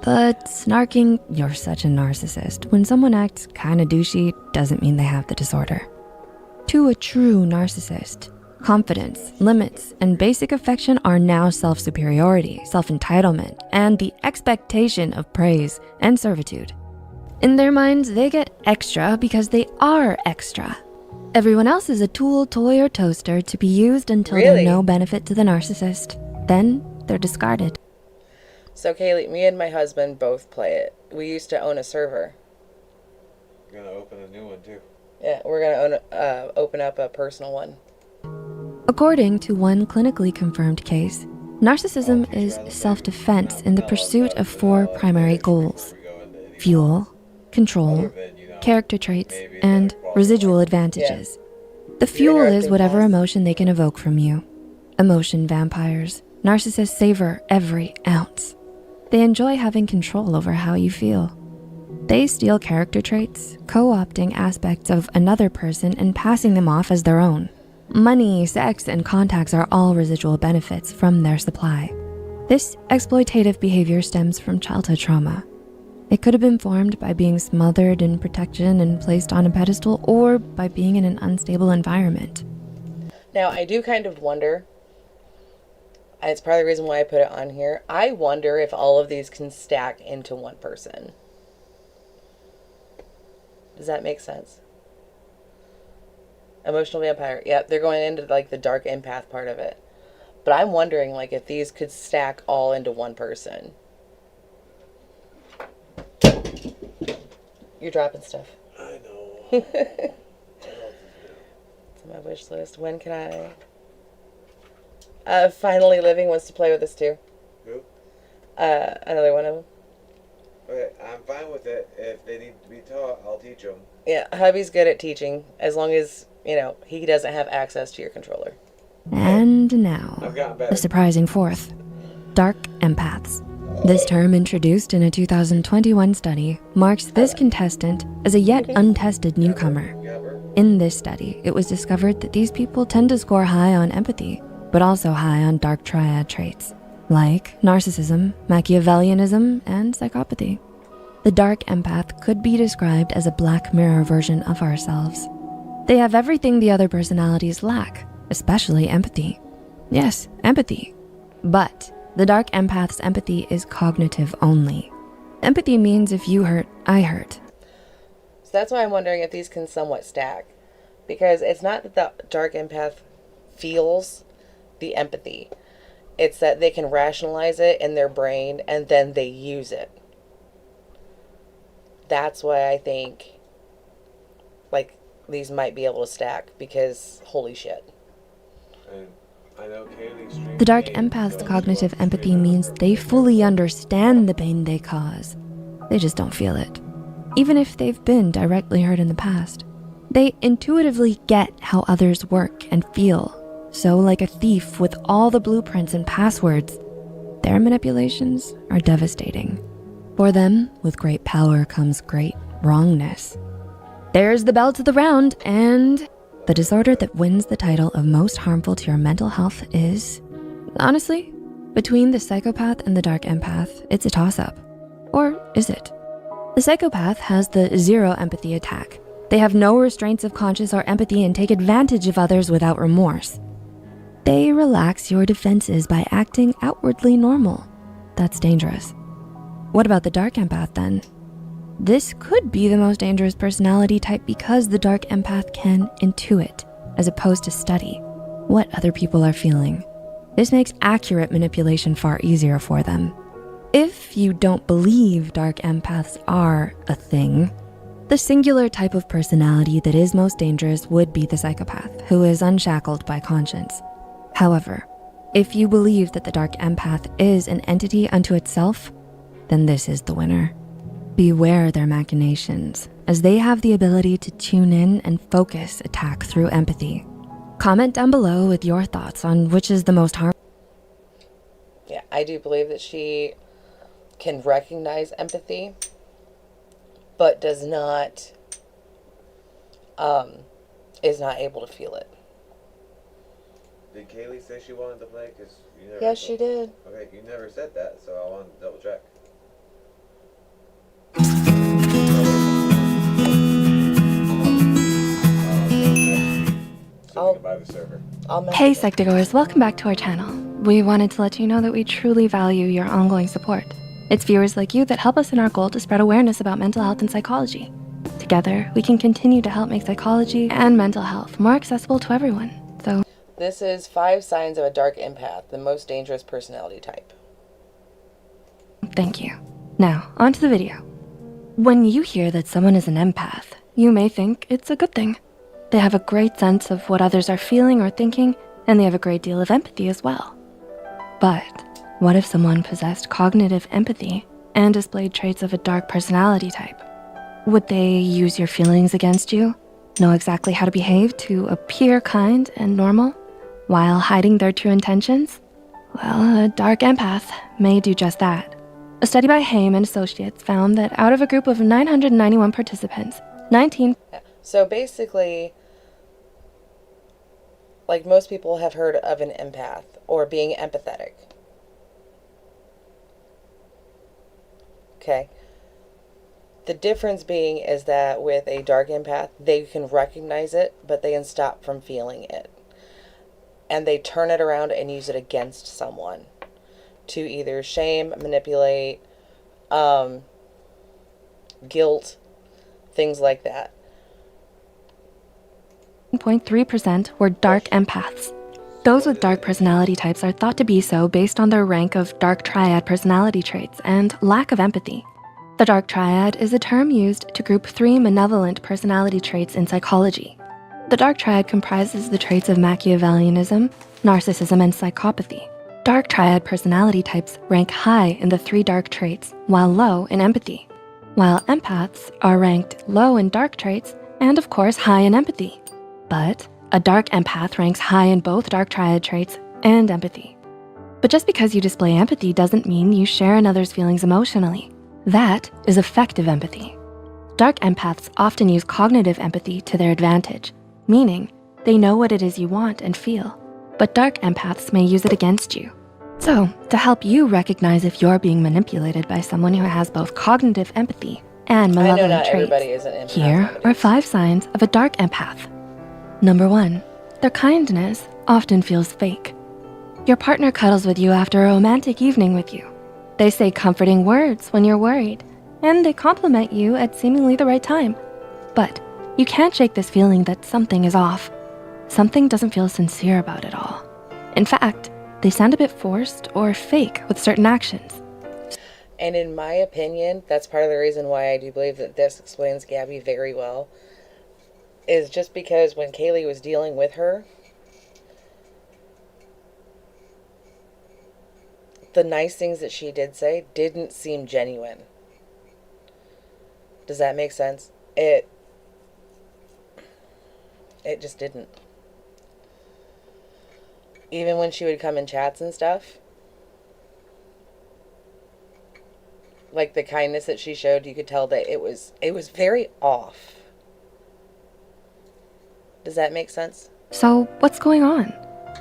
But snarking, "You're such a narcissist," when someone acts kinda douchey doesn't mean they have the disorder. To a true narcissist, confidence, limits, and basic affection are now self-superiority, self-entitlement, and the expectation of praise and servitude. In their minds, they get extra because they are extra. Everyone else is a tool, toy, or toaster to be used until they're no benefit to the narcissist. Then they're discarded. So Kaylee, me and my husband both play it. We used to own a server. You're gonna open a new one too. Yeah, we're gonna open up a personal one. According to one clinically confirmed case, narcissism is self-defense in the pursuit of 4 primary goals: fuel, control, character traits, and residual advantages. The fuel is whatever emotion they can evoke from you. Emotion vampires. Narcissists savor every ounce. They enjoy having control over how you feel. They steal character traits, co-opting aspects of another person and passing them off as their own. Money, sex, and contacts are all residual benefits from their supply. This exploitative behavior stems from childhood trauma. It could have been formed by being smothered in protection and placed on a pedestal, or by being in an unstable environment. Now, I do kind of wonder, and it's part of the reason why I put it on here, I wonder if all of these can stack into one person. Does that make sense? Emotional vampire. Yep, they're going into like the dark empath part of it. But I'm wondering like if these could stack all into one person. You're dropping stuff. I know. It's on my wish list. When can I? Finally Living wants to play with us too. Who? Another one of them. Okay, I'm fine with it. If they need to be taught, I'll teach them. Yeah, hubby's good at teaching as long as, you know, he doesn't have access to your controller. And now, the surprising 4th, dark empaths. This term, introduced in a 2021 study, marks this contestant as a yet untested newcomer. In this study, it was discovered that these people tend to score high on empathy, but also high on dark triad traits, like narcissism, Machiavellianism, and psychopathy. The dark empath could be described as a black mirror version of ourselves. They have everything the other personalities lack, especially empathy. Yes, empathy. But the dark empath's empathy is cognitive only. Empathy means if you hurt, I hurt. So that's why I'm wondering if these can somewhat stack. Because it's not that the dark empath feels the empathy. It's that they can rationalize it in their brain and then they use it. That's why I think like these might be able to stack, because holy shit. And I know Kaylee The dark empath's cognitive empathy means they fully understand the pain they cause. They just don't feel it, even if they've been directly hurt in the past. They intuitively get how others work and feel. So like a thief with all the blueprints and passwords, their manipulations are devastating. For them, with great power comes great wrongness. There's the bell to the round, and the disorder that wins the title of most harmful to your mental health is, honestly, between the psychopath and the dark empath, it's a toss-up. Or is it? The psychopath has the zero empathy attack. They have no restraints of conscience or empathy and take advantage of others without remorse. They relax your defenses by acting outwardly normal. That's dangerous. What about the dark empath then? This could be the most dangerous personality type because the dark empath can intuit, as opposed to study, what other people are feeling. This makes accurate manipulation far easier for them. If you don't believe dark empaths are a thing, the singular type of personality that is most dangerous would be the psychopath, who is unshackled by conscience. However, if you believe that the dark empath is an entity unto itself, then this is the winner. beware their machinations, as they have the ability to tune in and focus attack through empathy. Comment down below with your thoughts on which is the most harmful. Yeah, I do believe that she can recognize empathy, but does not, is not able to feel it. Did Kaylee say she wanted to play? Cause you never Yes, she did. Okay, you never said that, so I wanted to double check. By the server. Hey Psych2Goers, welcome back to our channel. We wanted to let you know that we truly value your ongoing support. It's viewers like you that help us in our goal to spread awareness about mental health and psychology. Together, we can continue to help make psychology and mental health more accessible to everyone. So, this is 5 signs of a dark empath, the most dangerous personality type. thank you. Now, on to the video. When you hear that someone is an empath, you may think it's a good thing. They have a great sense of what others are feeling or thinking, and they have a great deal of empathy as well. But what if someone possessed cognitive empathy and displayed traits of a dark personality type? Would they use your feelings against you, know exactly how to behave to appear kind and normal, while hiding their true intentions? Well, a dark empath may do just that. A study by Haim and Associates found that out of a group of 991 participants, 19... So basically, like most people have heard of an empath or being empathetic. Okay. The difference being is that with a dark empath, they can recognize it, but they can stop from feeling it. And they turn it around and use it against someone to either shame, manipulate, guilt, things like that. 0.3% were dark empaths. Those with dark personality types are thought to be so based on their rank of dark triad personality traits and lack of empathy. The dark triad is a term used to group 3 malevolent personality traits in psychology. The dark triad comprises the traits of Machiavellianism, narcissism, and psychopathy. Dark triad personality types rank high in the 3 dark traits, while low in empathy, while empaths are ranked low in dark traits and of course high in empathy. But a dark empath ranks high in both dark triad traits and empathy. But just because you display empathy doesn't mean you share another's feelings emotionally. That is effective empathy. Dark empaths often use cognitive empathy to their advantage, meaning they know what it is you want and feel, but dark empaths may use it against you. So, to help you recognize if you're being manipulated by someone who has both cognitive empathy and malevolent traits, here are 5 signs of a dark empath. Number 1, their kindness often feels fake. Your partner cuddles with you after a romantic evening with you. They say comforting words when you're worried, and they compliment you at seemingly the right time. But you can't shake this feeling that something is off. Something doesn't feel sincere about it all. In fact, they sound a bit forced or fake with certain actions. And in my opinion, that's part of the reason why I do believe that this explains Gabby very well, is just because when Kaylee was dealing with her, the nice things that she did say didn't seem genuine. Does that make sense? It just didn't. Even when she would come in chats and stuff, like the kindness that she showed, you could tell that it was very off. Does that make sense? So what's going on?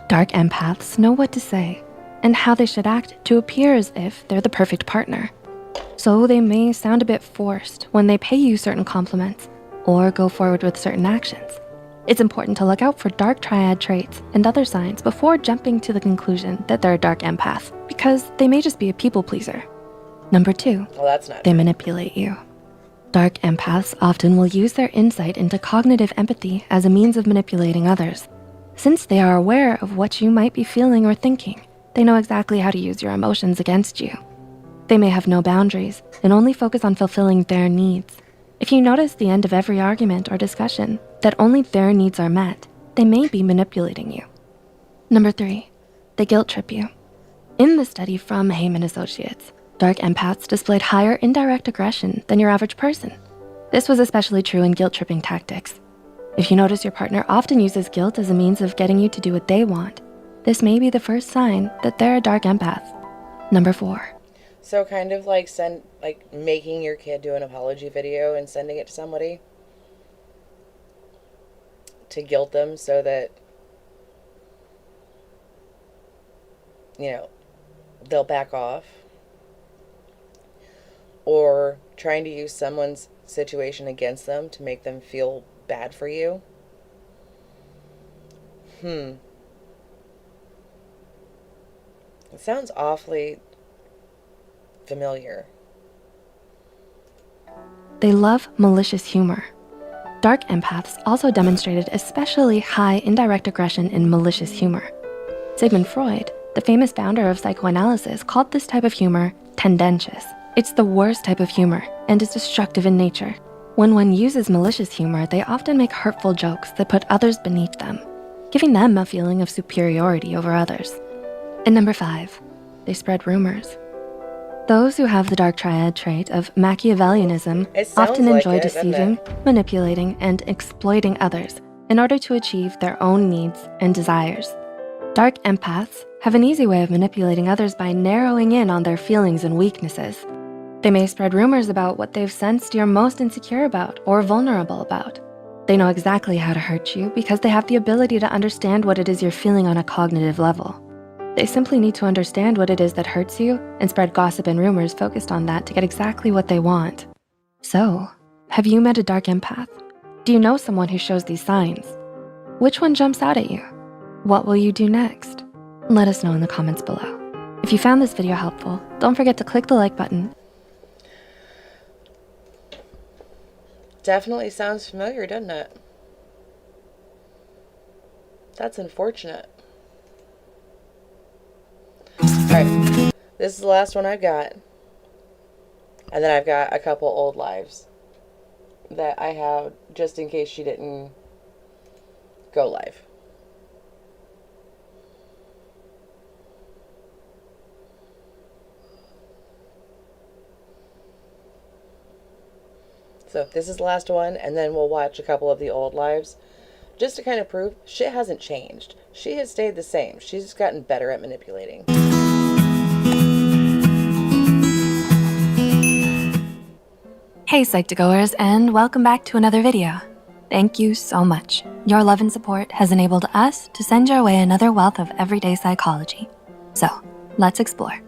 Dark empaths know what to say and how they should act to appear as if they're the perfect partner. So they may sound a bit forced when they pay you certain compliments or go forward with certain actions. It's important to look out for dark triad traits and other signs before jumping to the conclusion that they're a dark empath, because they may just be a people pleaser. Number 2, well, that's not they true. manipulate you. Dark empaths often will use their insight into cognitive empathy as a means of manipulating others. Since they are aware of what you might be feeling or thinking, they know exactly how to use your emotions against you. They may have no boundaries and only focus on fulfilling their needs. If you notice the end of every argument or discussion that only their needs are met, they may be manipulating you. Number 3, they guilt trip you. In the study from Haim and Associates, Dark empaths displayed higher indirect aggression than your average person. This was especially true in guilt-tripping tactics. If you notice your partner often uses guilt as a means of getting you to do what they want, this may be the first sign that they're a dark empath. Number 4. So kind of like making your kid do an apology video and sending it to somebody to guilt them so that, you know, they'll back off. Or trying to use someone's situation against them to make them feel bad for you. It sounds awfully familiar. They love malicious humor. Dark empaths also demonstrated especially high indirect aggression in malicious humor. Sigmund Freud, the famous founder of psychoanalysis, called this type of humor tendentious. It's the worst type of humor and is destructive in nature. When one uses malicious humor, they often make hurtful jokes that put others beneath them, giving them a feeling of superiority over others. And number 5, they spread rumors. Those who have the dark triad trait of Machiavellianism often enjoy deceiving, manipulating, and exploiting others in order to achieve their own needs and desires. Dark empaths have an easy way of manipulating others by narrowing in on their feelings and weaknesses. They may spread rumors about what they've sensed you're most insecure about or vulnerable about. They know exactly how to hurt you because they have the ability to understand what it is you're feeling on a cognitive level. They simply need to understand what it is that hurts you and spread gossip and rumors focused on that to get exactly what they want. So, have you met a dark empath? Do you know someone who shows these signs? Which one jumps out at you? What will you do next? Let us know in the comments below. If you found this video helpful, don't forget to click the like button. Definitely sounds familiar, doesn't it? That's unfortunate. Alright, this is the last one I've got. And then I've got a couple old lives that I have just in case she didn't go live. So this is the last one, and then we'll watch a couple of the old lives just to kind of prove shit hasn't changed. She has stayed the same. She's just gotten better at manipulating. Hey Psych2Goers, and welcome back to another video. Thank you so much. Your love and support has enabled us to send your way another wealth of everyday psychology. So, let's explore.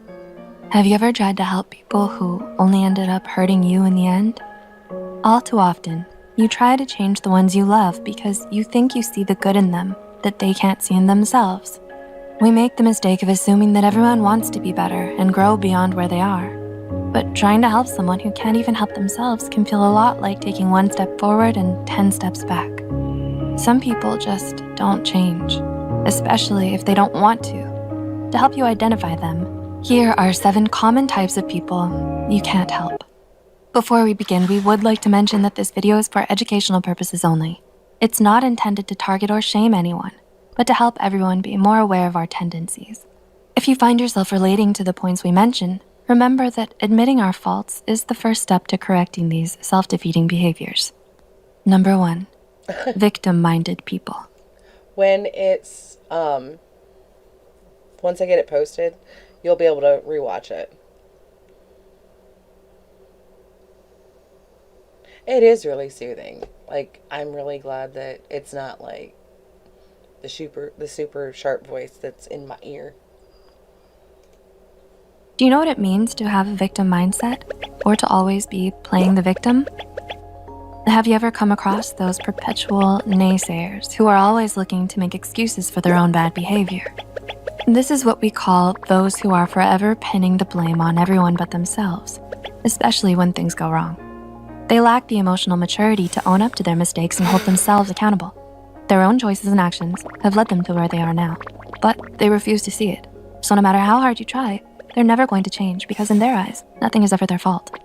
Have you ever tried to help people who only ended up hurting you in the end? All too often, you try to change the ones you love because you think you see the good in them that they can't see in themselves. We make the mistake of assuming that everyone wants to be better and grow beyond where they are. But trying to help someone who can't even help themselves can feel a lot like taking 1 step forward and 10 steps back. Some people just don't change, especially if they don't want to. To help you identify them, here are 7 common types of people you can't help. Before we begin, we would like to mention that this video is for educational purposes only. It's not intended to target or shame anyone, but to help everyone be more aware of our tendencies. If you find yourself relating to the points we mention, remember that admitting our faults is the first step to correcting these self-defeating behaviors. Number 1, victim-minded people. When it's, once I get it posted, you'll be able to rewatch it. It is really soothing. Like, I'm really glad that it's not like the super sharp voice that's in my ear. Do you know what it means to have a victim mindset or to always be playing the victim? Have you ever come across those perpetual naysayers who are always looking to make excuses for their own bad behavior? This is what we call those who are forever pinning the blame on everyone but themselves, especially when things go wrong. They lack the emotional maturity to own up to their mistakes and hold themselves accountable. Their own choices and actions have led them to where they are now, but they refuse to see it. So no matter how hard you try, they're never going to change because in their eyes, nothing is ever their fault.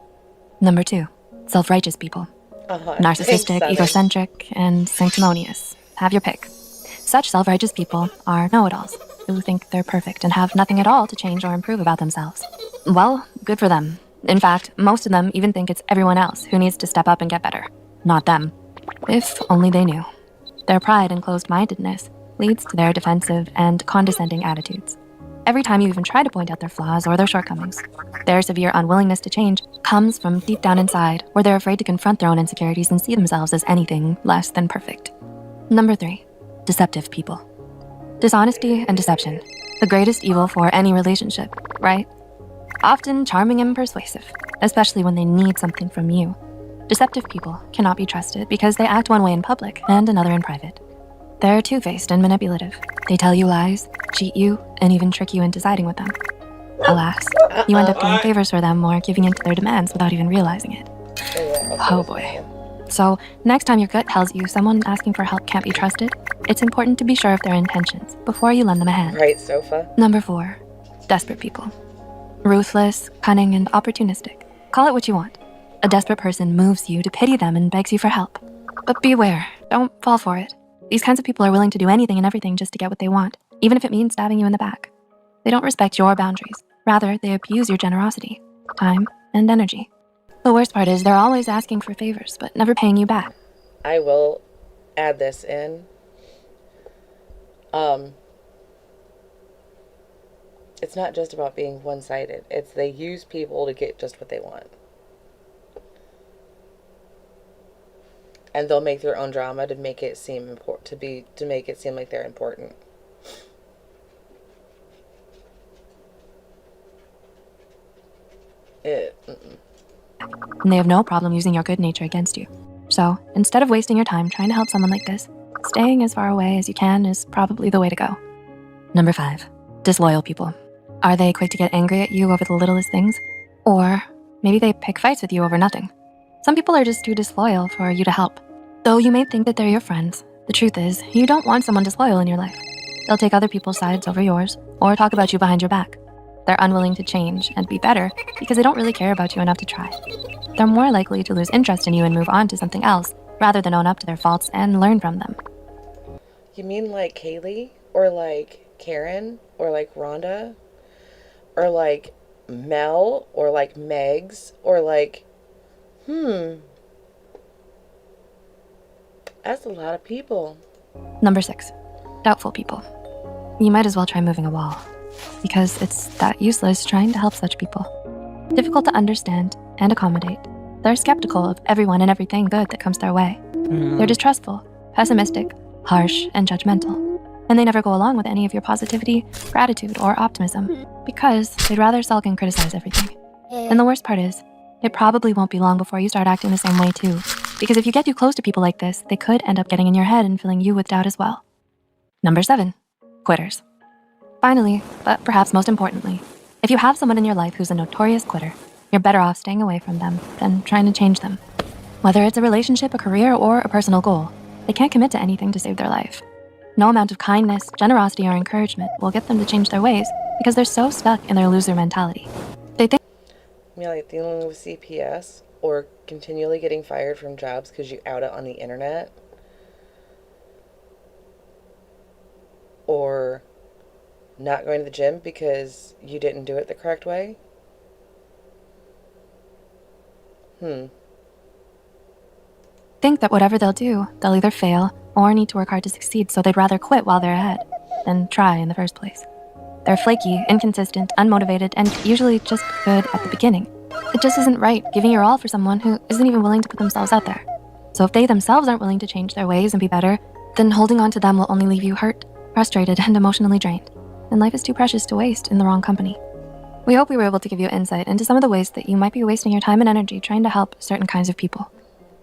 Number 2, self-righteous people. Narcissistic, egocentric, and sanctimonious. Have your pick. Such self-righteous people are know-it-alls. who think they're perfect and have nothing at all to change or improve about themselves. Well, good for them. In fact, most of them even think it's everyone else who needs to step up and get better, not them. If only they knew. Their pride and closed-mindedness leads to their defensive and condescending attitudes. Every time you even try to point out their flaws or their shortcomings, their severe unwillingness to change comes from deep down inside, where they're afraid to confront their own insecurities and see themselves as anything less than perfect. Number 3, deceptive people. Dishonesty and deception, the greatest evil for any relationship, right? Often charming and persuasive, especially when they need something from you. Deceptive people cannot be trusted because they act one way in public and another in private. They're two-faced and manipulative. They tell you lies, cheat you, and even trick you into siding with them. Alas, you end up doing favors for them or giving in to their demands without even realizing it. Oh boy. So, next time your gut tells you someone asking for help can't be trusted, it's important to be sure of their intentions before you lend them a hand. Right, Sofa? Number 4, desperate people. Ruthless, cunning, and opportunistic. Call it what you want. A desperate person moves you to pity them and begs you for help. But beware, don't fall for it. These kinds of people are willing to do anything and everything just to get what they want, even if it means stabbing you in the back. They don't respect your boundaries. Rather, they abuse your generosity, time, and energy. The worst part is they're always asking for favors, but never paying you back. I will add this in. It's not just about being one-sided. It's they use people to get just what they want. And they'll make their own drama to make it seem important, to make it seem like they're important. And they have no problem using your good nature against you. So, instead of wasting your time trying to help someone like this, staying as far away as you can is probably the way to go. Number 5, disloyal people. Are they quick to get angry at you over the littlest things? Or maybe they pick fights with you over nothing. Some people are just too disloyal for you to help. Though you may think that they're your friends, the truth is, you don't want someone disloyal in your life. They'll take other people's sides over yours, or talk about you behind your back. They're unwilling to change and be better because they don't really care about you enough to try. They're more likely to lose interest in you and move on to something else, rather than own up to their faults and learn from them. You mean like Kaylee? Or like Karen? Or like Rhonda? Or like Mel? Or like Megs? Or like, That's a lot of people. Number 6, doubtful people. You might as well try moving a wall, because it's that useless trying to help such people. Difficult to understand and accommodate, they're skeptical of everyone and everything good that comes their way. They're distrustful, pessimistic, harsh, and judgmental. And they never go along with any of your positivity, gratitude, or optimism, because they'd rather sulk and criticize everything. And the worst part is, it probably won't be long before you start acting the same way too, because if you get too close to people like this, they could end up getting in your head and filling you with doubt as well. Number 7, quitters. Finally, but perhaps most importantly, if you have someone in your life who's a notorious quitter, you're better off staying away from them than trying to change them. Whether it's a relationship, a career, or a personal goal, they can't commit to anything to save their life. No amount of kindness, generosity, or encouragement will get them to change their ways because they're so stuck in their loser mentality. They think Like dealing with CPS or continually getting fired from jobs because you out it on the internet, or not going to the gym because you didn't do it the correct way. Think that whatever they'll do, they'll either fail or need to work hard to succeed, so they'd rather quit while they're ahead than try in the first place. They're flaky, inconsistent, unmotivated, and usually just good at the beginning. It just isn't right giving your all for someone who isn't even willing to put themselves out there. So if they themselves aren't willing to change their ways and be better, then holding on to them will only leave you hurt, frustrated, and emotionally drained. And life is too precious to waste in the wrong company. We hope we were able to give you insight into some of the ways that you might be wasting your time and energy trying to help certain kinds of people.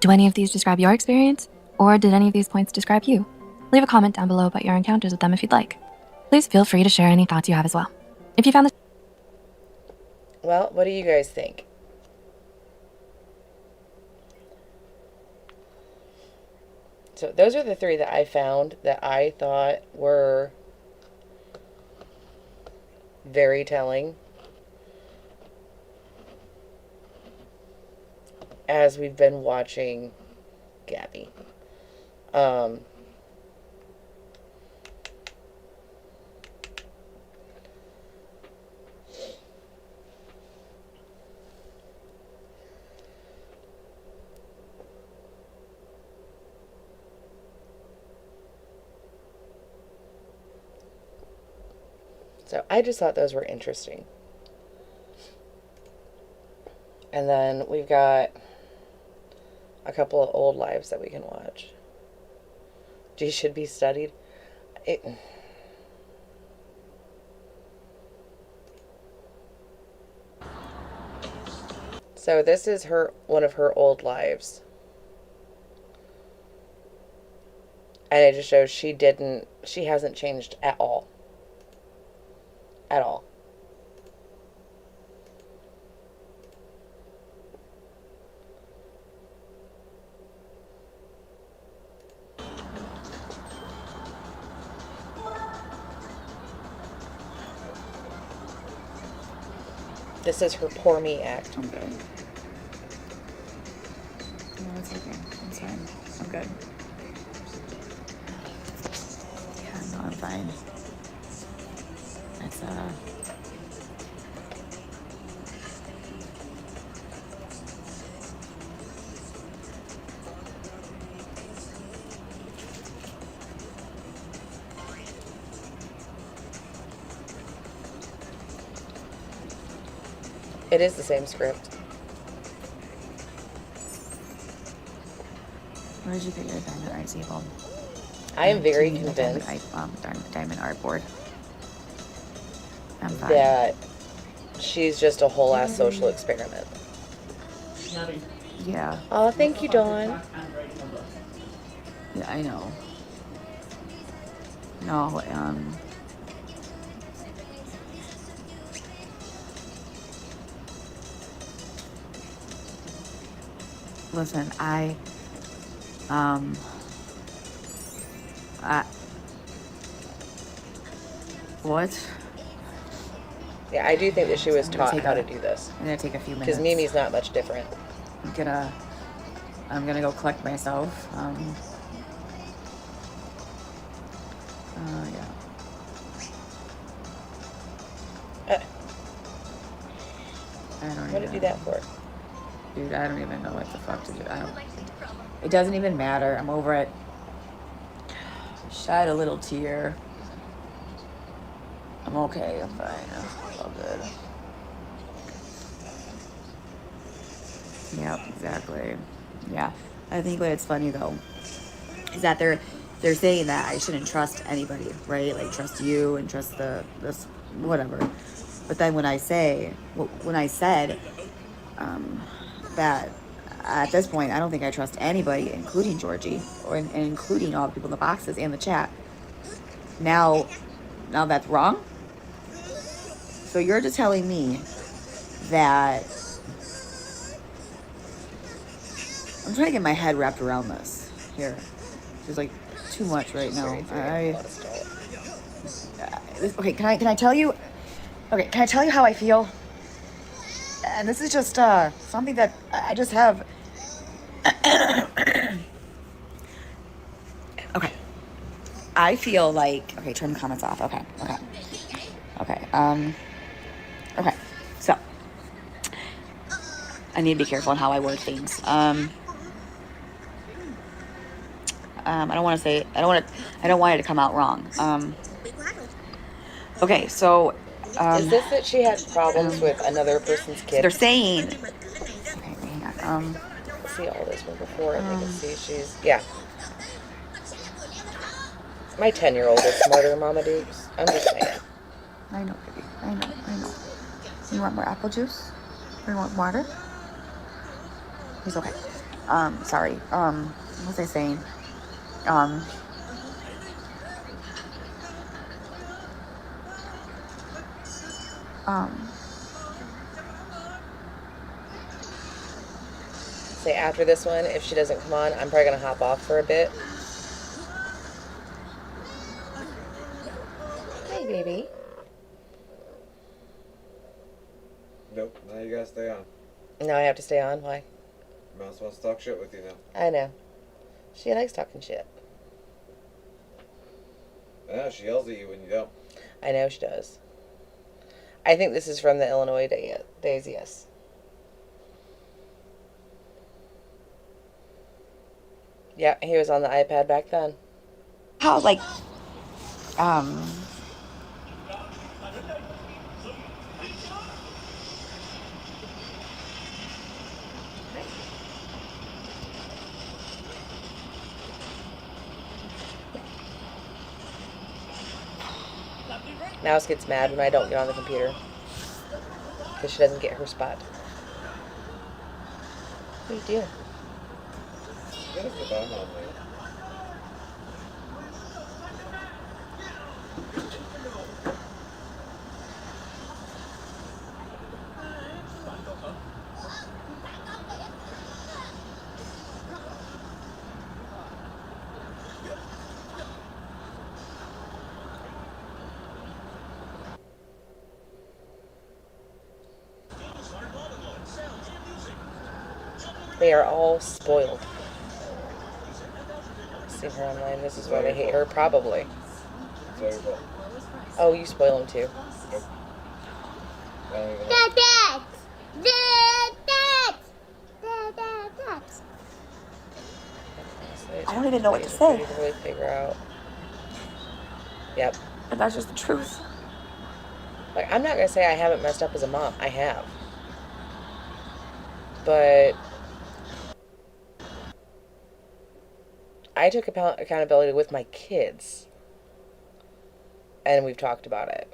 Do any of these describe your experience? Or did any of these points describe you? Leave a comment down below about your encounters with them if you'd like. Please feel free to share any thoughts you have as well. If you found this... Well, what do you guys think? So those are the 3 that I found that I thought were very telling as we've been watching Gabby. So I just thought those were interesting. And then we've got a couple of old lives that we can watch. She should be studied. So this is one of her old lives. And it just shows she hasn't changed at all. At all. This is her Poor Me act. I'm good. No, it's okay. It's fine. I'm good. Yeah, no, I'm fine. It's, It is the same script. Where did you get your diamond art table? I am very convinced diamond art board. I'm fine. that she's just a whole ass social experiment. Yeah. Oh, thank you, Dawn. Yeah, I know. No, listen, what? Yeah, I do think that she was taught how to do this. I'm gonna take a few minutes. Because Mimi's not much different. I'm gonna go collect myself. Yeah. I don't What did you do that for? Dude, I don't even know what the fuck to do. It doesn't even matter. I'm over it. Shed a little tear. I'm okay. I'm fine. I'm all good. Yep, exactly. Yeah. I think what's funny though is that they're saying that I shouldn't trust anybody, right? Like trust you and trust this whatever. But then when I said that at this point I don't think I trust anybody, including Georgie, and including all the people in the boxes and the chat. Now that's wrong. So you're just telling me that I'm trying to get my head wrapped around this here. There's like too much right now. Okay, can I tell you? Okay, can I tell you how I feel? And this is just something that I just have. Okay, I feel like turn the comments off. Okay. Okay. So I need to be careful on how I word things. I don't want it to come out wrong. Okay, so is this that she had problems with another person's kid? They're saying. Okay, hang on. See all this one before, and they can see she's My 10-year-old is smarter, Mama Dukes. I'm just saying. I know, baby. I know. You want more apple juice? Or you want water? He's okay. Sorry. What was I saying? Say after this one, if she doesn't come on, I'm probably gonna hop off for a bit. Hey, baby. Nope, now you gotta stay on. Now I have to stay on? Why? Mouse wants to talk shit with you now. I know. She likes talking shit. Yeah, she yells at you when you don't. I know she does. I think this is from the Illinois days, yes. Yeah, he was on the iPad back then. How, Mouse gets mad when I don't get on the computer. Because she doesn't get her spot. What are you doing? They are all spoiled. I've seen her online. This is why they hate her, probably. Oh, you spoil them too. I don't even know what to say. To really figure out. Yep. And that's just the truth. Like, I'm not gonna say I haven't messed up as a mom. I have. But I took accountability with my kids. And we've talked about it.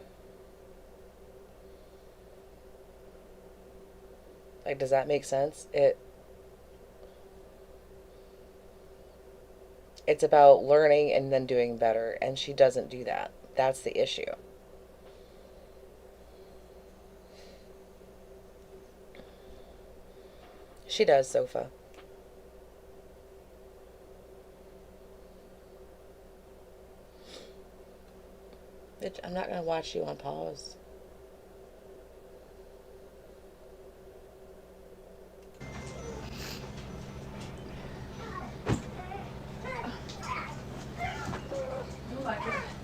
Like, does that make sense? It's about learning and then doing better. And she doesn't do that. That's the issue. She does, Sofa. Bitch, I'm not gonna watch you on pause.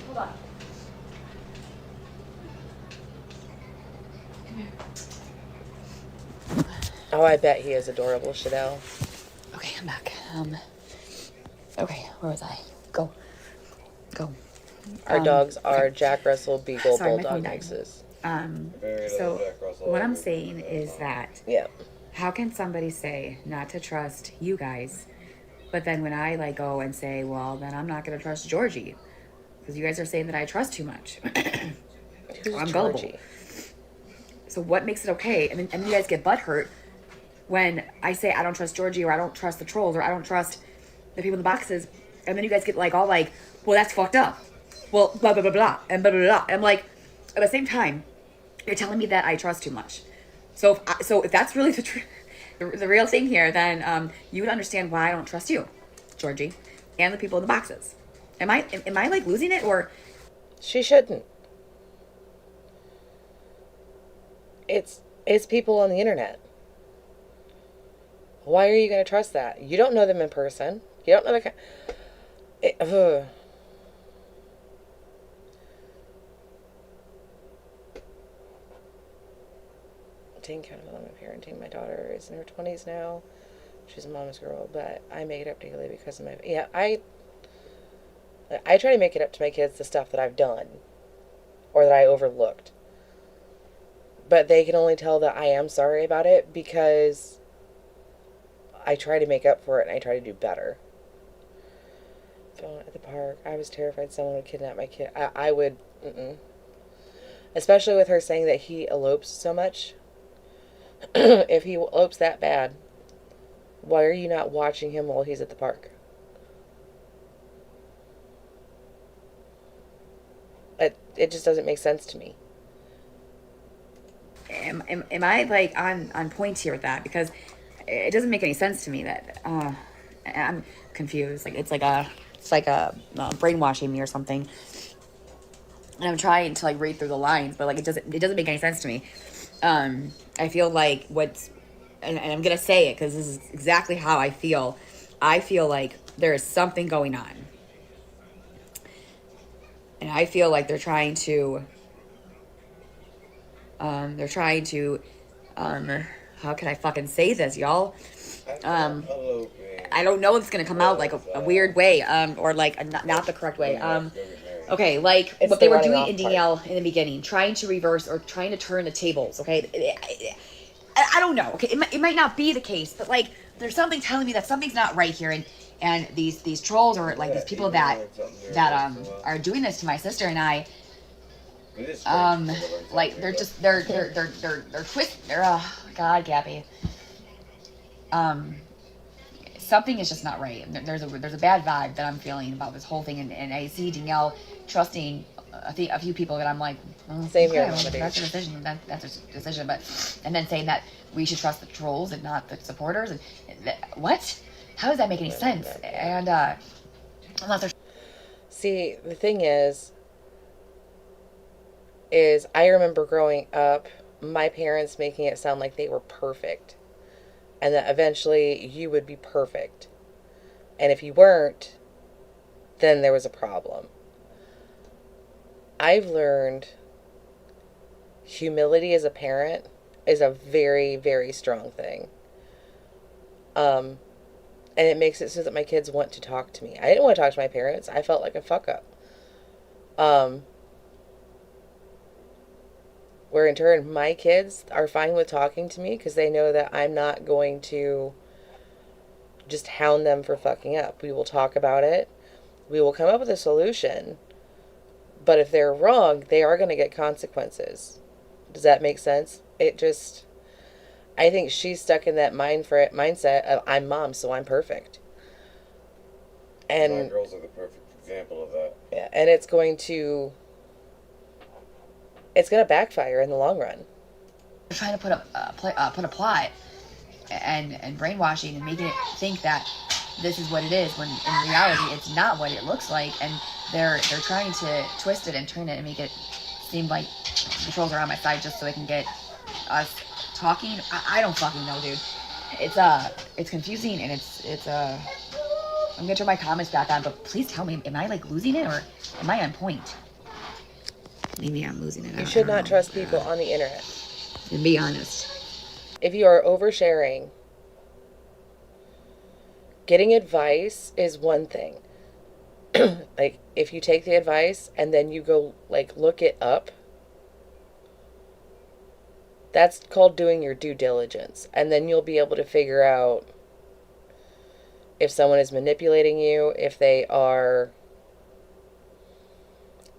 Hold on. Oh, I bet he is adorable, Chanel. Okay, I'm back. Okay, where was I? Go. Our dogs are Jack Russell Beagle sorry, Bulldog mixes. So what I'm saying is that Yeah. how can somebody say not to trust you guys, but then when I like go and say, well, then I'm not gonna trust Georgie because you guys are saying that I trust too much. I'm gullible. So what makes it okay? And then you guys get butthurt when I say I don't trust Georgie or I don't trust the trolls or I don't trust the people in the boxes, and then you guys get like all like, well, that's fucked up. Well, blah blah blah blah and blah blah blah. And I'm like, at the same time, you're telling me that I trust too much. So if that's really the real thing here, then you would understand why I don't trust you, Georgie, and the people in the boxes. Am I like losing it or? She shouldn't. It's people on the internet. Why are you going to trust that? You don't know them in person. You don't know the taking accountability of parenting. My daughter is in her 20s now. She's a mama's girl, but I make it up daily because of my... Yeah, I try to make it up to my kids the stuff that I've done or that I overlooked. But they can only tell that I am sorry about it because I try to make up for it and I try to do better. Phone at the park. I was terrified someone would kidnap my kid. I would... Especially with her saying that he elopes so much. If he elopes that bad, why are you not watching him while he's at the park? It just doesn't make sense to me. Am I like on point here with that? Because it doesn't make any sense to me that I'm confused. Like it's like a brainwashing me or something. And I'm trying to like read through the lines, but like it doesn't make any sense to me. I feel like and I'm gonna say it because this is exactly how I feel. I feel like there is something going on, and I feel like they're trying to how can I fucking say this, y'all? I don't know if it's gonna come out like a weird way, or like not the correct way. Okay, like It's what they the were running doing off in part. Danielle in the beginning, trying to reverse or trying to turn the tables. Okay, I don't know. Okay, it might not be the case, but like there's something telling me that something's not right here, and these trolls or like these people that are doing this to my sister and I. It is strange. Like they're just they're twist. They're oh God, Gabby. Something is just not right. There's a bad vibe that I'm feeling about this whole thing, and I see Danielle trusting a few people that I'm like, same here, Mama. That's a decision. That's a decision. But and then saying that we should trust the trolls and not the supporters. And what? How does that make any sense? And unless there's see, the thing is I remember growing up, my parents making it sound like they were perfect, and that eventually you would be perfect, and if you weren't, then there was a problem. I've learned humility as a parent is a very, very strong thing. And it makes it so that my kids want to talk to me. I didn't want to talk to my parents. I felt like a fuck up. Where in turn, my kids are fine with talking to me because they know that I'm not going to just hound them for fucking up. We will talk about it. We will come up with a solution. But if they're wrong, they are going to get consequences. Does that make sense? I think she's stuck in that mindset of I'm mom, so I'm perfect. And my girls are the perfect example of that. Yeah, and it's going to backfire in the long run. They're trying to put a plot and brainwashing and making it think that this is what it is, when in reality it's not what it looks like, and they're trying to twist it and turn it and make it seem like the trolls are on my side just so they can get us talking. I don't fucking know, dude. It's confusing, and it's I'm gonna turn my comments back on, but please tell me, am I like losing it or am I on point? Maybe I'm losing it. You should not trust people on the internet. To be honest. If you are oversharing, getting advice is one thing. Like, if you take the advice and then you go, like, look it up, that's called doing your due diligence. And then you'll be able to figure out if someone is manipulating you, if they are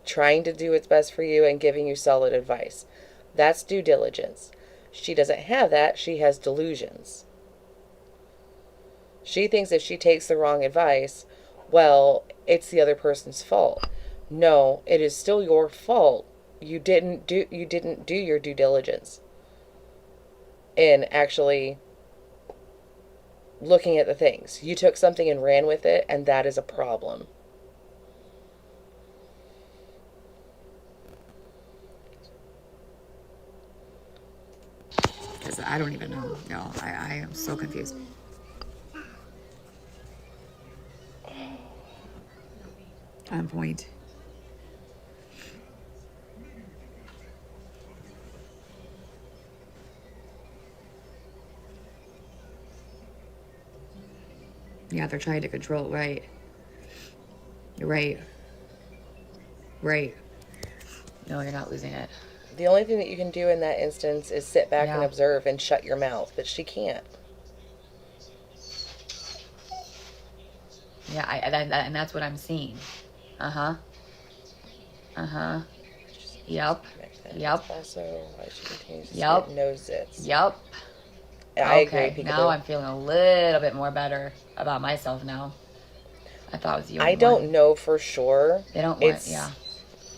trying to do what's best for you and giving you solid advice. That's due diligence. She doesn't have that. She has delusions. She thinks if she takes the wrong advice, well, it's the other person's fault. No, it is still your fault. You didn't do your due diligence in actually looking at the things. You took something and ran with it, and that is a problem. Because I don't even know. No, I am so confused. On point. Yeah, they're trying to control, right. Right. Right. No, you're not losing it. The only thing that you can do in that instance is sit back and observe and shut your mouth, but she can't. Yeah, and that's what I'm seeing. Uh-huh. Uh-huh. Yep. Yep. Also, why she continues to Yep. get nose zits. Yep. I okay, agree, now I'm feeling a little bit more better about myself now. I thought it was you. I don't know for sure. They don't want,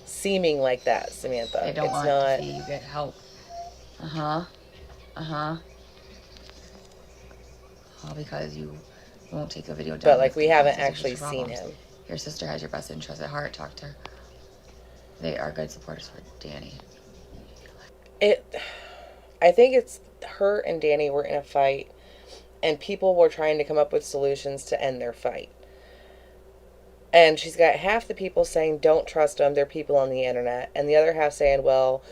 seeming like that, Samantha. They don't want to see you get help. Uh-huh. Uh-huh. All because you won't take a video down. But, like, we haven't actually seen him. Your sister has your best interest at heart. Talk to her. They are good supporters for Dani. I think it's her and Dani were in a fight, and people were trying to come up with solutions to end their fight. And she's got half the people saying, don't trust them, they're people on the internet. And the other half saying, well,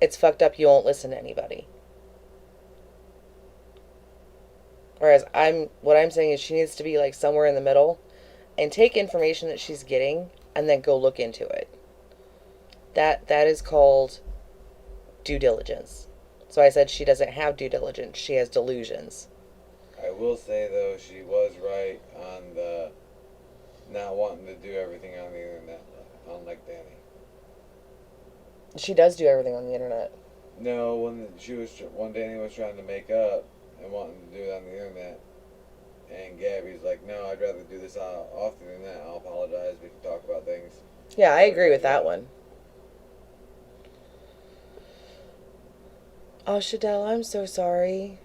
it's fucked up, you won't listen to anybody. Whereas what I'm saying is she needs to be like somewhere in the middle and take information that she's getting and then go look into it. That is called due diligence. So I said she doesn't have due diligence, she has delusions. I will say, though, she was right on the not wanting to do everything on the internet, unlike Dani. She does do everything on the internet. No, when Danny was trying to make up and wanting to do it on the internet, and Gabby's like, no, I'd rather do this often than that. I'll apologize. We can talk about things. Yeah, I agree with that one. Oh, Shadell, I'm so sorry.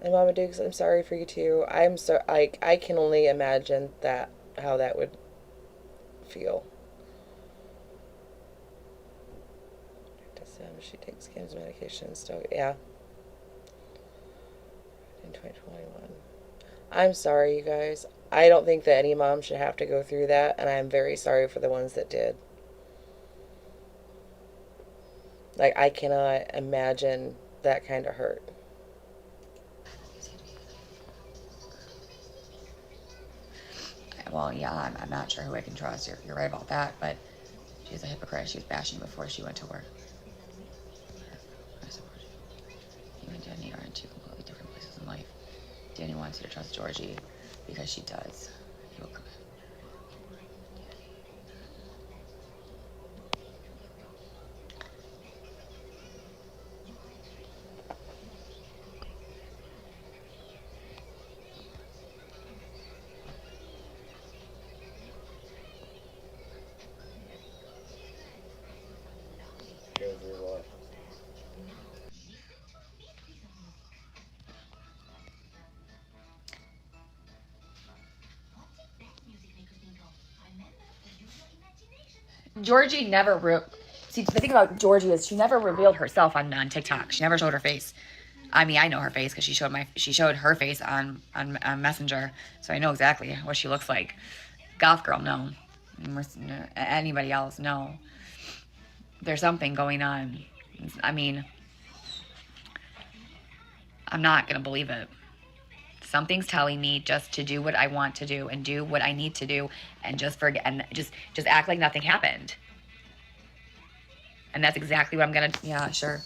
And Mama Dukes, I'm sorry for you too. I can only imagine how that would feel. She takes Kim's medication still. Yeah. In 2021. I'm sorry, you guys. I don't think that any mom should have to go through that, and I'm very sorry for the ones that did. Like, I cannot imagine that kind of hurt. Well, yeah, I'm not sure who I can trust. You're right about that, but she's a hypocrite. She was bashing before she went to work. You and Danny are in two completely different places in life. Danny wants you to trust Georgie because she does. He will come. Georgie never see, the thing about Georgie is she never revealed herself on TikTok. She never showed her face. I mean, I know her face because she showed her face on Messenger, so I know exactly what she looks like. Goth girl, no. Anybody else, no. There's something going on. I mean, I'm not gonna believe it. Something's telling me just to do what I want to do and do what I need to do and just forget and just act like nothing happened. And that's exactly what I'm gonna, yeah, sure.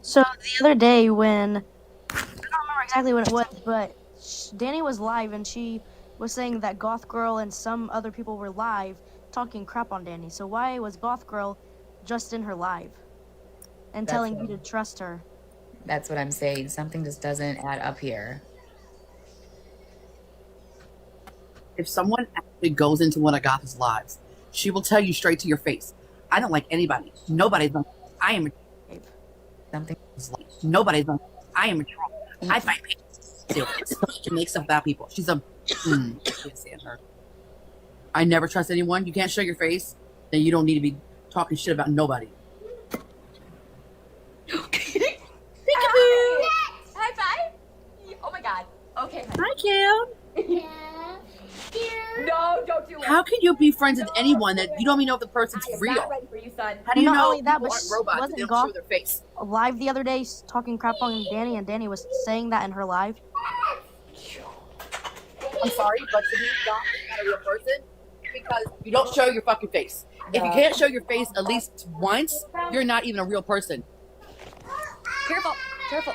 So the other day when, I don't remember exactly when it was, but Dani was live and she was saying that Goth Girl and some other people were live talking crap on Dani. So why was Goth Girl just in her live and telling you to trust her? That's what I'm saying. Something just doesn't add up here. If someone actually goes into one of Goth's lives, she will tell you straight to your face, I don't like anybody. Nobody's like, I am a something. Nobody's like, I am a troll. I fight people. She makes stuff about people. She's a I can't stand her. I never trust anyone. You can't show your face, then you don't need to be talking shit about nobody. Okay. High five. Oh my god. Okay. Hi, Kim. No, don't do it. How can you be friends with anyone that you don't even know if the person's real? Not ready for you, son. How do you Not know only that, people but aren't robots and wasn't they don't Goth show their face? live the other day talking crap on Dani, and Dani was saying that in her live? I'm sorry, but to me, Goth is not a real person because you don't show your fucking face. If you can't show your face at least once, you're not even a real person. Careful. Careful.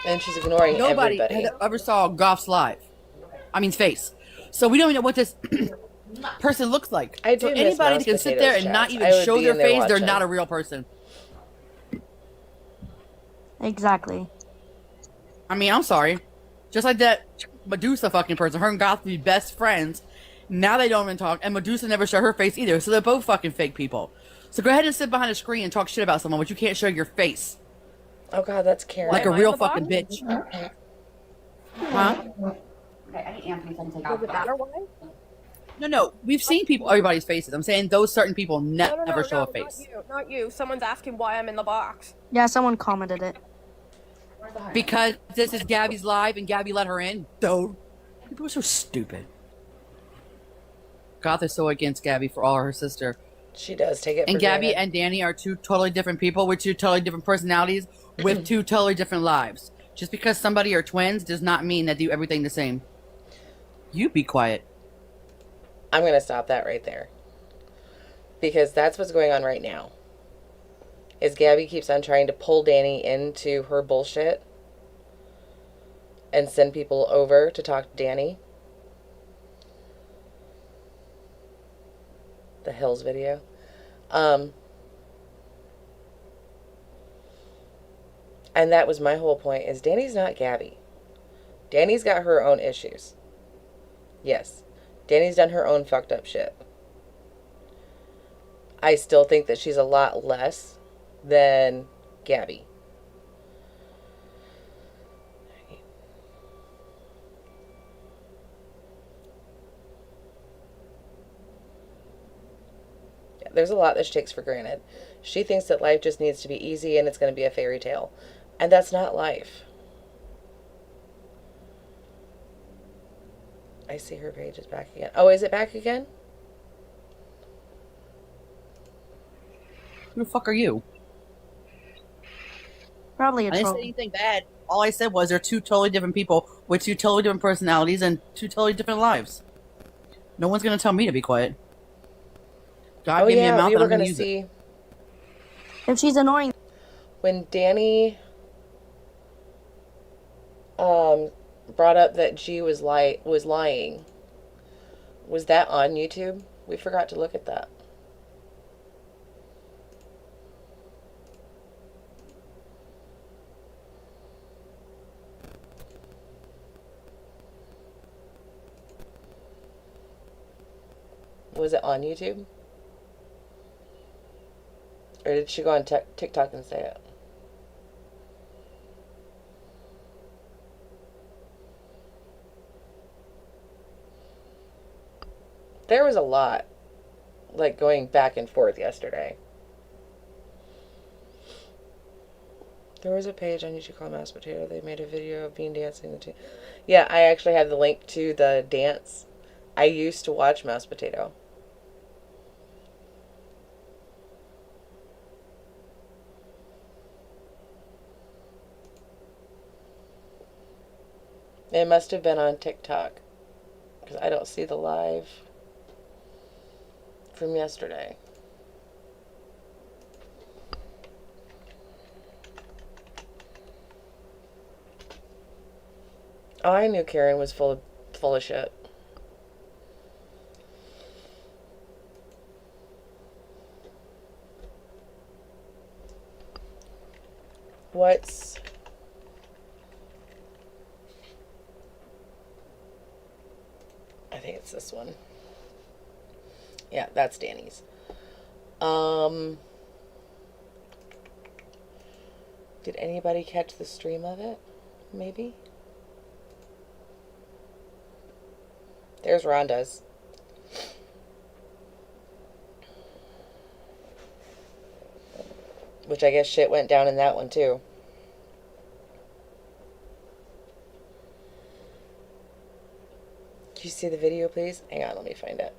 And she's ignoring Nobody everybody. ever saw Goth's face. So we don't even know what this person looks like. I do so miss anybody Mouse that can sit Potatoes there and chats. not I even would show be their in there face, they're watching. not a real person. Exactly. I mean, I'm sorry. Just like that Medusa fucking person, her and Goth be best friends. Now they don't even talk, and Medusa never showed her face either, so they're both fucking fake people. So go ahead and sit behind a screen and talk shit about someone, but you can't show your face. Oh god, that's Karen. Like a real fucking bitch. Huh? Okay, I need Anthony to take off. No. We've seen everybody's faces. I'm saying those certain people never show a face. Not you. Someone's asking why I'm in the box. Yeah, someone commented it. Because this is Gabby's live and Gabby let her in. Dude. People are so stupid. Goth is so against Gabby for all her sister. She does take it. And for Gabby granted. and Dani are two totally different people with two totally different personalities with two totally different lives. Just because somebody are twins does not mean they do everything the same. You be quiet. I'm going to stop that right there. Because that's what's going on right now. Is Gabby keeps on trying to pull Dani into her bullshit. and send people over to talk to Dani. The Hills video. And that was my whole point, is Dani's not Gabby. Dani's got her own issues. Yes. Dani's done her own fucked up shit. I still think that she's a lot less than Gabby. Yeah, there's a lot that she takes for granted. She thinks that life just needs to be easy and it's going to be a fairy tale. And that's not life. I see her page is back again. Oh, is it back again? Who the fuck are you? Probably a I didn't troll. say anything bad. All I said was they're two totally different people with two totally different personalities and two totally different lives. No one's gonna tell me to be quiet. God gave me a mouth and I'm gonna use it. If she's annoying. When Dani brought up that G was lying, was that on YouTube? We forgot to look at that. Was it on YouTube? Or did she go on TikTok and say it? There was a lot, like, going back and forth yesterday. There was a page on YouTube called Mashed Potato. They made a video of Bean dancing. Yeah, I actually have the link to the dance. I used to watch Mashed Potato. It must have been on TikTok, because I don't see the live from yesterday. Oh, I knew Karen was full of shit. What's... I think it's this one. Yeah, that's Dani's. Did anybody catch the stream of it? Maybe? There's Rhonda's. Which I guess shit went down in that one too. Did you see the video, please? Hang on, let me find it.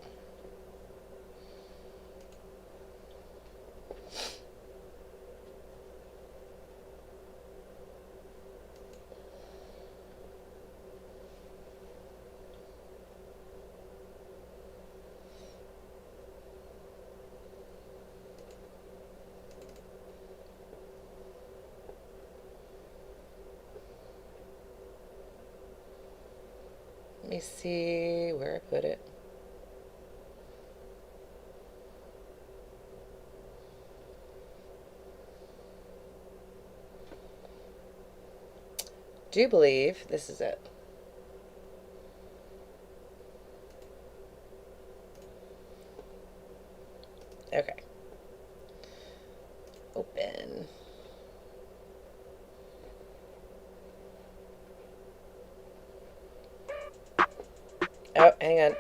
Let me see where I put it. Do believe this is it. Okay. Open. Oh, hang on.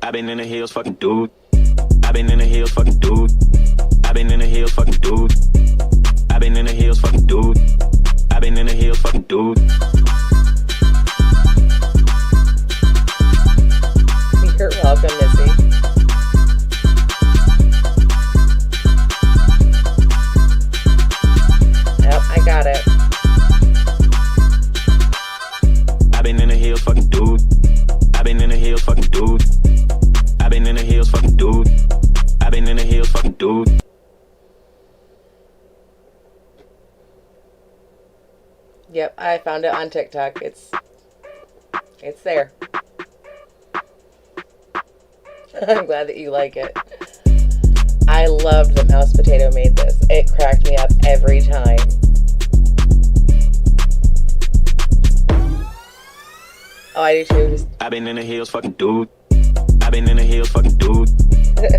I've been in the hills, fucking dude. I've been in the hills, fucking dude. I've been in the hills, fucking dude. I've been in the hills, fucking dude. I've been in the hills, fucking dude. You're welcome, Missy. Yep, I got it. hills, fucking dude. I've been in the hills, fucking dude. Yep, I found it on TikTok. It's there. I'm glad that you like it. I loved that Mouse Potato made this. It cracked me up every time. Oh, I do too. I've been in the hills, fucking dude. I've been in the hills, fucking dude.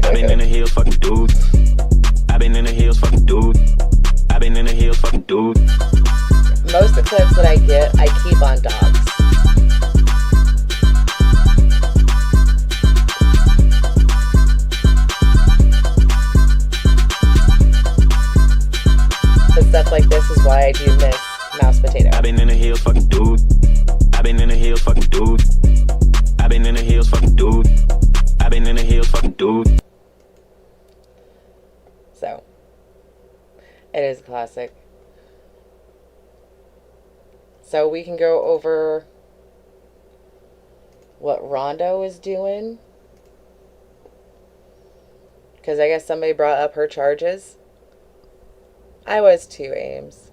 I've been in the hills, fucking dude. I've been in the hills, fucking dude. I've been in the hills, fucking dude. Most of the clips that I get, I keep on dogs. But stuff like this is why I do miss Mouse Potato. I've been in the hills, fucking dude. I've been in the hills, fucking dude. I've been in the hills, fucking dude. I've been in the hills, fucking dude. So, it is a classic. So we can go over what Rondo is doing. Because I guess somebody brought up her charges. I was too, Ames.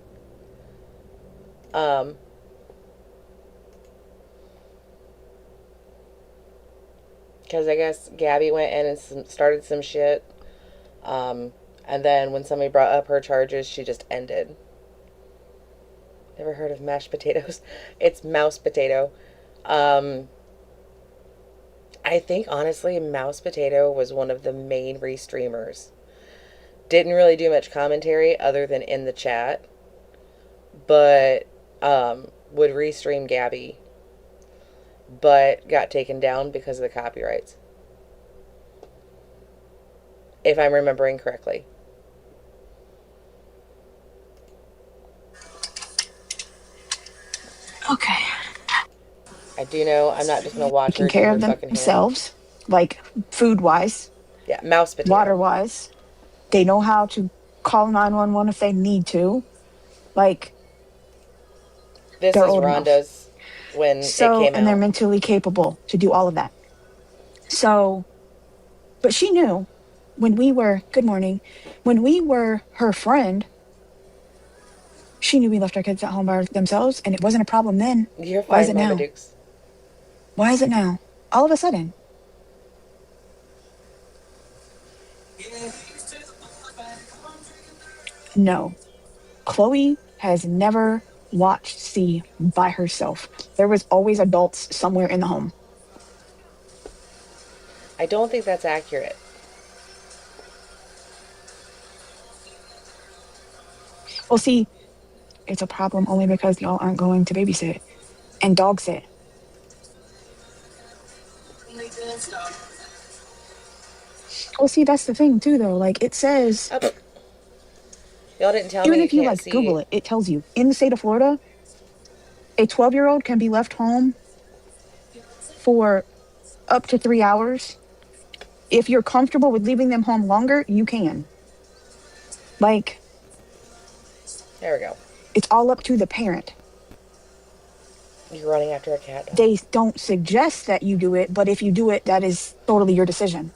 Because I guess Gabby went in and started some shit. And then when somebody brought up her charges, she just ended. Never heard of mashed potatoes? It's Mouse Potato. I think, honestly, Mouse Potato was one of the main restreamers. Didn't really do much commentary other than in the chat. But would restream Gabby. But got taken down because of the copyrights. If I'm remembering correctly. Okay. I do know I'm not just going to watch her Taking care do of her fucking hair. themselves, like food-wise. Yeah, Mouse Potato. Water-wise. They know how to call 911 if they need to. Like, this they're is old Rhonda's enough. when So, it came out. and they're mentally capable to do all of that. So, but she knew when we were, good morning, when we were her friend, she knew we left our kids at home by themselves, and it wasn't a problem then. You're fine, Why is it Mama now? Dukes. Why is it now? All of a sudden. No. Chloe has never watched C by herself. There was always adults somewhere in the home. I don't think that's accurate. Well, see, it's a problem only because y'all aren't going to babysit and dog sit. Well, see, that's the thing too, though. Like it says, y'all didn't tell even me if you like see. Google it, it tells you in the state of Florida, a 12-year-old can be left home for up to 3 hours. If you're comfortable with leaving them home longer, you can. Like, there we go. It's all up to the parent. You're running after a cat. They don't suggest that you do it, but if you do it, that is totally your decision.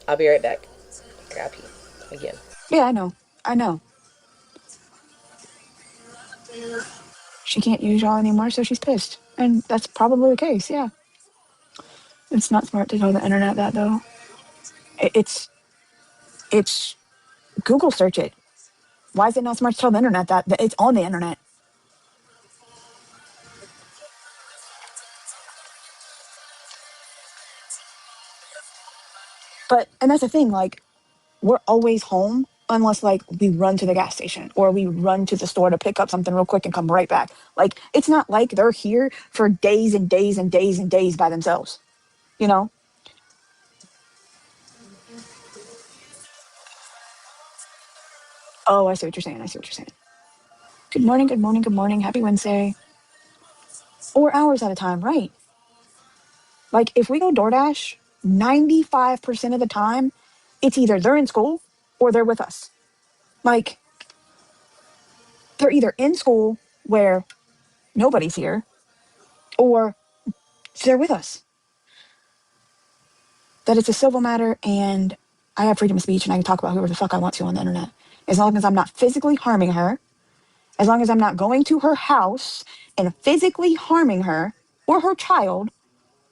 I'll be right back. I gotta pee again. Yeah, I know. I know. She can't use y'all anymore, so she's pissed. And that's probably the case, yeah. It's not smart to tell the internet that, though. It's Google search it. Why is it not smart to tell the internet that it's on the internet? And that's the thing, like, we're always home unless, like, we run to the gas station or we run to the store to pick up something real quick and come right back. Like, it's not like they're here for days and days and days and days by themselves, you know? Oh, I see what you're saying. I see what you're saying. Good morning, good morning, good morning. Happy Wednesday. Or hours at a time, right? Like, if we go DoorDash, 95% of the time, it's either they're in school or they're with us. Like, they're either in school where nobody's here or they're with us. that it's a civil matter and I have freedom of speech and I can talk about whoever the fuck I want to on the internet. As long as I'm not physically harming her, as long as I'm not going to her house and physically harming her or her child,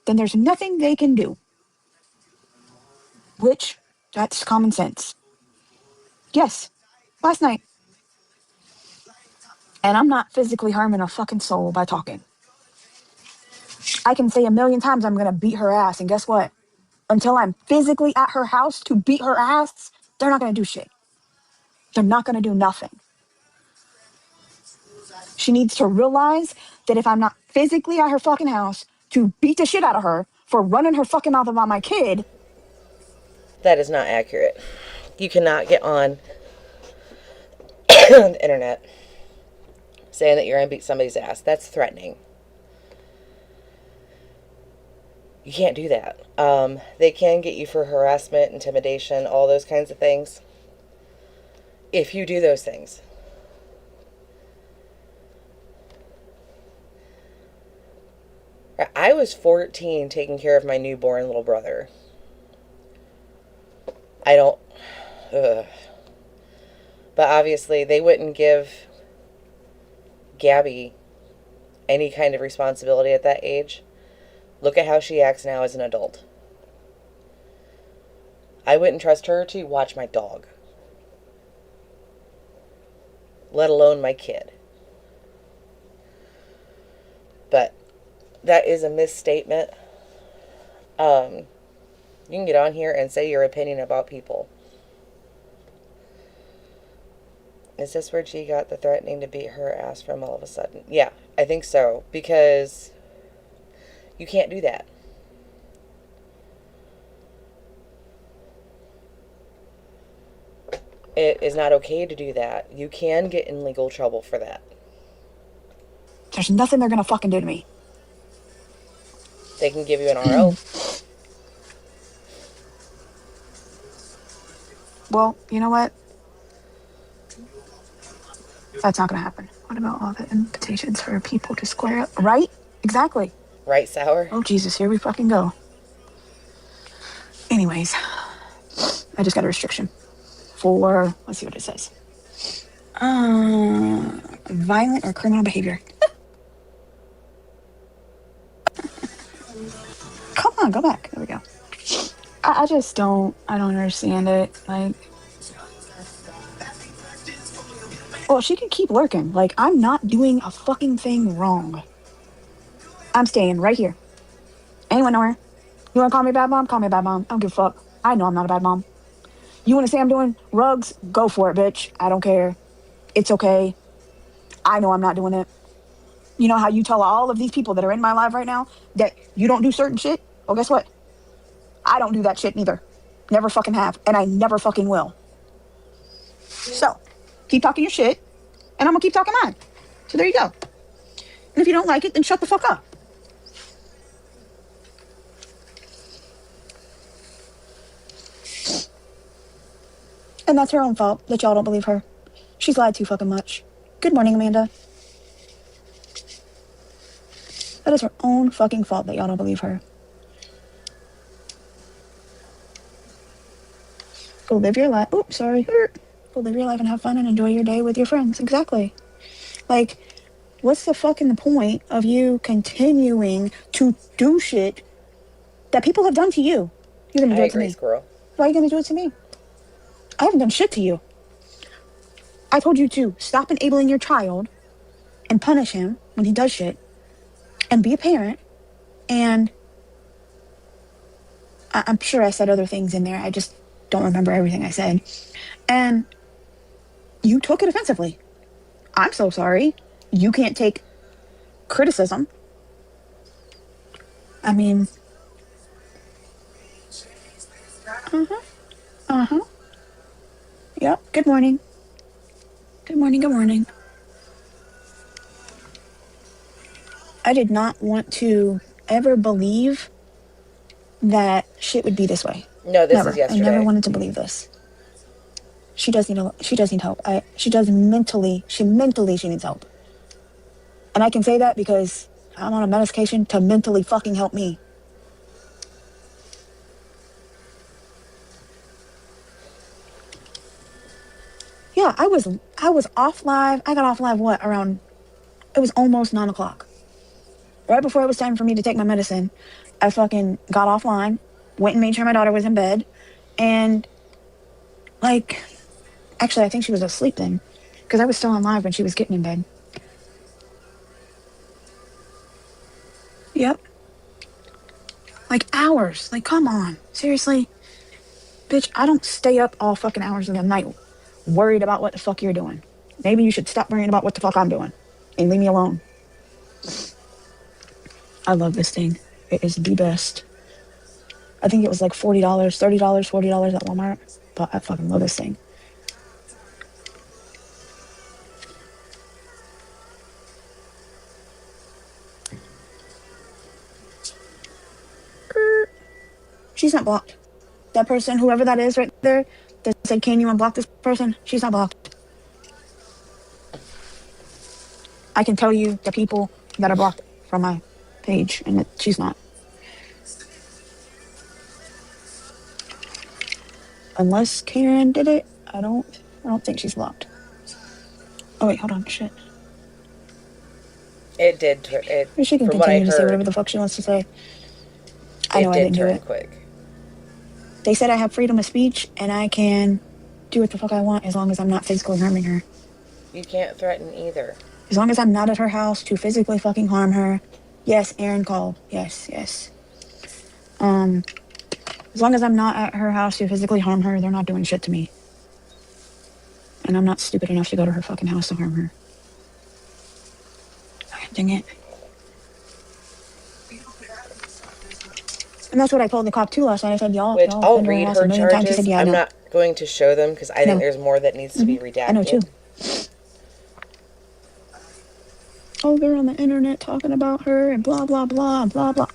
then there's nothing they can do. Which, that's common sense. Yes, last night. And I'm not physically harming a fucking soul by talking. I can say 1,000,000 times I'm gonna beat her ass, and guess what? Until I'm physically at her house to beat her ass, they're not gonna do shit. They're not gonna do nothing. She needs to realize that if I'm not physically at her fucking house to beat the shit out of her for running her fucking mouth about my kid. That is not accurate. You cannot get on the internet saying that you're going to beat somebody's ass. That's threatening. You can't do that. They can get you for harassment, intimidation, all those kinds of things. If you do those things. I was 14 taking care of my newborn little brother. But obviously they wouldn't give Gabby any kind of responsibility at that age. Look at how she acts now as an adult. I wouldn't trust her to watch my dog, let alone my kid. But that is a misstatement. You can get on here and say your opinion about people. Is this where G got the threatening to beat her ass from all of a sudden? Yeah, I think so. Because you can't do that. It is not okay to do that. You can get in legal trouble for that. There's nothing they're gonna fucking do to me. They can give you an RO. Well, you know what? That's not gonna happen. What about all the invitations for people to square up? Right? Exactly. Right, Sour? Oh, Jesus, here we fucking go. Anyways, I just got a restriction for, let's see what it says. Violent or criminal behavior. Come on, go back. There we go. I just don't understand it. Like, well, she can keep lurking. Like, I'm not doing a fucking thing wrong. I'm staying right here. Anyone know her? You want to call me a bad mom? Call me a bad mom. I don't give a fuck. I know I'm not a bad mom. You want to say I'm doing rugs? Go for it, bitch. I don't care. It's okay. I know I'm not doing it. You know how you tell all of these people that are in my life right now that you don't do certain shit? Well, guess what? I don't do that shit neither. Never fucking have. And I never fucking will. So, keep talking your shit, and I'm gonna keep talking mine. So there you go. And if you don't like it, then shut the fuck up. And that's her own fault that y'all don't believe her. She's lied too fucking much. Good morning, Amanda. That is her own fucking fault that y'all don't believe her. Go live your life. Oops, sorry. Go live your life and have fun and enjoy your day with your friends. Exactly. Like, what's the fucking point of you continuing to do shit that people have done to you? You're gonna do it to me. Squirrel. Why are you gonna do it to me? I haven't done shit to you. I told you to stop enabling your child and punish him when he does shit and be a parent. And I'm sure I said other things in there. I just don't remember everything I said. And you took it offensively. I'm so sorry. You can't take criticism. I mean... Yep, good morning. Good morning, good morning. I did not want to ever believe that shit would be this way. No, this never. is yesterday. I never wanted to believe this. She does need help. She needs help. And I can say that because I'm on a medication to mentally fucking help me. Yeah, I was off live. I got off live around, it was almost 9 o'clock. Right before it was time for me to take my medicine, I fucking got offline, went and made sure my daughter was in bed, and like, actually, I think she was asleep then, because I was still on live when she was getting in bed. Yep. Like hours. Like, come on. Seriously? Bitch, I don't stay up all fucking hours of the night worried about what the fuck you're doing. Maybe you should stop worrying about what the fuck I'm doing and leave me alone. I love this thing. It is the best. I think it was like $40, $30, $40 at Walmart. But I fucking love this thing. She's not blocked. That person, whoever that is right there, that said, can you unblock this person? She's not blocked. I can tell you the people that are blocked from my page, and she's not. Unless Karen did it, I don't think she's blocked. Oh wait, hold on, shit. It did. She can continue to say whatever the fuck she wants to say. I know I didn't do it. Quick. They said I have freedom of speech, and I can do what the fuck I want as long as I'm not physically harming her. You can't threaten either. As long as I'm not at her house to physically fucking harm her. Yes, Aaron called. Yes. As long as I'm not at her house to physically harm her, they're not doing shit to me. And I'm not stupid enough to go to her fucking house to harm her. Dang it. And that's what I told the cop too last night. I said, y'all I'll read her charges. Said, yeah, I'm not going to show them because I think there's more that needs to be redacted. I know too. Oh, they're on the internet talking about her and blah, blah, blah, blah, blah.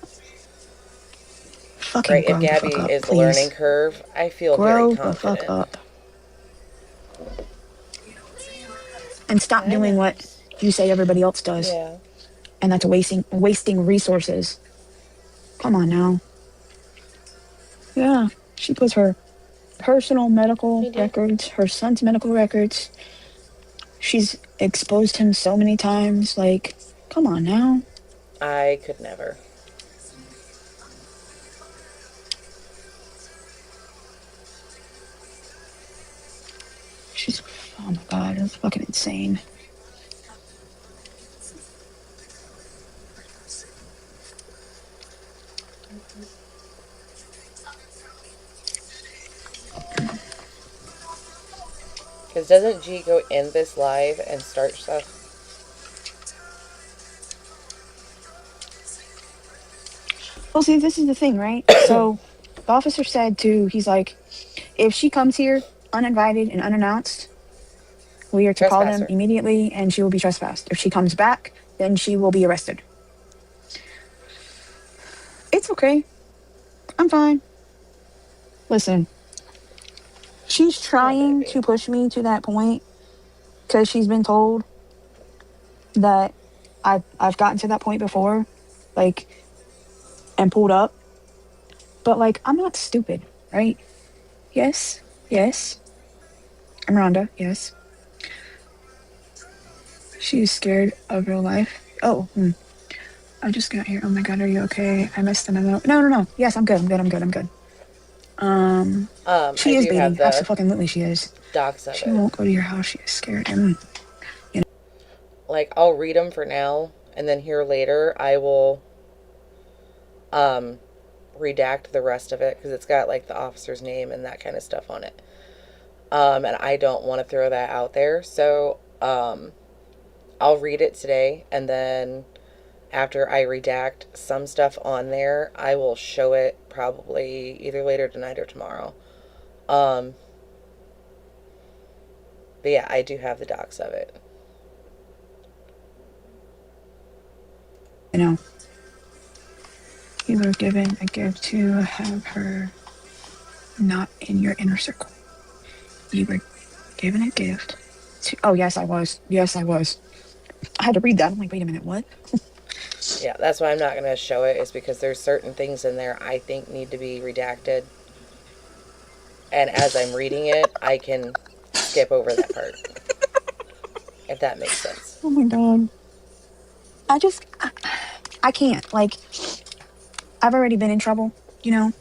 Fucking right, grow if the Gabby fuck up, is please. the learning curve, I feel very confident. Grow the fuck up. And stop doing what you say everybody else does. Yeah. And that's wasting resources. Come on now. Yeah, she puts her personal medical records, her son's medical records. She's exposed him so many times. Like, come on now. I could never. She's, oh my god, it's fucking insane. Because doesn't G go in this live and start stuff? Well, see, this is the thing, right? So, the officer said he's like, if she comes here uninvited and unannounced, we are to call them immediately and she will be trespassed. If she comes back, then she will be arrested. It's okay. I'm fine. Listen, she's trying to push me to that point because she's been told that I've gotten to that point before, like, and pulled up. But, like, I'm not stupid, right? Yes. I'm Rhonda, yes. She's scared of real life. Oh, I just got here. Oh my god, are you okay? I missed the memo. No. Yes, I'm good. She is beating. Absolutely, she is. Docs of she won't go to your house. She is scared. Like, I'll read them for now, and then here later, I will redact the rest of it, because it's got, like, the officer's name and that kind of stuff on it. And I don't want to throw that out there, so, I'll read it today, and then after I redact some stuff on there, I will show it probably either later tonight or tomorrow. But yeah, I do have the docs of it. You know, you were given a gift to have her not in your inner circle. You were given a gift to... Oh, yes, I was. I had to read that. I'm like, wait a minute, what? Yeah, that's why I'm not going to show it, is because there's certain things in there I think need to be redacted. And as I'm reading it, I can skip over that part. If that makes sense. Oh my God. I can't. Like, I've already been in trouble, you know?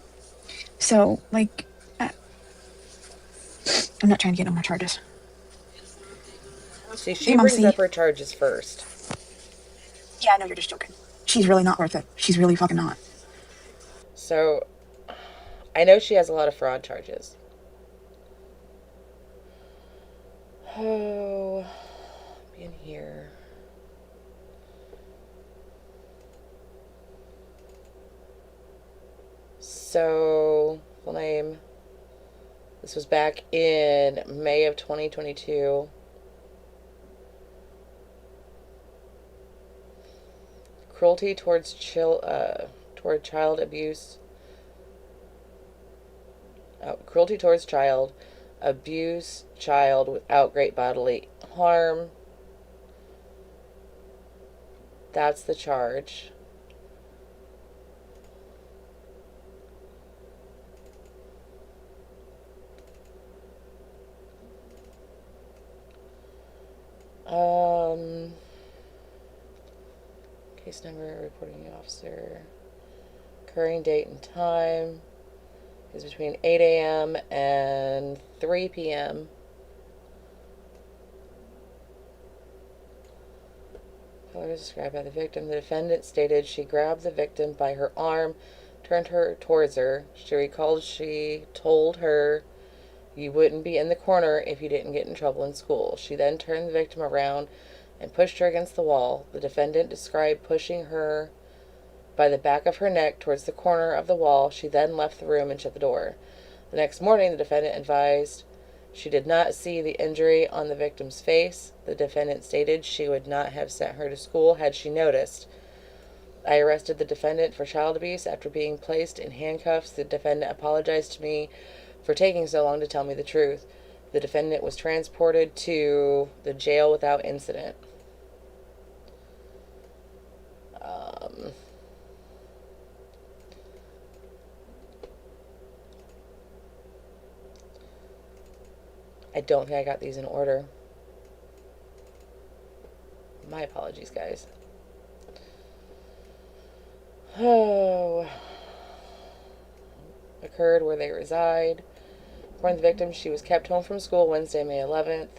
So, like, I'm not trying to get no more charges. See, she Hey, Mom brings C. up her charges first. Yeah, I know you're just joking. She's really not worth it. She's really fucking not. So, I know she has a lot of fraud charges. Oh, be in here. So, full name. This was back in May of 2022. Cruelty toward child abuse. Cruelty towards child. Abuse child without great bodily harm. That's the charge. Case number, reporting officer. Occurring date and time is between 8 a.m. and 3 p.m. Color is described by the victim. The defendant stated she grabbed the victim by her arm, turned her towards her. She recalled she told her you wouldn't be in the corner if you didn't get in trouble in school. She then turned the victim around and pushed her against the wall. The defendant described pushing her by the back of her neck towards the corner of the wall. She then left the room and shut the door. The next morning, the defendant advised she did not see the injury on the victim's face. The defendant stated she would not have sent her to school had she noticed. I arrested the defendant for child abuse. After being placed in handcuffs, the defendant apologized to me for taking so long to tell me the truth. The defendant was transported to the jail without incident. I don't think I got these in order. My apologies, guys. Oh. Occurred where they reside. According to the victim, she was kept home from school Wednesday, May 11th,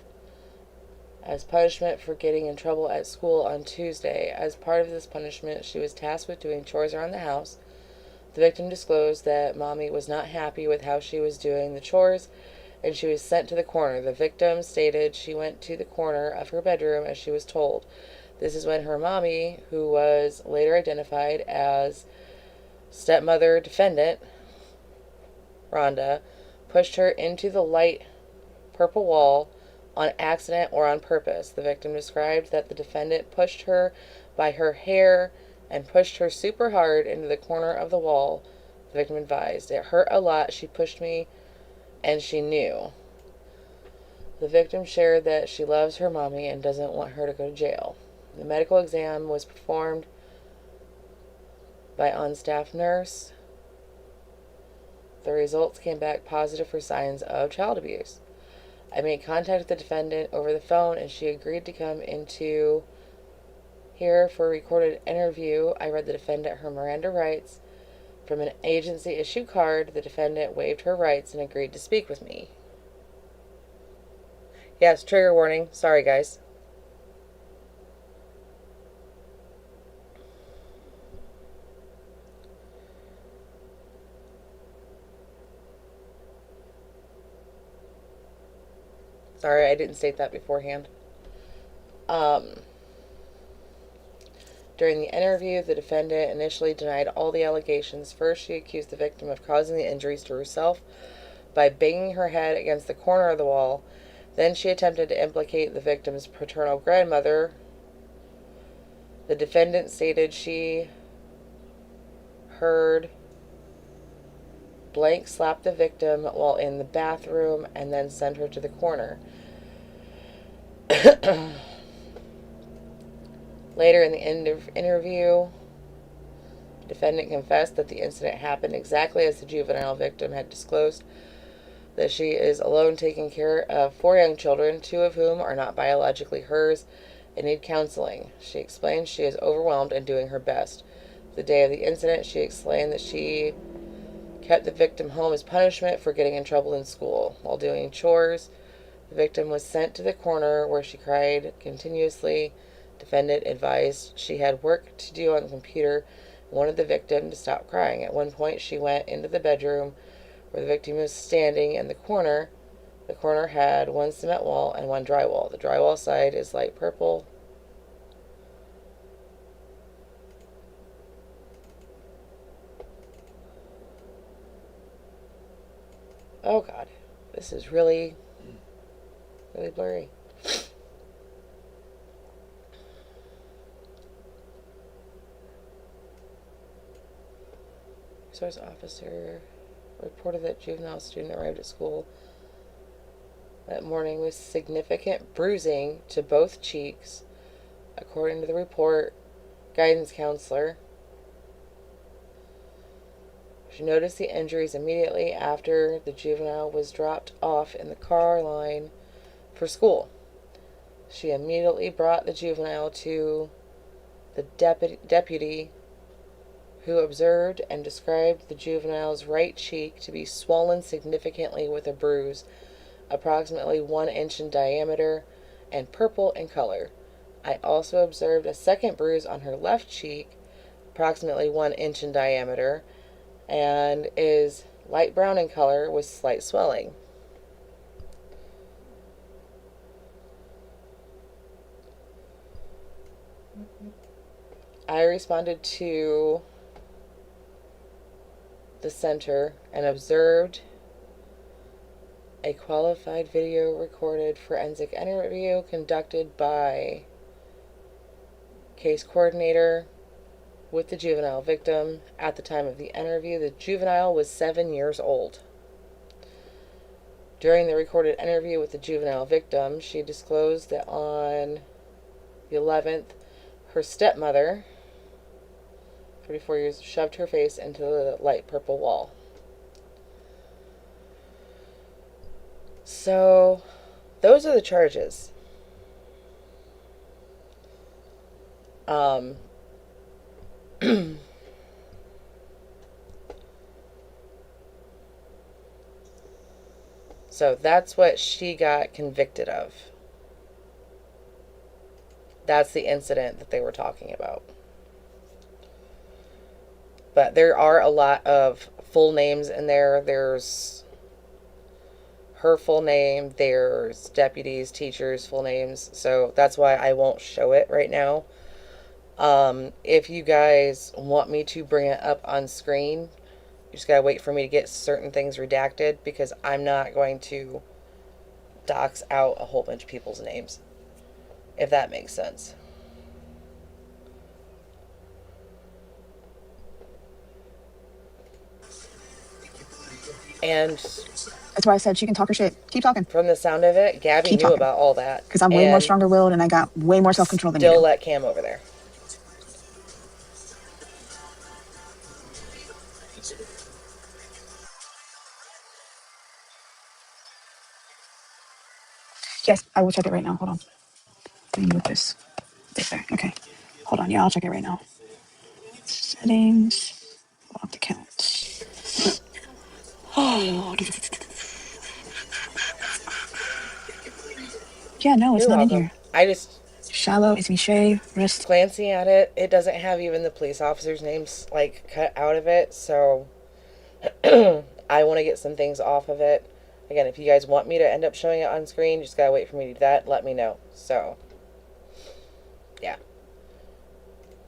as punishment for getting in trouble at school on Tuesday. As part of this punishment, she was tasked with doing chores around the house. The victim disclosed that mommy was not happy with how she was doing the chores, and she was sent to the corner. The victim stated she went to the corner of her bedroom as she was told. This is when her mommy, who was later identified as stepmother defendant, Rhonda, pushed her into the light purple wall on accident or on purpose. The victim described that the defendant pushed her by her hair and pushed her super hard into the corner of the wall. The victim advised, "It hurt a lot. She pushed me and she knew." The victim shared that she loves her mommy and doesn't want her to go to jail. The medical exam was performed by on-staff nurse. The results came back positive for signs of child abuse. I made contact with the defendant over the phone and she agreed to come into here for a recorded interview. I read the defendant her Miranda rights from an agency issue card. The defendant waived her rights and agreed to speak with me. Yes, trigger warning. Sorry, guys. Sorry, I didn't state that beforehand. During the interview, the defendant initially denied all the allegations. First, she accused the victim of causing the injuries to herself by banging her head against the corner of the wall. Then she attempted to implicate the victim's paternal grandmother. The defendant stated she heard blank slap the victim while in the bathroom and then send her to the corner. Later in the interview, the defendant confessed that the incident happened exactly as the juvenile victim had disclosed. that she is alone taking care of 4 young children, 2 of whom are not biologically hers and need counseling. She explains she is overwhelmed and doing her best. The day of the incident, she explained that she kept the victim home as punishment for getting in trouble in school. While doing chores, the victim was sent to the corner where she cried continuously. Defendant advised she had work to do on the computer and wanted the victim to stop crying. At one point, she went into the bedroom where the victim was standing in the corner. The corner had 1 cement wall and 1 drywall. The drywall side is light purple. Oh God, this is really blurry. Resource officer reported that juvenile student arrived at school that morning with significant bruising to both cheeks. According to the report, guidance counselor, she noticed the injuries immediately after the juvenile was dropped off in the car line for school. She immediately brought the juvenile to the deputy who observed and described the juvenile's right cheek to be swollen significantly with a bruise, approximately 1 inch in diameter and purple in color. I also observed a second bruise on her left cheek, approximately 1 inch in diameter, and is light brown in color with slight swelling. I responded to the center and observed a qualified video recorded forensic interview conducted by case coordinator with the juvenile victim. At the time of the interview, the juvenile was 7 years old. During the recorded interview with the juvenile victim, she disclosed that on the 11th, her stepmother, 34 years, shoved her face into the light purple wall. So, those are the charges. So that's what she got convicted of. That's the incident that they were talking about. But there are a lot of full names in there. There's her full name. There's deputies, teachers' full names. So that's why I won't show it right now. If you guys want me to bring it up on screen, you just gotta wait for me to get certain things redacted, because I'm not going to dox out a whole bunch of people's names, if that makes sense. And that's why I said she can talk her shit. Keep talking. From the sound of it, Gabby knew about all that. Because I'm way more stronger-willed and I got way more self-control than you do. Still let Cam over there. Yes, I will check it right now. Hold on. Let me move this. There. Okay. Hold on. Yeah, I'll check it right now. Settings. Locked accounts. Oh. Yeah, no, it's not in here. I just... Shallow, it's Miche, wrist. Glancing at it, it doesn't have even the police officers' names, like, cut out of it, so... I want to get some things off of it. Again, if you guys want me to end up showing it on screen, you just gotta wait for me to do that. Let me know. So, yeah.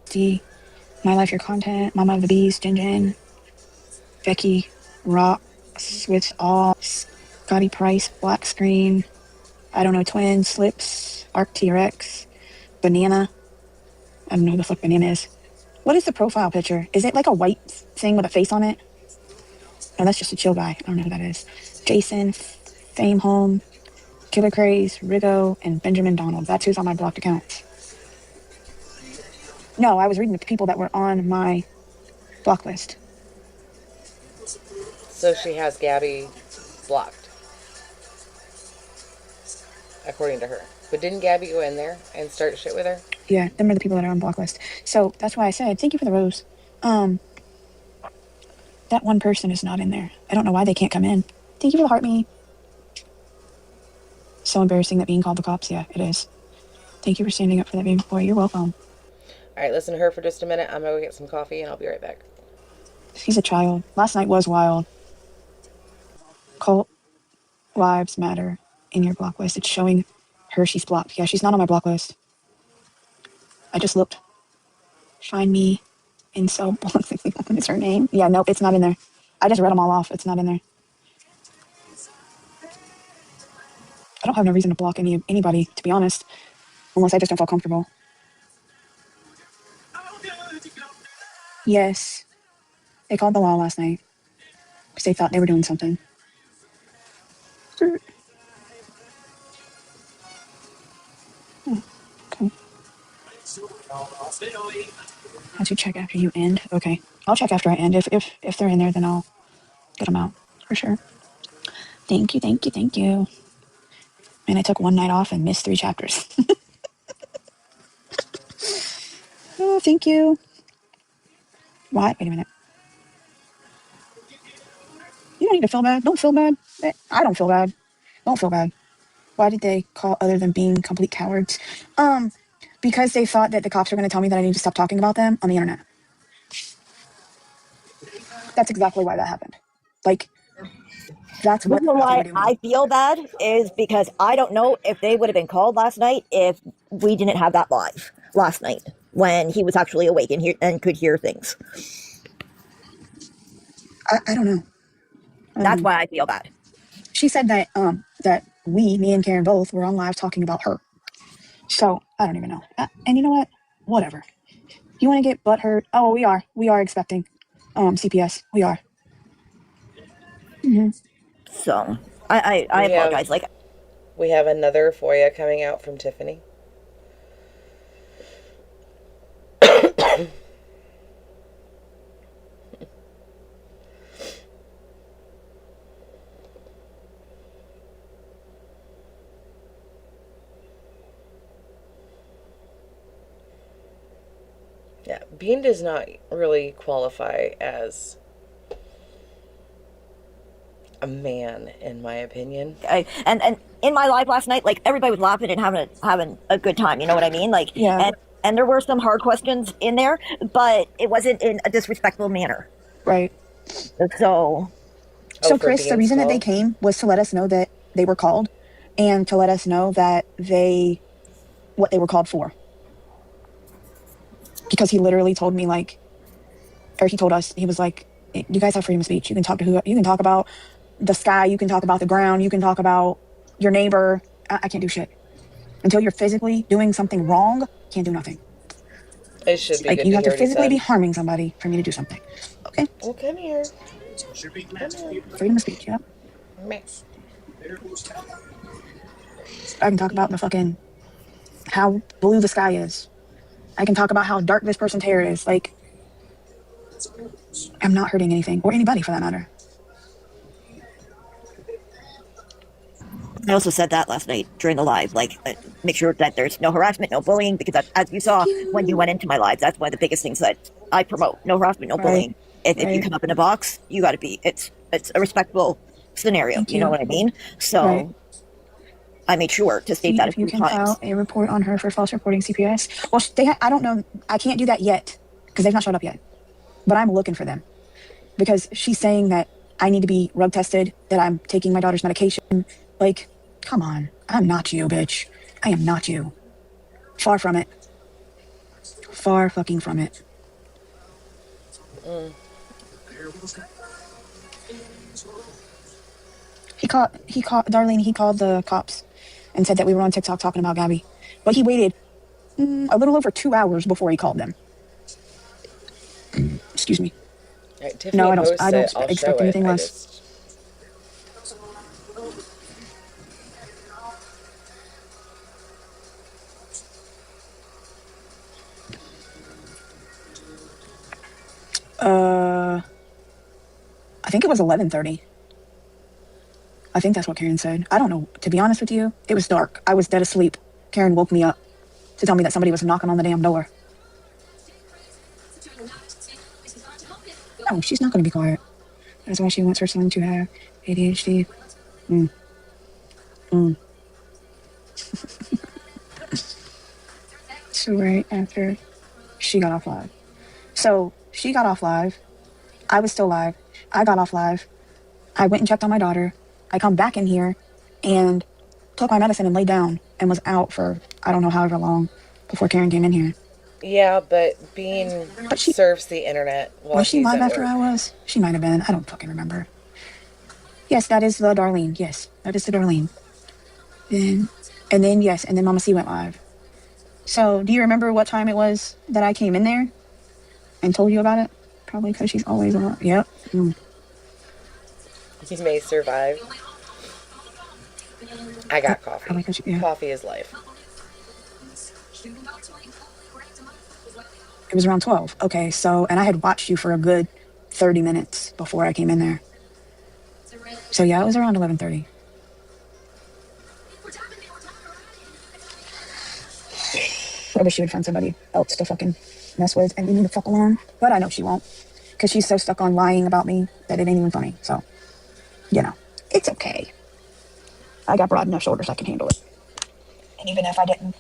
D, My Life, Your Content, Mama of the Beast, Jin, Becky, Rocks with all, Scotty Price, Black Screen, I Don't Know Twins, Slips, Arc TRX, Banana. I don't know who the fuck Banana is. What is the profile picture? Is it like a white thing with a face on it? No, that's just a chill guy. I don't know who that is. Jason, Fame Home, Killer Craze, Rigo, and Benjamin Donald. That's who's on my blocked accounts. No, I was reading the people that were on my block list. So she has Gabby blocked. according to her. But didn't Gabby go in there and start shit with her? Yeah, them are the people that are on block list. So that's why I said, thank you for the rose. That one person is not in there. I don't know why they can't come in. Thank you for the heart me. So embarrassing that being called the cops. Yeah, it is. Thank you for standing up for that baby boy. You're welcome. All right, listen to her for just a minute. I'm going to go get some coffee, and I'll be right back. He's a child. Last night was wild. Cult Lives Matter in your block list. It's showing her she's blocked. Yeah, she's not on my block list. I just looked. Find me in so what is her name? Yeah, nope, it's not in there. I just read them all off. It's not in there. I don't have no reason to block anybody, to be honest, unless I just don't feel comfortable. Yes, they called the law last night because they thought they were doing something. Oh, okay. How'd you check after you end? Okay, I'll check after I end. If they're in there, then I'll get them out for sure. Thank you, thank you, thank you. And I took one night off and missed 3 chapters. Oh, thank you. What? Wait a minute. You don't need to feel bad. Don't feel bad. I don't feel bad. Don't feel bad. Why did they call other than being complete cowards? Because they thought that the cops were going to tell me that I need to stop talking about them on the internet. That's exactly why that happened. Like, that's The what reason they were why doing. I feel bad is because I don't know if they would have been called last night if we didn't have that live last night when he was actually awake and could hear things. I don't know. That's why I feel bad. She said that that me and Karen both were on live talking about her. So I don't even know. And you know what? Whatever. You want to get butthurt? Oh, we are. We are expecting CPS. We are. Mm-hmm. So I apologize. We have another FOIA coming out from Tiffany. Yeah, Bean does not really qualify as a man, in my opinion. And in my live last night, like, everybody was laughing and having a good time. You know what I mean? Like, yeah. And there were some hard questions in there, but it wasn't in a disrespectful manner. Right. So. So, Chris, the reason that they came was to let us know that they were called and to let us know that what they were called for. Because he literally told me, like, or he told us, he was like, you guys have freedom of speech. You can talk to you can talk about the sky, you can talk about the ground, you can talk about your neighbor. I can't do shit. Until you're physically doing something wrong, can't do nothing. It should be like, good you to have hear to what he physically said. be harming somebody for me to do something. Okay. Well, come here. Freedom of speech, yep. Mix. I can talk about the fucking how blue the sky is. I can talk about how dark this person's hair is. Like, I'm not hurting anything, or anybody for that matter. I also said that last night during the live, like, make sure that there's no harassment, no bullying, because as you saw when you went into my live, that's one of the biggest things that I promote: no harassment, no bullying. If you come up in a box, you got to be. It's a respectful scenario. You know what I mean? So I made sure to state that a few you can times. file a report on her for false reporting CPS. Well, I don't know. I can't do that yet because they've not showed up yet. But I'm looking for them because she's saying that I need to be rug tested, that I'm taking my daughter's medication. Like, come on. I'm not you, bitch. I am not you. Far from it. Far fucking from it. He called Darlene, he called the cops and said that we were on TikTok talking about Gabby. But he waited a little over 2 hours before he called them. Excuse me. Right, Tiffany No, I don't I'll expect show anything it. less. I think it was 11:30. I think that's what Karen said. I don't know. To be honest with you, it was dark. I was dead asleep. Karen woke me up to tell me that somebody was knocking on the damn door. No, she's not going to be quiet. That's why she wants her son to have ADHD. So right after she got off live. So she got off live. I was still live. I got off live. I went and checked on my daughter. I come back in here and took my medicine and laid down and was out for I don't know however long before Karen came in here. Yeah, but Bean surfs the internet while Was she she's live at after work. I was? She might have been. I don't fucking remember. Yes, that is the Darlene. Yes, that is the Darlene. And then Mama C went live. So, do you remember what time it was that I came in there and told you about it? Probably because she's always on. Yep. He may survive. I got coffee. Coffee is life. It was around 12. Okay, so, and I had watched you for a good 30 minutes before I came in there. So, yeah, it was around 11:30. I wish she would find somebody else to fucking mess with and leave me the fuck alone. But I know she won't. Because she's so stuck on lying about me that it ain't even funny. So, you know, it's okay. I got broad enough shoulders I can handle it. And even if I didn't,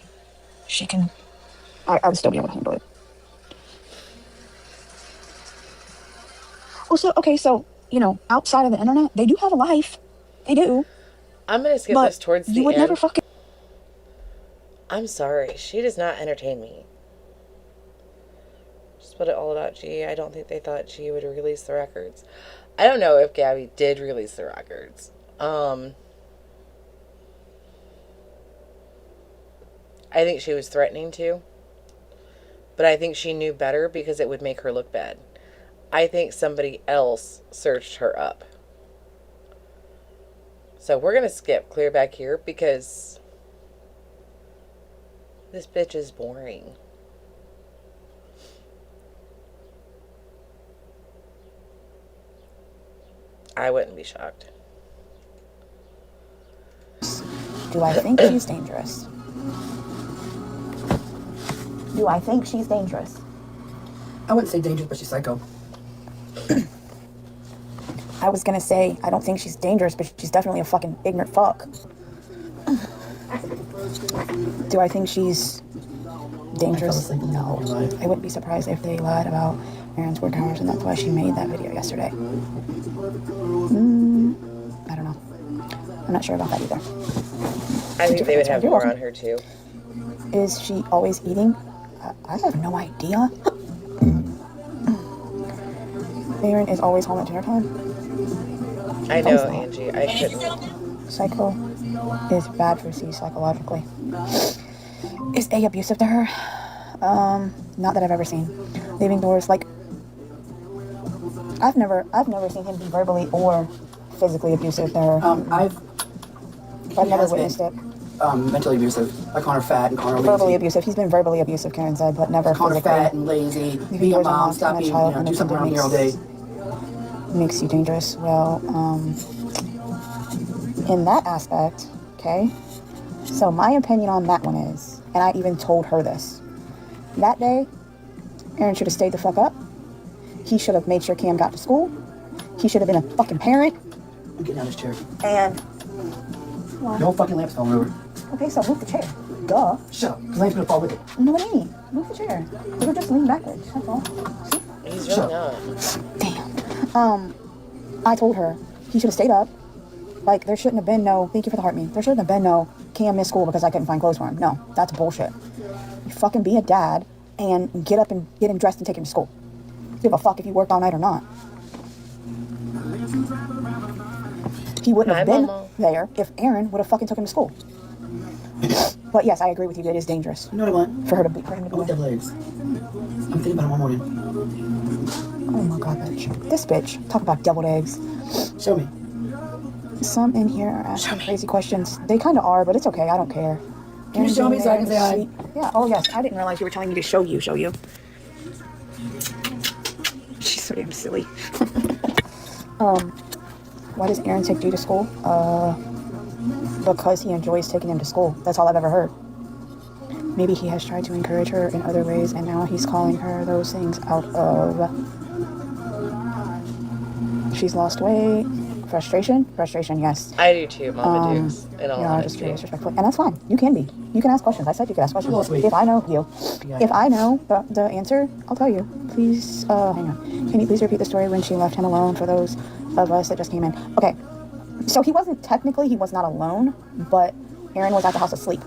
she can, I would still be able to handle it. Also, okay, so, you know, outside of the internet, they do have a life. They do. I'm going to skip this towards the end. You would never fucking... I'm sorry. She does not entertain me. Just put it all about G. I don't think they thought G would release the records. I don't know if Gabby did release the records. I think she was threatening to. But I think she knew better because it would make her look bad. I think somebody else searched her up. So we're going to skip clear back here because this bitch is boring. I wouldn't be shocked. Do I think she's dangerous? Do I think she's dangerous? I wouldn't say dangerous, but she's psycho. I was gonna say, I don't think she's dangerous, but she's definitely a fucking ignorant fuck. Do I think she's dangerous? No. I wouldn't be surprised if they lied about Aaron's work hours, and that's why she made that video yesterday. I don't know. I'm not sure about that either. I think they would have more on her too. Is she always eating? I have no idea. Aaron is always home at dinner time. I know, Angie. I couldn't. Psycho is bad for C psychologically. Is A abusive to her? Not that I've ever seen. Leaving doors like I've never seen him be verbally or physically abusive to her. I've never witnessed it. Mentally abusive. I call her fat and call her lazy. Verbally abusive. He's been verbally abusive, Karen said, but never call physically. her fat and lazy. Be a mom. Stop being, do something around here all day. Makes you dangerous. Well, in that aspect, okay. So my opinion on that one is, and I even told her this, that day, Aaron should have stayed the fuck up. He should have made sure Cam got to school. He should have been a fucking parent. I'm getting out of this chair. And no fucking lamps falling over. Okay, so move the chair. Duh. Shut up. The lamp's gonna fall with it. No, what do you mean? Move the chair. It'll just lean backwards. That's all. See? He's really not. Damn. I told her he should have stayed up. Like, there shouldn't have been no, thank you for the heart me. There shouldn't have been no Cam missed school because I couldn't find clothes for him. No, that's bullshit. You fucking be a dad and get up and get him dressed and take him to school. Give a fuck if you worked all night or not. He wouldn't have been there if Aaron would have fucking took him to school. But yes, I agree with you. It is dangerous. You know what I want? For him to be there. I want double eggs. I'm thinking about it one morning. Oh my god, bitch. This bitch. Talk about deviled eggs. Show me. Some in here are asking crazy questions. They kind of are, but it's okay. I don't care. Can you show me so I can say hi? Yeah. Oh yes. I didn't realize you were telling me to show you. She's so damn silly. Why does Aaron take G to school? Because he enjoys taking him to school. That's all I've ever heard. Maybe he has tried to encourage her in other ways, and now he's calling her those things out of... She's lost weight. Frustration, yes. I do too, Mama Dukes, in all yeah, honesty. just respectfully. And that's fine. You can be. You can ask questions. I said you could ask questions. If I know you. Yeah. If I know the answer, I'll tell you. Please, hang on. Can you please repeat the story when she left him alone for those of us that just came in? Okay. So he was not alone, but Aaron was at the house asleep.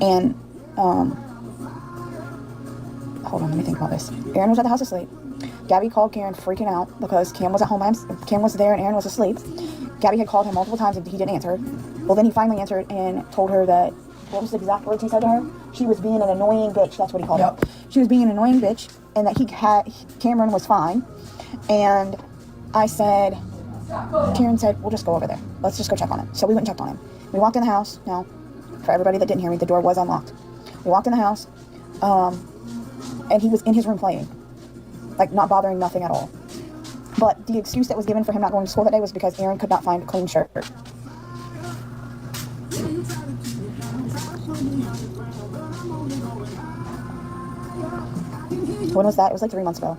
And, hold on, let me think about this. Aaron was at the house asleep. Gabby called Karen freaking out because Cam was at home. Cam was there and Aaron was asleep. Gabby had called him multiple times and he didn't answer. Well, then he finally answered and told her that, what was the exact words he said to her? She was being an annoying bitch. That's what he called her. She was being an annoying bitch and that Cameron was fine. And I said, Karen said, we'll just go over there. Let's just go check on him. So we went and checked on him. We walked in the house. Now, for everybody that didn't hear me, the door was unlocked. We walked in the house and he was in his room playing. Like, not bothering, nothing at all. But the excuse that was given for him not going to school that day was because Aaron could not find a clean shirt. When was that? It was like 3 months ago.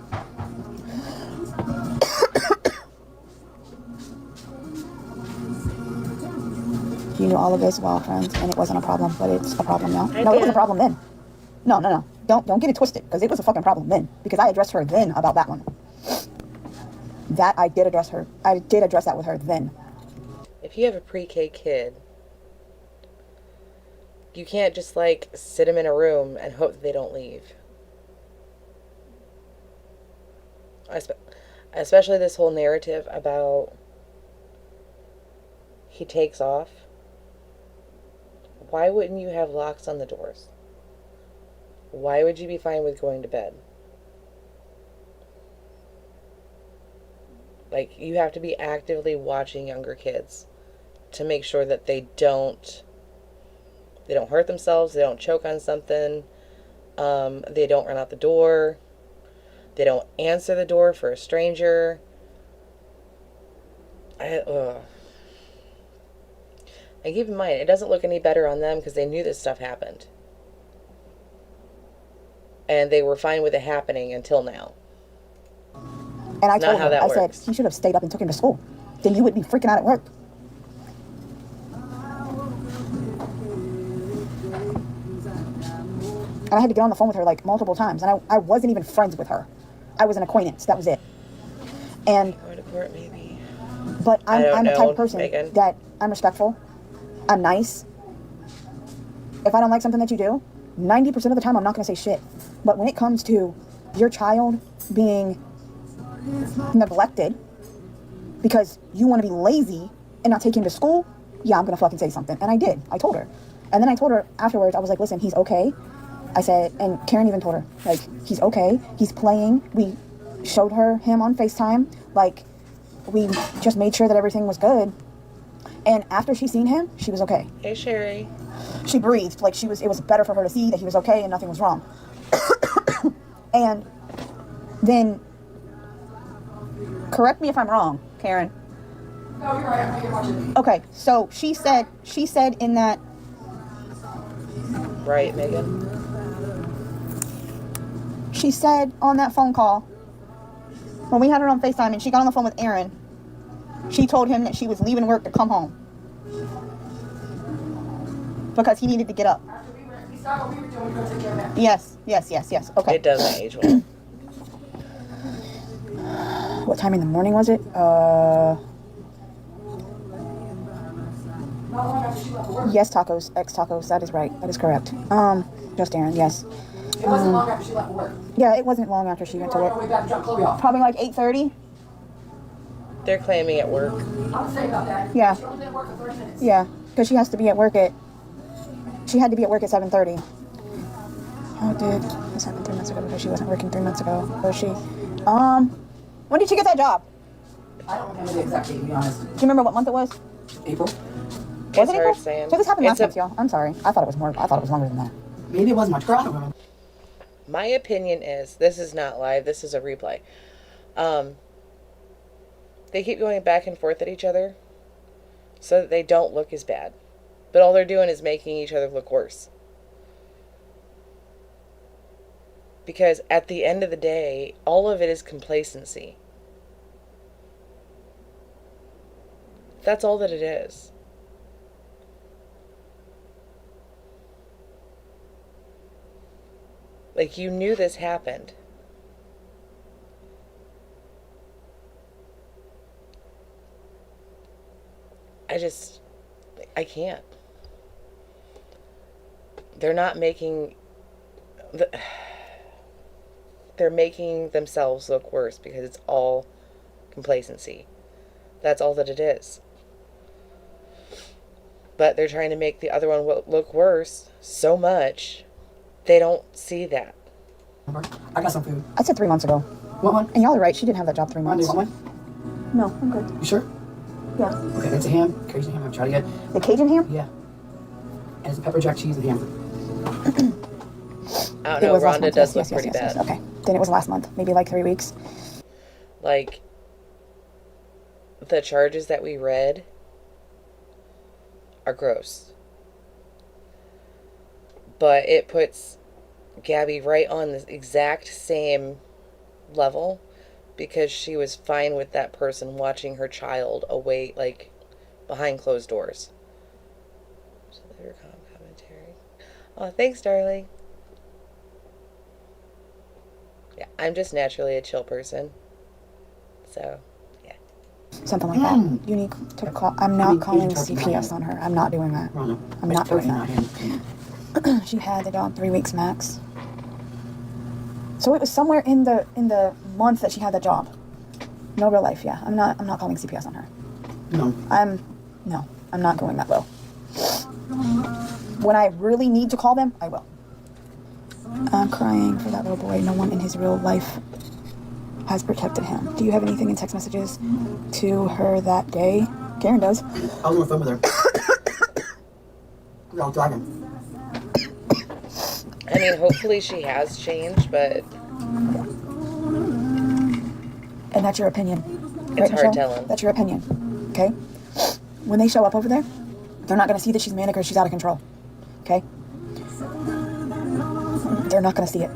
You knew all of this while friends, and it wasn't a problem, but it's a problem now. No, it was a problem then. No. Don't get it twisted, because it was a fucking problem then. Because I addressed her then about that one. That I did address her. I did address that with her then. If you have a pre-K kid, you can't just like sit them in a room and hope that they don't leave. Especially this whole narrative about he takes off. Why wouldn't you have locks on the doors? Why would you be fine with going to bed? Like, you have to be actively watching younger kids to make sure that they don't hurt themselves, they don't choke on something, they don't run out the door, they don't answer the door for a stranger. And keep in mind, it doesn't look any better on them because they knew this stuff happened. And they were fine with it happening until now. And I told her, I said, he should have stayed up and took him to school. Then you would be freaking out at work. And I had to get on the phone with her like multiple times. And I wasn't even friends with her. I was an acquaintance. That was it. And go to court, maybe. But I'm the type of person that I'm respectful. I'm nice. If I don't like something that you do, 90% of the time I'm not going to say shit. But when it comes to your child being neglected because you want to be lazy and not take him to school, yeah, I'm going to fucking say something. And I did. I told her. And then I told her afterwards, I was like, listen, he's okay. I said, and Karen even told her, like, he's okay. He's playing. We showed him on FaceTime. Like, we just made sure that everything was good. And after she seen him, she was okay. Hey, Sherry. She breathed. Like, it was better for her to see that he was okay and nothing was wrong. And then, correct me if I'm wrong, Karen. No, you're right. I'm watching. Okay, so she said in that. Right, Megan? She said on that phone call, when we had her on FaceTime and she got on the phone with Aaron, she told him that she was leaving work to come home. Because he needed to get up. We stopped what we were doing to go take care of that. Yes. Okay. It doesn't age well. What time in the morning was it? Yes, tacos. Ex-tacos. That is right. That is correct. Just Aaron, yes. It wasn't long after she left work. Yeah, it wasn't long after she went to work. Probably like 8:30. They're claiming at work. I'll say about that. Yeah. She only been at work for 30 minutes. Yeah, because she had to be at work at 7:30. How did this happen 3 months ago? Because she wasn't working 3 months ago. Was she? When did she get that job? I don't remember the exact date, to be honest. Do you remember what month it was? April. Was it April? So this happened last month, y'all. I'm sorry. I thought it was more. I thought it was longer than that. Maybe it wasn't much. Girl, I don't remember. My opinion is, this is not live, this is a replay. They keep going back and forth at each other so that they don't look as bad. But all they're doing is making each other look worse. Because at the end of the day, all of it is complacency. That's all that it is. Like, you knew this happened. I can't. They're not making... They're making themselves look worse because it's all complacency. That's all that it is. But they're trying to make the other one look worse so much, they don't see that. I got some food. I said 3 months ago. Want one? And y'all are right, she didn't have that job 3 months. Want one? No, I'm good. You sure? Yeah. Okay, it's a ham. Cajun ham. I've tried it yet. The Cajun ham? Yeah. And it's a pepper jack cheese and ham. I don't know, Rhonda does look pretty bad. Okay, then it was last month, maybe like 3 weeks. Like, the charges that we read are gross. But it puts Gabby right on the exact same level because she was fine with that person watching her child away, like, behind closed doors. So there's your commentary. Oh, thanks, darling. Yeah, I'm just naturally a chill person. So, yeah. Something like that. You need to call. I'm not calling CPS on her. I'm not doing that. I'm not doing that. She had the job 3 weeks max. So it was somewhere in the month that she had the job. No real life, yeah. I'm not calling CPS on her. No. I'm not going that low. When I really need to call them, I will. I'm crying for that little boy. No one in his real life has protected him. Do you have anything in text messages to her that day? Karen does. I was on the phone with her. I was driving. I mean, hopefully she has changed, but... And that's your opinion. It's right, hard Michelle? telling. That's your opinion. Okay? When they show up over there, they're not going to see that she's manic or she's out of control. Okay? They're not going to see it.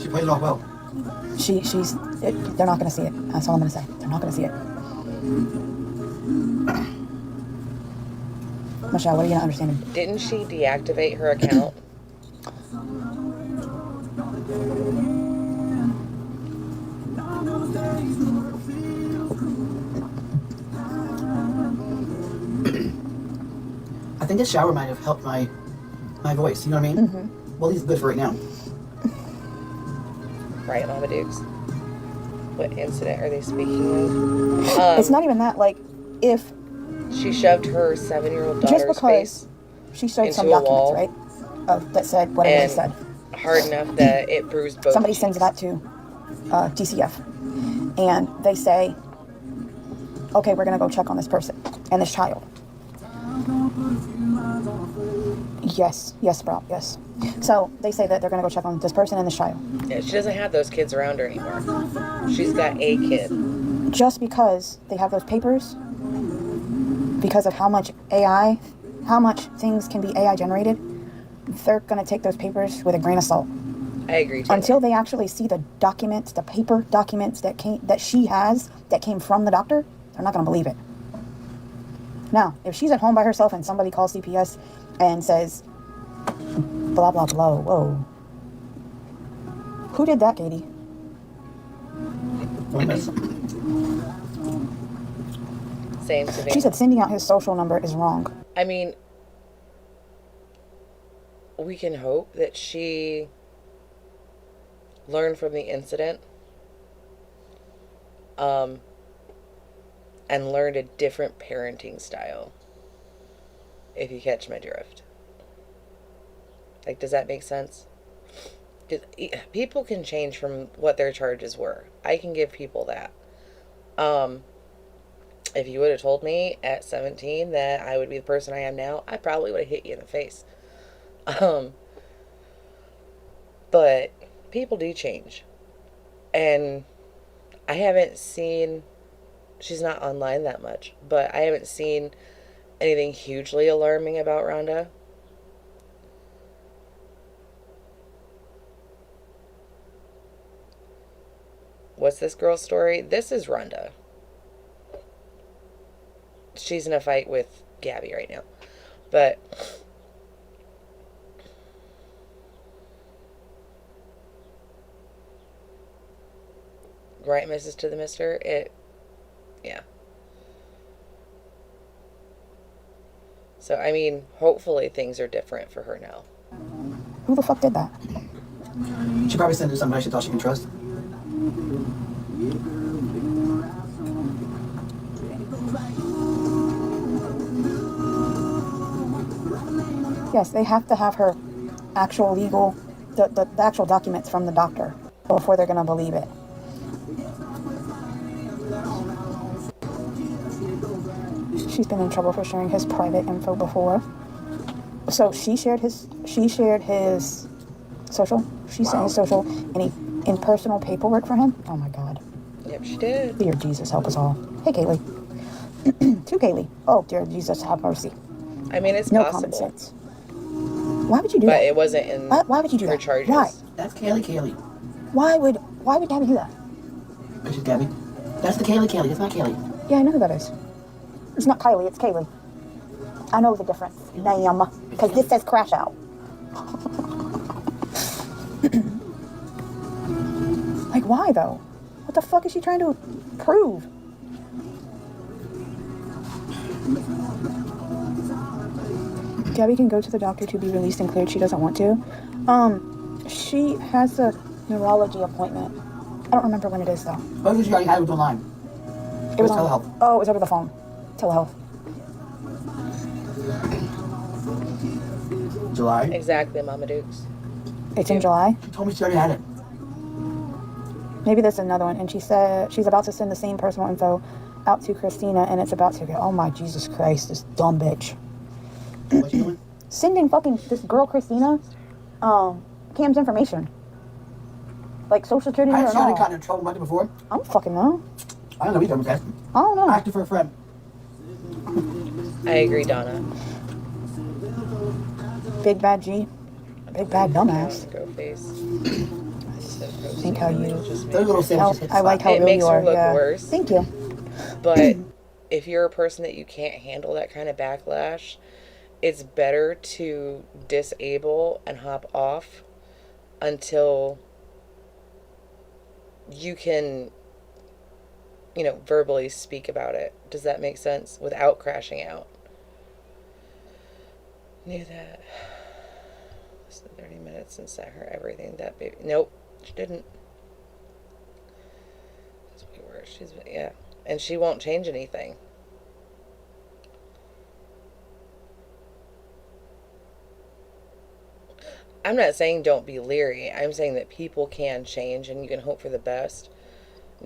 She plays it off well. They're not going to see it. That's all I'm going to say. They're not going to see it. Michelle, what are you not understanding? Didn't she deactivate her account? I think the shower might have helped my voice, you know what I mean? Mm-hmm. Well, he's good for right now. Right, Mama Dukes? What incident are they speaking of? It's not even that. Like, if... She shoved her 7-year-old daughter's just because face she showed into some a documents, wall, right? That said whatever they said. Hard enough that it bruised both Somebody cheeks. sends that to DCF. And they say, okay, we're going to go check on this person and this child. Yes, Rob, yes. So they say that they're going to go check on this person and this child. Yeah, she doesn't have those kids around her anymore. She's got a kid. Just because they have those papers, because of how much things can be AI generated, they're going to take those papers with a grain of salt. I agree too. Until they actually see the documents, the paper documents that she has that came from the doctor, they're not going to believe it. Now, if she's at home by herself and somebody calls CPS and says, blah, blah, blah, whoa. Who did that, Katie? Same to me. She said sending out his social number is wrong. I mean, we can hope that she learned from the incident and learned a different parenting style, if you catch my drift. Like, does that make sense? People can change from what their charges were. I can give people that. If you would have told me at 17 that I would be the person I am now, I probably would have hit you in the face. But people do change. And I haven't seen She's not online that much. But I haven't seen anything hugely alarming about Rhonda. What's this girl's story? This is Rhonda. She's in a fight with Gabby right now. But right, Mrs. to the Mister? Yeah. So, I mean, hopefully things are different for her now. Who the fuck did that? She probably sent it to somebody she thought she can trust. Yes, they have to have her actual legal, the actual documents from the doctor before they're going to believe it. She's been in trouble for sharing his private info before. So she shared his social. She sent his social in personal paperwork for him. Oh my God. Yep, she did. Dear Jesus, help us all. Hey, Kaylee. To Kaylee. Oh, dear Jesus, have mercy. I mean, it's no possible. Common sense. Why would you do that? But it wasn't in why would you do her that? charges. Why? That's Kaylee. Why would Gabby do that? Which is Gabby? That's the Kaylee. That's not Kaylee. Yeah, I know who that is. It's not Kylie, it's Kaylee. I know the difference. Damn. Because this says crash out. Like, why though? What the fuck is she trying to prove? Gabby can go to the doctor to be released and cleared. She doesn't want to. She has a neurology appointment. I don't remember when it is though. Oh, she already had it online. It was telehealth. Oh, it was over the phone. Telehealth. July? Exactly, Mama Dukes. It's in July? She told me she already had it. Maybe there's another one. And she said she's about to send the same personal info out to Christina, and it's about to get, oh my Jesus Christ, this dumb bitch. What you doing? Sending fucking this girl Christina Cam's information. Like social security number and Has she already all. gotten in trouble about it before? I don't fucking know. I don't know either, okay? I don't know. Acting for a friend. I agree, Donna. Big bad G. Big bad dumbass. Go face. Think how you. Those little sandwiches hit the I like how it real makes you her are. look Yeah. worse. Thank you. But if you're a person that you can't handle that kind of backlash, it's better to disable and hop off until you can, verbally speak about it. Does that make sense? Without crashing out. Knew that. Less than 30 minutes and sent her everything that baby. Nope, she didn't. That's way worse. Yeah. And she won't change anything. I'm not saying don't be leery. I'm saying that people can change and you can hope for the best.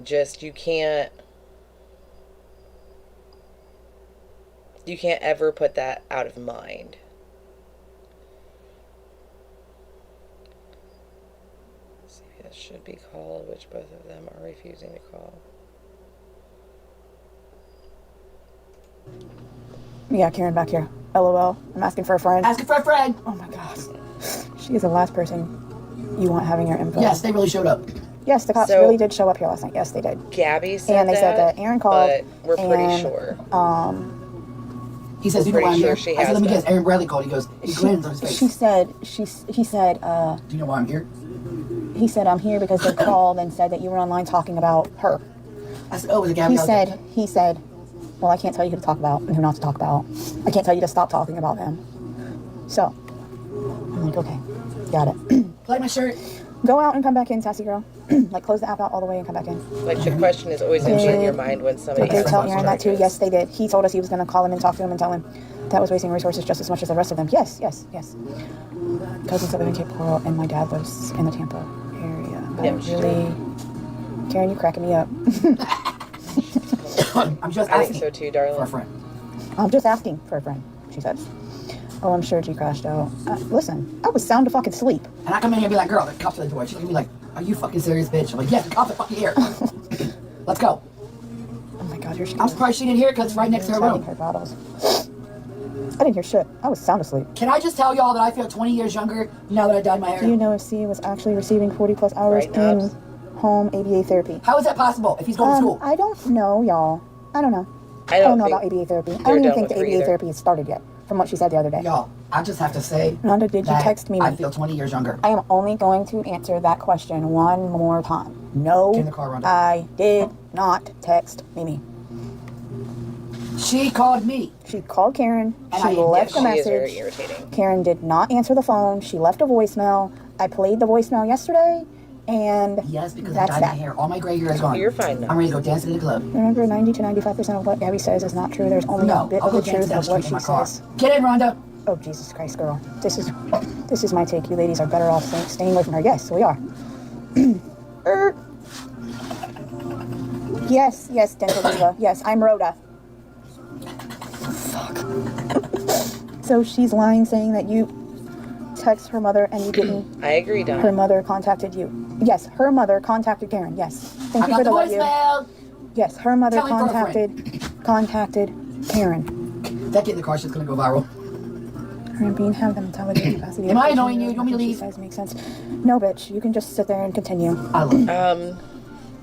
Just you can't ever put that out of mind. CPS should be called, which both of them are refusing to call. Yeah, Karen back here. LOL. I'm asking for a friend. Asking for a friend. Oh my God. She is the last person you want having your info. Yes, they really showed up. Yes, the cops really did show up here last night. Yes, they did. Gabby said and they said that Aaron called. But we're pretty sure. He says, "You know why I'm here?" I said, "Let me guess." Aaron Bradley called. He goes, he grins on his face. He said, he said, "Do you know why I'm here?" He said, "I'm here because they called and said that you were online talking about her." I said, "Oh, was it Gabby?" He said, "Well, I can't tell you who to talk about and who not to talk about. I can't tell you to stop talking about him." So, I'm like, okay, got it. Play my shirt. Go out and come back in, sassy girl. Like, close the app out all the way and come back in. Like, the question is always in your mind when somebody Did they tell has Aaron that too? Yes, they did. He told us he was going to call him and talk to him and tell him that was wasting resources just as much as the rest of them. Yes. Cousins live in Cape Coral and my dad lives in the Tampa area. Really, Karen, you cracking me up. I'm just I asking. think so too, darling. For a friend. I'm just asking for a friend, she says. Oh, I'm sure G crashed out. Listen, I was sound to fucking sleep. And I come in here and be like, "Girl, the cops at the door." She look at me like, "Are you fucking serious, bitch?" I'm like, "Yes, the cops are fucking here. Let's go." Oh my God, here. She I'm surprised she didn't hear it because it's right next to her room. her bottles. I didn't hear shit. I was sound asleep. Can I just tell y'all that I feel 20 years younger now that I dyed my hair? Do you know if C was actually receiving 40 plus hours in home ABA therapy? How is that possible if he's going to school? I don't know, y'all. I don't know. I don't know think about ABA therapy. I don't even think the ABA therapy has started yet, from what she said the other day. Y'all, I just have to say, Rhonda, did you text me? I feel 20 years younger. I am only going to answer that question one more time. No, Get in the car, Rhonda. I did not text Mimi. She called me. She called Karen. And she left a She message. is very irritating. Karen did not answer the phone. She left a voicemail. I played the voicemail yesterday, and yes, because that's I dyed that. my hair. All my gray hair is gone. You're fine now. I'm ready to go dancing in the club. Remember, 90 to 95% of what Gabby says is not true. There's only a bit I'll of go the truth dancing of down what the street she in my car. says. Get in, Rhonda. Oh, Jesus Christ, girl. This is my take. You ladies are better off staying away from her. Yes, we are. Yes, Dental Diva. Yes, I'm Rhoda. Fuck. So she's lying, saying that you text her mother and you didn't. I agree, Donna. Her mother contacted you. Yes, her mother contacted Karen. Yes. Thank you for the voicemail. Yes, her mother Tell me, contacted Karen. That get in the car, shit's gonna go viral. Her and Bean have the mentality capacity. Am I annoying you? You want me to leave? She says makes sense. No, bitch. You can just sit there and continue. I love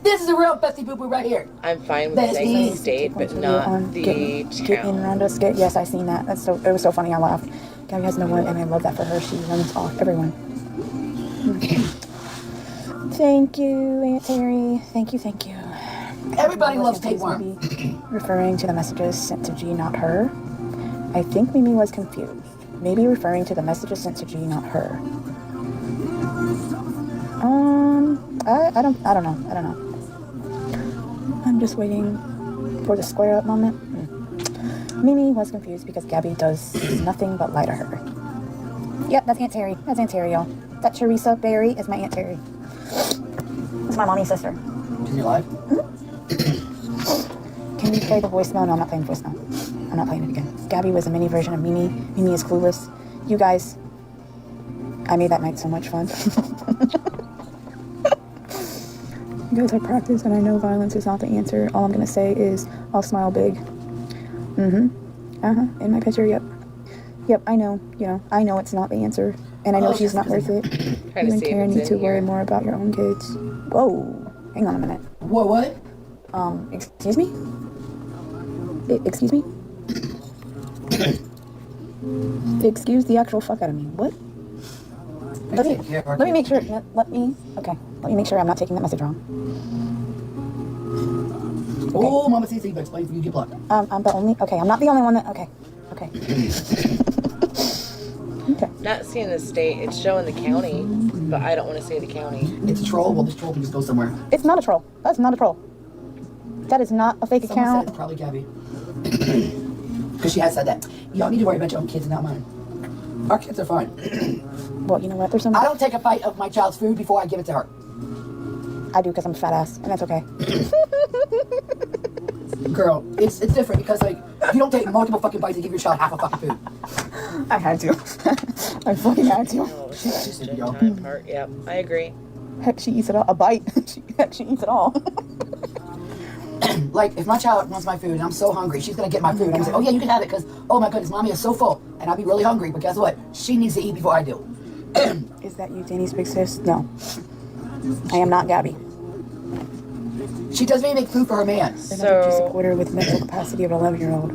this is a real bestie boo boo right here. I'm fine with saying the state, but not the Get in town. Rhonda's skit. Yes, I seen that. It was so funny. I laughed. Gabby has no one, and I love that for her. She runs off everyone. Thank you, Aunt Terry. Thank you. Everybody loves tapeworm. Referring to the messages sent to G, not her. I think Mimi was confused. Maybe referring to the messages sent to G, not her. I don't know. I'm just waiting for the square up moment. Mimi was confused because Gabby does nothing but lie to her. Yep, that's Aunt Terry. Y'all. That Teresa Berry is my Aunt Terry. It's my mommy's sister. Is you live? Can you play the voicemail? No, I'm not playing the voicemail. I'm not playing it again. Gabby was a mini version of Mimi. Mimi is clueless. You guys, I made that night so much fun. You guys are practiced, and I know violence is not the answer. All I'm gonna say is, I'll smile big. In my picture, yep. I know, I know it's not the answer, and I know she's not worth it. You and Karen need to worry more about your own kids. Whoa, hang on a minute. What? Excuse me? Excuse me? Excuse the actual fuck out of me. What? Let me make sure. Let me make sure I'm not taking that message wrong. Okay. Oh, Mama CC, but explain for you get blocked. I'm the only. Okay, I'm not the only one that. Okay. Not seeing the state, it's showing the county, but I don't want to say the county. It's a troll. Well, this troll can just go somewhere. It's not a troll. That's not a troll. That is not a fake account. Said it's probably Gabby. Because she has said that. Y'all need to worry about your own kids and not mine. Our kids are fine. Well, you know what? I don't take a bite of my child's food before I give it to her. I do because I'm a fat ass, and that's okay. Girl, it's different because like you don't take multiple fucking bites and give your child half a fucking food. I had to. I fucking had to. She's just time apart. Yep, I agree. Heck, she eats it all. A bite. She eats it all. Like if my child wants my food and I'm so hungry, she's gonna get my food. I'm gonna say, oh yeah, you can have it because oh my goodness, mommy is so full and I'll be really hungry. But guess what? She needs to eat before I do. Is that you, Danny's big sis? No, I am not Gabby. She does make food for her man. So, supporter with mental capacity of an 11-year-old.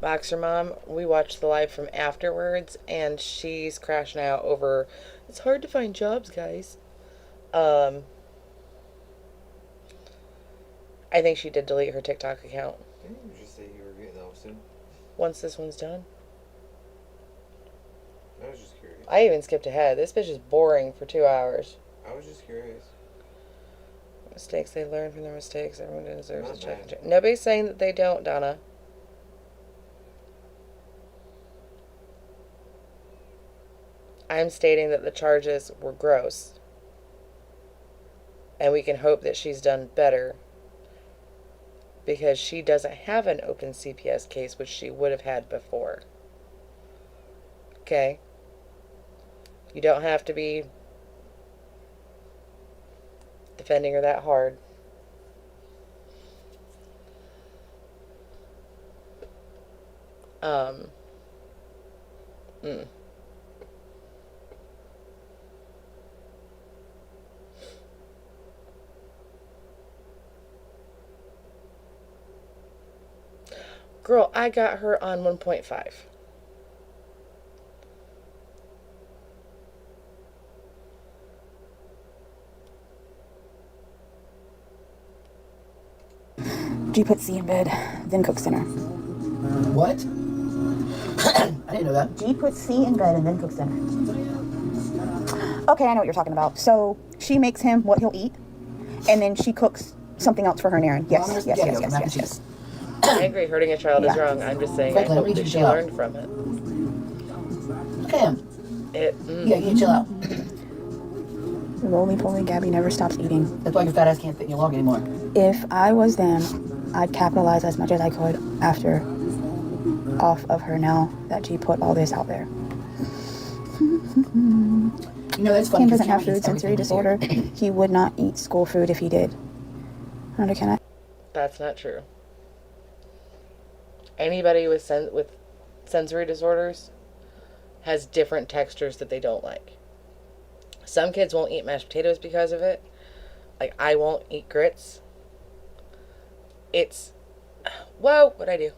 Boxer Mom, we watched the live from afterwards, and she's crashing out over, it's hard to find jobs, guys. I think she did delete her TikTok account. Didn't you just say you were getting off soon? Once this one's done. I was just curious. I even skipped ahead. This bitch is boring for 2 hours. I was just curious. Mistakes, they learn from their mistakes. Everyone deserves a check. Nobody's saying that they don't, Donna. I'm stating that the charges were gross. And we can hope that she's done better. Because she doesn't have an open CPS case, which she would have had before. Okay? You don't have to be defending her that hard. Mm. Girl, I got her on 1.5. G put C in bed, then cooks dinner. What? I didn't know that. G puts C in bed and then cooks dinner. Okay, I know what you're talking about. So she makes him what he'll eat, and then she cooks something else for her and Aaron. Yes. I agree, hurting a child is wrong. I'm just saying Franklin, I hope that she learned from it. Look at him. Yeah, you chill out. Roly-poly Gabby never stops eating. That's why your fat ass can't fit in your log anymore. If I was them, I'd capitalize as much as I could off of her now that she put all this out there. You know, that's funny. Cam doesn't have food sensory disorder. He would not eat school food if he did. Can I? That's not true. Anybody with sensory disorders has different textures that they don't like. Some kids won't eat mashed potatoes because of it. Like, I won't eat grits. What'd I do?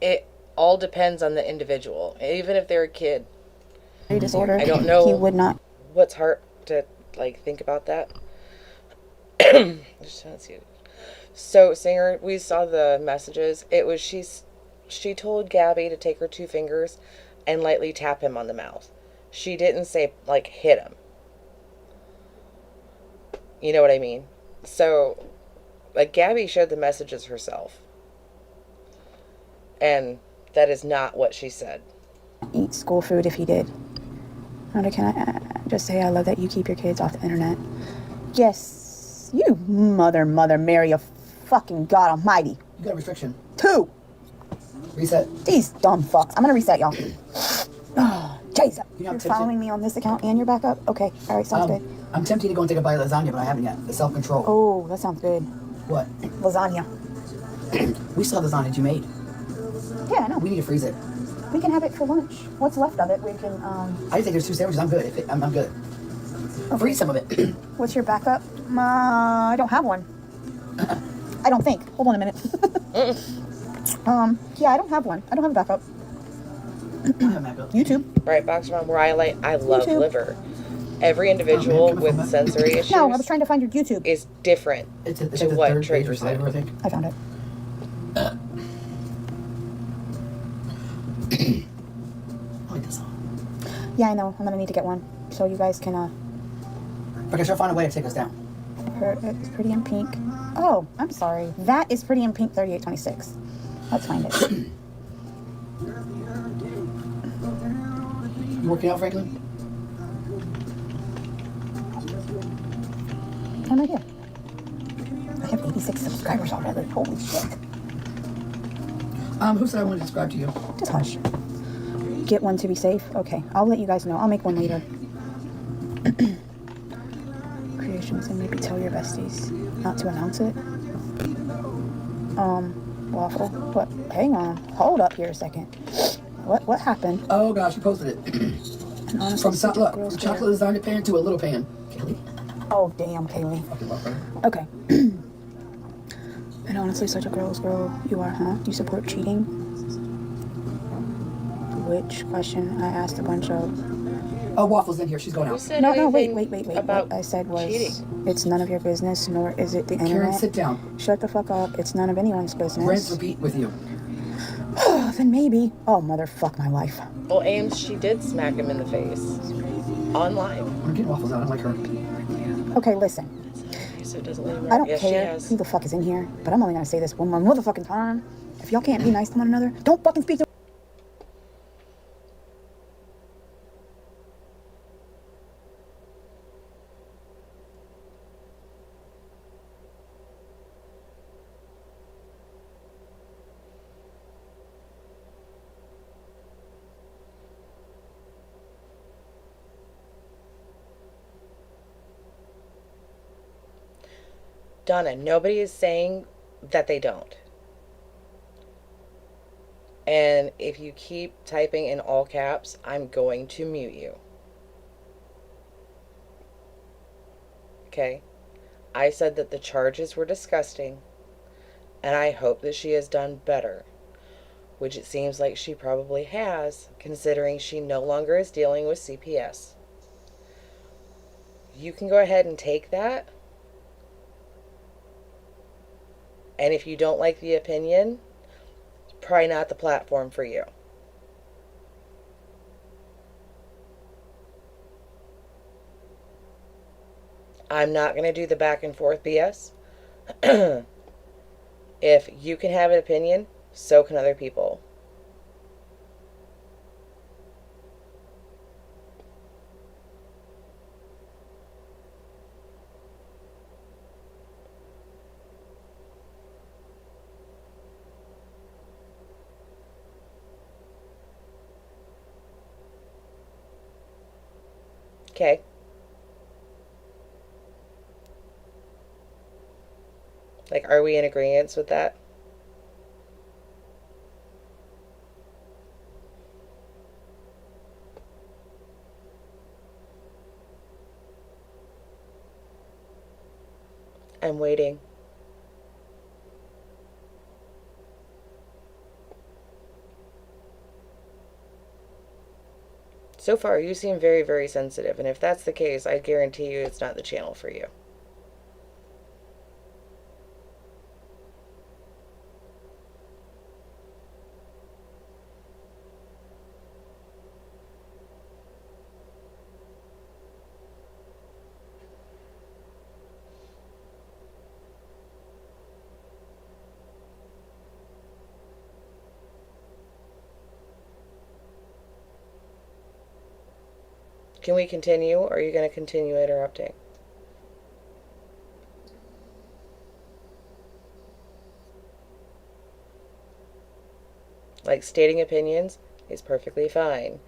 It all depends on the individual. Even if they're a kid. Disorder. I don't know. He would not. What's hard to, think about that? So, Singer, we saw the messages. It was she told Gabby to take her 2 fingers and lightly tap him on the mouth. She didn't say, hit him. You know what I mean? So, Gabby shared the messages herself. And that is not what she said. Eat school food if he did. Can I just say I love that you keep your kids off the internet? Yes. You mother Mary of fucking God almighty. You got a restriction. 2. Reset. These dumb fucks. I'm gonna reset, y'all. Oh, Jesus. You're following me on this account and your backup? Okay. All right, sounds good. I'm tempted to go and take a bite of lasagna, but I haven't yet. The self-control. Oh, that sounds good. What? Lasagna. We still have lasagna that you made. Yeah, I know. We need to freeze it. We can have it for lunch. What's left of it, we can, I think there's 2 sandwiches. I'm good. I'm good. Okay. Freeze some of it. What's your backup? I don't have one. I don't think. Hold on a minute. Yeah, I don't have one. I don't have a backup. YouTube. Right, Box Mom, where I love YouTube. Liver. Every individual with sensory issues. No, I was trying to find your YouTube. Is different to what triggers it. I found it. Yeah, I know. I'm gonna need to get one, so you guys can. Okay, she'll find a way to take us down. It's Pretty in Pink. Oh, I'm sorry. That is Pretty in Pink 3826. Let's find it. You working out, Franklin? I'm right here. I have 86 subscribers already. Holy shit. Who said I wanted to subscribe to you? Just hush. Get one to be safe? Okay, I'll let you guys know. I'll make one later. Creations and maybe tell your besties not to announce it. Waffle. What? Hang on. Hold up here a second. What happened? Oh gosh, you posted it. From chocolate lasagna pan to a little pan. Oh damn, Kaylee. Okay. And honestly, such a girl's girl you are, huh? You support cheating? Which question I asked a bunch of. Oh, Waffle's in here. She's going out. No, wait. What I said was, cheating. It's none of your business, nor is it the internet. Karen, sit down. Shut the fuck up. It's none of anyone's business. Rinse, repeat with you. Then maybe. Oh, motherfuck my life. Well, Ames, she did smack him in the face. On live. I'm getting Waffles out. I like her. Okay, listen. So it doesn't really I don't care who the fuck is in here, but I'm only gonna say this one more motherfucking time. If y'all can't be nice to one another, don't fucking speak to. Donna, nobody is saying that they don't. And if you keep typing in all caps, I'm going to mute you. Okay? I said that the charges were disgusting, and I hope that she has done better, which it seems like she probably has, considering she no longer is dealing with CPS. You can go ahead and take that, and if you don't like the opinion, it's probably not the platform for you. I'm not going to do the back and forth BS. If you can have an opinion, so can other people. Okay. Like, are we in agreement with that? I'm waiting. So far, you seem very, very sensitive, and if that's the case, I guarantee you it's not the channel for you. Can we continue, or are you going to continue interrupting? Like, stating opinions is perfectly fine.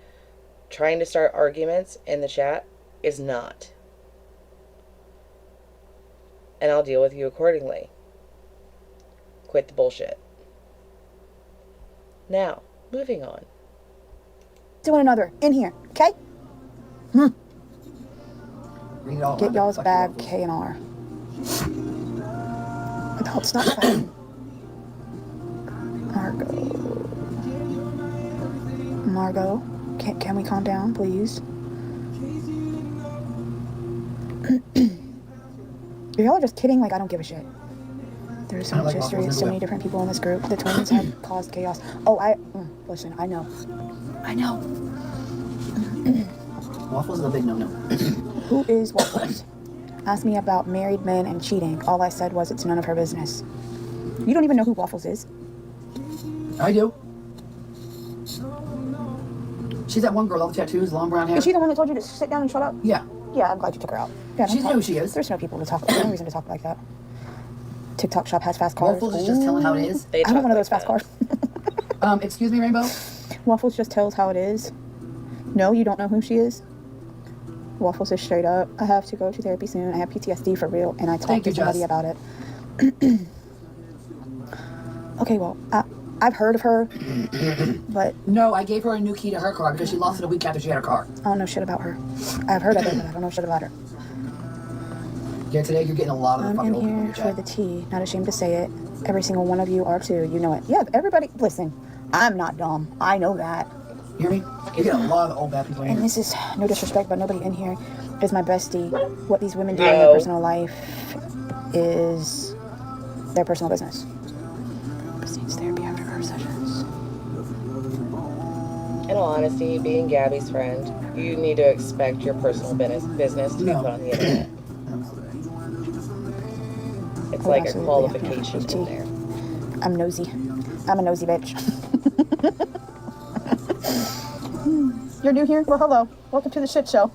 Trying to start arguments in the chat is not. And I'll deal with you accordingly. Quit the bullshit. Now, moving on. To one another, in here, okay? Get y'all's bag, K&R. Adults not fighting. Margot, can we calm down, please? If y'all are just kidding, like, I don't give a shit. There's so much history and so many different people in this group. The twins have caused chaos. Oh, listen, I know. Waffles is a big no-no. Who is Waffles? Asked me about married men and cheating. All I said was it's none of her business. You don't even know who Waffles is? I do. She's that one girl, all the tattoos, long brown hair. Is she the one that told you to sit down and shut up? Yeah. Yeah, I'm glad you took her out. Yeah, She knew who she is. There's no people to talk. No reason to talk like that. TikTok shop has fast cars. Waffles is just telling how it is. I want one of those fast cars. Excuse me, Rainbow? Waffles just tells how it is. No, you don't know who she is? Waffles is straight up. I have to go to therapy soon. I have PTSD for real, and I talked to somebody about it. Okay, well, I've heard of her, but... No, I gave her a new key to her car because she lost it a week after she had her car. I don't know shit about her. I've heard of her, but I don't know shit about her. Yeah, today you're getting a lot of the fucking I'm in here for the tea. Not ashamed to say it. Every single one of you are too. You know it. Yeah, everybody... Listen, I'm not dumb. I know that. You hear me? You get a lot of old bad people in here. And this is no disrespect, but nobody in here is my bestie. What these women do in their personal life is their personal business. Besides therapy after her sessions. In all honesty, being Gabby's friend, you need to expect your personal business to be put on the internet. It's like a qualification in there. I'm nosy. I'm a nosy bitch. You're new here? Well, hello. Welcome to the shit show.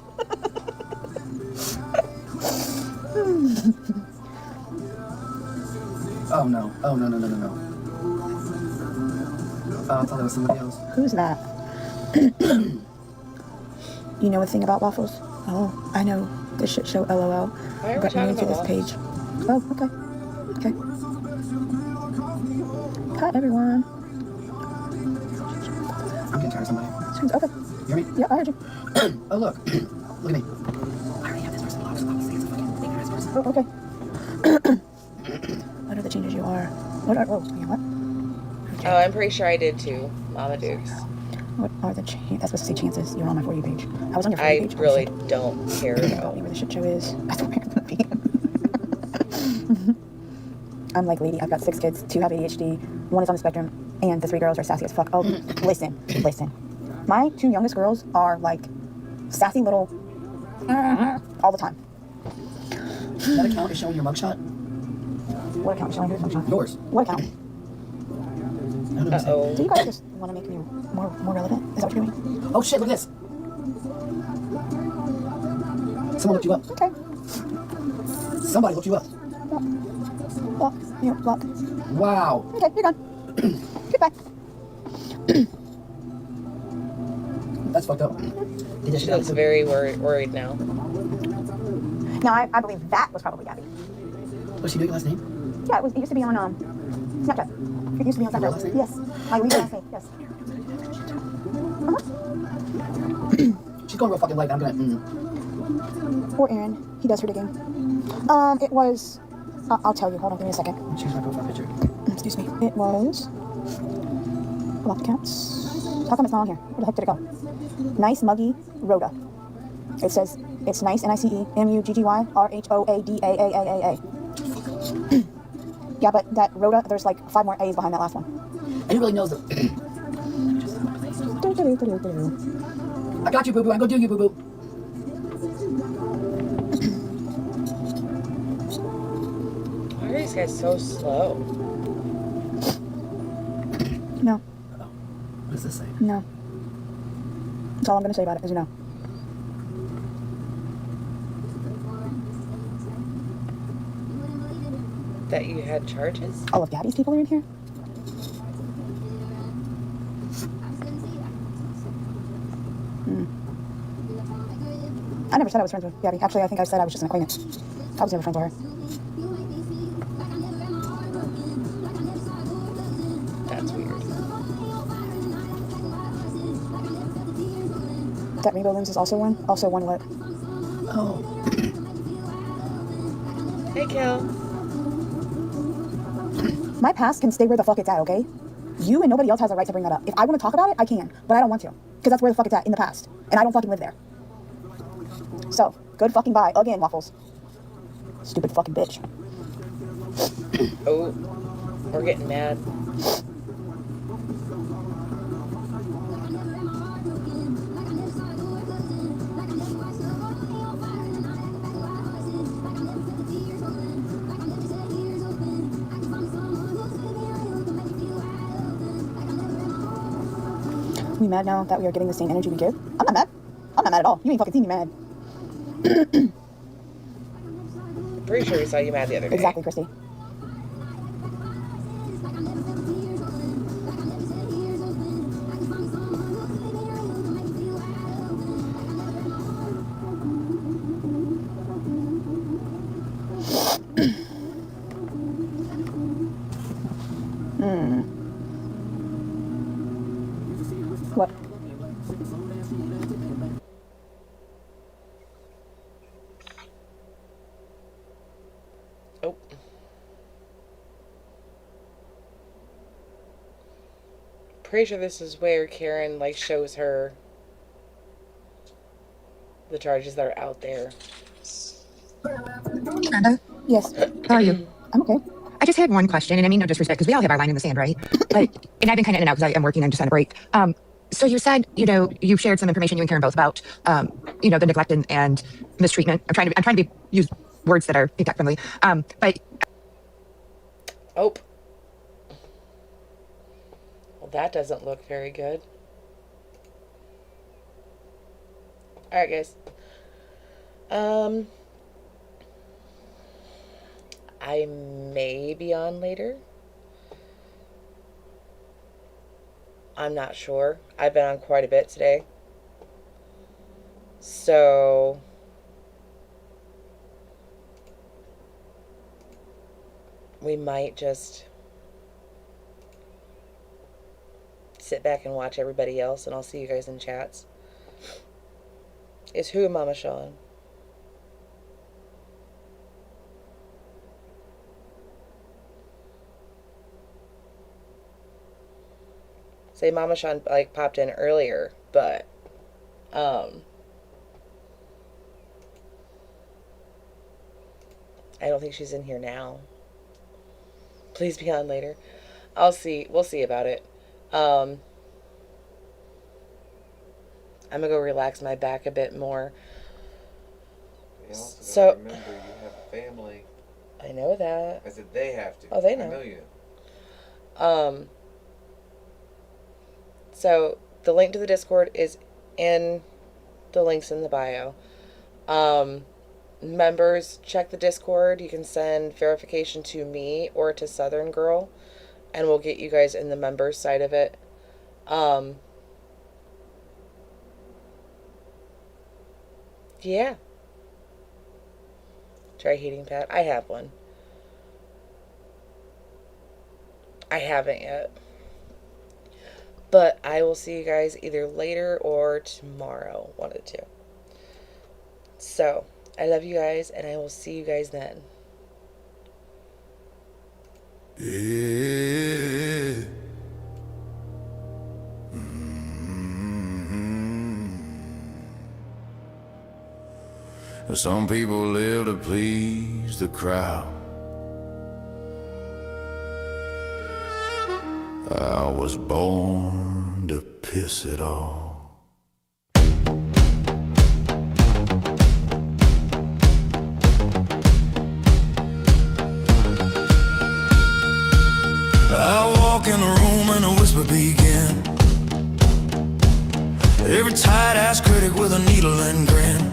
Oh, no. Oh, no. I thought that was somebody else. Who's that? You know a thing about Waffles? Oh, I know the shit show, LOL. Why are we talking to this about page. Oh, okay. Hi, everyone. hire somebody. Okay. You hear me? Yeah, I heard you. Oh, look. Look at me. I already have this person locked, so obviously it's a fucking dangerous person. Oh, okay. What are the changes you are? What are, oh, yeah, what? Oh, I'm pretty sure I did too, Mama Dukes. What are the chances? That's supposed to say chances. You're on my For You page. I was on your For You I page. really don't care Tell me though. where the shit show is. That's where it's gonna be. I'm like, lady, I've got 6 kids. 2 have ADHD. 1 is on the spectrum. And the 3 girls are sassy as fuck. Oh, listen. My 2 youngest girls are like sassy little all the time. That account is showing your mugshot? What account is showing whose mugshot? Yours. What account? Uh-oh. Do you guys just want to make me more relevant? Is that what you're doing? Oh shit, look at this. Someone looked you up. Okay. Somebody looked you up. Block. You block. Wow. Okay, you're done. Goodbye. That's fucked up. She looks very worried now. No, I believe that was probably Gabby. What's she doing last name? Yeah, it used to be on Snapchat. It used to be on Your last Snapchat. name? Yes. My legal last name, yes. She's going real fucking light. I'm gonna. Or Aaron. He does her digging. It was. I'll tell you. Hold on, give me a second. Choose my profile picture. Excuse me. It was. Blocked accounts. How come it's not on here? Where the heck did it go? Nice Muggy Rhoda. It says it's nice NICE MUGGYRHOADAAAA. Yeah, but that Rhoda, there's like 5 more A's behind that last one. And who really knows them? I got you, boo boo. I'm gonna do you, boo boo. Why are these guys so slow? No. What does this say? No. That's all I'm gonna say about it is no. That you had charges? All of Gabby's people are in here? I never said I was friends with Gabby. Actually, I think I said I was just an acquaintance. I was never friends with her. That's weird. That rainbow lens is also one lip. Oh. Hey, Kel. My past can stay where the fuck it's at, okay? You and nobody else has a right to bring that up. If I want to talk about it, I can, but I don't want to. Because that's where the fuck it's at, in the past. And I don't fucking live there. So, good fucking bye. Again, Waffles. Stupid fucking bitch. Oh, we're getting mad. We mad now that we are getting the same energy we give? I'm not mad. I'm not mad at all. You ain't fucking seen me mad. I'm pretty sure we saw you mad the other day. Exactly, Christy. What? Oh. Pretty sure this is where Karen, like, shows her the charges that are out there. Amanda? Yes. How are you? I'm okay. I just had one question, and I mean no disrespect, because we all have our line in the sand, right? But, and I've been kind of in and out because I'm working, I'm just on a break. So you said, you shared some information, you and Karen both, about, the neglect and mistreatment. I'm trying to use words that are TikTok friendly. But. Oh. Well, that doesn't look very good. Alright, guys. I may be on later. I'm not sure. I've been on quite a bit today. So we might just sit back and watch everybody else, and I'll see you guys in chats. Is who, Mama Sean? Say Mama Sean like popped in earlier, but I don't think she's in here now. Please be on later. I'll see. We'll see about it. I'm gonna go relax my back a bit more. You also So remember you have a family. I know that. I said they have to. Oh, they know. I know you. So the link to the Discord is in the links in the bio. Members, check the Discord. You can send verification to me or to Southern Girl, and we'll get you guys in the members side of it. Yeah. Try heating pad. I have one. I haven't yet. But I will see you guys either later or tomorrow. One of the two. So, I love you guys, and I will see you guys then. Yeah. Some people live to please the crowd. I was born to piss it off. I walk in the room and a whisper began. Every tight-ass critic with a needle and grin.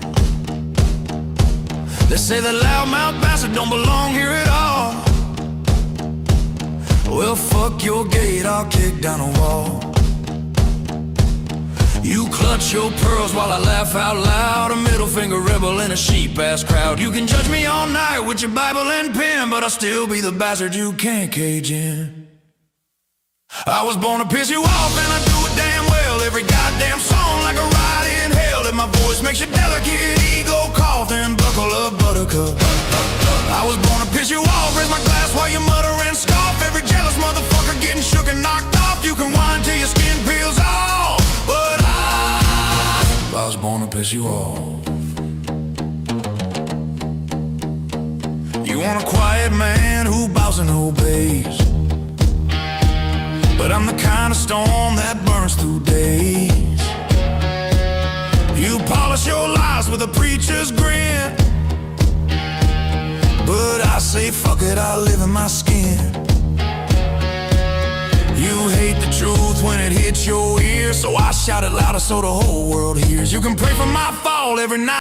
They say the loudmouth bastard don't belong here at all. Well, fuck your gate, I'll kick down a wall. You clutch your pearls while I laugh out loud. A middle finger rebel in a sheep-ass crowd. You can judge me all night with your Bible and pen, but I'll still be the bastard you can't cage in. I was born to piss you off, and I do it damn well. Every goddamn song like a ride in hell. If my voice makes your delicate ego cough, then buckle up, buttercup. I was born to piss you off. Raise my glass while you mutter and scoff. Every jealous motherfucker getting shook and knocked off. You can whine till your skin peels off, but I was born to piss you off. You want a quiet man who bows and obeys, but I'm the kind of storm that burns through days. You polish your lies with a preacher's grin, but I say fuck it, I live in my skin. You hate the truth when it hits your ear, so I shout it louder so the whole world hears. You can pray for my fall every night.